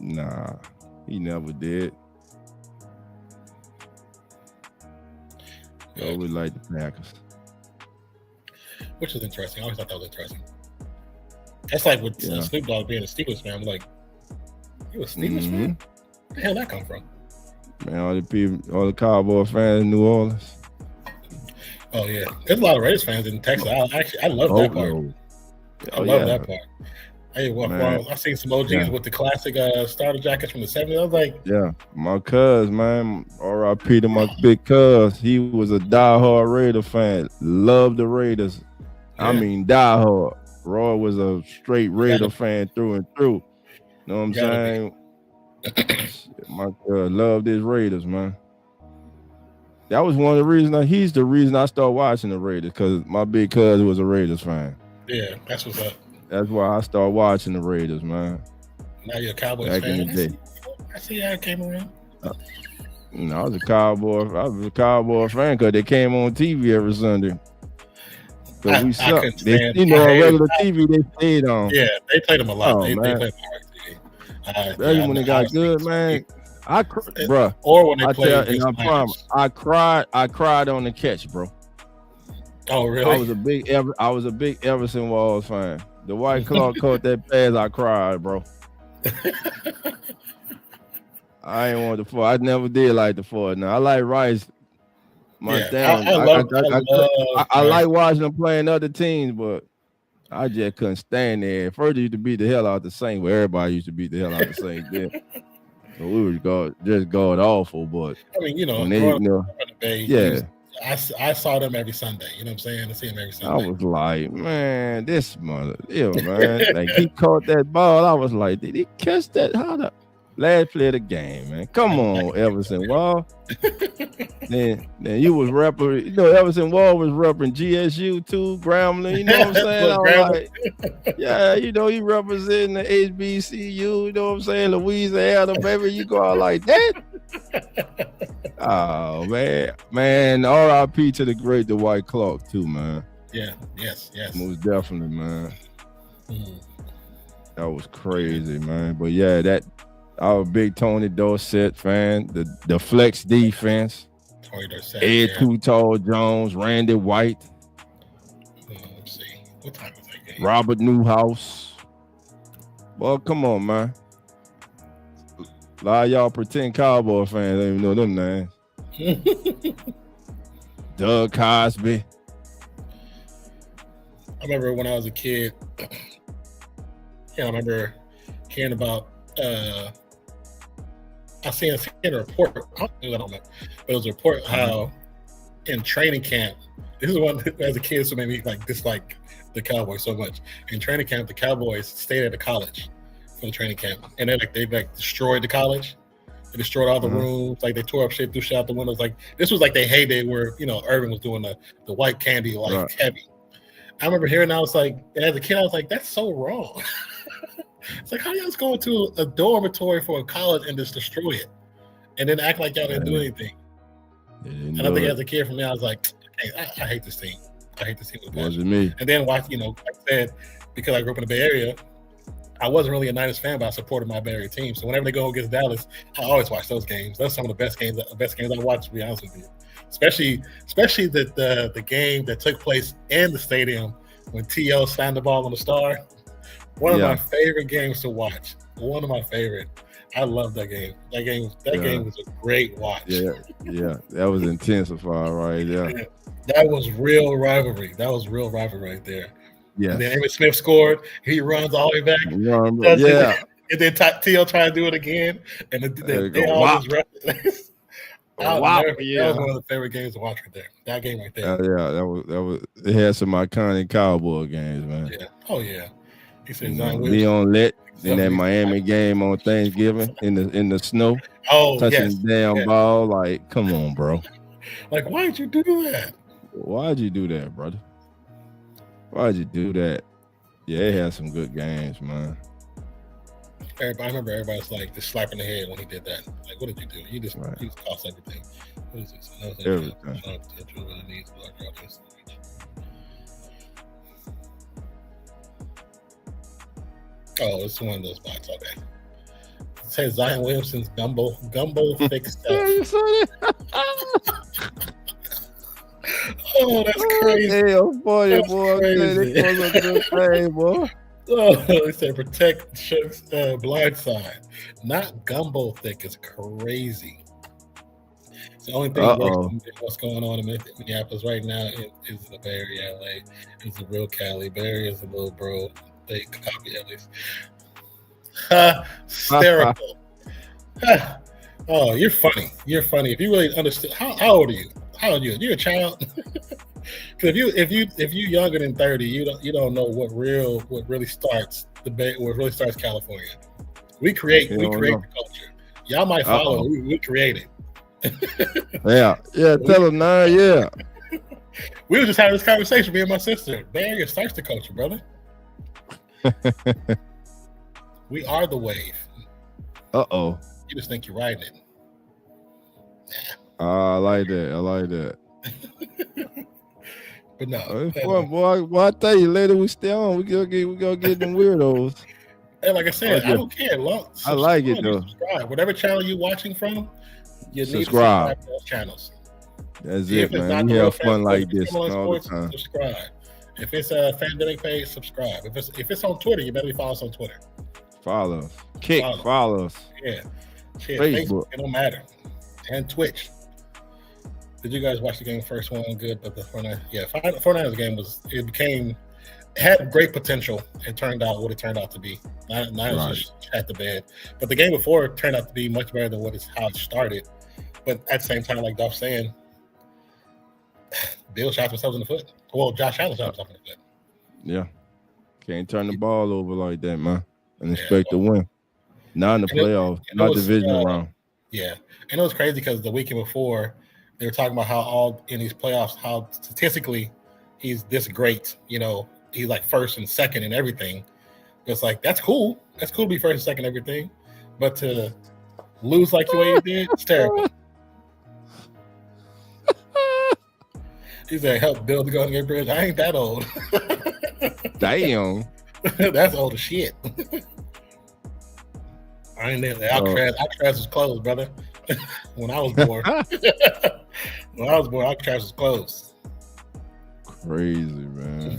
Nah, he never did. I always like the Packers. Which is interesting. I always thought that was interesting. That's like with Snoop Dogg being a Steelers fan. I'm like, you a Steelers fan? Where the hell that come from? Man, all the Cowboy fans in New Orleans. Oh yeah, there's a lot of Raiders fans in Texas. I love that part. I love that part. Hey, I seen some OGs with the classic starter jackets from the 70s. I was like, my cuz, man, R.I.P. to my big cuz. He was a diehard Raider fan. Loved the Raiders. I mean, diehard. Roy was a straight Raider fan through and through. Know what I'm saying? My cuz loved his Raiders, man. That was one of the reasons. He's the reason I started watching the Raiders, because my big cuz was a Raiders fan. Yeah, that's what's up. That's why I started watching the Raiders, man. Now you're a Cowboys back fan. In the day. I see how it came around. I was a Cowboy fan because they came on TV every Sunday. Because we sucked. Regular TV they stayed on. Yeah, they played them a lot. They played them on TV. Especially when they got good, man. Bro. Or when they played. I cried on the catch, bro. Oh, really? I was a big Everson Walls fan. The White Claw caught that pass, I cried, bro. I ain't want the 4. I never did like the 4. Now I like Rice. I like watching them playing other teams, but I just couldn't stand there. First, used to beat the hell out the Saints, where everybody used to beat the hell out the Saints. Then so we were just going awful. But I mean, I saw them every Sunday. You know what I'm saying? I see them every Sunday. I was like, man, this man. Like, he caught that ball. I was like, did he catch that? How the last play of the game, man? Come on, Everson Wall. then you was repping. Everson Wall was repping GSU too, Grambling. You know what I'm saying? I was like, he representing the HBCU. You know what I'm saying? Louisiana, baby. You go out like that. Oh man, R.I.P. to the great Dwight Clark too, man. Yeah, yes, most definitely, man. That was crazy, man. But yeah, our big Tony Dorsett fan, the flex defense, Tony Dorsett, Ed Too Tall Jones, Randy White. Let's see, what time was that game? Robert Newhouse. Well, come on, man. A lot of y'all pretend Cowboy fans don't even know them names. Doug Cosby. I remember when I was a kid. I remember hearing about. I seen a report. I don't know, but it was a report how in training camp. This is one as a kid, so made me like dislike the Cowboys so much. In training camp, the Cowboys stayed at the college for the training camp, and they destroyed the college. They destroyed all the rooms. Like they tore up shit, threw shit out the windows. Like this was like the heyday where Irvin was doing the white candy heavy. I remember hearing. I was like, as a kid, I was like, that's so wrong. It's like, how y'all just go to a dormitory for a college and just destroy it, and then act like y'all didn't do anything? And I think as a kid, for me, I was like, hey, I hate this team. I hate this team. Wasn't me. And then watch, like I said, because I grew up in the Bay Area, I wasn't really a Niners fan, but I supported my Bay Area team. So whenever they go against Dallas, I always watch those games. Those are some of the best games I watched, to be honest with you. Especially the game that took place in the stadium when T.O. signed the ball on the star. One of my favorite games to watch. One of my favorite. I love that game. That game was a great watch. Yeah. That was intensified right there. That was real rivalry. Right there. Yeah. And then Emmitt Smith scored. He runs all the way back. And then T.O. tried to do it again. And they all just rushed. That was one of the favorite games to watch right there. That game right there. That was. It had some iconic Cowboy games, man. Yeah. Oh yeah. He said Leon Lett in that Miami game on Thanksgiving in the snow. Oh, touching the damn ball. Like, come on, bro. Like, why did you do that? Why'd you do that, brother? Why'd you do that? Yeah, it had some good games, man. I remember everybody's like just slapping the head when he did that. Like, what did you do? You just cost everything. What is this? Everything. Oh, it's one of those bots. Okay. It says Zion Williamson's gumbo fixed stuff. Oh, that's crazy. Hell, boy, boy. Oh, they said protect Shook's blind side. Not gumbo thick is crazy. It's the only thing what's going on in Minneapolis right now is the Bay Area, LA. It's the real Cali. Bay Area is a little bro. They copy at least. Hysterical. Oh, you're funny. You're funny. If you really understood, how old are you? You're a child. Because if you younger than 30, you don't know what really starts California. We create the culture. Y'all might follow. We create it. Yeah. Tell them now. Yeah. We were just having this conversation, me and my sister. Bay Area starts the culture, brother. We are the wave. You just think you're riding it. I like that. But no, it's fun, boy. I tell you, later we stay on. We go get them weirdos. And like I said, I don't care. I like it though. Subscribe. Whatever channel you're watching from, you need to subscribe to those channels. That's it, man. We have fun like this all the time. Subscribe. If it's a Fandemic page, subscribe. If it's on Twitter, you better follow us on Twitter. Follow us. Follow us. Yeah. Facebook. It don't matter. And Twitch. Did you guys watch the game? First one good, but the 49ers game had great potential. It turned out what it turned out to be. Niners just had the bed, but the game before turned out to be much better than how it started. But at the same time, like Dolph's saying, Bill shot themselves in the foot. Well, Josh Allen shot himself in the foot. Yeah, can't turn the ball over like that, man, and expect to win. Not in the playoffs, not divisional round. Yeah, and it was crazy because the weekend before, they were talking about how all in these playoffs, how statistically he's this great. He's like first and second and everything. It's like, that's cool. That's cool to be first and second and everything. But to lose like the way he did, it's terrible. He said, help build the Golden Gate Bridge. I ain't that old. Damn. That's old as shit. I ain't there. Alcatraz was closed, brother. When I was born. Alcatraz was closed. Crazy, man.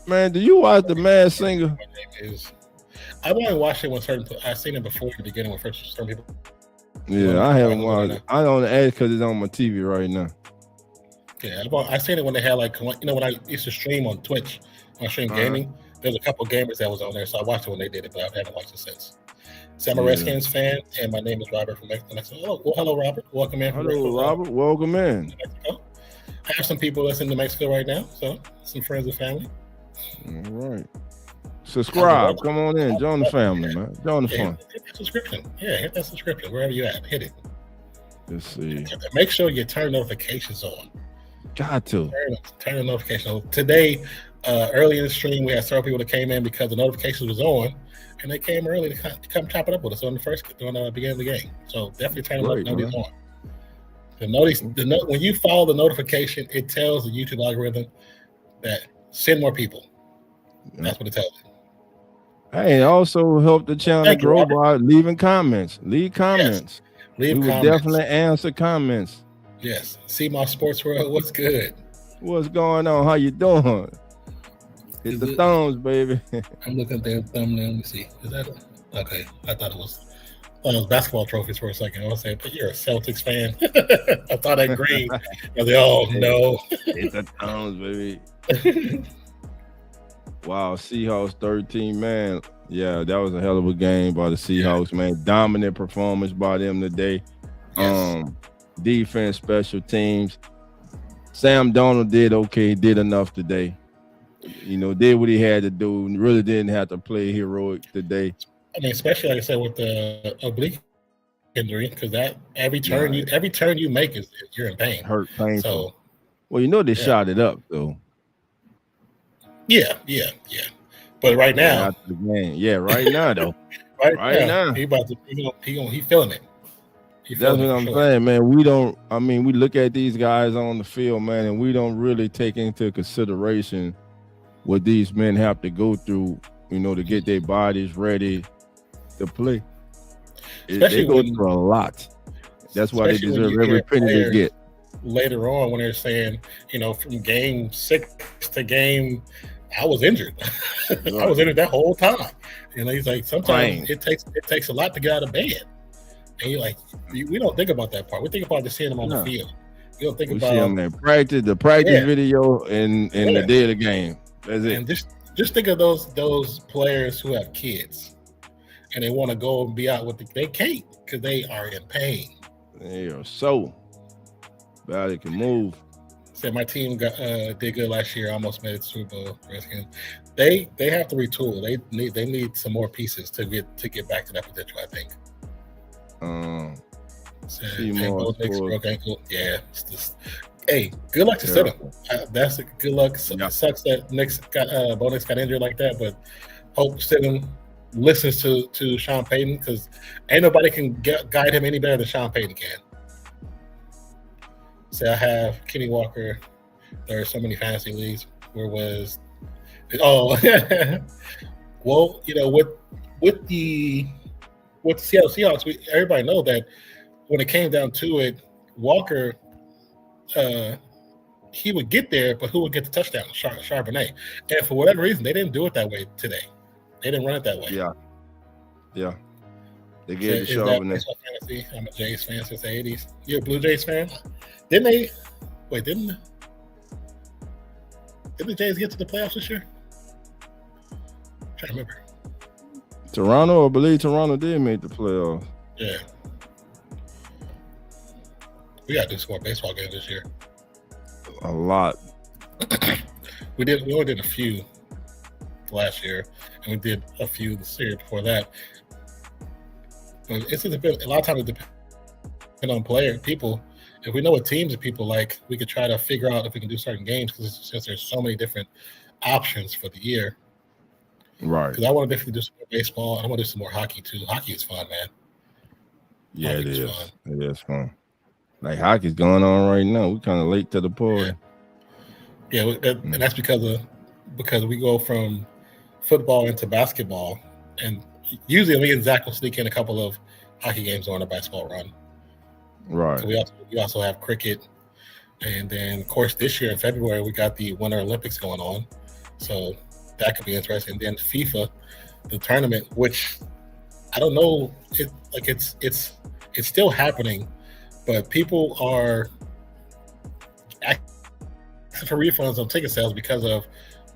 Man, do you watch The Masked Singer? My name is. I've only watched it when I've seen it before in the beginning when first certain people. Yeah, I haven't watched it. I don't ask because it's on my TV right now. Yeah, I've seen it when they had like, you know, when I used to stream on Twitch, when I stream gaming, there's a couple of gamers that was on there, so I watched it when they did it, but I haven't watched it since. So I'm a Redskins fan, and my name is Robert from Mexico. Oh, well, hello, Robert. Welcome in. Hello, Robert. Welcome in. Mexico. I have some people that's in Mexico right now, so some friends and family. All right. Subscribe. Come on in. Join the family, man. Join the fun. Hit that subscription. Yeah, hit that subscription wherever you at. Hit it. Let's see. Make sure you turn notifications on. Got to. Turn the notifications on. Today, early in the stream, we had several people that came in because the notifications was on, and they came early to come chop it up with us on the beginning of the game. So definitely turn the notifications on. When you follow the notification, it tells the YouTube algorithm that send more people. That's what it tells you. Hey, also help the channel grow by leaving comments. Leave comments. Yes. Leave comments. Will definitely answer comments. Yes. See my sports world. What's good? What's going on? How you doing? Hit the thumbs, baby. I'm looking at their thumbnail. Let me see. Is that okay? I thought it was basketball trophies for a second. I was saying, but you're a Celtics fan. I thought that green. I was like, oh no. Hit the thumbs, baby. Wow, Seahawks 13, man. Yeah, that was a hell of a game by the Seahawks, man. Dominant performance by them today. Yes. Defense, special teams. Sam Darnold did okay, did enough today. You know, did what he had to do. Really didn't have to play heroic today. I mean, especially like I said with the oblique injury, because that every turn you make is you're in pain. Hurt, painful. So, well, you know they shot it up though. Yeah. But right now, right now though, right now, he feeling it. That's what I'm saying, man. We look at these guys on the field, man, and we don't really take into consideration what these men have to go through, you know, to get their bodies ready to play. They go through a lot. That's why they deserve every penny they get. Later on, when they're saying, you know, from game 6 to game, I was injured. I was injured that whole time. You know, he's like, sometimes it takes a lot to get out of bed. And you're like, we don't think about that part. We think about just seeing them on the field. We don't think about them in practice, the practice video, and the day of the game. That's it. And just think of those players who have kids, and they want to go and be out with they can't because they are in pain. They are so bad they can move. Said my team did good last year. Almost made it to Super Bowl. Redskins. They have to retool. They need some more pieces to get back to that potential, I think. Broke ankle. Yeah. Hey, good luck to sit him. That's a good luck. It sucks that Bo Nix got injured like that, but hope Stidham listens to Sean Payton, because ain't nobody can guide him any better than Sean Payton can. So I have Kenny Walker. There are so many fantasy leagues. Well, you know, with the Seattle Seahawks, everybody know that when it came down to it, Walker, he would get there, but who would get the touchdown? Charbonnet. And for whatever reason, they didn't do it that way today. They didn't run it that way. Yeah. They gave it to Charbonnet. I'm a Jays fan since the 80s. You're a Blue Jays fan? Didn't they? Wait, didn't the Jays get to the playoffs this year? I'm trying to remember. Toronto, I believe Toronto did make the playoffs. Yeah. We got to do some more baseball games this year. A lot. We only did a few last year, and we did a few the series before that. But a lot of times it depends on people. If we know what teams and people like, we could try to figure out if we can do certain games, because there's so many different options for the year. Right. Because I want to definitely do some more baseball. I want to do some more hockey too. Hockey is fun, man. Yeah, it is. It is fun. Like hockey's going on right now. We're kind of late to the party. Yeah, and that's because we go from football into basketball, and usually me and Zach will sneak in a couple of hockey games on a basketball run. Right. So we also have cricket, and then of course this year in February we got the Winter Olympics going on. So That could be interesting. And then FIFA, the tournament, which I don't know, it's still happening, but people are asking for refunds on ticket sales because of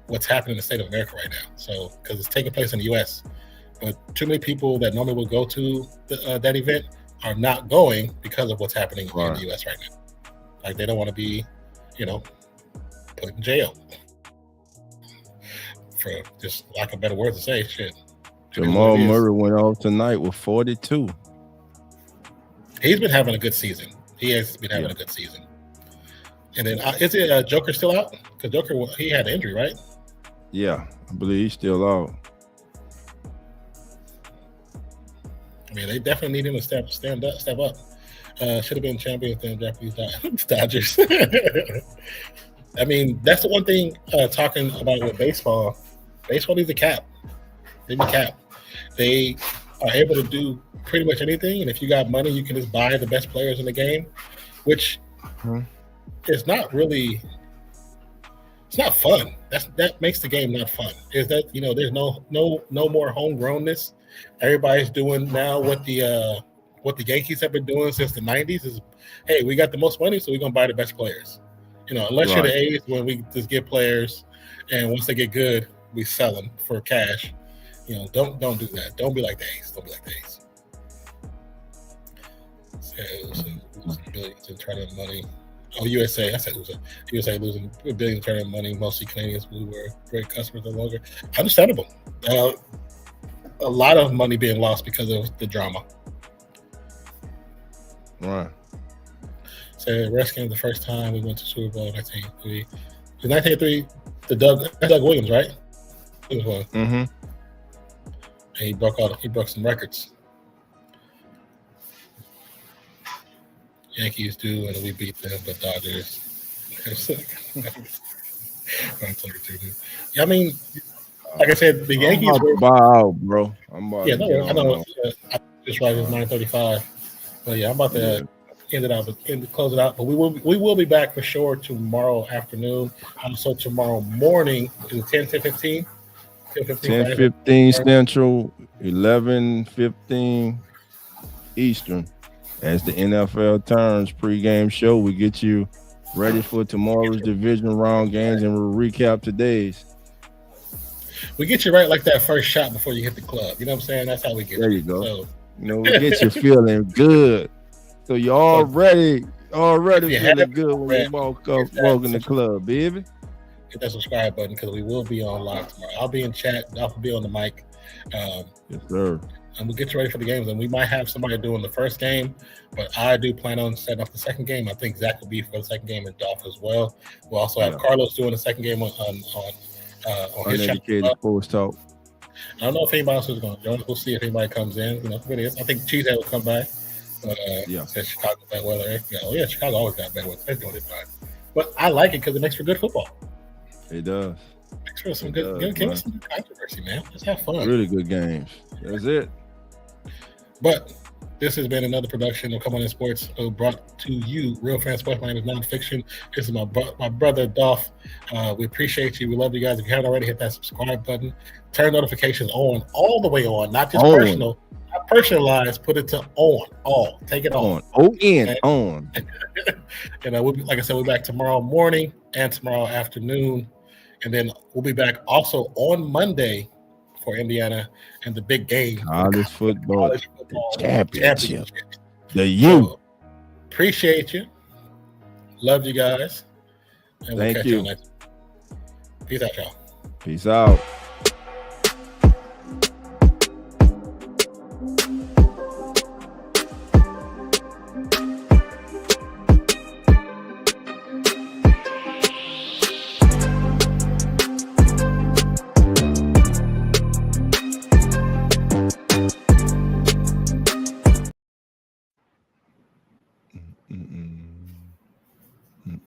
what's happening in the state of America right now. So because it's taking place in the U.S., but too many people that normally would go to that event are not going because of what's happening in the U.S. right now. Like they don't want to be, put in jail. For just lack of better words to say, shit. Jamal Murray went off tonight with 42. He's been having a good season. He has been having a good season. And then is it Joker still out? Because Joker, he had an injury, right? Yeah, I believe he's still out. I mean, they definitely need him to step up. Should have been champions than Japanese Dodgers. I mean, that's the one thing talking about with baseball. Baseball needs a cap. They need a cap. They are able to do pretty much anything, and if you got money, you can just buy the best players in the game, which is not really. It's not fun. That makes the game not fun. Is that there's no more homegrownness. Everybody's doing now what the Yankees have been doing since the 90s is, hey, we got the most money, so we're gonna buy the best players. Unless you're the A's, when we just get players, and once they get good, we sell them for cash. Don't do that. Don't be like the A's. Don't be like the A's. So, billions in tournament money. Oh, USA. I said USA losing billions in tournament money. Mostly Canadians who were great customers no longer. Understandable. A lot of money being lost because of the drama. Right. So Redskins the first time we went to Super Bowl in 1983. In 1983, the Doug Williams, right? Mm-hmm. And he broke some records. Yankees do, and we beat them, but Dodgers. I mean, like I said, the Yankees were buy out, bro. I know. I just right, it's 9:35. But yeah, I'm about to close it out. But we will be back for sure tomorrow afternoon. So tomorrow morning is 10:15. 10:15 Central, 11:15 Eastern. As the NFL turns pregame show, we get you ready for tomorrow's division round games, and we'll recap today's. We get you right like that first shot before you hit the club. You know what I'm saying? That's how we get there. You go. So, we get you feeling good. So you're already feeling good when you walk in the club, baby. Hit that subscribe button because we will be on live tomorrow. I'll be in chat. I'll be on the mic. Yes, sir. And we'll get you ready for the games. And we might have somebody doing the first game, but I do plan on setting up the second game. I think Zach will be for the second game and Dolph as well. We'll also have Carlos doing the second game on his channel. Sports Talk. I don't know if anybody else is going to join us. We'll see if anybody comes in. If it is, I think Cheesehead will come by. But says Chicago bad weather. Chicago always got bad weather. They're doing it fine. But I like it because it makes for good football. It does. Makes for some good. Give us some good controversy, man. Let's have fun. Really good games. That's it. But this has been another production of Come On In Sports, brought to you, Real Fan Sports. My name is Nonpfixion. This is my brother, Dolph. We appreciate you. We love you guys. If you haven't already, hit that subscribe button. Turn notifications on, all the way on, not just personal. Not personalized, put it to on, all. Take it on. On. And like I said, we'll be back tomorrow morning and tomorrow afternoon. And then we'll be back also on Monday for Indiana and the big game. College football championship. The U. So, appreciate you. Love you guys. And we'll catch you next. Peace out, y'all. Peace out. Mm-mm.